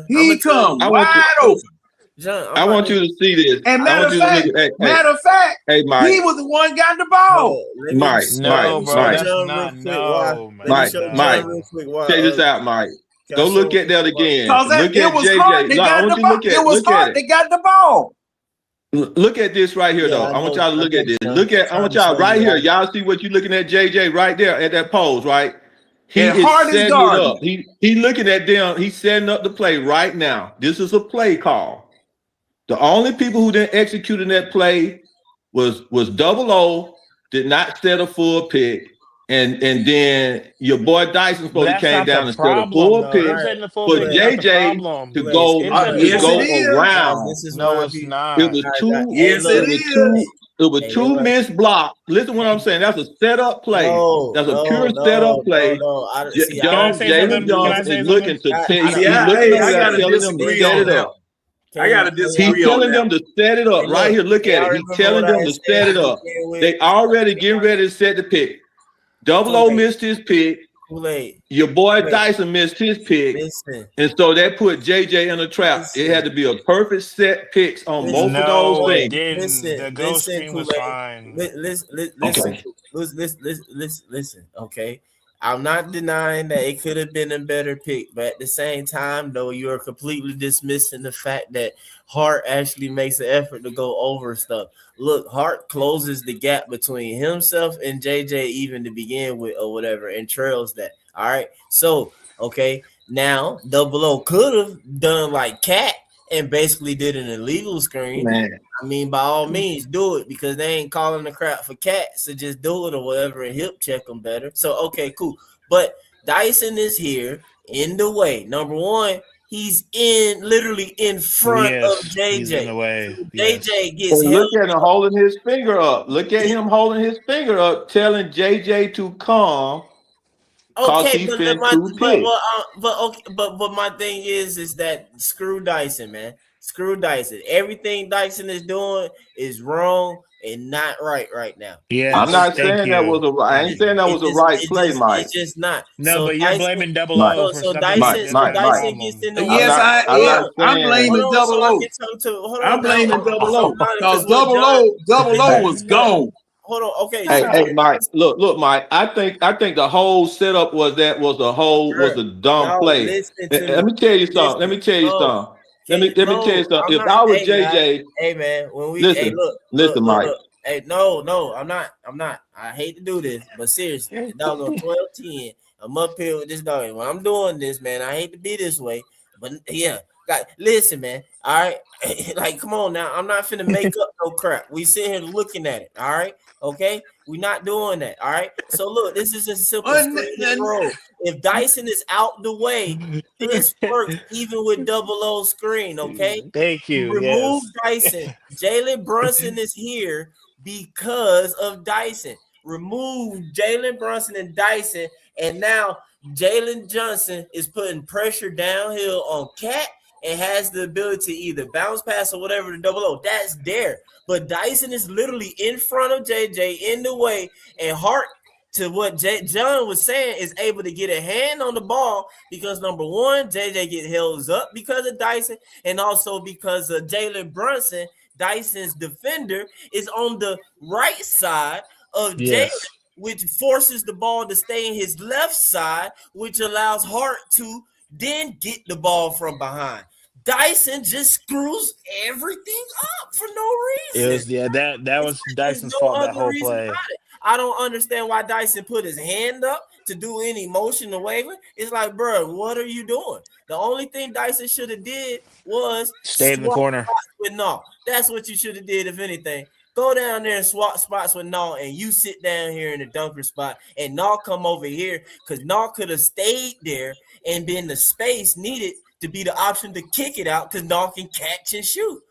Speaker 14: He come wide open.
Speaker 7: John,
Speaker 11: I want you to see this.
Speaker 14: And
Speaker 11: I want you to look at- hey,
Speaker 14: matter of fact,
Speaker 11: hey, Mike.
Speaker 14: he was the one got the ball.
Speaker 11: Mike,
Speaker 10: No, bro,
Speaker 11: Mike,
Speaker 10: that's not. No, man.
Speaker 11: Mike, check this out, Mike. Go look at that again.
Speaker 14: Because
Speaker 11: Look
Speaker 14: it
Speaker 11: at
Speaker 14: was
Speaker 11: JJ.
Speaker 14: hard. They
Speaker 11: No, I
Speaker 14: got
Speaker 11: want
Speaker 14: the
Speaker 11: you to
Speaker 14: ball.
Speaker 11: look at
Speaker 14: It was
Speaker 11: look at
Speaker 14: hard.
Speaker 11: it.
Speaker 14: They got the ball.
Speaker 11: Look at this right here, though. I want y'all to look at this. Look at. I want y'all right here. Y'all see what you're looking at, JJ, right there at that pose, right? He
Speaker 14: And
Speaker 11: is
Speaker 14: hard is
Speaker 11: setting it
Speaker 14: guarding.
Speaker 11: up. He looking at them. He's setting up the play right now. This is a play call. The only people who didn't execute in that play was Double O, did not set a full pick, and then your boy Dyson supposed to came down and set a full pick for JJ to go around.
Speaker 10: No, it's not.
Speaker 11: It was two.
Speaker 14: Yes, it is.
Speaker 11: It was two missed blocks. Listen to what I'm saying. That's a setup play. That's a pure setup play. Jalen Jones is looking to tell you.
Speaker 14: I gotta disagree on that. I gotta disagree.
Speaker 11: He's telling them to set it up right here. Look at it. He's telling them to set it up. They already getting ready to set the pick. Double O missed his pick. Your boy Dyson missed his pick, and so that put JJ in a trap. It had to be a perfect set picks on both of those things.
Speaker 10: The ghost screen was fine.
Speaker 7: Listen. Okay, I'm not denying that it could have been a better pick, but at the same time, though, you are completely dismissing the fact that Hart actually makes an effort to go over stuff. Look, Hart closes the gap between himself and JJ even to begin with or whatever and trails that. All right. So, okay, now Double O could have done like Cat and basically did an illegal screen.
Speaker 11: Man.
Speaker 7: I mean, by all means, do it because they ain't calling the crap for Cat. So just do it or whatever and hip check them better. So, okay, cool. But Dyson is here in the way. Number one, he's literally in front of JJ.
Speaker 10: He's in the way.
Speaker 7: JJ gets
Speaker 11: Look at him holding his finger up. Look at him holding his finger up, telling JJ to come.
Speaker 7: Okay, but my thing is that screw Dyson, man. Screw Dyson. Everything Dyson is doing is wrong and not right now.
Speaker 11: Yeah, I'm not saying that was a. I ain't saying that was a right play, Mike.
Speaker 7: It's just not.
Speaker 10: No, but you're blaming Double O for something.
Speaker 7: Dyson gets in the way.
Speaker 14: Yes, I'm blaming Double O. I'm blaming Double O because Double O was gone.
Speaker 7: Hold on, okay.
Speaker 11: Hey, Mike. Look, Mike. I think the whole setup was a dumb play. Let me tell you something. Let me tell you something. If I was JJ,
Speaker 7: hey man, when we
Speaker 11: listen, Mike.
Speaker 7: Hey, no, I'm not. I hate to do this, but seriously, dog on 12-10. I'm up here with this dog. When I'm doing this, man, I hate to be this way, but yeah. Listen, man. All right, like, come on now. I'm not finna make up no crap. We sit here looking at it. All right, okay. We're not doing that. All right. So look, this is a simple screen roll. If Dyson is out the way, this works even with Double O screen. Okay.
Speaker 10: Thank you.
Speaker 7: Remove Dyson. Jalen Brunson is here because of Dyson. Remove Jalen Brunson and Dyson, and now Jalen Johnson is putting pressure downhill on Cat and has the ability to either bounce pass or whatever to Double O. That's there. But Dyson is literally in front of JJ in the way, and Hart, to what John was saying, is able to get a hand on the ball because, number one, JJ get held up because of Dyson, and also because of Jalen Brunson, Dyson's defender, is on the right side of Jalen, which forces the ball to stay in his left side, which allows Hart to then get the ball from behind. Dyson just screws everything up for no reason.
Speaker 10: It was that was Dyson's fault that whole play.
Speaker 7: I don't understand why Dyson put his hand up to do any motion or waving. It's like, bro, what are you doing? The only thing Dyson should have did was
Speaker 10: stay in the corner.
Speaker 7: No, that's what you should have did. If anything, go down there and swap spots with Naw, and you sit down here in the dunker spot, and Naw come over here because Naw could have stayed there, and then the space needed to be the option to kick it out because Naw can catch and shoot.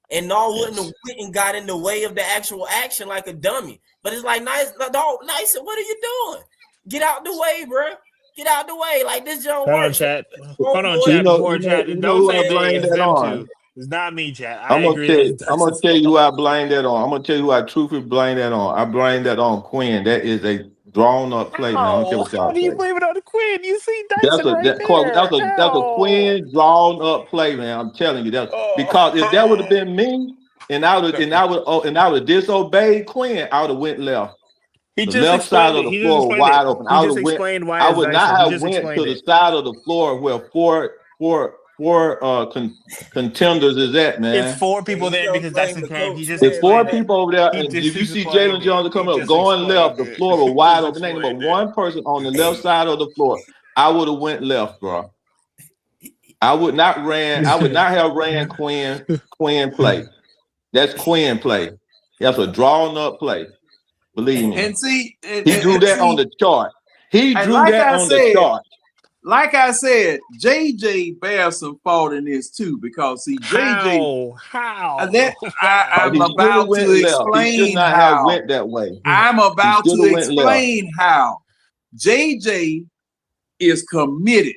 Speaker 7: And Naw wouldn't have went and got in the way of the actual action like a dummy. But it's like, nice, dog, nice. What are you doing? Get out the way, bro. Get out the way. Like this, John.
Speaker 10: Hold on, chat. Before chat.
Speaker 11: You know who I blame that on?
Speaker 10: It's not me, Chad.
Speaker 11: I'm gonna tell you who I blame that on. I'm gonna tell you who I truthfully blame that on. I blame that on Quinn. That is a drawn up play, man. I don't care what y'all
Speaker 10: How do you
Speaker 11: say.
Speaker 10: blame it on the Quinn? You see
Speaker 11: That's
Speaker 10: Dyson right there.
Speaker 11: that's a Quinn drawn up play, man. I'm telling you that because if that would have been me and I would have disobeyed Quinn, I would have went left.
Speaker 10: He
Speaker 11: The
Speaker 10: just
Speaker 11: left side of
Speaker 10: explained
Speaker 11: the
Speaker 10: it.
Speaker 11: floor wide open.
Speaker 10: He just explained why
Speaker 11: I
Speaker 10: it's
Speaker 11: would not
Speaker 10: Dyson. He
Speaker 11: have
Speaker 10: just
Speaker 11: went to
Speaker 10: explained
Speaker 11: the
Speaker 10: it.
Speaker 11: side of the floor where four contenders is at, man.
Speaker 10: It's 4 people there because Dyson came. He just
Speaker 11: There's 4
Speaker 10: explained it.
Speaker 11: people over there,
Speaker 10: He
Speaker 11: and
Speaker 10: just
Speaker 11: if you see
Speaker 10: explained
Speaker 11: Jalen Jones come up going left, the floor was wide open. There ain't but one person on the left side of the floor. I would have went left, bro. I would not have ran Quinn play. That's Quinn play. That's a drawn up play. Believe me.
Speaker 14: And see,
Speaker 11: he drew that on the chart. He drew
Speaker 14: like
Speaker 11: that on the chart.
Speaker 14: Like I said, JJ bears some fault in this too, because see, JJ,
Speaker 10: how?
Speaker 14: I'm about to explain
Speaker 11: he should not
Speaker 14: how.
Speaker 11: Have went that way.
Speaker 14: I'm about to explain how. JJ is committed.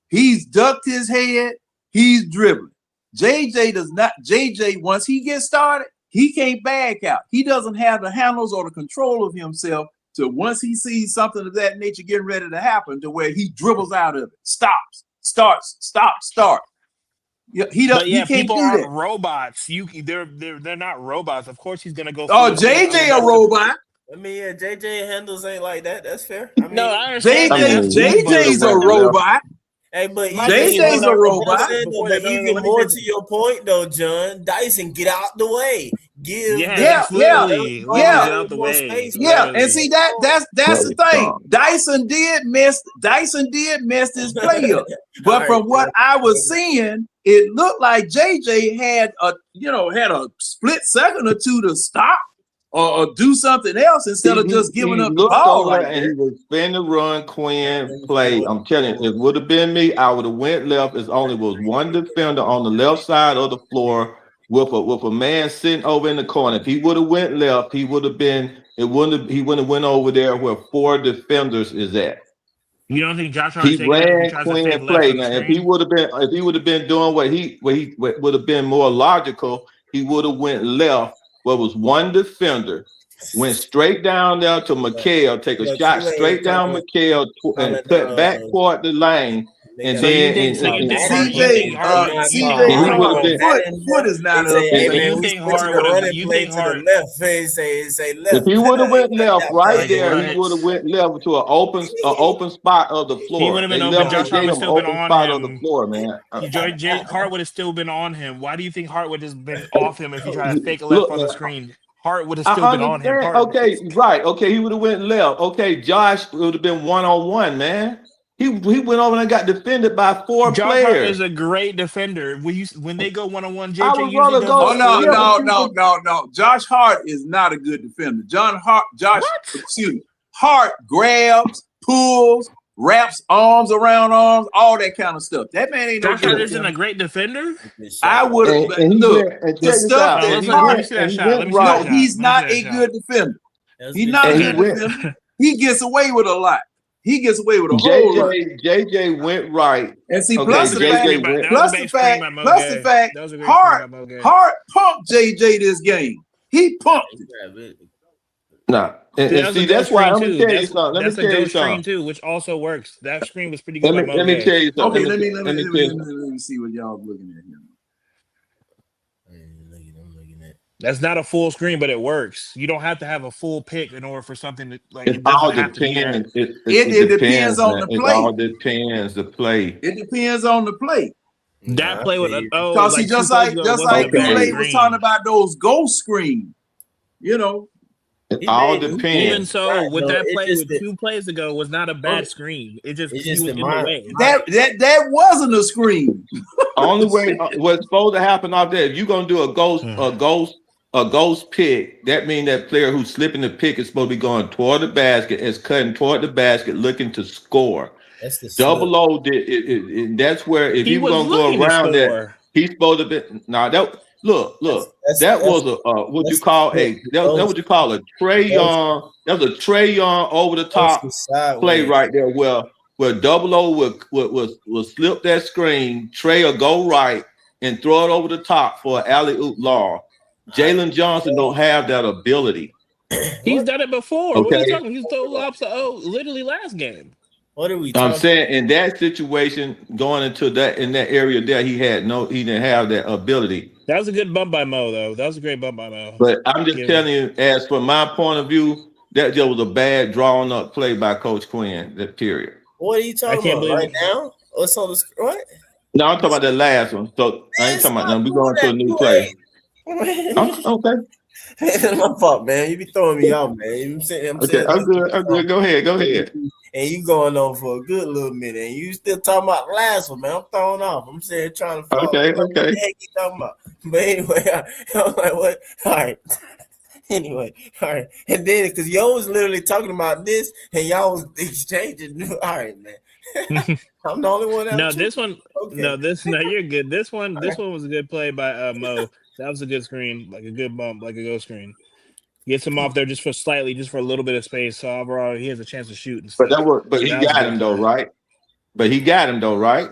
Speaker 14: He's ducked his head. He's dribbling. JJ, once he gets started, he can't back out. He doesn't have the handles or the control of himself to once he sees something of that nature getting ready to happen, to where he dribbles out of it, stops, starts, stop, start. Yeah, he doesn't.
Speaker 10: But yeah,
Speaker 14: he can't
Speaker 10: people
Speaker 14: do
Speaker 10: aren't
Speaker 14: that.
Speaker 10: robots. They're not robots. Of course, he's gonna go.
Speaker 14: Oh, JJ a robot.
Speaker 7: I mean, yeah, JJ handles ain't like that. That's fair. I mean,
Speaker 10: No, I understand.
Speaker 14: JJ's a robot.
Speaker 7: Hey, but
Speaker 14: JJ's a robot.
Speaker 7: But even more to your point, though, John, Dyson, get out the way.
Speaker 14: Yeah. And see that's the thing. Dyson did miss this play up. But from what I was seeing, it looked like JJ had a split second or two to stop or do something else instead of just giving up the ball like that.
Speaker 11: And he was finna run Quinn play. I'm telling you, if it would have been me, I would have went left. It only was one defender on the left side of the floor with a man sitting over in the corner. If he would have went left, he would have been. He wouldn't have went over there where 4 defenders is at.
Speaker 10: You don't think Josh
Speaker 11: he ran Quinn play? Now, if he would have been doing what would have been more logical, he would have went left. Where was one defender, went straight down there to McHale, take a shot straight down McHale and cut back toward the lane, and then
Speaker 14: CJ foot is not up.
Speaker 7: You think Hart left?
Speaker 11: If he would have went left right there, he would have went left to an open spot of the floor.
Speaker 10: He would have been open. Josh Hart would still been on him.
Speaker 11: Of the floor, man.
Speaker 10: Hart would have still been on him. Why do you think Hart would have been off him if he tried to fake a left on the screen? Hart would have still been on him.
Speaker 11: Okay, right. Okay, he would have went left. Okay, Josh would have been 1-on-1, man. He went over and got defended by 4
Speaker 10: Josh
Speaker 11: players.
Speaker 10: Hart is a great defender. When they go 1-on-1, JJ
Speaker 11: I would rather go.
Speaker 14: No. Josh Hart is not a good defender. Hart grabs, pulls, wraps arms around arms, all that kind of stuff. That man ain't no
Speaker 10: Josh Hart isn't a great defender.
Speaker 14: I would have look the stuff that he's not a good defender. He's not a good defender. He gets away with a lot. He gets away with a whole lot.
Speaker 11: JJ went right.
Speaker 14: And see, plus the fact, Hart pumped JJ this game. He pumped it.
Speaker 11: Nah. And see, that's why I'm gonna tell you something.
Speaker 10: That's a good screen too, which also works. That screen was pretty good.
Speaker 11: Let me tell you something.
Speaker 14: Okay, let me see what y'all looking at here.
Speaker 10: That's not a full screen, but it works. You don't have to have a full pick in order for something to like.
Speaker 11: It all depends.
Speaker 14: It depends on the play.
Speaker 11: It all depends the play.
Speaker 14: It depends on the play.
Speaker 10: That play with
Speaker 14: because he just like Kool-Aid was talking about those ghost screens.
Speaker 11: It all depends.
Speaker 10: Even so, with that play with 2 plays ago was not a bad screen. It just he was in the way.
Speaker 14: That wasn't a screen.
Speaker 11: Only way what's supposed to happen off that, if you're gonna do a ghost pick, that means that player who's slipping the pick is supposed to be going toward the basket, is cutting toward the basket, looking to score.
Speaker 7: That's the
Speaker 11: double O did it, that's where if he was gonna go around that, he's supposed to be Look. That was a what you call a Trey Young. That was a Trey Young over the top play right there, where double O will slip that screen. Trey will go right, and throw it over the top for an alley-oop law. Jalen Johnson don't have that ability.
Speaker 10: He's done it before.
Speaker 11: Okay.
Speaker 10: What are you talking? He's thrown lobster literally last game.
Speaker 7: What are we
Speaker 11: I'm saying in that situation, going into that in that area there, he didn't have that ability.
Speaker 10: That was a good bump by Mo, though. That was a great bump by Mo.
Speaker 11: But I'm just telling you, as from my point of view, that just was a bad drawn up play by Coach Quinn. That period.
Speaker 7: What are you talking about right now? What's on the what?
Speaker 11: No, I'm talking about the last one. So I ain't talking about that. We're going to a new play. Okay.
Speaker 7: My fault, man. You be throwing me off, man. I'm saying,
Speaker 11: I'm good. Go ahead.
Speaker 7: And you going on for a good little minute, and you still talking about the last one, man. I'm throwing off. I'm saying trying to follow
Speaker 11: Okay.
Speaker 7: what the heck you talking about. But anyway, I'm like, what? All right. Anyway, all right. And then because y'all was literally talking about this, and y'all was exchanging. All right, man. I'm the only one.
Speaker 10: No, this one. Okay. No, you're good. This one was a good play by Mo. That was a good screen, like a good bump, like a go screen. Gets him off there just for a little bit of space. So overall, he has a chance to shoot. And
Speaker 11: but he got him though, right? But he got him though, right?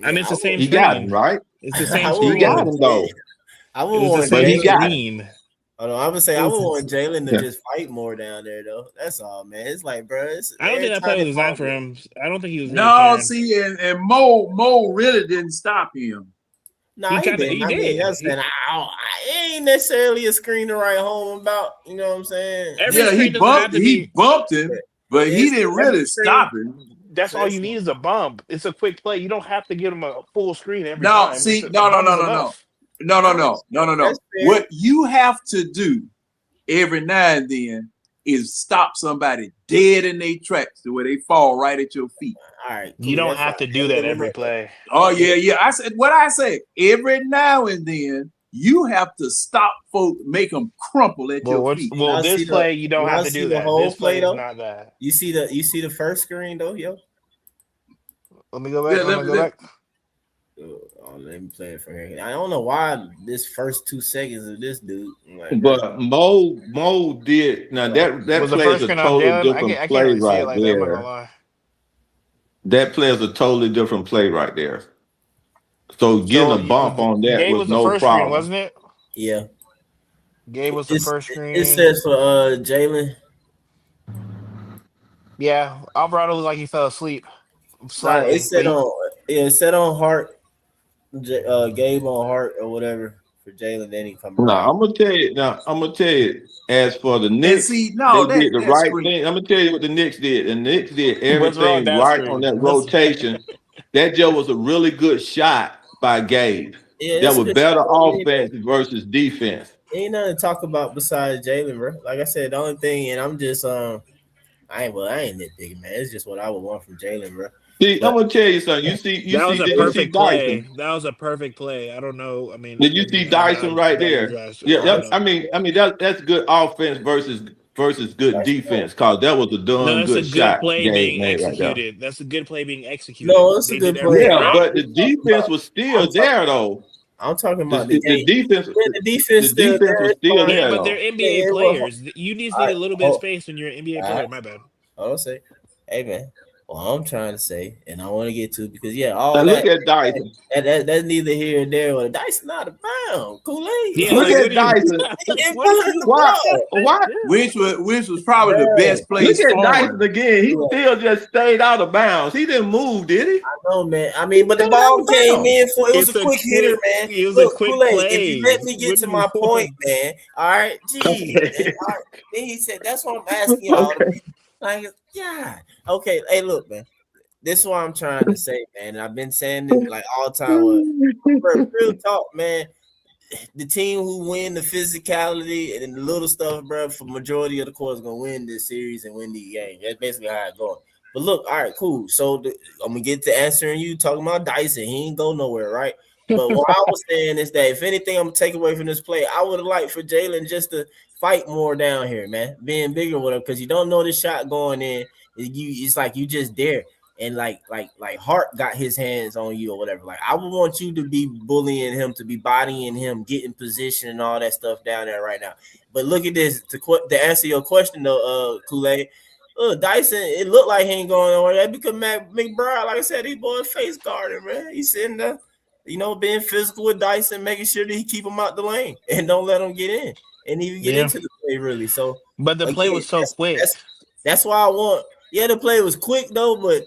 Speaker 10: I mean, it's the same.
Speaker 11: He got him, right?
Speaker 10: It's the same. He
Speaker 11: got him though.
Speaker 7: I would want, but
Speaker 11: he got him.
Speaker 7: I would say I would want Jalen to just fight more down there, though. That's all, man. It's like, bro.
Speaker 10: I don't think that play was designed for him. I don't think he was. Really
Speaker 14: no, see, and Mo really didn't stop him.
Speaker 7: No, he did. I mean, I ain't necessarily a screen to write home about. You know what I'm saying?
Speaker 14: He bumped him, but he didn't really stop him.
Speaker 10: That's all you need is a bump. It's a quick play. You don't have to give him a full screen every
Speaker 14: time.
Speaker 10: No,
Speaker 14: see, no. What you have to do every now and then is stop somebody dead in their tracks to where they fall right at your feet.
Speaker 7: All right,
Speaker 10: you don't have to do that every play.
Speaker 14: Oh yeah. I said what I say. Every now and then you have to stop folks, make them crumple at your feet.
Speaker 10: Well, this play you don't have to do that. This play is not that.
Speaker 7: You see the first screen though, yo.
Speaker 10: Let me go back. Let me go back.
Speaker 7: Oh, let me play it for him. I don't know why this first 2 seconds of this dude.
Speaker 11: But Mo did now that play is a totally different play right there. That play is a totally different play right there. So getting a bump on that was no problem,
Speaker 10: screen, wasn't it?
Speaker 7: Yeah.
Speaker 10: Gabe was the first screen.
Speaker 7: It says for Jalen.
Speaker 10: Yeah, Alvarado looked like he fell asleep.
Speaker 7: It said on Hart. Gabe on Hart or whatever for Jalen. Then he come.
Speaker 11: No, I'm gonna tell you. As for the Knicks, they did the right thing. I'm gonna tell you what the Knicks did. The Knicks did everything right on that rotation. That just was a really good shot by Gabe. Yeah, that was better offense versus defense.
Speaker 7: Ain't nothing to talk about besides Jalen, bro. Like I said, the only thing, and I'm just I ain't nitpicking, man. It's just what I would want from Jalen, bro.
Speaker 11: See, I'm gonna tell you something. That was a perfect
Speaker 10: play. That was a perfect play. I don't know. I mean,
Speaker 11: did you see Dyson right there? Yeah. I mean, that's good offense versus good defense. Cause that was a good shot.
Speaker 10: Play being executed. That's a good play being executed.
Speaker 7: No, it's a good play.
Speaker 11: Yeah, but the defense was still there though.
Speaker 7: I'm talking about the
Speaker 11: defense.
Speaker 7: The defense
Speaker 11: was still there.
Speaker 10: But they're NBA players. You just need a little bit of space when you're an NBA player. My bad.
Speaker 7: I'll say, hey man. Well, I'm trying to say, and I want to get to because
Speaker 11: look at Dyson.
Speaker 7: That's neither here and there. Well, Dyson out of bounds. Kool-Aid.
Speaker 11: Yeah, look at Dyson. Why?
Speaker 14: Which was probably the best play.
Speaker 11: Look at Dyson again. He still just stayed out of bounds. He didn't move, did he?
Speaker 7: I know, man. I mean, but the ball came in for it was a quick hitter, man.
Speaker 10: It was a quick play.
Speaker 7: If you let me get to my point, man. All right, geez. Then he said, "That's what I'm asking y'all." Like, yeah. Okay. Hey, look, man. This is what I'm trying to say, man. And I've been saying it like all the time. Real talk, man. The team who win the physicality and the little stuff, bro, for majority of the course, is gonna win this series and win the game. That's basically how it's going. But look, all right, cool. So I'm gonna get to answering you talking about Dyson. He ain't go nowhere, right? But what I was saying is that if anything, I'm gonna take away from this play. I would have liked for Jalen just to fight more down here, man, being bigger with him because you don't know the shot going in. It's like you just there, and like Hart got his hands on you or whatever. Like I would want you to be bullying him, to be bodying him, getting position and all that stuff down there right now. But look at this to answer your question though, Kool-Aid. Dyson, it looked like he ain't going nowhere. That because McBride, like I said, he boy face guarding, man. He's sitting there. being physical with Dyson, making sure that he keep him out the lane and don't let him get in and even get into the play really. So,
Speaker 10: but the play was so quick.
Speaker 7: That's why I want. Yeah, the play was quick though, but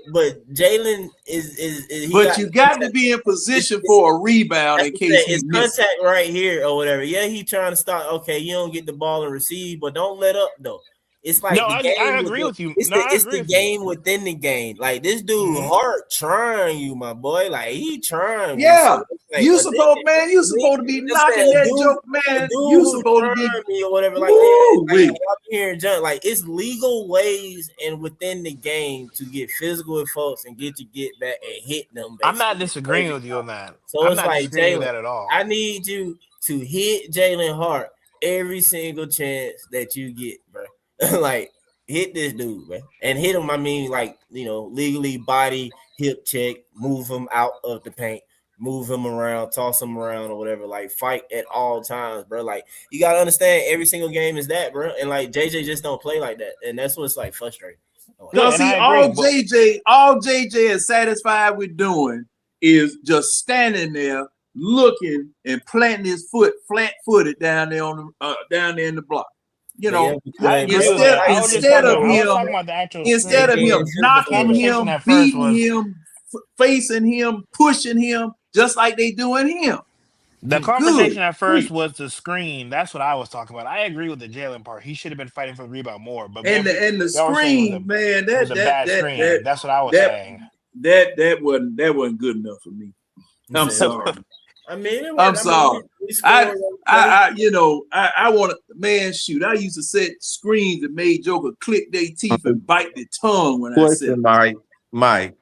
Speaker 7: Jalen is.
Speaker 14: But you got to be in position for a rebound in case
Speaker 7: it's contact right here or whatever. Yeah, he trying to start. Okay, you don't get the ball and receive, but don't let up though. It's like
Speaker 10: I agree with you.
Speaker 7: It's the game within the game. Like this dude, Hart trying you, my boy. Like he trying.
Speaker 14: Yeah, like, you supposed to be knocking that joke, man. You supposed to be
Speaker 7: or whatever. Like that. Here and jump. Like it's legal ways and within the game to get physical with folks and get back and hit them. Basically.
Speaker 10: I'm not disagreeing with you on that.
Speaker 7: So it's like
Speaker 10: Jalen that at all.
Speaker 7: I need you to hit Jalen Hart every single chance that you get, bro. Like hit this dude, man, and hit him. I mean, like legally body hip check, move him out of the paint, move him around, toss him around or whatever. Like fight at all times, bro. Like you gotta understand, every single game is that, bro. And like JJ just don't play like that, and that's what's like frustrating.
Speaker 14: Because all JJ is satisfied with doing is just standing there looking and planting his foot flat-footed down there on the down there in the block. Instead of him knocking him, beating him, facing him, pushing him, just like they doing him.
Speaker 10: The conversation at first was the screen. That's what I was talking about. I agree with the Jalen part. He should have been fighting for the rebound more. But
Speaker 14: the screen, man,
Speaker 10: that's what I was saying.
Speaker 14: That wasn't good enough for me. I'm sorry.
Speaker 7: I'm
Speaker 14: sorry. I want to, man, shoot. I used to set screens that made Joker click their teeth and bite their tongue when I said,
Speaker 11: Mike,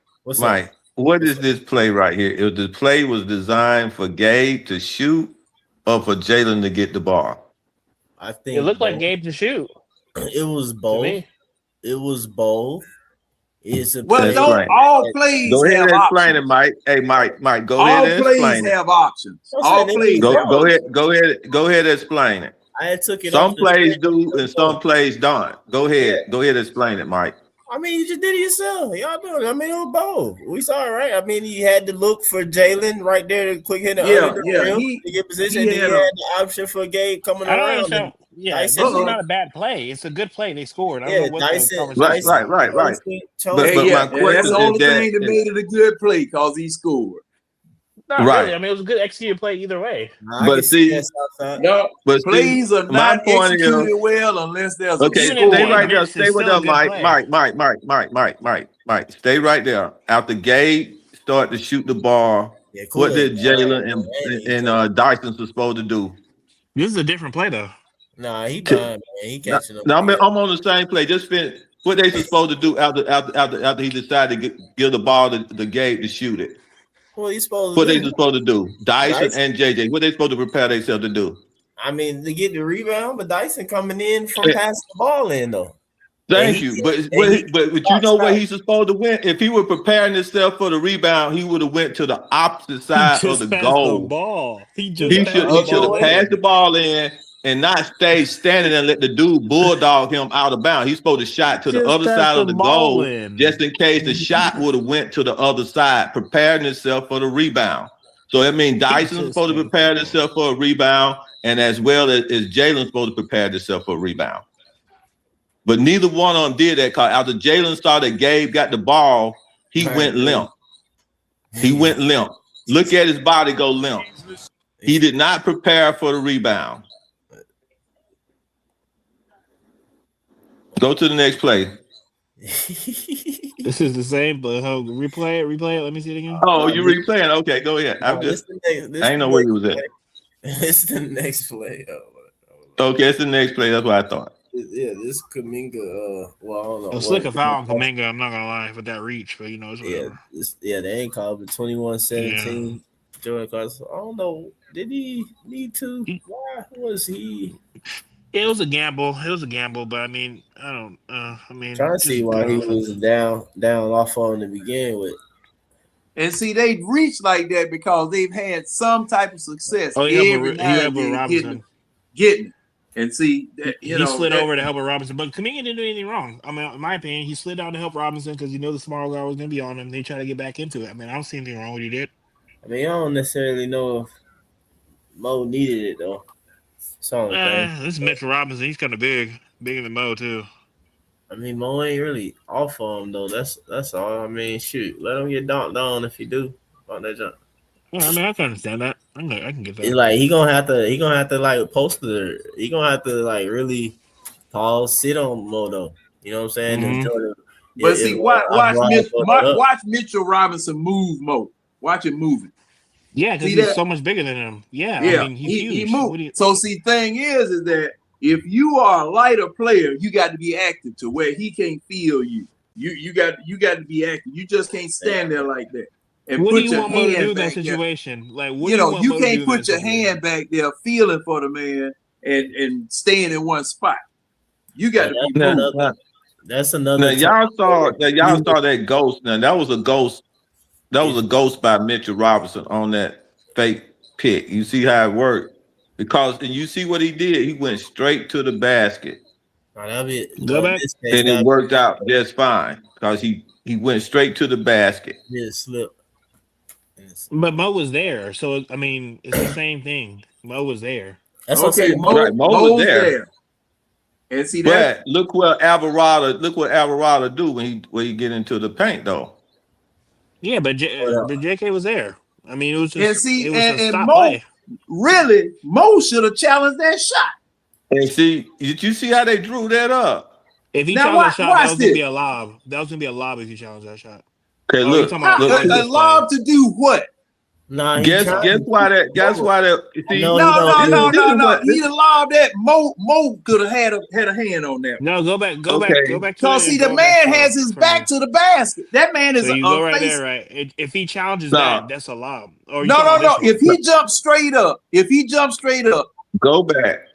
Speaker 11: what is this play right here? If the play was designed for Gabe to shoot or for Jalen to get the ball?
Speaker 7: I think
Speaker 10: it looked like Gabe to shoot.
Speaker 7: It was both. It was both.
Speaker 14: All plays
Speaker 11: go ahead
Speaker 14: have
Speaker 11: and explain
Speaker 14: options.
Speaker 11: it, Mike. Hey, Mike, go ahead and explain it.
Speaker 14: All plays have options. All plays.
Speaker 11: Go ahead and explain it.
Speaker 7: I took it.
Speaker 11: Some plays do and some plays don't. Go ahead and explain it, Mike.
Speaker 7: I mean, you just did it yourself. Y'all doing it. I mean, it was both. We saw it, right? I mean, you had to look for Jalen right there to quick hit the rim to get position. And then you had the option for Gabe coming around.
Speaker 10: Yeah, it's not a bad play. It's a good play. They scored.
Speaker 11: Right. But my question
Speaker 14: that's the only thing that made it a good play because he scored.
Speaker 10: Not really. I mean, it was a good executed play either way.
Speaker 11: But see,
Speaker 14: plays are not executed well unless there's
Speaker 11: stay right there. Stay with us, Mike. Stay right there. After Gabe started to shoot the ball, what did Jalen and Dyson supposed to do?
Speaker 10: This is a different play, though.
Speaker 7: Nah, he done, man. He catching up.
Speaker 11: No, I'm on the same play. Just finish. What they supposed to do after he decided to give the ball to Gabe to shoot it?
Speaker 7: What they supposed
Speaker 11: to do? Dyson and JJ. What they supposed to prepare themselves to do?
Speaker 7: I mean, to get the rebound, but Dyson coming in from passing the ball in though.
Speaker 11: Thank you. But you know what he's supposed to win? If he were preparing himself for the rebound, he would have went to the opposite side of the goal. He should have passed the ball in and not stay standing and let the dude bulldog him out of bounds. He's supposed to shot to the other side of the goal just in case the shot would have went to the other side, preparing himself for the rebound. So that means Dyson's supposed to prepare himself for a rebound, and as well as Jalen's supposed to prepare himself for a rebound. But neither one of them did that because after Jalen saw that Gabe got the ball, he went limp. Look at his body go limp. He did not prepare for the rebound. Go to the next play.
Speaker 10: This is the same, but replay it. Let me see it again.
Speaker 11: Oh, you replaying? Okay, go ahead. I ain't know where you was at.
Speaker 7: It's the next play.
Speaker 11: Okay, it's the next play. That's what I thought.
Speaker 7: Yeah, this Kuminga. I don't know.
Speaker 10: It's like a foul on Kuminga. I'm not gonna lie with that reach, but it's whatever.
Speaker 7: They ain't called it 21-17. Jordan Carson. I don't know. Did he need to? Why was he?
Speaker 10: It was a gamble. But I mean, trying
Speaker 7: to see why he was down off on to begin with.
Speaker 14: And see, they reached like that because they've had some type of success. Every now and then getting it. And see,
Speaker 10: he slid over to help Robinson, but Kuminga didn't do anything wrong. I mean, in my opinion, he slid down to help Robinson because the small guy was going to be on him. They try to get back into it. I mean, I don't see anything wrong with what he did.
Speaker 7: I mean, I don't necessarily know if Mo needed it though.
Speaker 10: This is Mitchell Robinson. He's kind of bigger than Mo too.
Speaker 7: I mean, Mo ain't really off of him though. That's all. I mean, shoot, let him get dunked on if he do on that jump.
Speaker 10: Yeah, I mean, I can understand that. I can get that.
Speaker 7: It's like he gonna have to like post it. He gonna have to like really sit on Mo though. You know what I'm saying?
Speaker 10: Mm-hmm.
Speaker 14: But see, watch Mitchell Robinson move Mo. Watch him moving.
Speaker 10: Yeah, because he's so much bigger than him. Yeah. I mean, he's huge.
Speaker 14: He moved. So see, thing is that if you are a lighter player, you got to be active to where he can't feel you. You got to be active. You just can't stand there like that. And
Speaker 10: what
Speaker 14: put
Speaker 10: do you
Speaker 14: your
Speaker 10: want Mo to do in that
Speaker 14: hand back
Speaker 10: situation?
Speaker 14: there.
Speaker 10: Like, what
Speaker 14: you can't put your hand back there feeling for the man and staying in one spot. You got to be moving.
Speaker 7: That's another.
Speaker 11: Now y'all saw that ghost. Now that was a ghost. That was a ghost by Mitchell Robinson on that fake pick. You see how it worked? Because and you see what he did. He went straight to the basket.
Speaker 7: Go
Speaker 11: back. And it worked out just fine because he went straight to the basket.
Speaker 7: Yeah, slip.
Speaker 10: But Mo was there, so I mean, it's the same thing. Mo was there.
Speaker 14: That's okay. Mo was there. And see that.
Speaker 11: But look what Alvarado do when he get into the paint though.
Speaker 10: Yeah, but JK was there. I mean, it was just
Speaker 14: and see,
Speaker 10: it was a stop
Speaker 14: Mo,
Speaker 10: play.
Speaker 14: Really, Mo should have challenged that shot.
Speaker 11: And see, did you see how they drew that up?
Speaker 10: If he challenged that shot, that was gonna be a lob. That was gonna be a lob if you challenged that shot.
Speaker 11: Okay, look,
Speaker 14: a lob to do what?
Speaker 7: Nah,
Speaker 11: guess why that. See,
Speaker 14: no. He lobbed that. Mo could have had a hand on that.
Speaker 10: No, go back.
Speaker 14: Because see, the man has his back to the basket. That man is
Speaker 10: so you go right there, right? If he challenges that, that's a lob. Or
Speaker 14: no. If he jumps straight up,
Speaker 11: go back.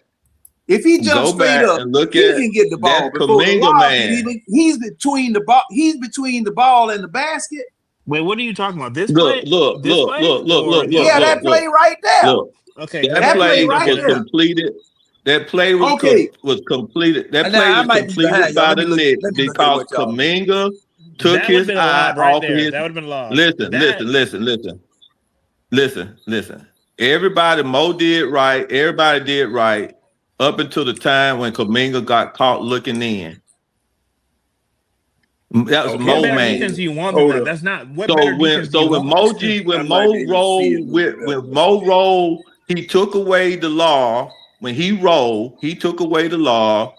Speaker 14: If he jumps straight up,
Speaker 11: and look
Speaker 14: he can get the ball. Before the lob, he's between the ball. He's between the ball and the basket.
Speaker 10: Wait, what are you talking about? This
Speaker 11: look.
Speaker 14: Yeah, that play right there.
Speaker 11: Look.
Speaker 10: Okay,
Speaker 11: that play was completed. That play was completed. That play was completed by the Knicks because Kuminga took his eye off his.
Speaker 10: That would have been a lob.
Speaker 11: Listen. Everybody, Mo did right. Everybody did right up until the time when Kuminga got caught looking in. That was Mo man.
Speaker 10: That's not what.
Speaker 11: So when Mo rolled, he took away the law. When he rolled, he took away the law.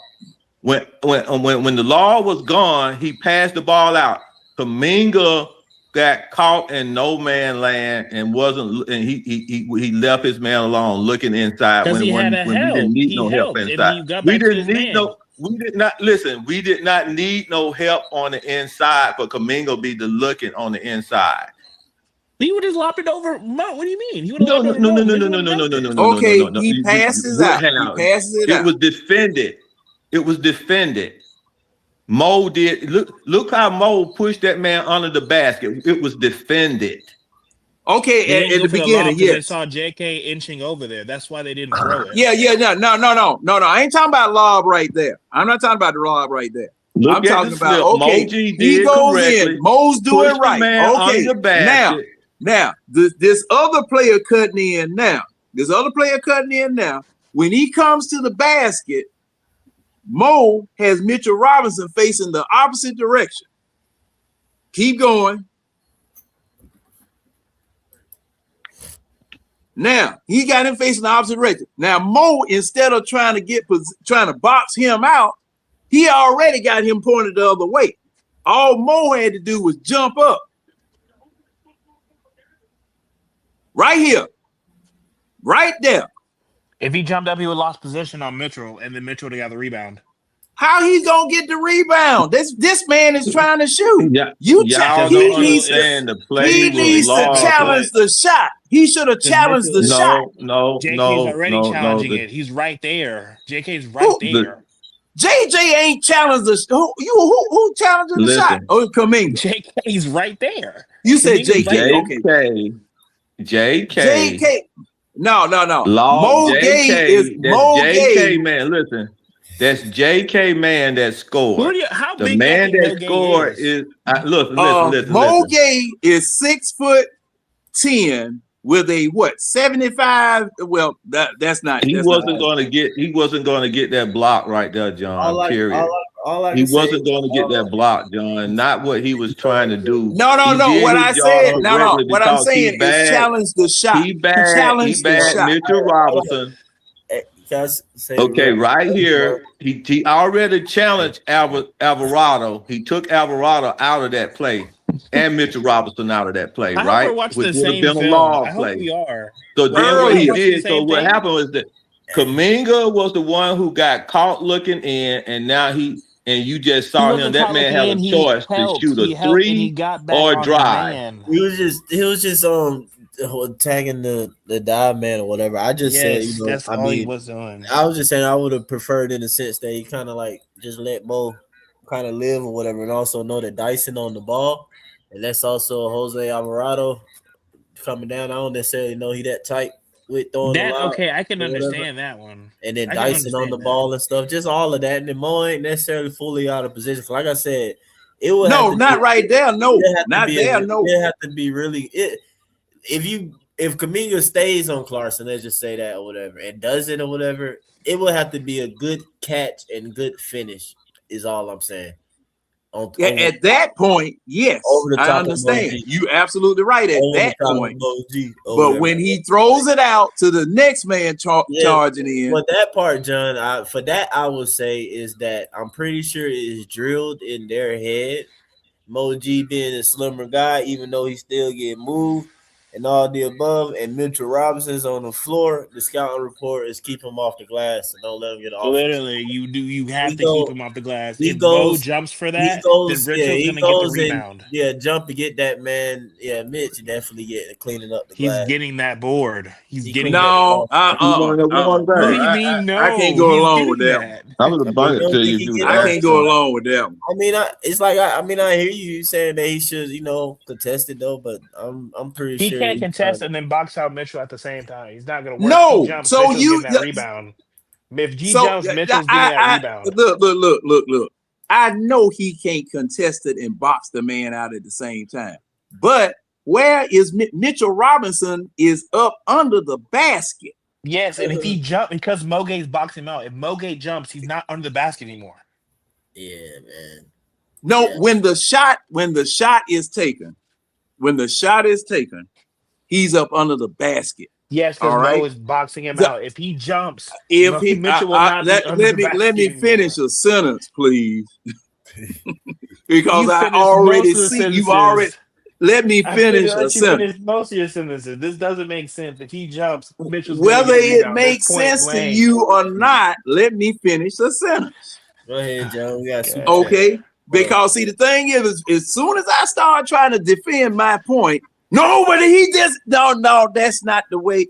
Speaker 11: When the law was gone, he passed the ball out. Kuminga got caught in no man land and he left his man alone looking inside when we didn't need no help inside. We did not need no help on the inside for Kuminga to be looking on the inside.
Speaker 10: He would just lop it over. What do you mean? He would
Speaker 11: no.
Speaker 14: Okay, he passes out. He passes it out.
Speaker 11: It was defended. Mo did look how Mo pushed that man under the basket. It was defended.
Speaker 14: Okay, at the beginning, yes.
Speaker 10: They saw JK inching over there. That's why they didn't throw it.
Speaker 14: Yeah, no. I ain't talking about lob right there. I'm not talking about the lob right there. I'm talking about he goes in. Mo's doing right. Okay, now this other player cutting in now. When he comes to the basket, Mo has Mitchell Robinson facing the opposite direction. Keep going. Now he got him facing the opposite direction. Now Mo, instead of trying to box him out, he already got him pointed the other way. All Mo had to do was jump up. Right here. Right there.
Speaker 10: If he jumped up, he would have lost position on Mitchell, and then Mitchell would have got the rebound.
Speaker 14: How he gonna get the rebound? This man is trying to shoot. He needs to challenge the shot. He should have challenged the shot.
Speaker 10: JK's already challenging it. He's right there. JK's right there.
Speaker 14: JJ ain't challenged the who challenged the shot? Oh, Kuminga.
Speaker 10: JK's right there.
Speaker 14: You said JK.
Speaker 11: Okay. JK.
Speaker 14: No.
Speaker 11: Mo Gay is Mo Gay. Man, listen. That's JK man that scored. The man that scored is listen.
Speaker 14: Mo Gay is 6'10", 10 with a what 75. Well, that's not.
Speaker 11: He wasn't going to get. He wasn't going to get that block right there, John. Period. He wasn't going to get that block, John. Not what he was trying to do.
Speaker 14: No. What I said. No. What I'm saying is challenge the shot.
Speaker 11: He bad Mitchell Robinson. Okay, right here, he already challenged Alvarado. He took Alvarado out of that play and Mitchell Robinson out of that play, right? Which would have been a long play.
Speaker 10: We are.
Speaker 11: So then what he did, so what happened was that Kuminga was the one who got caught looking in, and now you just saw him. That man had a choice to shoot a three or a drive.
Speaker 15: He was just tagging the dive man or whatever. I just said,
Speaker 10: that's all he was doing.
Speaker 15: I was just saying I would have preferred in the sense that he kind of like just let Mo kind of live or whatever, and also know that Dyson on the ball, and that's also Jose Alvarado coming down. I don't necessarily know he that tight with throwing
Speaker 10: that.
Speaker 15: A lot
Speaker 10: Okay, I can understand that one.
Speaker 15: And then Dyson on the ball and stuff, just all of that. And then Mo ain't necessarily fully out of position. Like I said, it would
Speaker 14: not right there. No, not there. No,
Speaker 15: it have to be really it. If Kuminga stays on Clarkson, let's just say that or whatever, and does it or whatever, it will have to be a good catch and good finish. Is all I'm saying.
Speaker 14: At that point, yes, I understand. You absolutely right at that point. But when he throws it out to the next man charging in,
Speaker 15: but that part, John, I would say is that I'm pretty sure it is drilled in their head. Mo G being a slimmer guy, even though he still get moved and all the above, and Mitchell Robinson's on the floor, the scouting report is keep him off the glass and don't let him get off.
Speaker 10: Literally, you have to keep him off the glass. If Mo jumps for that, then Richard's gonna get the rebound.
Speaker 15: Jump to get that man. Yeah, Mitch definitely cleaning up the glass.
Speaker 10: He's getting that board. He's getting
Speaker 14: no.
Speaker 10: What do you mean? No,
Speaker 14: I can't go along with that.
Speaker 11: I'm gonna bug it till you do that.
Speaker 14: I can't go along with that.
Speaker 15: I mean, I hear you saying that he should, contest it though, but I'm pretty sure
Speaker 10: he can't contest and then box out Mitchell at the same time. He's not going to work.
Speaker 14: No,
Speaker 10: jumps,
Speaker 14: so
Speaker 10: Mitchell's getting that rebound. If G jumps, Mitchell's getting that rebound.
Speaker 14: Look. I know he can't contest it and box the man out at the same time. But where is Mitchell Robinson is up under the basket?
Speaker 10: Yes, and if he jumps, because Mogate's boxing him out, if Mogate jumps, he's not under the basket anymore.
Speaker 15: Yeah, man.
Speaker 14: No, when the shot is taken, he's up under the basket.
Speaker 10: Yes, because Mo is boxing him out. If he jumps, Mitchell will not
Speaker 14: let me finish a sentence, please. Because I already see you already. Let me finish a sentence.
Speaker 10: Most of your sentences. This doesn't make sense. If he jumps, Mitchell's
Speaker 14: whether it makes sense to you or not, let me finish the sentence.
Speaker 15: Go ahead, Joe. We got
Speaker 14: okay. Because see, the thing is, as soon as I start trying to defend my point, no, that's not the way.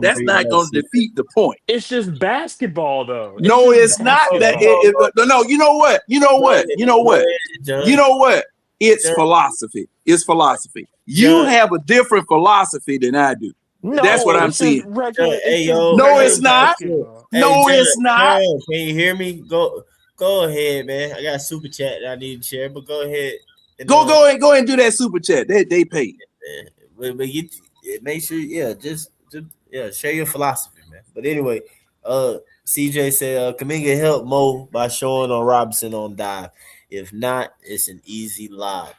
Speaker 14: That's not going to defeat the point.
Speaker 10: It's just basketball, though.
Speaker 14: No, it's not that. No, you know what? It's philosophy. It's philosophy. You have a different philosophy than I do. No, that's what I'm seeing. No, it's not. No, it's not.
Speaker 15: Can you hear me? Go ahead, man. I got a super chat that I need to share, but go ahead.
Speaker 14: Go ahead and do that super chat. They pay.
Speaker 15: But make sure, just share your philosophy, man. But anyway, CJ said Kuminga helped Mo by showing on Robinson on dive. If not, it's an easy lob.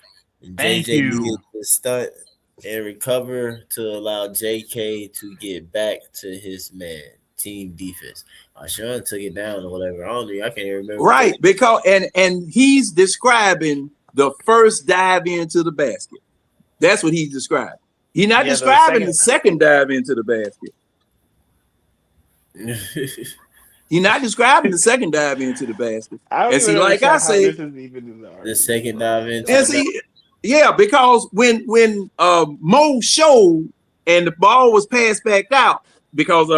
Speaker 15: And
Speaker 10: Thank
Speaker 15: JJ
Speaker 10: you.
Speaker 15: needed to stunt and recover to allow JK to get back to his man. Team defense. Sean took it down or whatever. I can't even remember.
Speaker 14: Right, because and he's describing the first dive into the basket. That's what he's describing. He's not describing the second dive into the basket. He's not describing the second dive into the basket.
Speaker 15: The second dive into.
Speaker 14: And see, yeah, because when Mo showed and the ball was passed back out. Because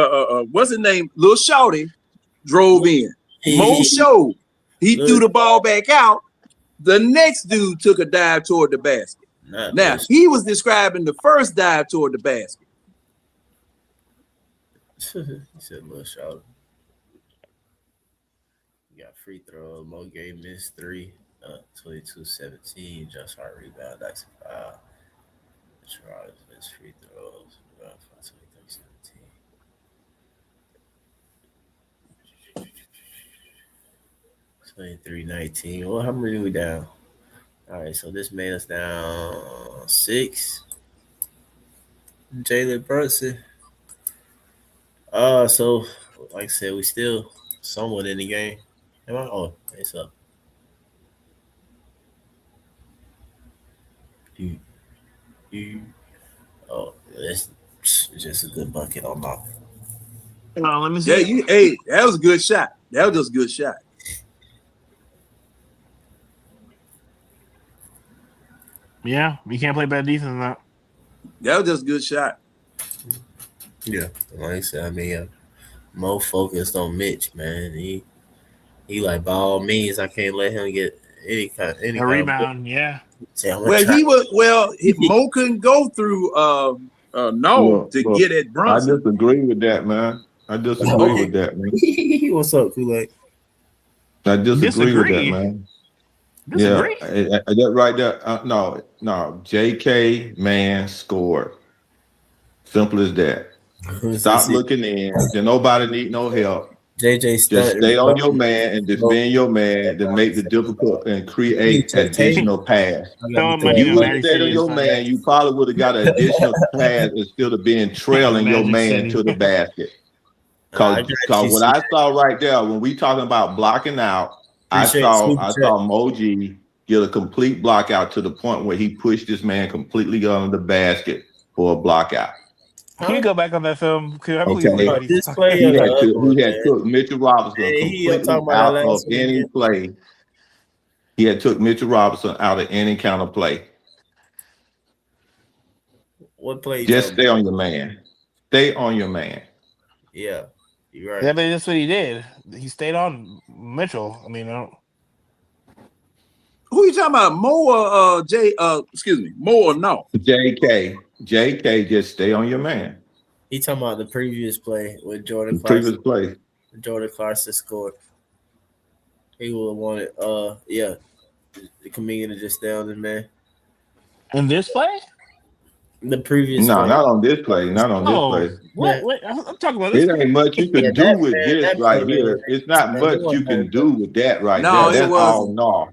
Speaker 14: what's his name? Lil Shorty drove in. Mo showed. He threw the ball back out. The next dude took a dive toward the basket. Now he was describing the first dive toward the basket.
Speaker 15: He said Lil Shorty. You got free throw. Mo Gay missed 3. 22-17. Just hard rebound. That's Tries his free throws. 23-19. Well, how many are we down? All right, so this made us down 6. Jalen Brunson. So like I said, we still somewhat in the game. Am I? Oh, it's up. Oh, it's just a good bucket on my.
Speaker 10: Let me see.
Speaker 14: Yeah, hey, that was a good shot. That was just a good shot.
Speaker 10: Yeah, you can't play bad defense on that.
Speaker 14: That was just a good shot.
Speaker 15: Yeah, like I said, I mean, more focused on Mitch, man. He like by all means, I can't let him get any kind
Speaker 10: a rebound. Yeah.
Speaker 14: Mo couldn't go through to get at Brunson.
Speaker 11: I disagree with that, man. I disagree with that, man.
Speaker 15: What's up, Kool-Aid?
Speaker 11: I disagree with that, man. Disagree? Yeah, that right there. No. JK man scored. Simple as that. Stop looking in. Then nobody need no help.
Speaker 15: JJ
Speaker 11: just stay on your man and defend your man to make the difficult and create additional pass. If you would have stayed on your man, you probably would have got an additional pass instead of being trailing your man to the basket. Because what I saw right there, when we talking about blocking out, I saw Moji get a complete block out to the point where he pushed this man completely under the basket for a block out.
Speaker 10: Can you go back on that film?
Speaker 11: He had took Mitchell Robinson completely out of any play. He had took Mitchell Robinson out of any kind of play.
Speaker 15: What play?
Speaker 11: Just stay on your man. Stay on your man.
Speaker 15: Yeah, you're right.
Speaker 10: Yeah, but that's what he did. He stayed on Mitchell. I mean, I don't.
Speaker 14: Who are you talking about? Mo or Mo or no?
Speaker 11: JK. JK, just stay on your man.
Speaker 15: He talking about the previous play with Jordan
Speaker 11: Clarkson. Previous play.
Speaker 15: Jordan Clarkson scored. He would have wanted, the Kuminga to just stay on the man.
Speaker 10: In this play?
Speaker 15: The previous
Speaker 11: play.
Speaker 15: Not
Speaker 11: on this play. Not on this play.
Speaker 10: What? I'm talking about this.
Speaker 11: It ain't much you can do with this right here. It's not much you can do with that right there. That's all Nah.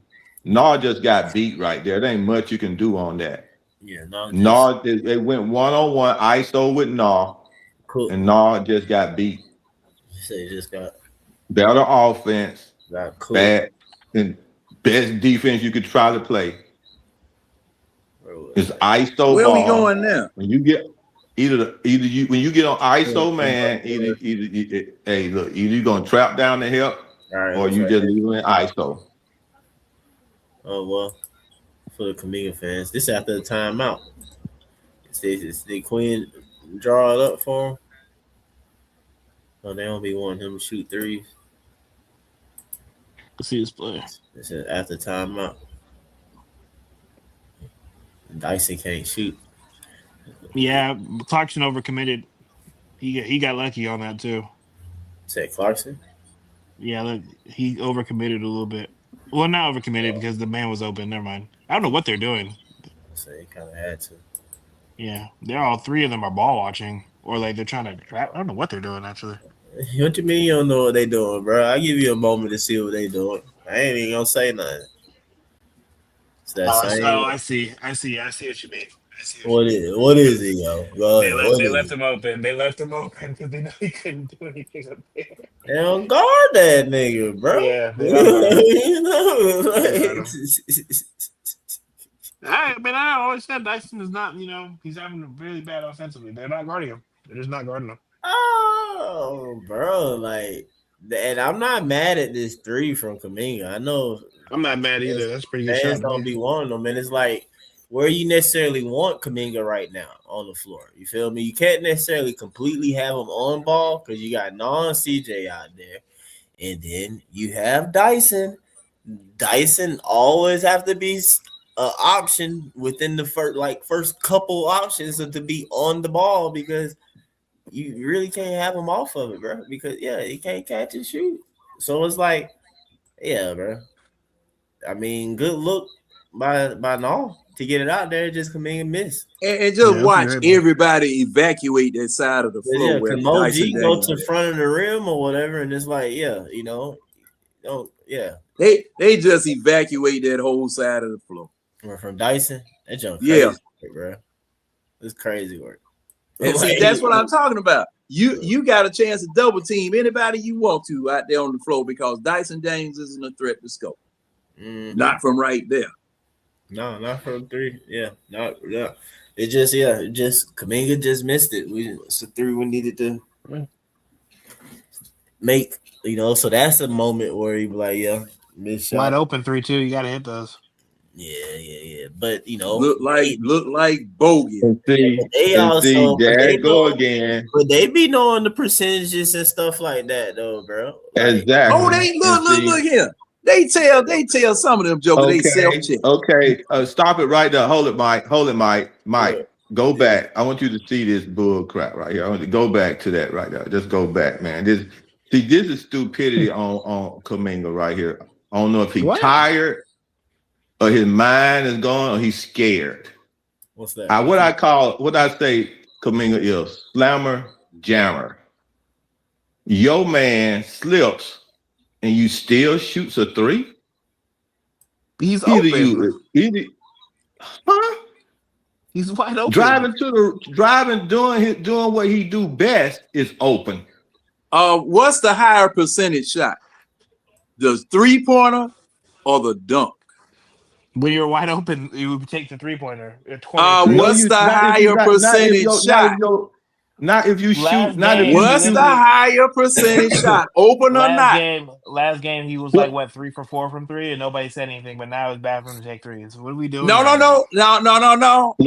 Speaker 11: Nah just got beat right there. There ain't much you can do on that.
Speaker 15: Yeah,
Speaker 11: Nah, they went one-on-one ISO with Nah, and Nah just got beat.
Speaker 15: So he just got
Speaker 11: better offense, bad and best defense you could try to play. It's ISO.
Speaker 14: Where
Speaker 11: ball.
Speaker 14: We going now?
Speaker 11: When you get when you get on ISO, man, either you're gonna trap down the help, or you just leave it in ISO.
Speaker 15: Oh well. For the Kuminga fans, this after the timeout. Did Quinn draw it up for him? Oh, they don't be wanting him to shoot threes.
Speaker 10: Let's see his play.
Speaker 15: This is after timeout. Dyson can't shoot.
Speaker 10: Yeah, Clarkson overcommitted. He got lucky on that too.
Speaker 15: Say Clarkson?
Speaker 10: Yeah, look, he overcommitted a little bit. Well, not overcommitted because the man was open. Never mind. I don't know what they're doing.
Speaker 15: So he kind of had to.
Speaker 10: Yeah, they're all three of them are ball watching, or like they're trying to trap. I don't know what they're doing actually.
Speaker 15: What you mean you don't know what they doing, bro? I give you a moment to see what they doing. I ain't even gonna say nothing. It's that same.
Speaker 10: Oh, I see what you mean.
Speaker 15: What is it, yo?
Speaker 10: They left him open. They left him open because they know he couldn't do anything up there.
Speaker 15: They don't guard that nigga, bro.
Speaker 10: Yeah.
Speaker 15: You know,
Speaker 10: I always said Dyson is not, he's having really bad offensively. They're not guarding him. They're just not guarding him.
Speaker 15: Oh, bro, and I'm not mad at this 3 from Kuminga. I know
Speaker 10: I'm not mad either. That's pretty good.
Speaker 15: Fans don't be wanting them, and it's like where you necessarily want Kuminga right now on the floor. You feel me? You can't necessarily completely have him on ball because you got CJ out there, and then you have Dyson. Dyson always have to be an option within the first couple options to be on the ball because you really can't have him off of it, bro. Because he can't catch and shoot. So it's like, yeah, bro. I mean, good look by no to get it out there. Just Kuminga miss
Speaker 14: and just watch everybody evacuate that side of the floor.
Speaker 15: Yeah,
Speaker 14: where
Speaker 15: Mo
Speaker 14: Dyson
Speaker 15: G go
Speaker 14: Daniels
Speaker 15: to
Speaker 14: is.
Speaker 15: front of the rim or whatever, and it's like, yeah, you know, yeah.
Speaker 14: They just evacuate that whole side of the floor.
Speaker 15: From Dyson, that jump
Speaker 14: Yeah.
Speaker 15: crazy, bro. It's crazy work.
Speaker 14: And see, that's what I'm talking about. You got a chance to double team anybody you want to out there on the floor because Dyson Daniels isn't a threat to scope. Not from right there.
Speaker 15: No, not from three. Yeah, It just Kuminga just missed it. It's a three we needed to make. You know, so that's a moment where you be like, yeah, miss shot.
Speaker 10: Wide open 3-2. You got to hit those.
Speaker 15: Yeah. But you know,
Speaker 14: look like bogey.
Speaker 11: There go again.
Speaker 15: But they be knowing the percentages and stuff like that, though, bro.
Speaker 11: Exactly.
Speaker 14: Oh, they look here. They tell some of them jokers they self-check.
Speaker 11: Okay, stop it right there. Hold it, Mike. Mike, go back. I want you to see this bull crap right here. I want you to go back to that right there. Just go back, man. This is stupidity on Kuminga right here. I don't know if he's tired or his mind is gone or he's scared.
Speaker 15: What's that?
Speaker 11: What I say Kuminga is slammer jammer. Your man slips and you still shoots a three.
Speaker 10: He's open.
Speaker 11: He's
Speaker 10: wide open.
Speaker 11: Doing what he do best is open.
Speaker 14: What's the higher percentage shot? The 3-pointer or the dunk?
Speaker 10: When you're wide open, you would take the 3-pointer.
Speaker 14: What's the higher percentage shot?
Speaker 11: Not if you shoot.
Speaker 14: What's the higher percentage shot? Open or not?
Speaker 10: Last game, he was like 3 for 4 from 3, and nobody said anything. But now it's bad for him to take threes. What are we doing?
Speaker 14: No.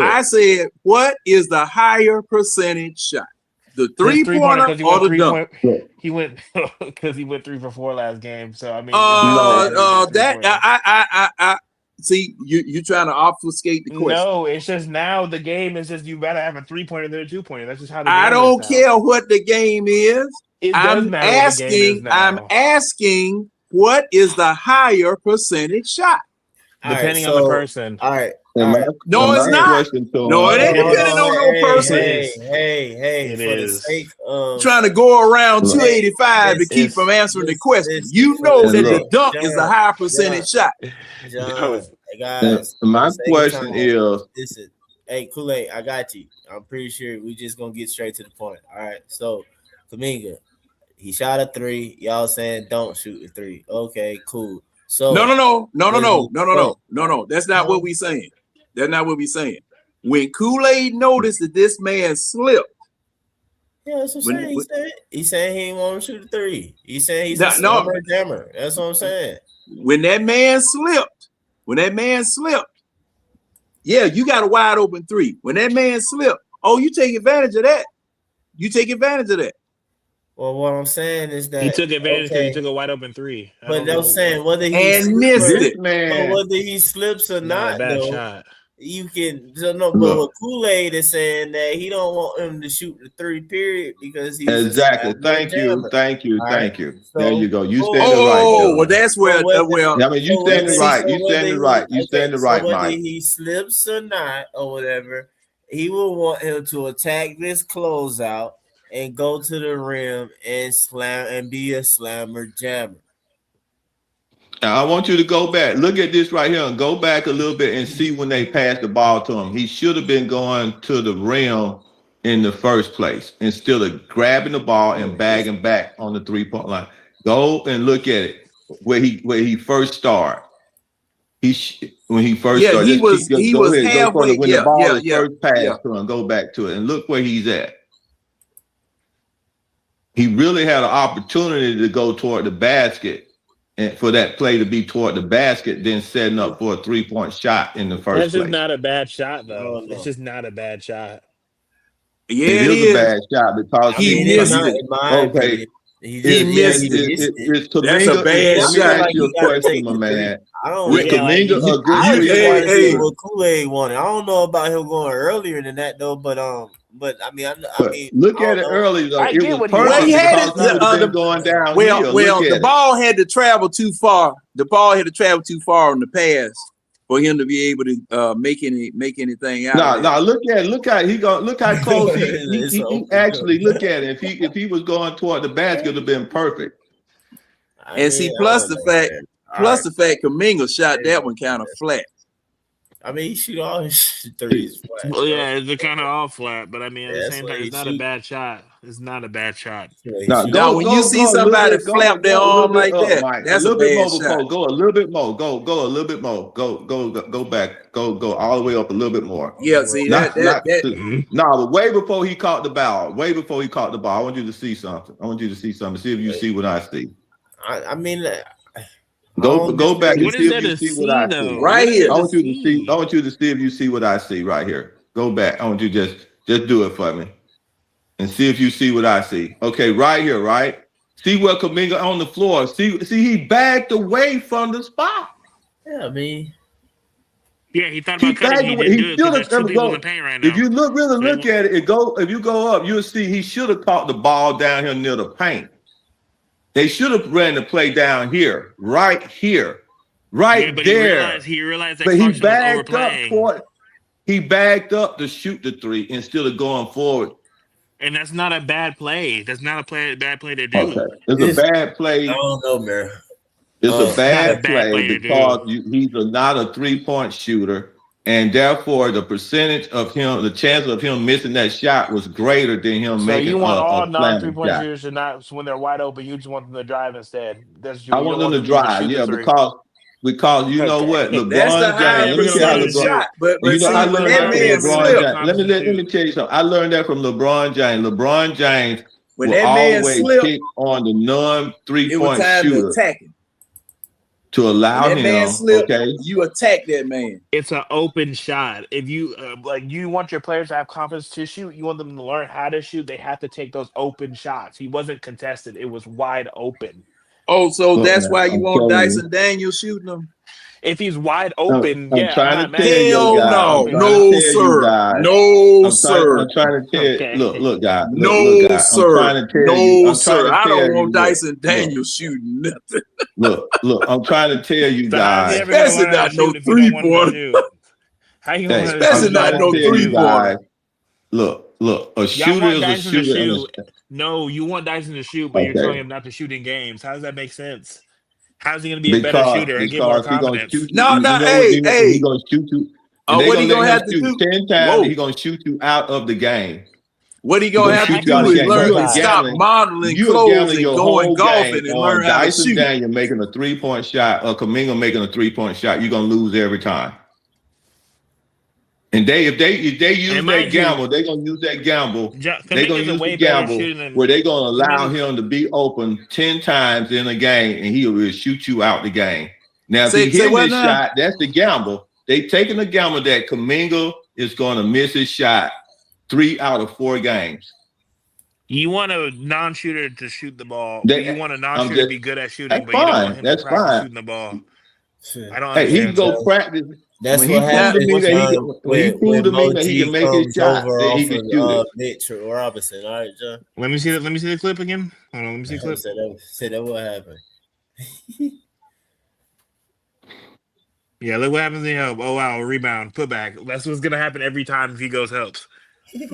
Speaker 14: I said, what is the higher percentage shot? The 3-pointer or the dunk?
Speaker 10: He went because he went 3 for 4 last game. So I mean,
Speaker 14: see, you trying to obfuscate the question.
Speaker 10: No, it's just now the game is just you better have a 3-pointer than a 2-pointer. That's just how the game
Speaker 14: I don't care what the game is. I'm asking what is the higher percentage shot?
Speaker 10: Depending on the person.
Speaker 15: All right.
Speaker 14: No, it's not. No, it ain't depending on no person.
Speaker 15: Hey, for the sake of
Speaker 14: trying to go around 285 to keep from answering the question. You know that the dunk is a higher percentage shot.
Speaker 15: Guys,
Speaker 11: my question is,
Speaker 15: listen, hey, Kool-Aid, I got you. I'm pretty sure we just gonna get straight to the point. All right, so Kuminga, he shot a 3. Y'all saying don't shoot a 3. Okay, cool. So
Speaker 14: no. That's not what we saying. That's not what we saying. When Kool-Aid noticed that this man slipped.
Speaker 15: Yeah, that's what I'm saying. He said he ain't want to shoot a 3. He said he's a jammer. That's what I'm saying.
Speaker 14: When that man slipped, yeah, you got a wide open 3. When that man slipped, you take advantage of that.
Speaker 15: Well, what I'm saying is that
Speaker 10: he took advantage because he took a wide open 3.
Speaker 15: But I'm saying whether he
Speaker 14: missed it,
Speaker 15: man. Whether he slips or not,
Speaker 10: bad shot.
Speaker 15: You can but what Kool-Aid is saying that he don't want him to shoot the 3 period because he's
Speaker 11: exactly. Thank you. So, there you go. You stand right.
Speaker 14: Oh, well, that's where.
Speaker 11: I mean, you standing right. You standing right. You standing right,
Speaker 15: Mike.
Speaker 11: Whether
Speaker 15: he slips or not or whatever, he will want him to attack this closeout and go to the rim and slam and be a slammer jammer.
Speaker 11: Now, I want you to go back. Look at this right here and go back a little bit and see when they passed the ball to him. He should have been going to the rim in the first place instead of grabbing the ball and bagging back on the 3-point line. Go and look at it where he first started. When he first started,
Speaker 14: he was halfway.
Speaker 11: When the ball is first passed to him, go back to it and look where he's at. He really had an opportunity to go toward the basket and for that play to be toward the basket, then setting up for a 3-point shot in the first place.
Speaker 10: That's just not a bad shot, though. It's just not a bad shot.
Speaker 14: Yeah,
Speaker 11: it is a bad shot because
Speaker 14: he missed it.
Speaker 11: Okay.
Speaker 14: He missed it. That's a bad shot.
Speaker 11: Let me ask you a question, my man.
Speaker 15: I don't
Speaker 11: with Kuminga
Speaker 15: what Kool-Aid wanted. I don't know about him going earlier than that though, but I mean,
Speaker 11: look at it early though. It was
Speaker 14: perfect.
Speaker 11: He had it going down.
Speaker 14: Well, the ball had to travel too far. The ball had to travel too far on the pass for him to be able to make anything out.
Speaker 11: No, look how close he actually look at it. If he was going toward the basket, it would have been perfect.
Speaker 14: And see, plus the fact Kuminga shot that one kind of flat.
Speaker 15: I mean, he shoot all his threes flat.
Speaker 10: Well, yeah, it's kind of all flat, but I mean, at the same time, it's not a bad shot. It's not a bad shot.
Speaker 14: Now, when you see somebody flap their arm like that, that's a bad shot.
Speaker 11: Go a little bit more. Go a little bit more. Go back. Go all the way up a little bit more.
Speaker 14: Yeah, see
Speaker 11: but way before he caught the ball. I want you to see something. See if you see what I see.
Speaker 15: I mean.
Speaker 11: Go back and
Speaker 10: what
Speaker 11: see
Speaker 10: is
Speaker 11: if you see what I see.
Speaker 14: Right here.
Speaker 11: I want you to see if you see what I see right here. Go back. I want you to just do it for me. And see if you see what I see. Okay, right here, right? See where Kuminga on the floor. See he backed away from the spot.
Speaker 15: Yeah, I mean.
Speaker 10: Yeah, he thought about cutting. He didn't do it because there's two people in the paint right now.
Speaker 11: If you look at it, if you go up, you'll see he should have caught the ball down here near the paint. They should have ran the play down here, right there.
Speaker 10: He realized that
Speaker 11: but
Speaker 10: Clarkson was overplaying.
Speaker 11: He backed up to shoot the three instead of going forward.
Speaker 10: And that's not a bad play. That's not a bad play to do.
Speaker 11: Okay. It's a bad play.
Speaker 15: I don't know, man.
Speaker 11: It's a bad play because he's not a 3-point shooter. And therefore, the percentage of him, the chance of him missing that shot was greater than him making.
Speaker 10: So you want all
Speaker 11: non-3-point
Speaker 10: shooters to not, when they're wide open, you just want them to drive instead.
Speaker 11: I want them to drive, because you know what, LeBron James. Let me tell you how LeBron. Let me tell you something. I learned that from LeBron James. LeBron James will always pick on the non-3-point shooter. To allow him,
Speaker 14: you attack that man.
Speaker 10: It's an open shot. If you you want your players to have confidence to shoot, you want them to learn how to shoot. They have to take those open shots. He wasn't contested; it was wide open.
Speaker 14: Oh, so that's why you want Dyson Daniels shooting him?
Speaker 10: If he's wide open,
Speaker 11: I'm trying to tell
Speaker 14: you,
Speaker 11: no,
Speaker 14: sir, no, sir.
Speaker 11: I'm trying to tell you, look, guys.
Speaker 14: No, sir. I don't want Dyson Daniels shooting nothing.
Speaker 11: Look, I'm trying to tell you guys.
Speaker 14: Especially not no 3-pointer.
Speaker 10: How you gonna
Speaker 14: especially not no 3-pointer?
Speaker 11: Look, a shooter is a shooter.
Speaker 10: No, you want Dyson to shoot, but you're telling him not to shoot in games. How does that make sense? How's he going to be a better shooter and get more confidence?
Speaker 11: He's going to shoot you.
Speaker 14: What he going to have to do?
Speaker 11: 10 times, he's going to shoot you out of the game.
Speaker 14: What he going to have to do is learn to stop modeling clothes and going golfing and learn how to shoot.
Speaker 11: Dyson making a 3-point shot or Kuminga making a 3-point shot, you're going to lose every time. And if they use that gamble, they're gonna use that gamble. They're gonna use the gamble where they're gonna allow him to be open 10 times in a game, and he will shoot you out the game. Now, if he hit this shot, that's the gamble. They taking the gamble that Kuminga is gonna miss his shot 3 out of 4 games.
Speaker 10: You want a non-shooter to shoot the ball. You want a non-shooter to be good at shooting, but you don't want him to practice shooting the ball. I don't understand.
Speaker 11: He can go practice.
Speaker 15: That's what happened when he proved to me that he can make his shot. That he can shoot Mitch Robinson. All right, John.
Speaker 10: Let me see the clip again. Hold on, let me see the clip.
Speaker 15: Say that what happened.
Speaker 10: Yeah, look what happens in help. Oh wow, rebound, putback. That's what's gonna happen every time if he goes helps.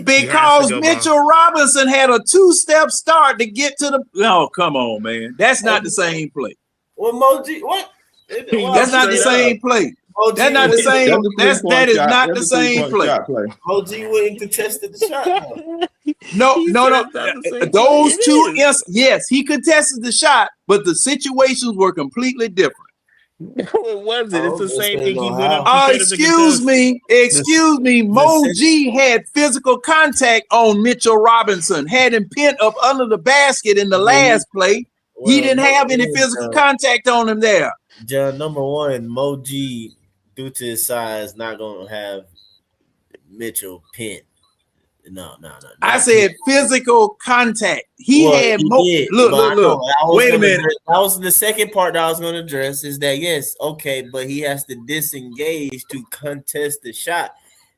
Speaker 14: Because Mitchell Robinson had a 2-step start to get to the. No, come on, man. That's not the same play.
Speaker 15: Well, Moji, what?
Speaker 14: That's not the same play. That's not the same. That is not the same play.
Speaker 15: OG wouldn't contested the shot.
Speaker 14: No. Those two, yes, he contested the shot, but the situations were completely different.
Speaker 10: No, it wasn't. It's the same thing. He went up.
Speaker 14: Excuse me. Mo G had physical contact on Mitchell Robinson. Had him pinned up under the basket in the last play. He didn't have any physical contact on him there.
Speaker 15: John, number one, Mo G, due to his size, not gonna have Mitchell pinned. No.
Speaker 14: I said physical contact. Look. Wait a minute.
Speaker 15: That was the second part that I was gonna address. Is that yes, okay, but he has to disengage to contest the shot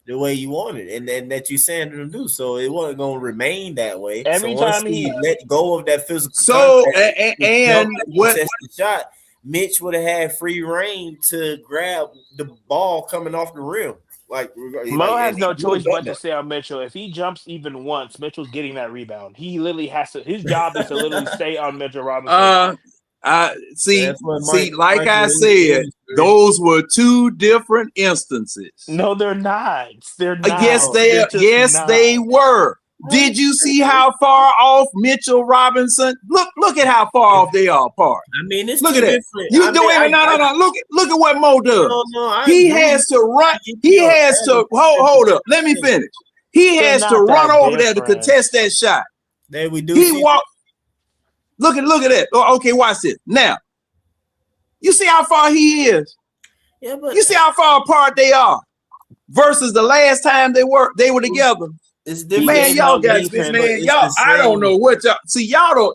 Speaker 15: the way you want it, and that you saying him to do. So it wasn't gonna remain that way.
Speaker 10: Every time he
Speaker 15: let go of that physical
Speaker 14: contact,
Speaker 15: and what the shot. Mitch would have had free reign to grab the ball coming off the rim. Like
Speaker 10: Mo has no choice but
Speaker 15: to
Speaker 10: to stay on Mitchell. If he jumps even once, Mitchell's getting that rebound. He literally has to. His job is to literally stay on Mitchell Robinson.
Speaker 14: Like I said, those were two different instances.
Speaker 10: No, they're not. They're not.
Speaker 14: Yes, they were. Did you see how far off Mitchell Robinson? Look at how far off they are apart.
Speaker 15: I mean, it's
Speaker 14: look at that. You doing it? No. Look at what Mo does.
Speaker 15: No,
Speaker 14: he has to run. He has to hold up. Let me finish. He has to run over there to contest that shot.
Speaker 15: There we do.
Speaker 14: He walked. Look at that. Okay, watch this. Now, you see how far he is.
Speaker 15: Yeah, but
Speaker 14: you see how far apart they are versus the last time they were together.
Speaker 15: It's different.
Speaker 14: Man, y'all got this, man. Y'all, I don't know what y'all see. Y'all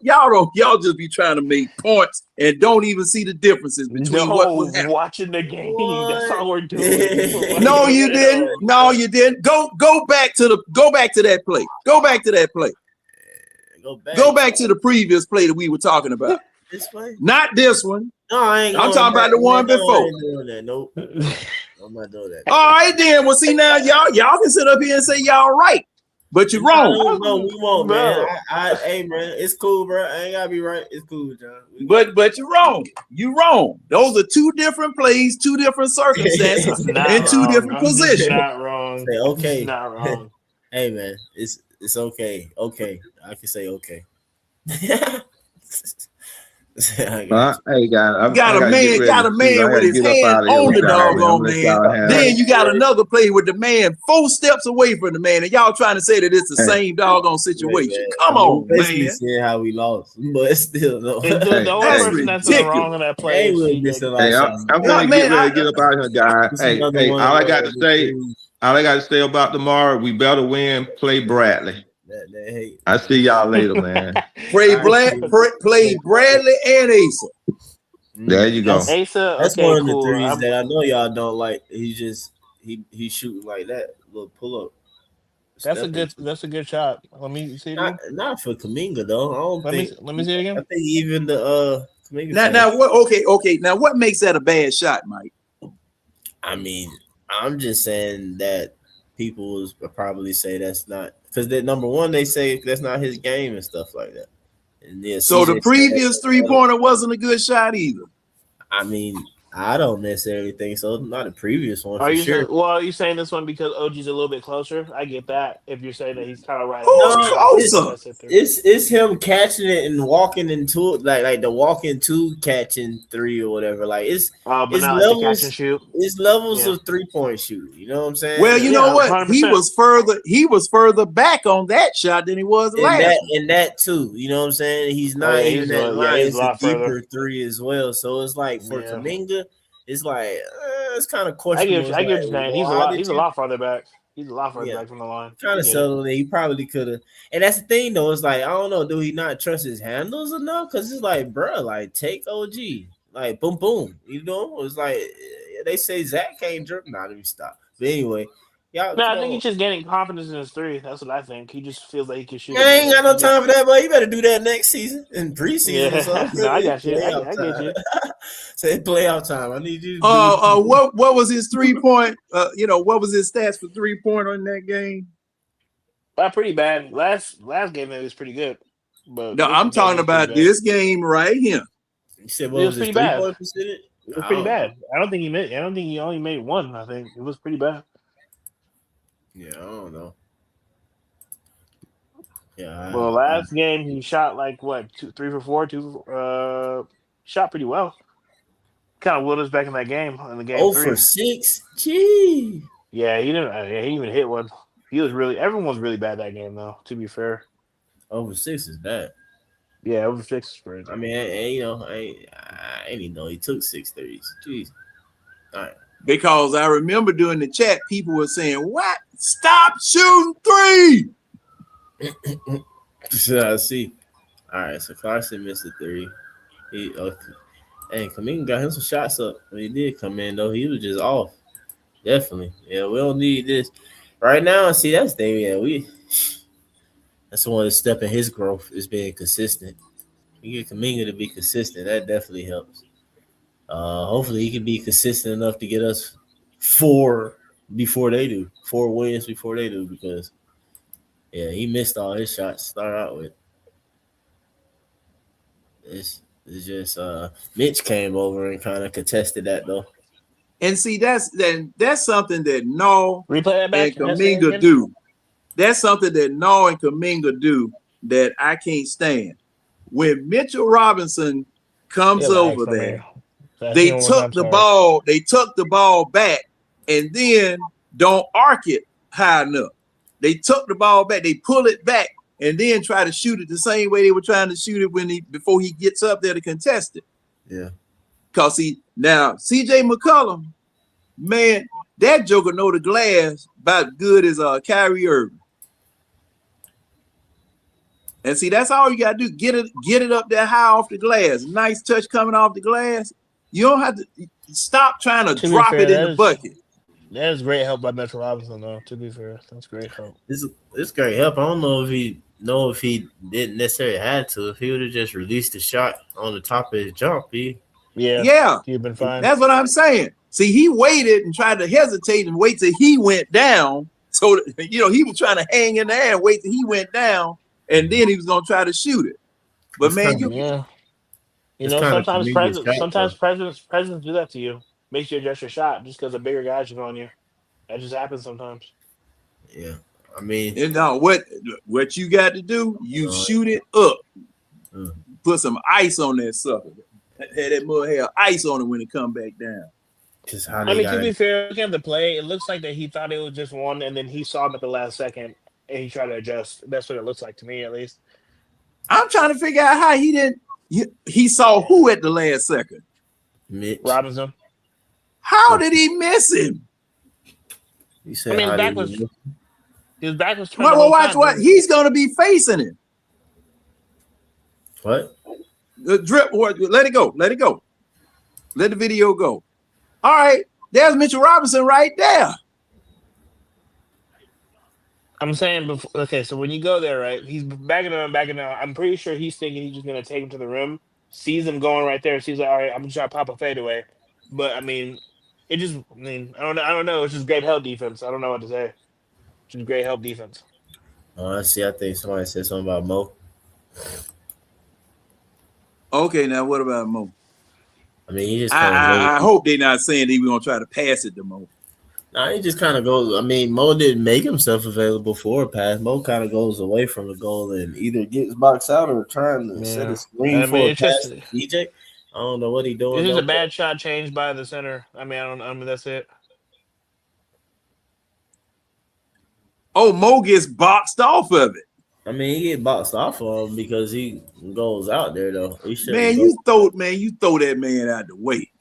Speaker 14: just be trying to make points and don't even see the differences between what was happening.
Speaker 10: Watching the game. That's all we're doing.
Speaker 14: No, you didn't. No, you didn't. Go back to that play. Go back to that play. Go back to the previous play that we were talking about.
Speaker 15: This play?
Speaker 14: Not this one.
Speaker 15: No, I'm
Speaker 14: talking about the one before.
Speaker 15: I ain't doing that. Nope. I'm not doing that.
Speaker 14: All right, then. Well, see now, y'all can sit up here and say y'all right, but you're wrong.
Speaker 15: No, we won't, man. Hey, man, it's cool, bro. I ain't gotta be right. It's cool, John.
Speaker 14: But you're wrong. You're wrong. Those are two different plays, two different circumstances, and two different positions.
Speaker 10: Not wrong.
Speaker 15: Say, okay.
Speaker 10: It's not wrong.
Speaker 15: Hey, man, it's okay. Okay, I can say okay.
Speaker 11: Hey guys,
Speaker 14: got a man with his hand on the doggone man. Then you got another play with the man 4 steps away from the man, and y'all trying to say that it's the same doggone situation. Come on, man.
Speaker 15: See how we lost, but still, no.
Speaker 10: The only person that's wrong in that play.
Speaker 11: I'm going to get ready to get up out here, guys. Hey, all I got to say about tomorrow, we better win. Play Bradley. I see y'all later, man.
Speaker 14: Play Bradley and Asa.
Speaker 11: There you go.
Speaker 10: Asa,
Speaker 15: that's one of the threes that I know y'all don't like. He's shooting like that, little pull up.
Speaker 10: That's a good shot. Let me see it again.
Speaker 15: Not for Kuminga though.
Speaker 10: Let me see it again.
Speaker 15: I think even the
Speaker 14: Kuminga. Now what? Okay. Now what makes that a bad shot, Mike?
Speaker 15: I mean, I'm just saying that people will probably say that's not. Because that number one, they say that's not his game and stuff like that. And then
Speaker 14: so the previous 3-pointer wasn't a good shot either.
Speaker 15: I mean, I don't necessarily think so. Not the previous one.
Speaker 10: Are you
Speaker 15: sure.
Speaker 10: Are you saying this one because OG's a little bit closer? I get that. If you're saying that he's kind of right.
Speaker 15: It's him catching it and walking into it, like the walking to catching 3 or whatever. Like it's levels.
Speaker 10: Catch and shoot.
Speaker 15: It's levels of 3-point shooting. You know what I'm saying?
Speaker 14: Well, you know what? 100%. He was further back on that shot than he was last.
Speaker 15: And that too. You know what I'm saying? He's not even that line. It's a deeper 3 as well. So it's like for Kuminga. It's like it's kind of questionable.
Speaker 10: I get you saying. He's a lot farther back. He's a lot farther back from the line.
Speaker 15: Kind of subtle. He probably could have. And that's the thing, though. It's like I don't know. Do he not trust his handles enough? Because it's like, bro, like take OG, like boom, boom. You know, it's like they say Zach can't dribble. Nah, let me stop. But anyway.
Speaker 10: I think he's just getting confidence in his 3. That's what I think. He just feels like he can shoot.
Speaker 15: I ain't got no time for that, but you better do that next season in preseason.
Speaker 10: Yeah. No, I got you. I get you.
Speaker 15: Say playoff time. I need you.
Speaker 14: What was his 3-point? What was his stats for 3-point in that game?
Speaker 10: Pretty bad. Last game it was pretty good. But
Speaker 14: no, I'm talking about this game right here.
Speaker 15: You said
Speaker 10: it was pretty bad. It was pretty bad. I don't think he only made 1. I think it was pretty bad.
Speaker 15: Yeah, I don't know. Yeah.
Speaker 10: Well, last game he shot like what 3 for 4, shot pretty well. Kind of willed us back in that game. In the game
Speaker 15: 0 for 6. Gee.
Speaker 10: Yeah, he didn't. He didn't even hit one. Everyone was really bad that game though. To be fair,
Speaker 15: 0 for 6 is bad.
Speaker 10: Yeah, 0 for 6 is pretty.
Speaker 15: I mean, I didn't even know he took 6 threes. Jeez. All right.
Speaker 14: Because I remember during the chat, people were saying, "What? Stop shooting 3."
Speaker 15: I see. All right, so Clarkson missed a 3. And Kuminga got him some shots up when he did come in, though. He was just off. Definitely. Yeah, we don't need this right now. See, that's the thing. Yeah, that's one step in his growth is being consistent. You get Kuminga to be consistent. That definitely helps. Hopefully he can be consistent enough to get us 4 before they do. 4 wins before they do, because he missed all his shots to start out with. It's just Mitch came over and kind of contested that though.
Speaker 14: And see, that's something that No
Speaker 10: Replay that back.
Speaker 14: and Kuminga do. That's something that No and Kuminga do that I can't stand. When Mitchell Robinson comes over there, they took the ball. They took the ball back and then don't arc it high enough. They took the ball back. They pull it back and then try to shoot it the same way they were trying to shoot it before he gets up there to contest it.
Speaker 15: Yeah.
Speaker 14: Cause now CJ McCollum, man, that joker know the glass about good as Kyrie Irving. And see, that's all you gotta do. Get it up there high off the glass. Nice touch coming off the glass. You don't have to stop trying to drop it in the bucket.
Speaker 10: That is great help by Mitchell Robinson, though. To be fair, that's great help.
Speaker 15: It's great help. I don't know if he didn't necessarily had to. If he would have just released the shot on the top of his jump, he'd
Speaker 10: been fine.
Speaker 14: That's what I'm saying. See, he waited and tried to hesitate and wait till he went down. So he was trying to hang in there and wait till he went down, and then he was gonna try to shoot it. But sometimes
Speaker 10: presidents do that to you. Makes you adjust your shot just because a bigger guy's on you. That just happens sometimes.
Speaker 15: Yeah, I mean,
Speaker 14: what you got to do? You shoot it up. Put some ice on that sucker. Had that mud have ice on it when it come back down.
Speaker 10: To be fair, looking at the play, it looks like that he thought it was just one, and then he saw him at the last second, and he tried to adjust. That's what it looks like to me, at least.
Speaker 14: I'm trying to figure out how he didn't. He saw who at the last second?
Speaker 15: Mitch
Speaker 10: Robinson.
Speaker 14: How did he miss him?
Speaker 15: He said,
Speaker 10: his back was turned.
Speaker 14: Well, watch what he's going to be facing it.
Speaker 15: What?
Speaker 14: The drip. Let it go. Let it go. Let the video go. All right, there's Mitchell Robinson right there.
Speaker 10: I'm saying, okay, so when you go there, right, he's backing out. I'm pretty sure he's thinking he's just going to take him to the rim, sees him going right there, sees like, all right, I'm going to try to pop a fadeaway. But, I don't know. It's just great help defense. I don't know what to say. It's just great help defense.
Speaker 15: Oh, I see. I think somebody said something about Mo.
Speaker 14: Okay, now what about Mo?
Speaker 15: I mean, he just
Speaker 14: I hope they're not saying they were going to try to pass it to Mo.
Speaker 15: Nah, he just kind of goes. I mean, Mo didn't make himself available for a pass. Mo kind of goes away from the goal and either gets boxed out or trying to set a screen for a pass to DJ. I don't know what he's doing.
Speaker 10: This is a bad shot changed by the center. I mean, that's it.
Speaker 14: Oh, Mo gets boxed off of it.
Speaker 15: I mean, he get boxed off of him because he goes out there though.
Speaker 14: You throw that man out the way.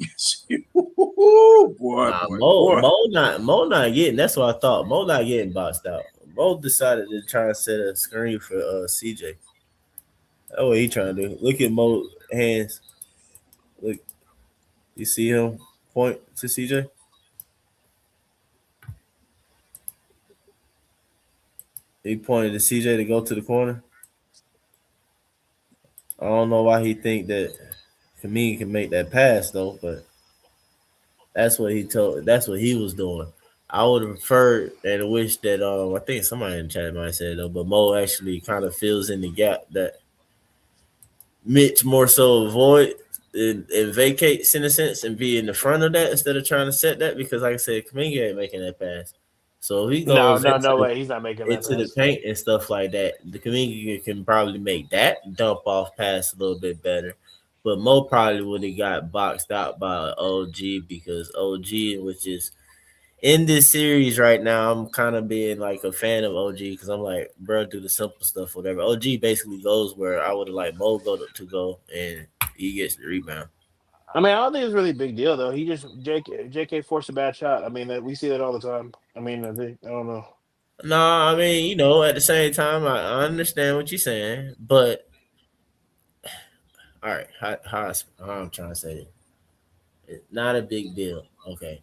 Speaker 15: Mo not getting. That's what I thought. Mo not getting boxed out. Mo decided to try and set a screen for CJ. That's what he trying to do. Look at Mo's hands. Look, you see him point to CJ. He pointed to CJ to go to the corner. I don't know why he think that Kuminga can make that pass though, but that's what he was doing. I would have preferred and wished that I think somebody in the chat might say though, but Mo actually kind of fills in the gap that Mitch more so avoid and vacates in a sense and be in the front of that instead of trying to set that, because like I said, Kuminga ain't making that pass. So he goes
Speaker 10: no way, he's not making that
Speaker 15: into the paint and stuff like that. The Kuminga can probably make that dump off pass a little bit better, but Mo probably would have got boxed out by OG because OG, which is in this series right now, I'm kind of being like a fan of OG because I'm like, bro, do the simple stuff, whatever. OG basically goes where I would have liked Mo to go, and he gets the rebound.
Speaker 10: I mean, I don't think it's really a big deal though. He just JK forced a bad shot. I mean, we see that all the time. I mean, I don't know.
Speaker 15: No, I mean, at the same time, I understand what you're saying, but all right, how I'm trying to say it, it's not a big deal. Okay,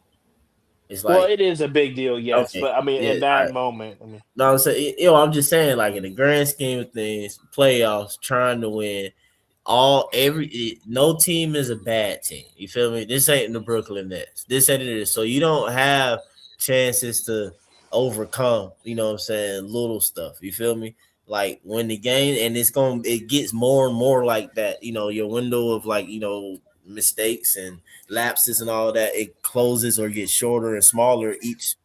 Speaker 15: it's like,
Speaker 10: well, it is a big deal, yes, okay, but I mean, in that moment, I mean,
Speaker 15: no, I'm saying, I'm just saying, like in the grand scheme of things, playoffs, trying to win, no team is a bad team. You feel me? This ain't the Brooklyn Nets. This ain't it. So you don't have chances to overcome, you know what I'm saying, little stuff. You feel me? Like when the game, and it gets more and more like that, you know, your window of like, you know, mistakes and lapses and all that, it closes or gets shorter and smaller each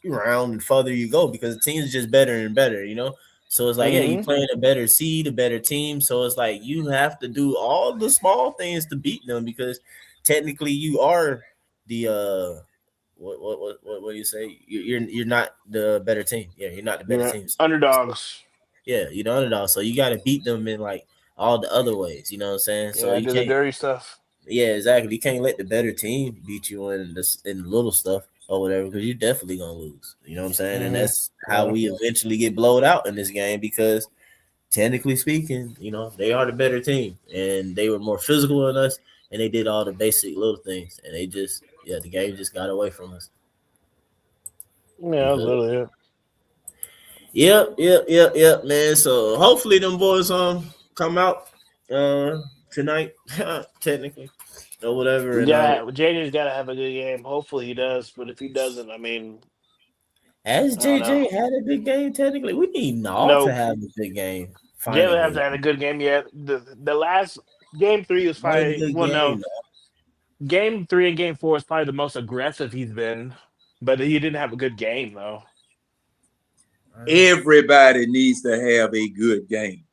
Speaker 15: round and further you go, because the team is just better and better, you know. So it's like, yeah, you playing a better seed, a better team. So it's like you have to do all the small things to beat them, because technically you are the what do you say? You're not the better team. Yeah, you're not the better team.
Speaker 10: Underdogs.
Speaker 15: Yeah, you're the underdog. So you got to beat them in like all the other ways. You know what I'm saying? So you
Speaker 10: do the dirty stuff.
Speaker 15: Yeah, exactly. You can't let the better team beat you in the little stuff or whatever, because you're definitely gonna lose. You know what I'm saying? And that's how we eventually get blowed out in this game, because technically speaking, you know, they are the better team and they were more physical than us, and they did all the basic little things, and they just the game just got away from us.
Speaker 10: Yeah, that was literally it.
Speaker 15: Yep, man. So hopefully them boys come out tonight, technically, or whatever.
Speaker 10: Yeah, JJ's got to have a good game. Hopefully he does, but if he doesn't, I mean,
Speaker 15: has JJ had a good game? Technically, we need all to have a good game.
Speaker 10: Jalen hasn't had a good game yet. The last game 3 was probably game 3 and game 4 is probably the most aggressive he's been, but he didn't have a good game though.
Speaker 14: Everybody needs to have a good game.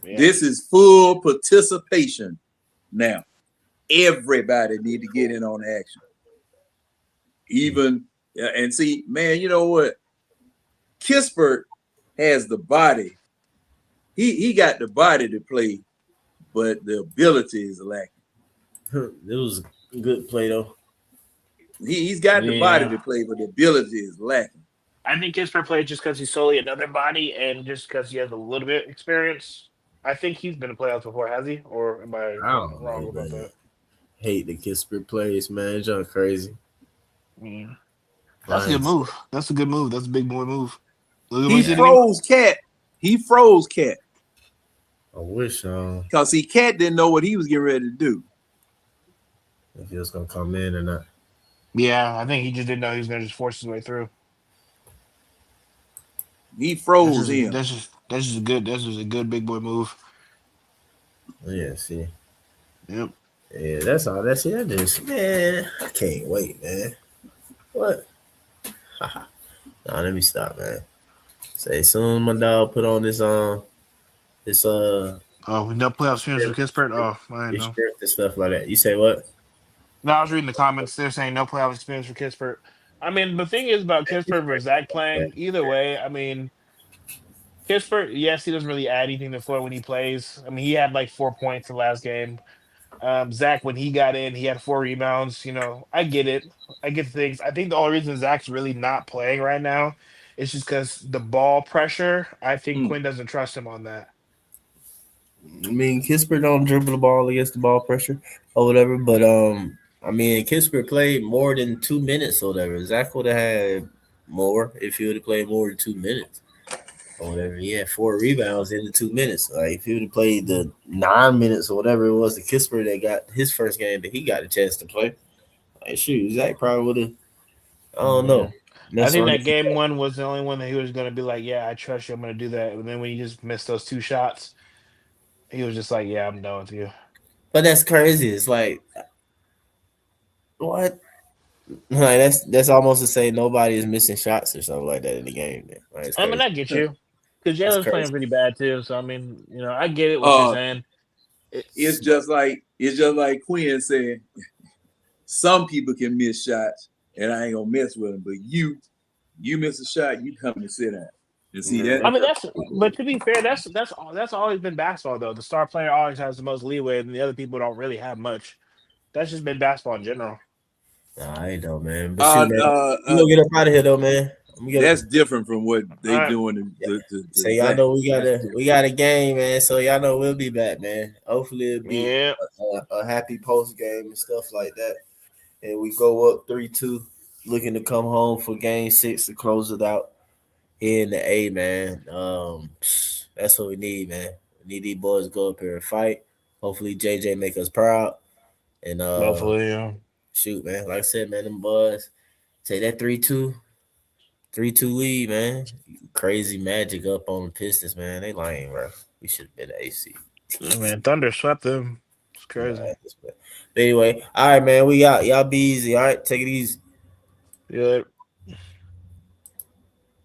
Speaker 14: Yeah. This is full participation now. Everybody need to get in on action. Even and see, man, you know what? Kispert has the body. He got the body to play, but the ability is lacking.
Speaker 15: It was a good play though.
Speaker 14: He's got the body to play, but the ability is lacking.
Speaker 10: I think Kispert played just because he's solely another body and just because he has a little bit of experience. I think he's been in playoffs before, has he? Or am I wrong about that?
Speaker 15: Hate the Kispert plays, man. It's just crazy.
Speaker 10: Yeah. That's a good move. That's a good move. That's a big boy move.
Speaker 14: He froze Cat. He froze Cat.
Speaker 15: I wish
Speaker 14: because Cat didn't know what he was getting ready to do.
Speaker 15: If he was gonna come in or not.
Speaker 10: Yeah, I think he just didn't know he was gonna just force his way through.
Speaker 14: He froze him.
Speaker 10: That's just a good big boy move.
Speaker 15: Yeah, see.
Speaker 10: Yep.
Speaker 15: Yeah, that's all. That's it. That is, man. I can't wait, man. What? Nah, let me stop, man. Say soon my dog put on this no
Speaker 10: playoff experience for Kispert. Oh, I know.
Speaker 15: And stuff like that. You say what?
Speaker 10: No, I was reading the comments. They're saying no playoff experience for Kispert. I mean, the thing is about Kispert versus Zach playing, either way, I mean, Kispert, yes, he doesn't really add anything to the floor when he plays. I mean, he had like 4 points the last game. Zach, when he got in, he had 4 rebounds. You know, I get it. I get things. I think the only reason Zach's really not playing right now is just because the ball pressure. I think Quinn doesn't trust him on that.
Speaker 15: I mean, Kispert don't dribble the ball against the ball pressure or whatever, but I mean, Kispert played more than 2 minutes or whatever. Zach would have had more if he would have played more than 2 minutes or whatever. He had 4 rebounds in the 2 minutes. Like if he would have played the 9 minutes or whatever it was, the Kispert that got his first game that he got a chance to play. Like shoot, Zach probably would have. I don't know.
Speaker 10: I think that game 1 was the only one that he was going to be like, yeah, I trust you. I'm going to do that. And then when he just missed those 2 shots, he was just like, yeah, I'm done with you.
Speaker 15: But that's crazy. It's like, what? Like that's almost to say nobody is missing shots or something like that in the game. Like,
Speaker 10: I mean, I get you because Jalen's playing pretty bad too. So I mean, you know, I get it what you're saying.
Speaker 14: It's just like Quinn said. Some people can miss shots, and I ain't gonna mess with them. But you miss a shot, you come and sit down. You see that?
Speaker 10: I mean, but to be fair, that's always been basketball though. The star player always has the most leeway, and the other people don't really have much. That's just been basketball in general.
Speaker 15: Nah, I don't, man. But shoot, man. I'm gonna get up out of here though, man.
Speaker 14: That's different from what they doing.
Speaker 15: So y'all know we got a game, man. So y'all know we'll be back, man. Hopefully it'll be a happy post game and stuff like that. And we go up 3-2, looking to come home for game 6 to close it out here in the A, man. That's what we need, man. We need these boys to go up here and fight. Hopefully, JJ make us proud. And
Speaker 10: hopefully, yeah.
Speaker 15: Shoot, man. Like I said, man, them boys take that 3-2 lead, man. Crazy Magic up on the Pistons, man. They lying, bro. We should have been the AC.
Speaker 10: Man, Thunder swept them. It's crazy.
Speaker 15: But anyway, all right, man. We got y'all be easy. All right, take it easy.
Speaker 10: Yeah.